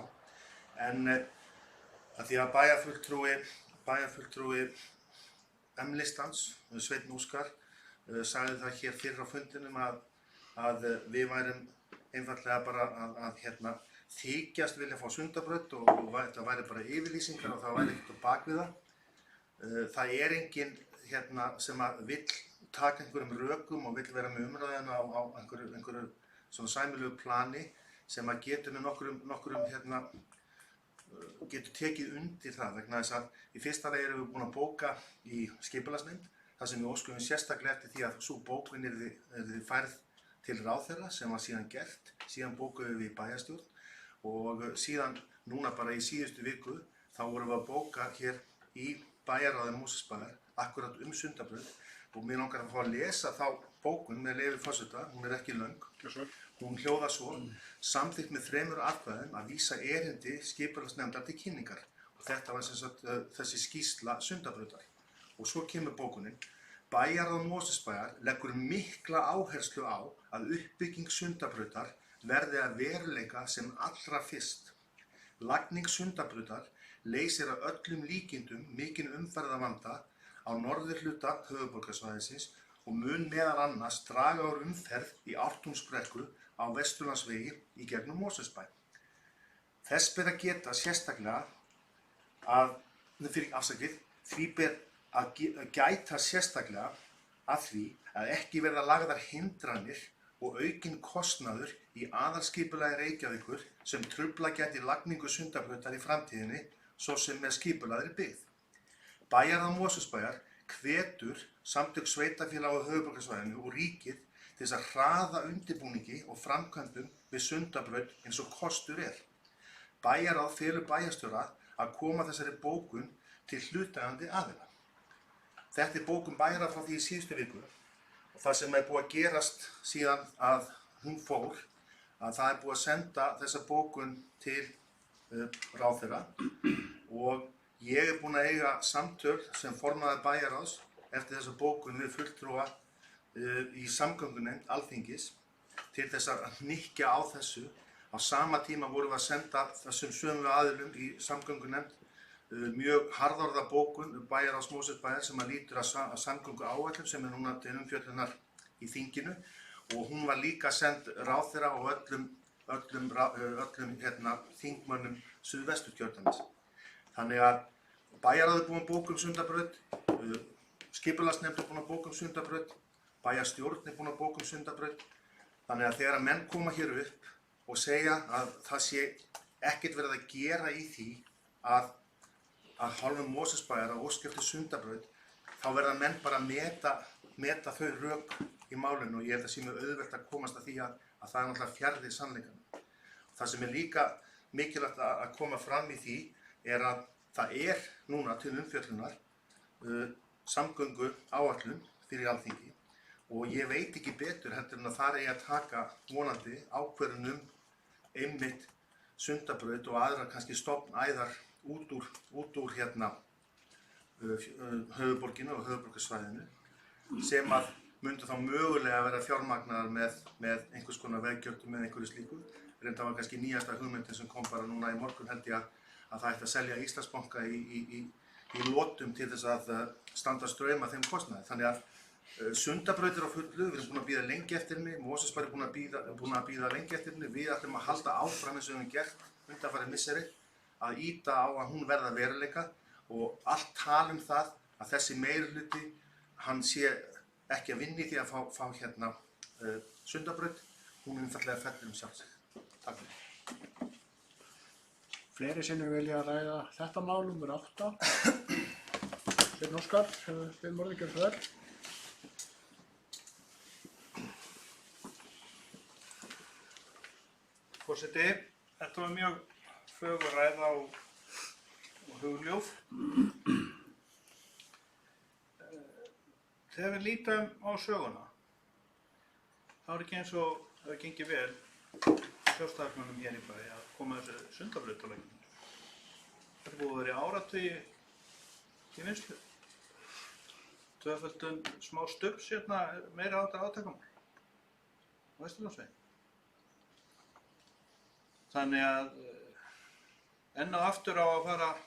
S2: En að því að bæjarfulltrúi M-listans, Sveinn Óskar, sagði það hér fyrir á fundinum að við værum einfaldlega bara að þykjast vilja fá Sundabraut og þetta væri bara yfirlýsingar og það væri ekkert á bakvið það. Það enginn sem vill taka einhverjum rökum og vill vera með umræðina á einhverju svona sæmilegu plani sem getur með getur tekið undir það vegna þess að í fyrsta lagi erum við búin að bóka í skipulagsnefnd þar sem við óskum sérstaklega eftir því að sú bókun yrði færð til ráðherra sem var síðan gert, síðan bókuðum við í bæjarstjórn og síðan núna bara í síðustu viku þá vorum við að bóka hér í bæjarráði Mosfellsbæjar akkurat Sundabraut og mér langar að fá að lesa þá bókun með leyfi forseta, hún ekki löng. Hún hljóðar svo, samþykkt með 3 atkvæðum að vísa erindi skipulagsnefndar til kynningar og þetta var sem sagt þessi skýrsla Sundabrautar. Og svo kemur bókunin, bæjarráð Mosfellsbæjar leggur mikla áherslu á að uppbygging Sundabrautar verði að veruleika sem allra fyrst. Lagning Sundabrautar leysir að öllum líkindum mikinn umferðarvanda á norðurhluta höfuðborgarsvæðisins og mun meðal annars draga úr umferð í Ártúnsbrekku á Vesturlandsvegi í gegnum Mosfellsbæ. Þess ber að geta sérstaklega því ber að gæta sérstaklega að því að ekki verða lagðar hindranir og aukinn kostnaður í aðalskipulagi Reykjavíkur sem trufla gæti lagningu Sundabrautar í framtíðinni svo sem með skipulagðri byggð. Bæjarráð Mosfellsbæjar hvetur samtök sveitarfélaga á höfuðborgarsvæðinu og ríkið til þess að hraða undirbúningi og framkvæmdum við Sundabraut eins og kostur er. Bæjarráð felur bæjarstjóra að koma þessari bókun til hlutaðeigandi aðila. Þetta bókun bæjarráð frá því í síðustu viku og það sem búið að gerast síðan að hún fór að það búið að senda þessa bókun til ráðherra og ég búinn að eiga samtöl sem formaður bæjarráðs eftir þessa bókun við fulltrúa í samgöngunefnd Alþingis til þess að hnykkja á þessu. Á sama tíma vorum við að senda þessum sömu aðilum í samgöngunefnd mjög harðorða bókun bæjarráðs Mosfellsbæjar sem lýtur að samgönguáætlun sem núna til umfjöllunar í þinginu og hún var líka send ráðherra og öllum þingmönnum Suðvesturkjördæmis. Þannig að bæjarráð búinn að bóka Sundabraut, skipulagsnefnd búinn að bóka Sundabraut, bæjarstjórn búinn að bóka Sundabraut. Þannig að þegar menn koma hér upp og segja að það sé ekkert verið að gera í því að hálfum Mosfellsbæjar að óska eftir Sundabraut, þá verða menn bara að meta þau rök í málinu og ég held að sé mjög auðvelt að komast að því að það er náttúrulega fjarri sannleikanum. Það sem líka mikilvægt að koma fram í því er að það núna til umfjöllunar samgönguáætlun fyrir Alþingi og ég veit ekki betur heldur en að þar eigi að taka vonandi ákvörðun einmitt Sundabraut og aðrar kannski stofnæðar út úr hérna höfuðborginu og höfuðborgarsvæðinu sem að myndu þá mögulega vera fjármagnaðar með einhvers konar veggjöldum með einhverju slíku. Reynda var kannski nýjasta hugmyndin sem kom bara núna í morgun held ég að það ætti að selja Íslandsbanka í lotum til þess að standa straum af þeim kostnaði. Þannig að Sundabraut á fullu, við erum búin að bíða lengi eftir henni, Mosfellsbær búin að bíða lengi eftir henni, við ætlum að halda áfram eins og við höfum gert undanfarið misseri að ýta á að hún verða veruleika og allt tal það að þessi meirihluti hann sé ekki að vinna í því að fá hérna Sundabraut, hún einfaldlega fellur sjálf sig. Takk fyrir.
S1: Fleiri sinni vilja ræða þetta mál númer 8. Sveinn Óskar, við morðum ekki vel.
S3: Forseti, þetta var mjög fögur ræða og hugljúf. Þegar við lítum á söguna, þá er ekki eins og það gengið vel sjálfstæðismönnum hér í bæ að koma þessu Sundabraut á leiknum. Þetta búið að vera í áratugi í vinnslu. Tvöföldun smá stubs hérna meira áttar átakamál á Vesturlandsvegi. Þannig að enn og aftur á að fara að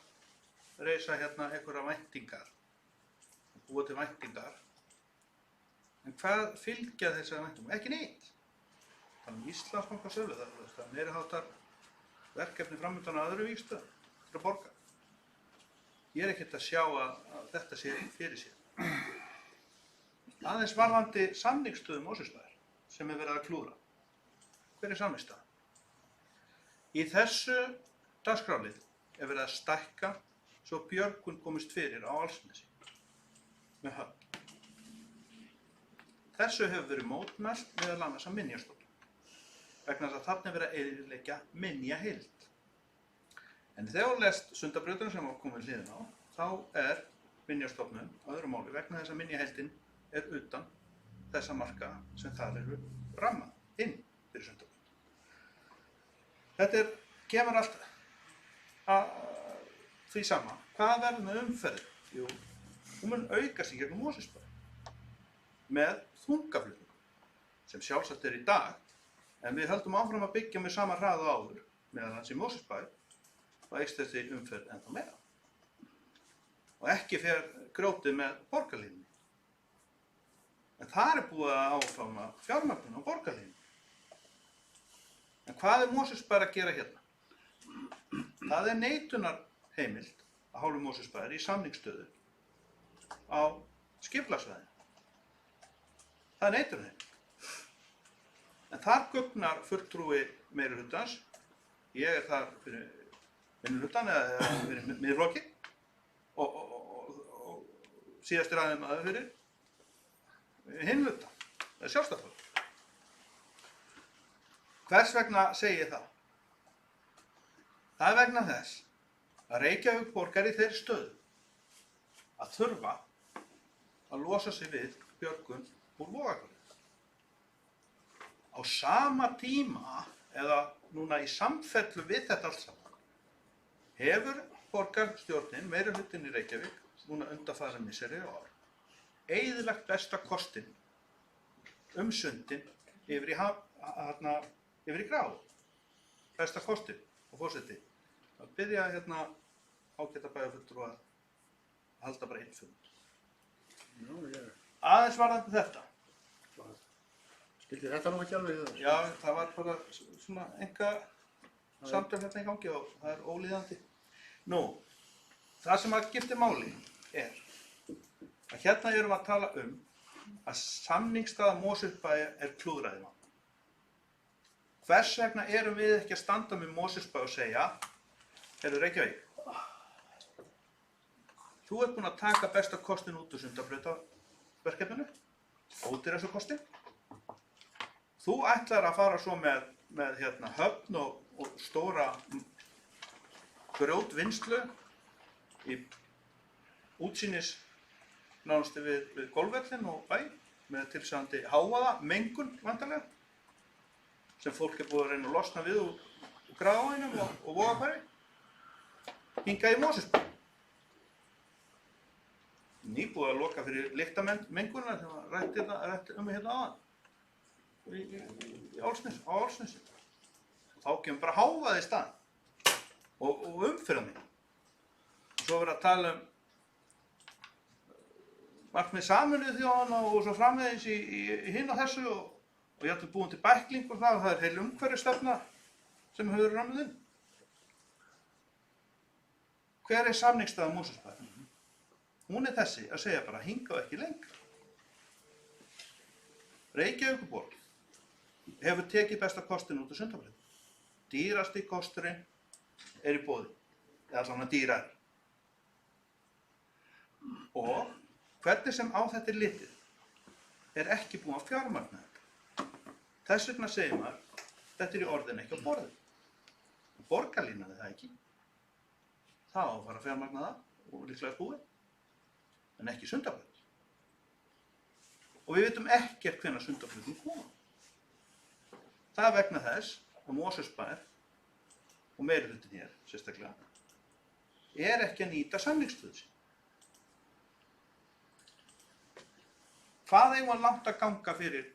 S3: reisa hérna einhverja væntingar, búa til væntingar. En hvað fylgja þessar væntingum? Ekki neitt. Þannig Íslandsbanka sölu, það er meiri háttar verkefni framöndan á öðru vígstöðum til að borga. Ég er ekkert að sjá að þetta sé fyrir sér. Aðeins varðandi samningsstöðu Mosfellsbæjar sem er verið að klúðra. Hver er samningsstaðan? Í þessu dagskrárlið er verið að stækka svo björgun komist fyrir á Álfsnesi með höfn. Þessu hefur verið mótmælt meðal annars af Minjastofnun vegna þess að þarna er verið að eyðileggja minjaheild. En þegar þú lest Sundabrautina sem var komið hliðina á, þá er Minjastofnun á öðru máli vegna þess að minjaheildin er utan þessa marka sem þar eru rammað inn fyrir Sundabraut. Þetta kemur allt að því sama. Hvað verður með umferðin? Jú, hún mun aukast í gegnum Mosfellsbæ með þungaflutningum sem sjálfsagt er í dag, en við höldum áfram að byggja með sama hraða áður meðan hans í Mosfellsbæ og eykst þessi umferð ennþá meira. Og ekki fer grjótið með borgarlínunni. En þar er búið að áfama fjármögnun á borgarlínunni. En hvað er Mosfellsbær að gera hérna? Það er neitunarheimild að hálfu Mosfellsbæjar í samningsstöðu á skipulagssvæðinu. Það er neitunarheimild. En þar guggnar fulltrúi meirihlutans, ég er þar fyrir minnihlutann eða fyrir miðflokki og síðastur aðeins maður fyrir hinn hlutann, það er Sjálfstæðisflokkur. Hvers vegna segi ég það? Það er vegna þess að Reykjavík er í þeirri stöðu að þurfa að losa sig við björgun úr Vogahverfi. Á sama tíma, eða núna í samfellu við þetta allt saman, hefur borgarstjórnin, meirihlutinn í Reykjavík, núna undanfarin misseri og ár, eyðilagt besta kostinn sundin yfir í Grá. Besta kostinn. Og forseti, að byrja hérna ágæta bæjarfulltrúa að halda bara einn fund. Aðeins varðandi þetta.
S1: Skildi þetta nú ekki alveg þau?
S3: Já, það var bara svona enga samtöl hérna í gangi og það er ólíðandi. Nú, það sem að skiptir máli er að hérna erum við að tala að samningsstaða Mosfellsbæjar er klúðræði mál. Hvers vegna erum við ekki að standa með Mosfellsbæ og segja, heyrðu Reykjavík, þú ert búinn að taka besta kostinn út úr Sundabrautarverkefninu, út í þessu kostinn. Þú ætlar að fara svo með hérna, höfn og stóra grjótvinnslu í útsýnis nánustu við golfvöllinn og bæ með tilsvarandi hávaða, mengun vantarlega, sem fólk búið að reyna að losna við úr Grafarvoginum og Vogahverfi, hingað í Mosfellsbæ. Nýbúið að loka fyrir lyktamenguna sem var rætt hérna áðan á Álfsnesi. Þá kemur bara hávaði í staðinn og umferðarmenn. Svo verið að tala markmið Sameinuðu þjóðanna og svo framvegis í hinn og þessu og ég ætla búin til bækling og það er heil umhverfisstefna sem hefur ramið inn. Hver er samningsstaða Mosfellsbæjar? Hún er þessi að segja bara hingað ekki lengra. Reykjavíkurborg hefur tekið besta kostinn út af Sundabraut. Dýrasti kosturinn er í boði, eða allavega dýrari. Og hvernig sem á þetta er litið er ekki búin að fjármagna þetta. Þess vegna segir maður, þetta er í orðin ekki á borðinu. Borgarlínaði það ekki. Það á að fara að fjármagna það og líklega búið, en ekki Sundabraut. Og við vitum ekkert hvenær Sundabrautin koma. Það er vegna þess að Mosfellsbær og meirihlutin hér, sérstaklega, er ekki að nýta samningsstöðu sín. Hvað eigum við langt að ganga fyrir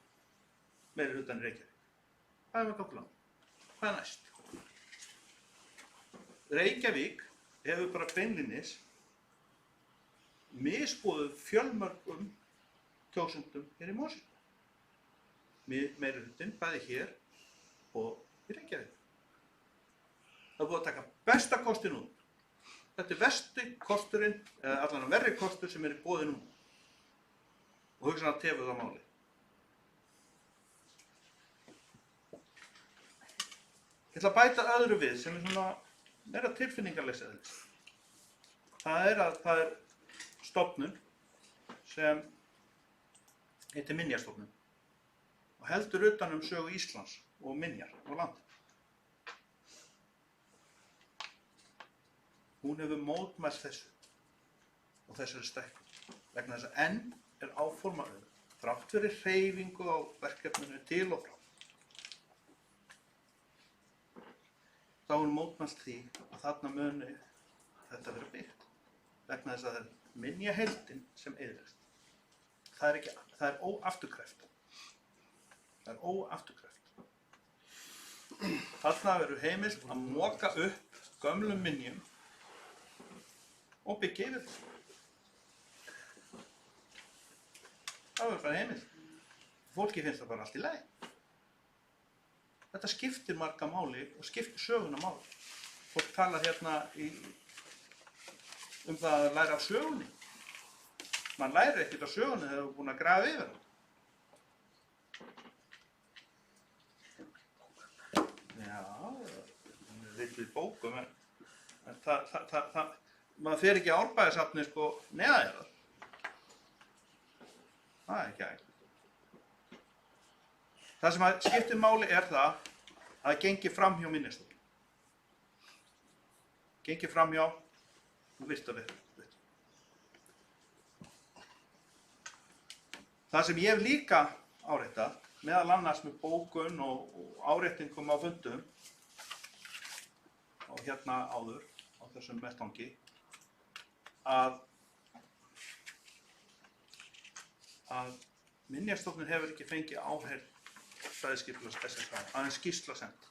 S3: meirihlutan í Reykjavík? Hvað eigum við að ganga langt? Hvað er næst? Reykjavík hefur bara beinlínis misboðið fjölmörgum kjósendum hér í Mosfellsbæ. Meirihlutin bæði hér og í Reykjavík. Það er búið að taka besta kostinn út. Þetta er versti kosturinn, eða allan að verri kostur sem er í boði núna. Og hugsanlega tefur það máli. Ég ætla að bæta öðru við sem er svona meira tilfinningarlegs eðlis. Það er stofnun sem heitir Minjastofnun og heldur utan sögu Íslands og minjar og land. Hún hefur mótmælt þessu og þessari stækkun vegna þess að enn er áformað þrátt fyrir hreyfingu á verkefninu til og frá. Þá er mótmælt því að þarna muni þetta vera byggt vegna þess að það er minjaheildin sem eyðilegst. Það er óafturkræft. Það er óafturkræft. Þarna verður heimilt að moka upp gömlum minjum og byggja yfir þessu. Það verður bara heimilt. Fólki finnst það bara allt í lagi. Þetta skiptir marga máli og skiptir söguna máli. Fólk tala hérna það að læra af sögunni. Man lærir ekkert af sögunni þegar þú er búin að grafa yfir það. Já, við bókum, en maður fer ekki á Árbæjarsafni neðan. Það er ekki hægt. Það sem skiptir máli er það að það gengi fram hjá Minjastofnun. Gengi fram hjá virta við. Það sem ég hef líka áréttað, meðal annars með bókun og áréttingum á fundum og hérna áður á þessum vettvangi, að Minjastofnun hefur ekki fengið áheyrn fræðiskipulags SSH, aðeins skýrsla send.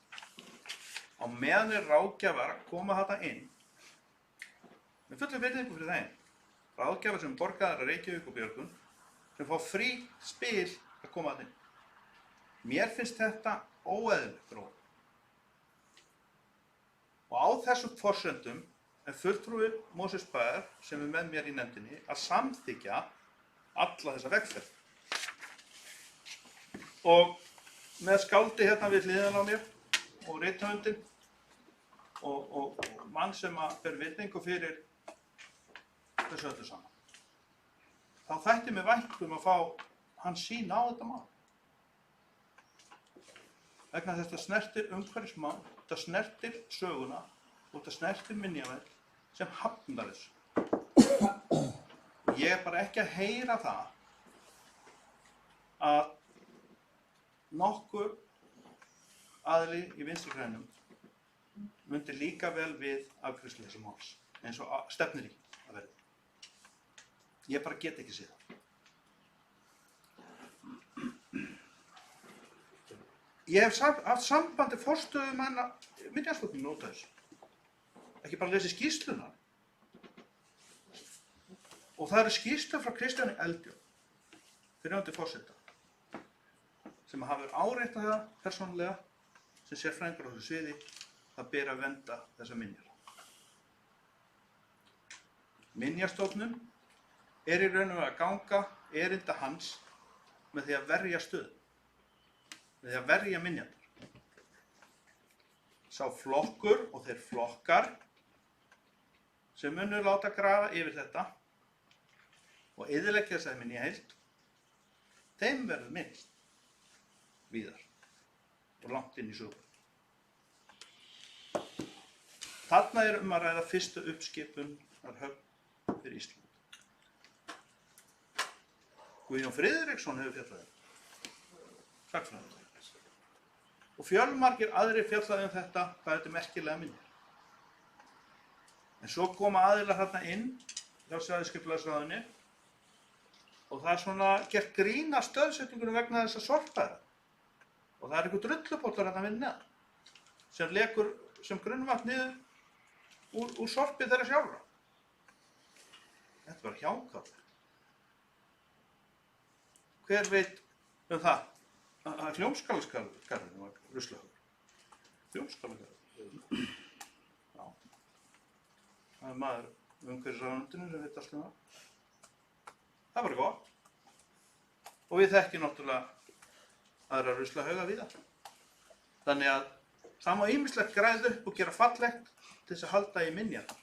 S3: Á meðan ráðgjafar koma þetta inn, með fullu virðingu fyrir þeim, ráðgjafar sem borgaðar að Reykjavík og Björgun, sem fá frí spil að koma þetta inn. Mér finnst þetta óeðlilegt rót. Og á þessum forsendum er fulltrúi Mosfellsbæjar, sem er með mér í nefndinni, að samþykkja alla þessa vegferð. Og með skáldi hérna við hliðina á mér og rithöfundinn og mann sem ber virðingu fyrir þessu öllu saman. Þá þætti mér vænt að fá hans sýn á þetta mál. Vegna þess að þetta snertir umhverfismál, þetta snertir söguna og þetta snertir minjaverð sem hafnar þessu. Ég er bara ekki að heyra það að nokkur aðili í Vinstri grænum myndi líka vel við afgreiðslu þessa máls, eins og stefnir í að verða. Ég bara get ekki séð það. Ég hef haft sambandi forstöðumanna Minjastofnunar út af þessu. Ekki bara lesið skýrsluna. Og það eru skýrslur frá Kristjáni Eldjárn, fyrrverandi forseta, sem hafur áreitað það persónulega sem sérfræðingur á þessu sviði að ber að vernda þessa minjar. Minjastofnun er í raun og veru að ganga erinda hans með því að verja stöðu, með því að verja minjarnar. Sá flokkur og þeir flokkar sem munu láta grafa yfir þetta og eyðileggja þessa minja heild, þeim verður minnst víðar og langt inn í sögu. Þarna er að ræða fyrstu uppskipun af höfn fyrir Ísland. Guðjón Friðriksson hefur fjallað sagnfræðingur. Og fjölmargir aðrir fjallaði þetta, hvað þetta er merkilega minjar. En svo koma aðilar þarna inn hjá Svæðisskipulagsráðinu og það er svona gert grín af stöðsetningunum vegna þess að sorpæða. Og það er einhver drullupollar hérna við neðan sem lekur sem grunnvatn niður úr sorpi þeirra sjálfra. Þetta var hjákátt. Hver veit það að Hljómskálagarðurinn var ruslahaugur? Hljómskálagarðurinn. Já. Það er maður umhverfisráðuneytinu sem veit allt um það. Það var gott. Og við þekkjum náttúrulega aðra ruslahauga víða. Þannig að það má ýmislegt græða upp og gera fallegt til þess að halda í minjarnar.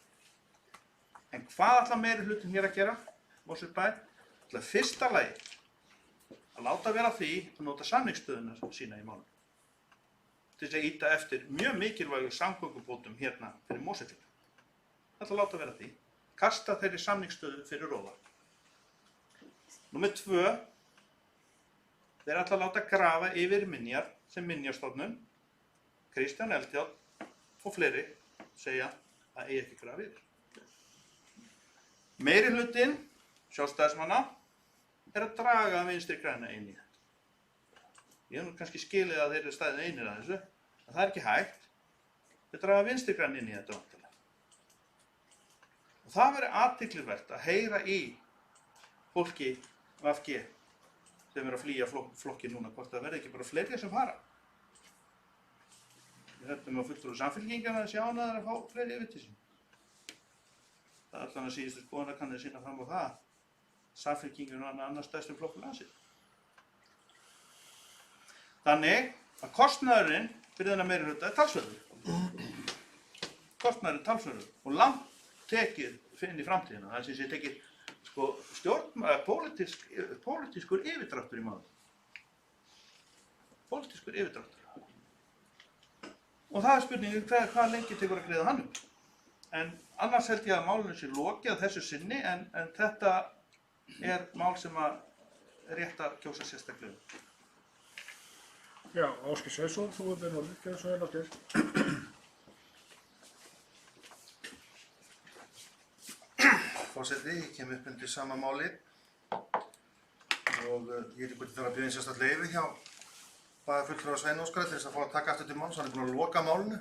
S3: En hvað ætla meiri hlutin hér að gera, Mosfellsbær? Það er fyrsta lagi að láta vera því að nota samningsstöðuna sína í málum. Til þess að ýta eftir mjög mikilvægum samgöngubótum hérna fyrir Mosfellsbær. Það ætla að láta vera því. Kasta þeirri samningsstöðu fyrir róða. Númer 2. Þeir ætla að láta grafa yfir minjar sem Minjastofnun, Kristján Eldjárn og fleiri segja að eigi ekki grafa yfir. Meiri hlutinn, sjálfstæðismanna, er að draga Vinstri græna inn í þetta. Ég hef nú kannski skilið að þeir eru staðið einir að þessu, en það er ekki hægt. Þeir draga Vinstri græna inn í þetta vantarlega. Og það verður athyglisvert að heyra í fólki VG sem er að flýja flokki núna, hvort það verði ekki bara fleiri sem fara. Við höfum að fulltrúi Samfylkingana að sjá ánægðar að fá fleiri yfir til sín. Það er allan að síðustu skoðanakannir sýna fram á það. Samfylkingin og annar stærstu flokkur landsins. Þannig að kostnaðurinn fyrir þennan meirihluta er talsverður. Kostnaðurinn er talsverður og langt tekið inn í framtíðina. Það sé tekið pólitískur yfirdráttur í málum. Pólitískur yfirdráttur. Og það er spurningin hvað lengi tekur að greiða hann upp. En annars held ég að málinu sé lokið að þessu sinni en þetta er mál sem að rétt að kjósa sérstaklega.
S1: Já, Ásgeir Sveinsson, þú er nú líka svo vel áttir.
S2: Forseti, ég kem upp undir sama máli og ég er hvort þarf að bjóða sérstakt leyfi hjá fulltrúa Svein Óskar til þess að fá að taka aftur til máls. Hann er búinn að loka málinu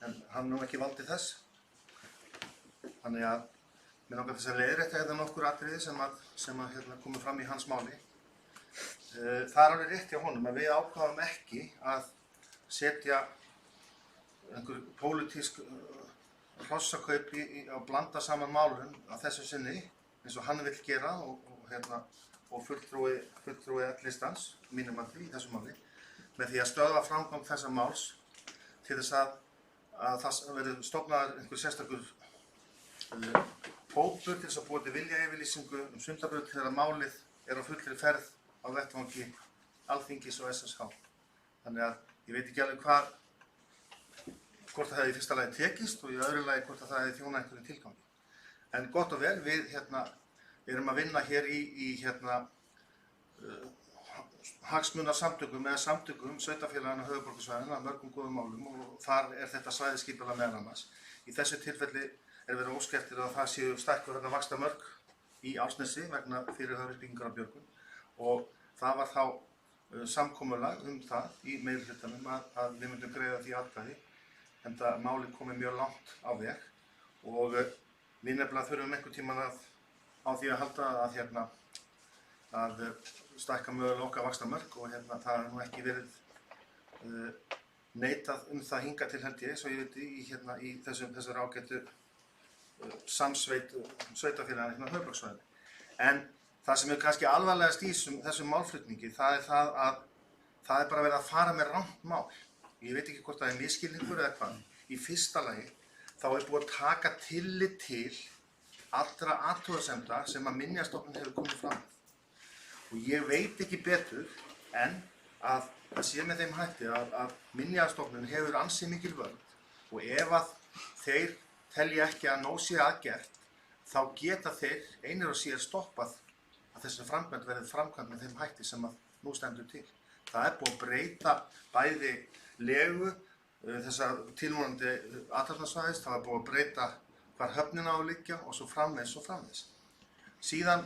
S2: en hann nú ekki valdið þess. Þannig að mér langar þess að leiðrétta hérna nokkur atriði sem komið fram í hans máli. Það er alveg rétt hjá honum að við ákváðum ekki að setja einhver pólitísk hrossakaup að blanda saman málum að þessu sinni eins og hann vill gera og fulltrúi listans, mínum að því í þessu máli, með því að stöðva framgang þessa máls til þess að það verður stofnaður einhver sérstakur hópur til þess að búa til viljayfirlýsingu Sundabraut þegar málið er á fullri ferð á vettvangi Alþingis og SSH. Þannig að ég veit ekki alveg hvort það hefði í fyrsta lagi tekist og í öðru lagi hvort það hefði þjónað einhverjum tilgangi. En gott og vel, við erum að vinna hér í hagsmunasamtökum eða samtökum sveitarfélagana á höfuðborgarsvæðinu að mörgum góðum málum og þar þetta svæðisskipulag meðal annars. Í þessu tilfelli verið óskað eftir að það séu stækkuð þarna vaxtarmörk í Álfsnesi vegna fyrirhugaðrar uppbyggingar á Björgvin og það var þá samkomulag það í meirihlutanum að við myndum greiða því atkvæði enda málið komið mjög langt á veg og við nefnilega þurfum einhvern tímann á því að halda að stækka mögulega okkar vaxtarmörk og það er nú ekki verið neitað það hinga til held ég, svo ég veit í þessar ágætu sveitarfélagana á höfuðborgarsvæðinu. En það sem er kannski alvarlegast í þessum málflutningi, það er það að það er bara verið að fara með rangt mál. Ég veit ekki hvort það er misskilningur eða hvað. Í fyrsta lagi þá er búið að taka tillit til allra athugasemda sem að Minjastofnun hefur komið fram með. Og ég veit ekki betur en að það sé með þeim hætti að Minjastofnun hefur ansi mikil völd og ef að þeir telja ekki að nóg sé aðgert, þá geta þeir einir og sér stoppað að þessi framkvæmd verði framkvæmd með þeim hætti sem að nú stendur til. Það er búið að breyta bæði legu þessa tilvonandi athafnasvæðis, það er búið að breyta hvar höfnin á að liggja og svo framvegis og framvegis. Síðan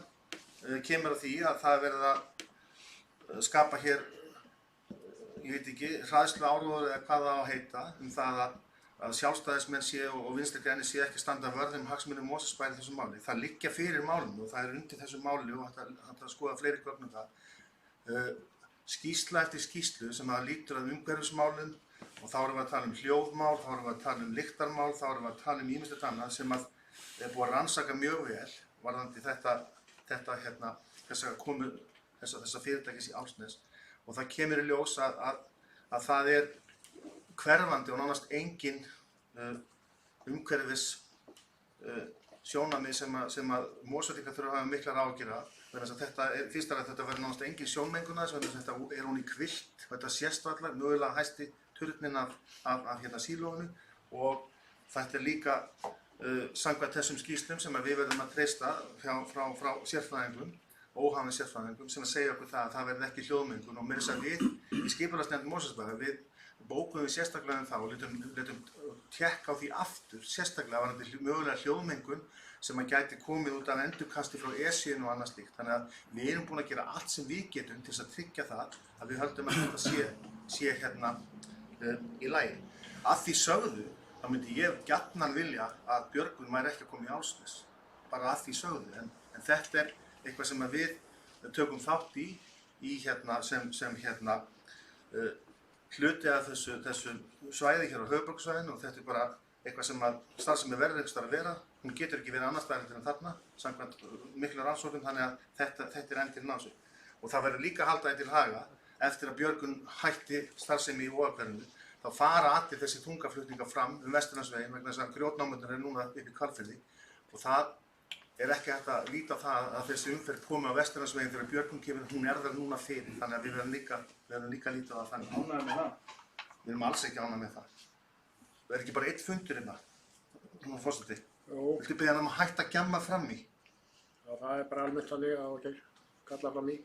S2: kemur að því að það er verið að skapa hér, ég veit ekki, hræðslu áróður eða hvað það á að heita það að sjálfstæðismenn séu og Vinstri grænir séu ekki standa vörð hagsmuni Mosfellsbæjar í þessu máli. Það liggja fyrir málinu og það er undir þessu máli og hægt að skoða fleiri gögn það. Skýrsla eftir skýrslu sem að lítur að umhverfismálum og þá erum við að tala hljóðmál, þá erum við að tala lyktarmál, þá erum við að tala ýmislegt annað sem að er búið að rannsaka mjög vel varðandi þessa fyrirtækis í Álfsnes og það kemur í ljós að það er hverfandi og nánast engin umhverfis sjónarmið sem að Mosfellingar þurfa að hafa miklar áhyggjur af. Þetta verður nánast engin sjónmengun þess vegna þetta er hún í hvilft, þetta sést allar, mögulega hæsti turnin af sílóinu og þetta er líka samkvæmt þessum skýrslum sem við verðum að treysta frá sérfræðingum, óhafnir sérfræðingum sem að segja okkur að það verði ekki hljóðmengun og meira þess að við í skipulagsnefnd Mosfellsbæjar við bókuðum við sérstaklega það og letum tékka á því aftur sérstaklega varðandi mögulega hljóðmengun sem að gæti komið út af endurkasti frá ESI-inu og annað slíkt. Þannig að við erum búin að gera allt sem við getum til þess að tryggja það að við höldum að þetta sé í lagi. Að því sögðu þá myndi ég gjarnan vilja að Björgvin væri ekki að koma í Álfsnes, bara að því sögðu. En þetta er eitthvað sem að við tökum þátt í sem hluti af þessu svæði hér á höfuðborgarsvæðinu og þetta er bara eitthvað sem að starfsemi verður einhvers staðar að vera. Hún getur ekki verið annars staðar en þarna, samkvæmt miklu rannsóknum, þannig að þetta er endurinn á sig. Og það verður líka að halda því til haga, eftir að Björgvin hætti starfsemi í Vogarhverfinu, þá fara allir þessi þungaflutningar fram Vesturlandsveginn vegna þess að grjótnámurnar eru núna upp í Hvalfirði og það er ekki hægt að líta á það að þessi umferð komi á Vesturlandsveginn þegar Björgvin kemur, hún er þar núna fyrir, þannig að við verðum líka að líta á það þannig.
S9: Ánægður með það?
S2: Við erum alls ekki ánægður með það. Það er ekki bara einn fundur hérna, núna forseti. Viltu biðja hann að hætta að gjamma fram í?
S1: Já, það er bara almennt að liða og kalla fram í.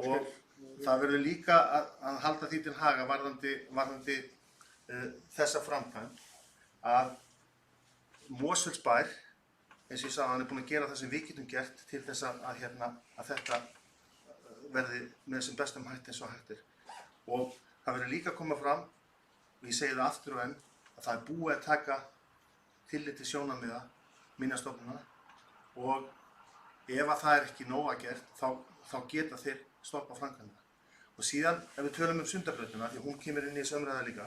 S2: Og það verður líka að halda því til haga varðandi þessa framkvæmd að Mosfellsbær, eins og ég sagði, hann er búinn að gera það sem við getum gert til þess að þetta verði með sem bestum hætti eins og hægt er. Og það verður líka að koma fram, og ég segi það aftur og enn, að það er búið að taka tillit til sjónarmiða Minjastofnunar og ef að það er ekki nóg að gert, þá geta þeir stoppa framkvæmdina. Og síðan, ef við tölum Sundabrautina, því hún kemur inn í þessu umræða líka,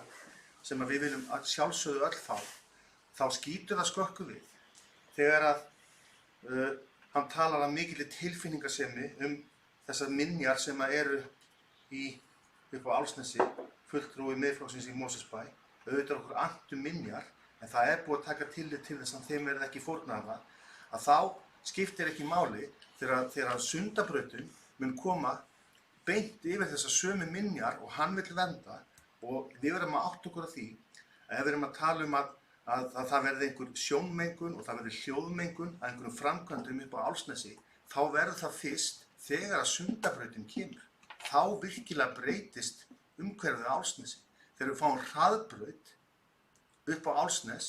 S2: sem að við viljum að sjálfsögðu öll fá, þá skýtur það skökku við þegar að hann talar af mikilli tilfinningasemi þessar minjar sem eru upp á Álfsnesi, fulltrúi Miðflokksins í Mosfellsbæ. Auðvitað okkur annt minjar, en það er búið að taka tillit til þess að þeim verði ekki fórnað að þá skiptir ekki máli þegar Sundabrautin mun koma beint yfir þessar sömu minjar og hann vill vernda og við verðum að átta okkur á því að ef við erum að tala um að það verði einhver sjónmengun og það verði hljóðmengun að einhverjum framkvæmdum upp á Álfsnesi, þá verður það fyrst þegar að Sundabrautin kemur. þá virkilega breytist umhverfið á Álfsnesi. Þegar við fáum hraðbraut upp á Álfsnes,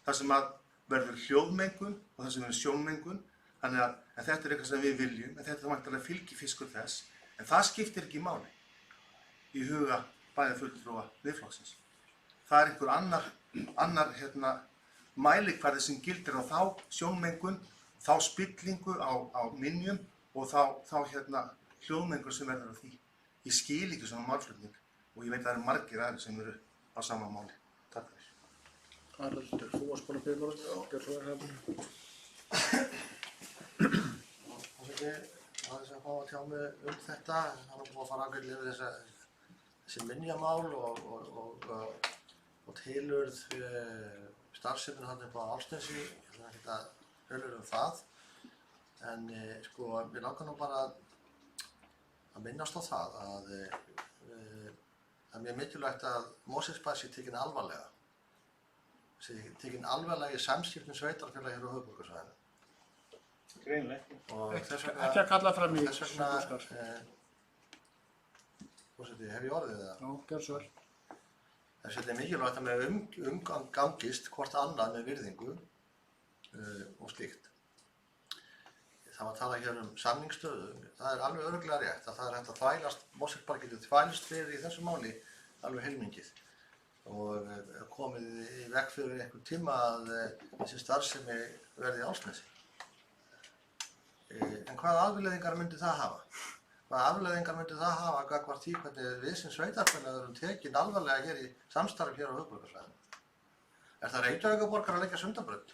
S2: þar sem að verður hljóðmengun og þar sem verður sjónmengun, þannig að þetta er eitthvað sem við viljum, en þetta er væntanlega fylgifiskur þess, en það skiptir ekki máli í huga bæjarfulltrúa Miðflokksins. Það er einhver annar mælikvarði sem gildir á þá sjónmengun, þá spillingu á minjum og þá hljóðmengun sem verður á því. Ég skil ekki svona málflutning og ég veit að það eru margir aðrir sem eru á sama máli. Takk fyrir.
S1: Haraldur, þú varst búinn að byrja og gjör svo Haraldur.
S5: Það er að fá að tjá mig þetta. Það er búið að fara ágætlega yfir þessi minjamál og tilurð starfseminni þarna upp á Álfsnesi. Ég ætla ekki að höfður það. En sko, við langar nú bara að minnast á það að það er mjög mikilvægt að Mosfellsbær sé tekinn alvarlega. Sé tekinn alvarlega í samskiptum sveitarfélaga hér á höfuðborgarsvæðinu.
S9: Greinlega.
S5: Og þess vegna,
S1: Ekki að kalla fram í
S5: þess vegna, forseti, hef ég orðið það?
S1: Já, gjör svo vel.
S5: Þess vegna er mikilvægt að með umgangist hvort annað með virðingu og slíkt. Það var að tala hér samningsstöðu. Það er alveg örugglega rétt að það er hægt að þvælast, Mosfellsbær getur þvælst fyrir í þessu máli alveg heilmikið og komið í veg fyrir einhvern tíma að þessi starfsemi verði í Álfsnesi. En hvaða afleiðingar myndi það hafa? Hvaða afleiðingar myndi það hafa gagnvart því hvernig við sem sveitarfélag erum tekin alvarlega hér í samstarfi hér á höfuðborgarsvæðinu? Er það Reykjavíkurborgar að leggja Sundabraut?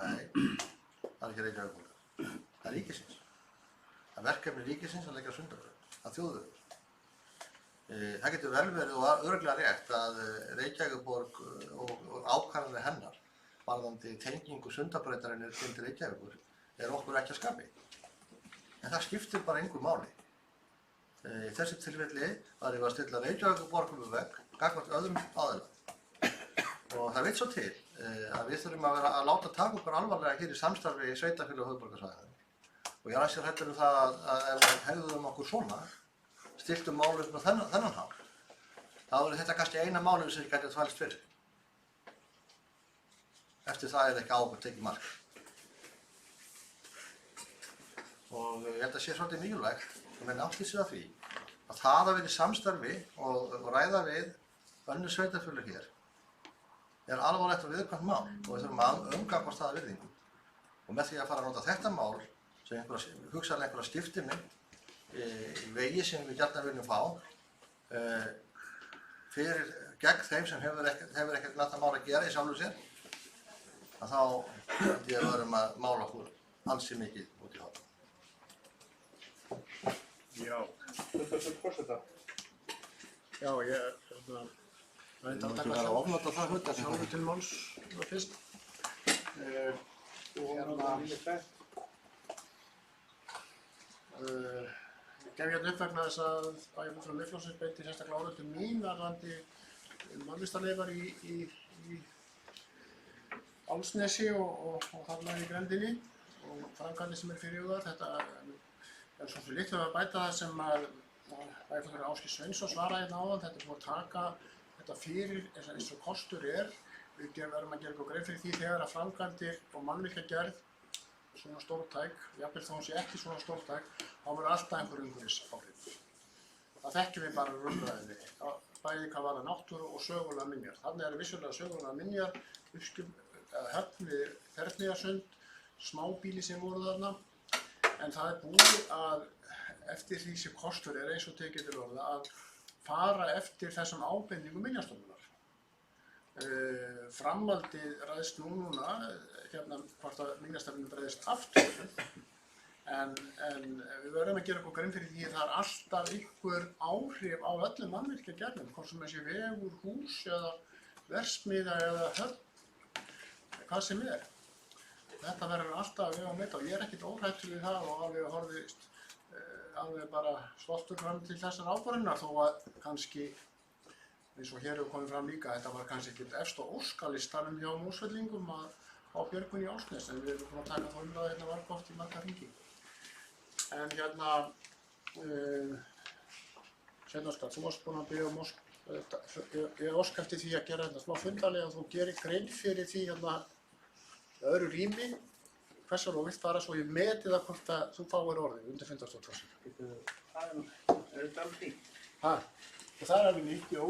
S5: Nei, það er ekki Reykjavíkurborgar. Það er ríkisins. Það er verkefni ríkisins að leggja Sundabraut. Það er þjóðvegur. Það getur vel verið og örugglega rétt að Reykjavíkurborg og ákvarðanir hennar varðandi tengingu Sundabrautarinnar til Reykjavíkur er okkur ekki að skapi. En það skiptir bara engu máli. Í þessu tilfelli var ég að stilla Reykjavíkurborg um vegg gagnvart öðrum aðilum. Og það veit svo til að við þurfum að vera að láta taka okkur alvarlega hér í samstarfi í sveitarfélagi og höfuðborgarsvæðinu. Og ég er ansi hræddur það að ef við hegðum okkur svona, stiltum málum á þennan hátt, þá er þetta kannski eina málum sem ég gæti að þvælst fyrir. Eftir það er ekki ábyrgt tekið mark. Og ég held að sé svolítið mikilvægt að menn átti sig að því að það að vera í samstarfi og ræða við önnur sveitarfélög hér er alvarlegt og viðkvæmt mál og við þurfum að umgangast það að virðingu. Og með því að fara að nota þetta mál sem hugsanlega einhverja skiptimynt í vegi sem við gjarnan viljum fá gegn þeim sem hefur ekkert með það mál að gera í sjálfu sér, að þá held ég að verðum að mála okkur ansi mikið út í hótt.
S1: Já.
S9: Fundarstjórn forseta.
S1: Já, ég veit að taka
S5: að ofnota það hluta
S1: sjálfur til máls fyrst.
S9: Þú ofnota líka tvennt.
S1: Ég gef hérna upp vegna þess að bæjarfulltrúi Miðflokksins beitti sérstaklega orðum til mín varðandi mannvistarleifar í Álfsnesi og þarna í grenndinni og framkvæmdir sem fyrirhugað. Þetta er svo fyrir litlu að bæta það sem að bæjarfulltrúi Ásgeir Sveinsson svaraði hérna áðan. Þetta er búið að taka þetta fyrir eins og kostur er. Við verðum að gera okkur grein fyrir því þegar að framkvæmdir og mannvirkjagerð svona stórtæk, jafnvel þó hún sé ekki svona stórtæk, þá verður alltaf einhver umhverfisáhrif. Það þekkjum við bara úr umræðinni, bæði hvað varðar náttúru og sögulegar minjar. Þarna eru vissulega sögulegar minjar, höfn við Þerneyjarsund, smábýli sem voru þarna, en það er búið að eftir því sem kostur er eins og tekið til orða að fara eftir þessum ábendingum Minjastofnunar. Framhaldið ræðst núna, hérna hvort að Minjastofnunin bregðist aftur, en við verðum að gera okkur grein fyrir því að það er alltaf einhver áhrif á öllum mannvirkjagerðum, hvort sem þessi vegur, hús eða verksmiðja eða höfn, hvað sem er. Þetta verður alltaf að vega á meita og ég er ekkert óhrættur við það og alveg horfist alveg bara stoltur fram til þessar ákvarðanir þó að kannski eins og hér hefur komið fram líka, þetta var kannski ekkert efst á óskalistanum hjá Mosfellingum á björgun í Álfsnes, en við erum búin að taka þá umræðu hérna margoft í marga hringi. En hérna, Sveinn Óskar, þú varst búinn að biðja ég óska eftir því að gera þetta smá fundarlega og þú gerir grein fyrir því hérna öðru rými hvers vegna þú vilt fara svo ég meti það hvort að þú fáir orðið undir fundarstjórn forseta.
S3: Er þetta alveg fínt?
S1: Ha, og það alveg nýtt, jú.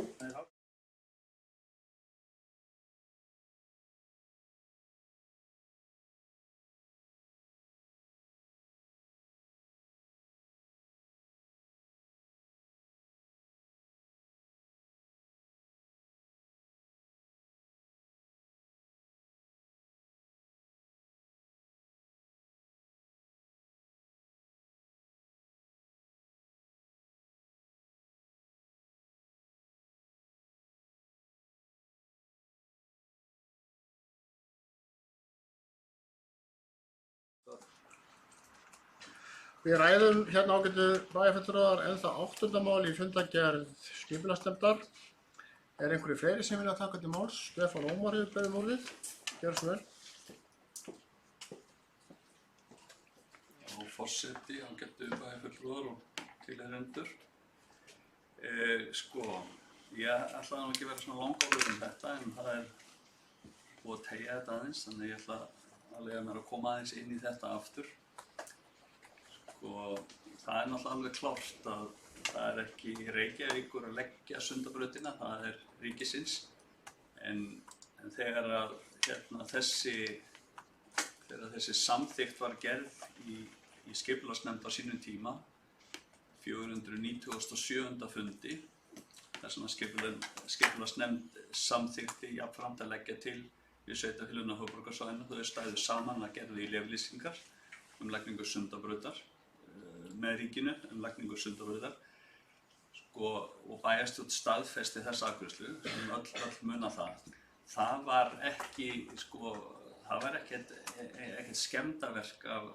S1: Við ræðum hérna ágætu bæjarfulltrúar ennþá 8. mál í fundargerð skipulagsnefndar. Er einhverju fleiri sem vilja taka til máls? Stefán Ómar hefur beðið orðið. Gjörðu svo vel.
S4: Já, forseti, ágætu bæjarfulltrúar og tilheyrendur. Sko, ég ætlaði nú ekki að vera svona langálur þetta en það er búið að teygja þetta aðeins þannig ég ætla að leyfa mér að koma aðeins inn í þetta aftur. Og það er náttúrulega alveg klárt að það er ekki Reykjavíkur að leggja Sundabrautina, það er ríkisins. En þegar að þessi samþykkt var gerð í skipulagsnefnd á sínum tíma, 497. fundi, þar sem að skipulagsnefnd samþykkti jafnframt að leggja til við sveitarfélögin á höfuðborgarsvæðinu, þau stæðu saman að gerðu í leyfilýsingar lagningu Sundabrautar með ríkinu lagningu Sundabrautar og bæjarstjórn staðfesti þessa afgreiðslu sem öll muna það. Það var ekkert skemmdarverk af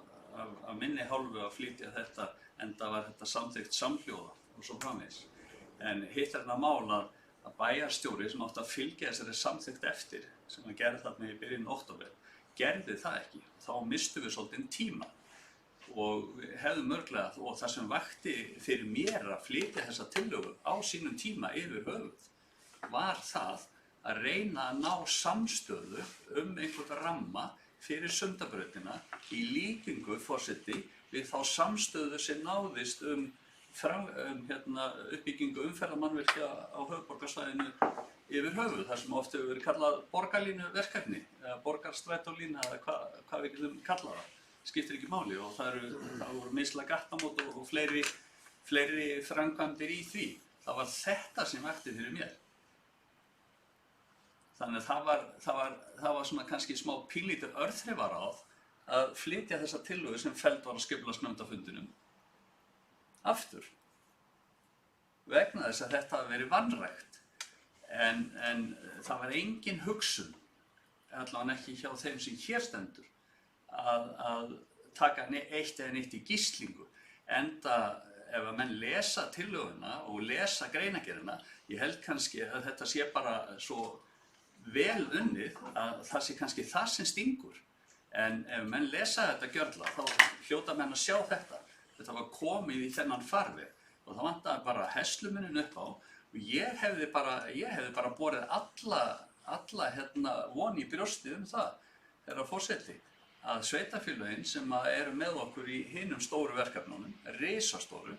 S4: minni hálfu að flytja þetta enda var þetta samþykkt samhljóða og svo framvegis. En hitt er þetta mál að bæjarstjóri sem átti að fylgja þessari samþykkt eftir sem að gerði þarna í byrjun október gerði það ekki. Þá mistum við svolítið tíma. Og við hefðum mörglega, og það sem vakti fyrir mér að flytja þessa tillögu á sínum tíma yfir höfuð var það að reyna að ná samstöðu einhvern ramma fyrir Sundabrautina í líkingu forseti við þá samstöðu sem náðist uppbyggingu umferðarmannvirkja á höfuðborgarsvæðinu yfir höfuð, þar sem oft hefur verið kallað borgarlínuverkefni eða borgarstrætólína eða hvað við getum kallað það. Skiptir ekki máli og það voru mislæg gattamót og fleiri framkvæmdir í því. Það var þetta sem vakti fyrir mér. Þannig að það var svona kannski smá pínlítið örþrifaráð að flytja þessa tillögu sem felld var á skipulagsnefndarfundinum aftur. Vegna þess að þetta hafi verið vanrækt. En það var engin hugsun, allavega ekki hjá þeim sem hér stendur, að taka eitt eða neitt í gíslingu. Enda ef að menn lesa tillöguna og lesa greinargerðina, ég held kannski að þetta sé bara svo vel unnið að það sé kannski það sem stingur. En ef menn lesa þetta gjörla þá hljóta menn að sjá þetta. Þetta var komið í þennan farveg og það vantaði bara herslumuninn upp á og ég hefði bara borið alla von í brjóstið það, herra forseti, að sveitarfélögin sem eru með okkur í hinum stóru verkefnunum, risastóru,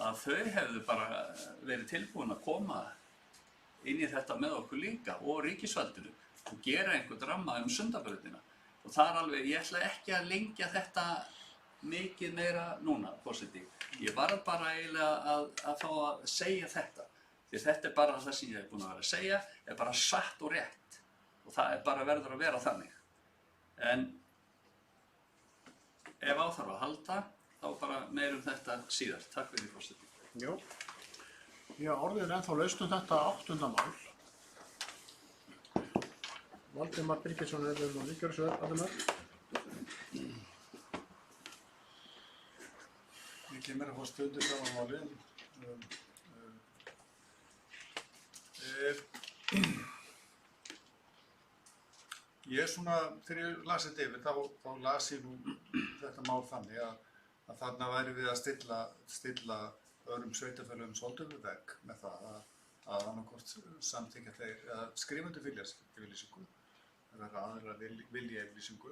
S4: að þau hefðu bara verið tilbúin að koma inn í þetta með okkur líka og ríkisvaldinu og gera einhvern ramma Sundabrautina. Og það alveg, ég ætla ekki að lengja þetta mikið meira núna, forseti. Ég var bara eiginlega að fá að segja þetta. Því þetta bara það sem ég hef búin að vera að segja, bara satt og rétt. Og það bara verður að vera þannig. En ef á þarf að halda, þá bara meirum þetta síðar. Takk fyrir, forseti.
S1: Jó. Já, orðið er ennþá laust þetta 8. mál. Valdimar Birgisson er nú líka svo Valdimar.
S6: Ég kemur að fá stundir saman málin. Ég þegar ég las þetta yfir, þá las ég nú þetta mál þannig að þarna væri við að stilla öðrum sveitafélögum svolítið við vegg með það að annarkvort samþykkja þeir eða skrifundu viljayfirlýsingu eða aðra viljayfirlýsingu,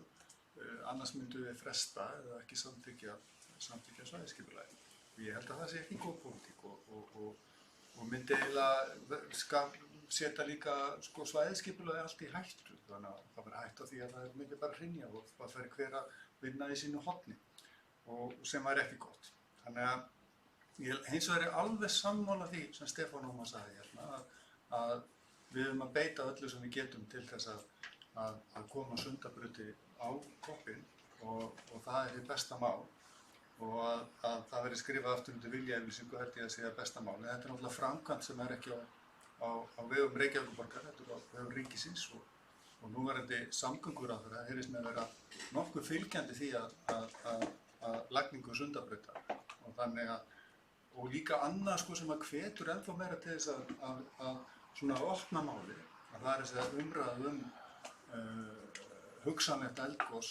S6: annars myndum við fresta eða ekki samþykkja svæðisskipulagið. Ég held að það sé ekki góð pólitík og myndi eiginlega setja líka sko, svæðisskipulagið allt í hættu, þannig að það verður hætt á því að það myndi bara hrynja og það fer hver að vinna í sínu horni og sem væri ekki gott. Þannig að ég hins vegar alveg sammála því sem Stefán Ómar sagði hérna að við höfum að beita öllu sem við getum til þess að koma Sundabrauti á koppinn og það er hið besta mál og að það verði skrifað aftur undir viljayfirlýsingu held ég að sé að besta mál. En þetta er náttúrulega framkvæmd sem er ekki á vegum Reykjavíkurborgar, þetta er á vegum ríkisins og núverandi samgönguráðherra heyrist með vera nokkuð fylgjandi því að lagningu Sundabrautar og þannig og líka annað sko sem að hvetur ennþá meira til þess að svona opna máli að það er þess að umræða hugsanlegt eldgos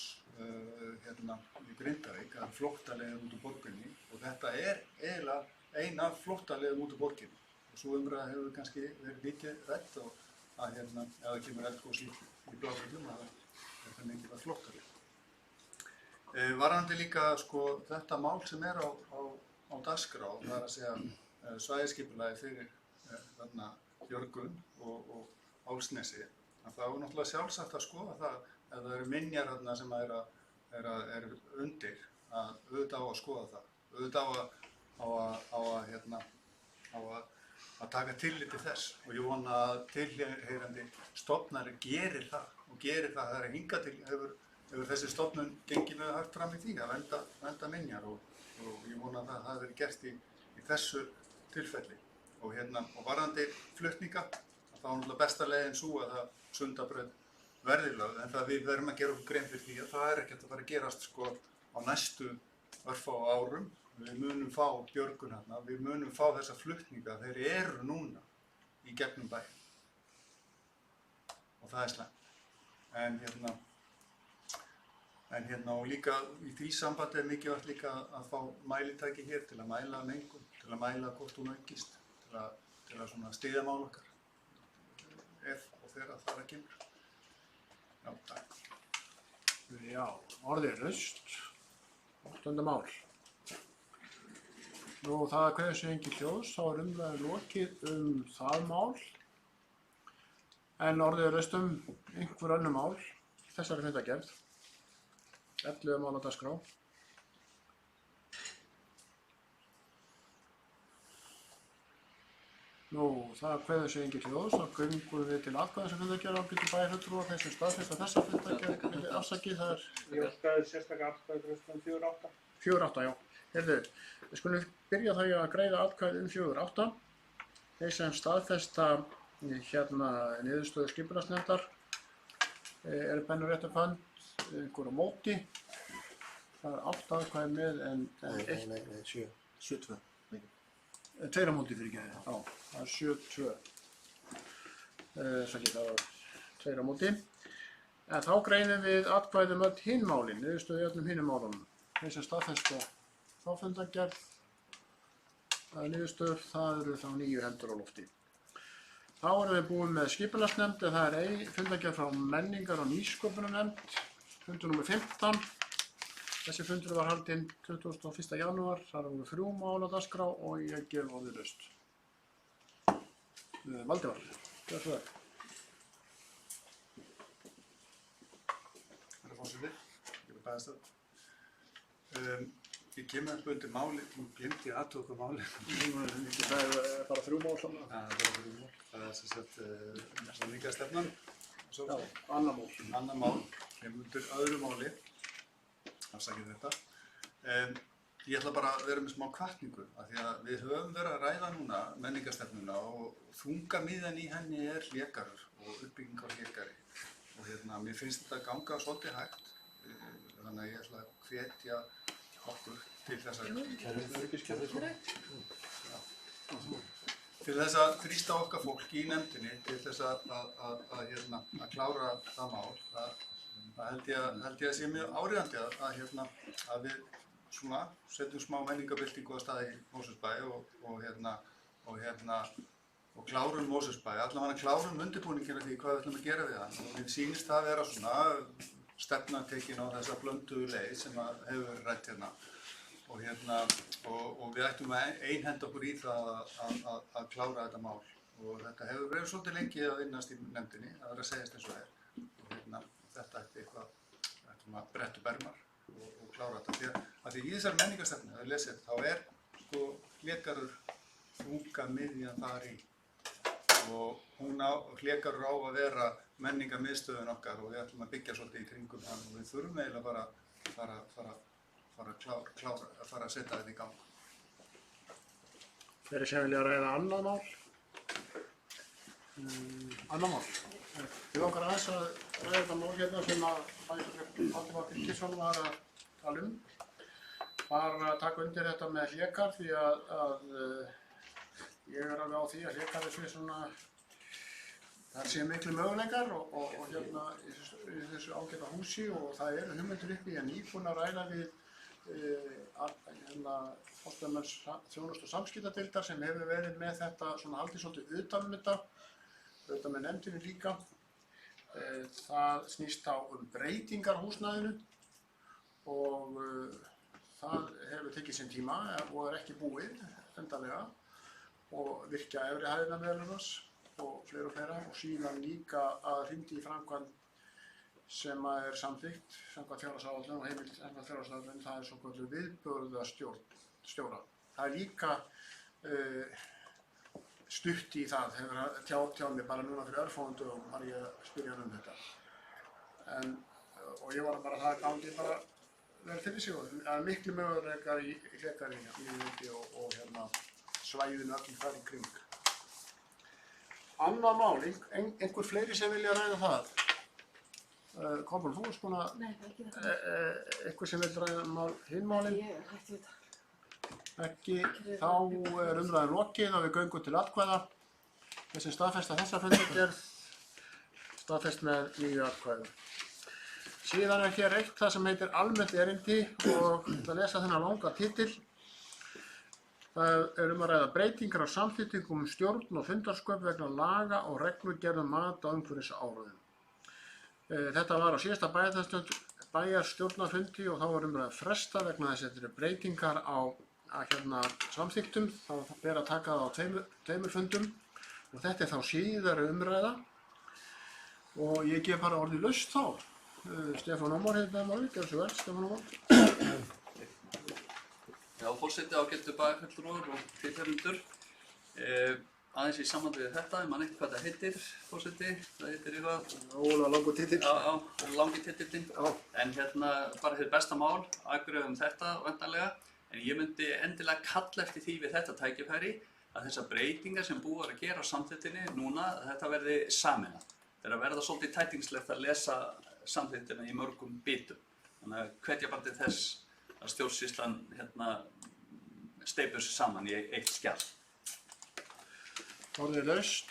S6: hérna í Grindavík að flóttaleiðum út úr borginni og þetta er eiginlega ein af flóttaleiðum út úr borginni og svo umræða hefur kannski verið mikið rætt og að hérna ef það kemur eldgos í Bláfjöllum að þetta er mikilvægt flóttaleið. Varðandi líka sko þetta mál sem er á dagskrá, það er að segja svæðisskipulagið fyrir þarna Björgun og Álfsnesi, að það er náttúrulega sjálfsagt að skoða það ef það eru minjar þarna sem er undir að auðvitað á að skoða það, auðvitað á að taka tillit til þess og ég vona að tilheyrandi stofnari gerir það og gerir það þegar hingað til hefur þessi stofnun gengið með hægt fram í því að vernda minjar og ég vona að það hafi verið gert í þessu tilfelli og varðandi flutninga þá er náttúrulega besta leiðin sú að það Sundabraut verði lögð en það við verðum að gera okkur grein fyrir því að það er ekkert að fara að gerast sko á næstu örfáu árum. Við munum fá Björgun hérna, við munum fá þessa flutninga, þeir eru núna í gegnum bæinn og það er slæmt. En hérna og líka í því sambandi er mikilvægt líka að fá mælitæki hér til að mæla mengun, til að mæla hvort hún aukist, til að svona styðja mál okkar ef og þegar það kemur. Já, takk.
S1: Já, orðið laust. 8. mál. Nú það kveður sig engin hljóðs, þá er umræðu lokið það mál. En orðið laust einhver önnur mál, þessari fundargerð. 11 mál á dagskrá. Nú, það kveður sig engin hljóðs, þá göngum við til atkvæðis að fundargerð og byrjum bæjarfulltrúa þeir sem staðfesta þessa fundargerð afsakið það er...
S9: Ég óskaði sérstaka atkvæðagreiðslu 4.8.
S1: 4.8, já. Heyrðu, við skulum byrja þá að greiða atkvæði 4.8. Þeir sem staðfesta hérna niðurstöðu skipulagsnefndar eru bennur rétt að fund einhverju móti. Það er 8 atkvæði með en 1.
S5: Nei, 7.
S1: 7-2. 2 móti fyrir ekki það. Já, það er 7-2. Það var 2 móti. En þá greiðum við atkvæði öll hinn málin, niðurstöðu í öllum hinum málunum. Þeir sem staðfesta þá fundargerð niðurstöður, það eru þá 9 hendur á lofti. Þá erum við búin með skipulagsnefnd, það er fundargerð frá menningar- og nýsköpunarnefnd, fundur nr. 15. Þessi fundur var haldinn 21. janúar, þar voru 3 mál á dagskrá og ég gef orðið laust. Valdimar, gjör svo vel.
S6: Herra forseti, ég vil bæðast það. Ég kemur upp undir máli, nú glemdi ég aðtöku máli.
S1: Það er bara 3 mál saman.
S6: Það er bara 3 mál. Það er sem sagt samningastefnan.
S1: Já, annar mál.
S6: Annar mál, kemur undir öðru máli. Afsakið þetta. Ég ætla bara að vera með smá hvatningu af því að við höfum verið að ræða núna menningarstefnuna og þungamiðjan í henni er hlégarður og uppbygging á hlégarði. Og mér finnst þetta ganga svolítið hægt. Þannig að ég ætla að hvetja okkur til þess að þrýsta okkar fólki í nefndinni til þess að klára það mál. Það held ég að sé mjög áríðandi að við svona, setjum smá menningabyltingu á staði í Mosfellsbæ og klárum Mosfellsbæ, allavega klárum undirbúningina því hvað við ætlum að gera við hann. Og mér sýnist það vera svona stefna tekin á þessa blönduðu leið sem hefur verið rætt hérna. Og við ættum að einhenda okkur í það að klára þetta mál. Og þetta hefur verið svolítið lengi að vinnast í nefndinni, það verður að segjast eins og er. Og þetta ætti eitthvað, við ættum að bretta upp ermar og klára þetta. Því í þessari menningarstefnu, ef við lesið, þá er sko Hlégarður þunga miðjan þar í. Og Hlégarður á að vera menningarmiðstöðin okkar og við ætlum að byggja svolítið í kringum hann og við þurfum eiginlega bara að fara að setja þetta í gang.
S1: Þeir sem vilja ræða annað mál. Ég langar aðeins að ræða þetta mál hérna sem að Valdimar Birgisson var að tala um. Var að taka undir þetta með Hlégarð því að ég er alveg á því að Hlégarður sé svona, það sé miklu möguleikar og hérna í þessu ágæta húsi og það eru hugmyndir uppi. Ég er nýbúinn að ræða við forstöðumann þjónustu- og samskiptadeildar sem hefur verið með þetta svona haldið svolítið utan um þetta, auðvitað með nefndinni líka. Það snýst á breytingar á húsnæðinu og það hefur tekið sinn tíma og er ekki búið endanlega og virkja efri hæðina meðal annars og fleira og síðan líka að hrinda í framkvæmd sem er samþykkt samkvæmt fjárhagsáætlun og heimild samkvæmt fjárhagsáætlun, það er svokölluð viðburðastjóra. Það er líka stutt í það, hefur tjáð mér bara núna fyrir örfáum dögum var ég að spyrja hann um þetta. Og ég var bara það gangi bara vel fyrir sig og það er miklu möguleikar í Hlégarði og svæðinu allir þar í kring. Annað mál, einhver fleiri sem vilja ræða það? Kolbrún, þú erst búin að...
S11: Nei, ekki þetta.
S1: Einhver sem vil ræða hinn málin?
S11: Ég er hægt við þetta.
S1: Ekki, þá er umræðin lokið og við göngum til atkvæða. Þessi staðfesta þessa fundargerð, staðfest með nýju atkvæðu. Síðan er hér eitt það sem heitir almennt erindi og að lesa þennan langa titil. Það er að ræða breytingar á samþykkingum stjórn og fundarsköp vegna laga og reglugerðum mat á umhverfisáhrifum. Þetta var á síðasta bæjarstjórnarfundi og þá var umræða fresta vegna þess að þetta eru breytingar á samþykktum. Það ber að taka það á tveimur fundum og þetta er þá síðari umræða og ég gef bara orðið laust þá. Stefán Ómar hefði það máli, gjör svo vel, Stefán Ómar.
S4: Já, forseti, ágættu bæjarfulltrúar og tilheyrendur. Aðeins í sambandi við þetta, ég man ekki hvað það heitir, forseti, það heitir eitthvað.
S1: Óla langur titill.
S4: Já, langi titillinn. En bara hér besta mál, afgreiðum þetta væntanlega. En ég myndi endilega kalla eftir því við þetta tækifæri að þessar breytingar sem búið að gera á samþykktinni núna, þetta verði sameinað. Það er að verða svolítið tætingslegt að lesa samþykktina í mörgum bitum. Þannig að hvetja bara til þess að stjórnsýslan steypur sig saman í eitt skjal.
S1: Orðið laust.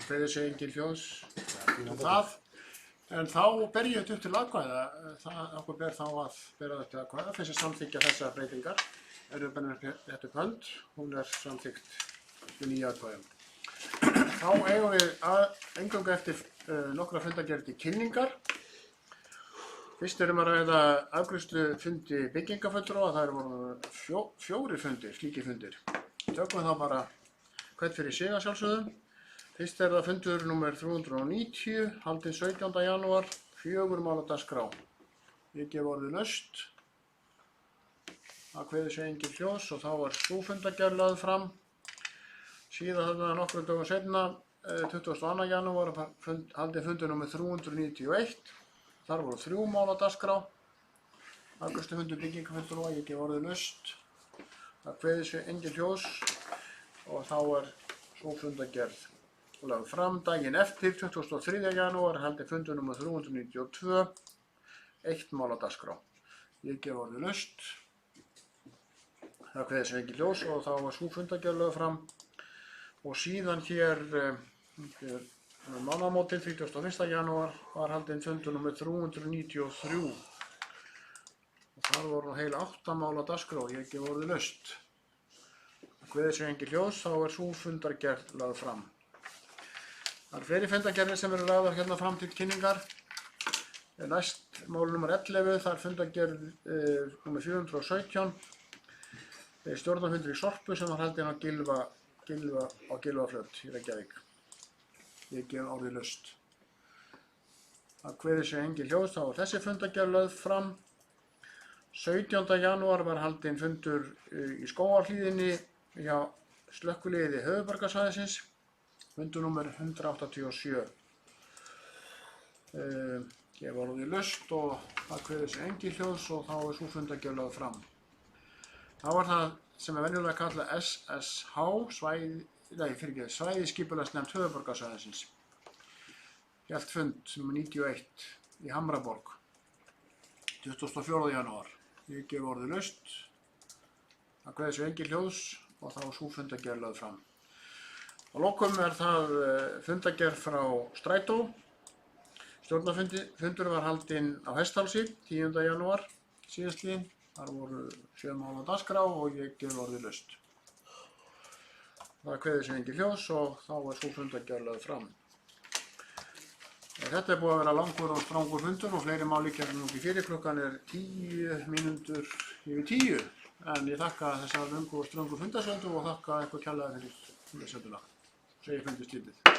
S1: Kveður sig engin hljóðs um það. En þá ber ég þetta upp til atkvæða. Okkur ber þá að bera þetta til atkvæða. Þessi samþykkja þessar breytingar. Erum bennir þetta upp hönd. Hún er samþykkt með 9 atkvæðum. Þá eigum við eingöngu eftir nokkra fundargerð til kynningar. Fyrst erum að ræða afgreiðslu fundi byggingafulltrúa, það voru 4 fundir, slíkir fundir. Tökum þá bara hvern fyrir sig að sjálfsögðu. Fyrst er það fundur nr. 390, haldinn 17. janúar, 4 mál á dagskrá. Ég gef orðið laust. Það kveður sig engin hljóðs og þá var sú fundargerð lögð fram. Síðan þarna nokkrum dögum seinna, 22. janúar, haldinn fundur nr. 391. Þar voru 3 mál á dagskrá. Afgreiðslu fundur byggingafulltrúa, ég gef orðið laust. Það kveður sig engin hljóðs og þá er sú fundargerð lögð fram. Daginn eftir, 23. janúar, haldinn fundur nr. 392, 1 mál á dagskrá. Ég gef orðið laust. Það kveður sig engin hljóðs og þá var sú fundargerð lögð fram. Og síðan hér mánaðamótin 31. janúar var haldinn fundur nr. 393 og þar voru heil 8 mál á dagskrá og ég gef orðið laust. Kveðið sé engin hljóðs, þá er sú fundargerð lögð fram. Það eru fleiri fundargerðir sem eru lagðar hérna fram til kynningar. Næst mál nr. 11, það er fundargerð nr. 417, stjórnarfundur í Sorpu sem var haldinn á Gylfaflöt í Reykjavík. Ég gef orðið laust. Það kveðið sé engin hljóðs, þá er þessi fundargerð lögð fram. 17. janúar var haldinn fundur í Skógarhlíðinni hjá slökkviliði höfuðborgarsvæðisins, fundur nr. 187. Gef orðið laust og það kveðið sé engin hljóðs og þá er sú fundargerð lögð fram. Þá var það sem er venjulega kallað SSH, svæðisskipulagsnefnd höfuðborgarsvæðisins. Hélt fund nr. 91 í Hamraborg, 24. janúar. Ég gef orðið laust. Það kveðið sé engin hljóðs og þá er sú fundargerð lögð fram. Að lokum er það fundargerð frá Strætó. Stjórnarfundur var haldinn á Hesthálsi 10. janúar síðastliðinn. Þar voru 7 mál á dagskrá og ég gef orðið laust. Það kveðið sé engin hljóðs og þá er sú fundargerð lögð fram. Þetta er búið að vera langur og strangur fundur og fleiri mál liggja nú ekki fyrir. Klukkan er 10 mínútur yfir 10. En ég þakka þessar löngu og ströngu fundarsöndu og þakka eitthvað kærlega fyrir fundarsönduna. Segir fundist lítið.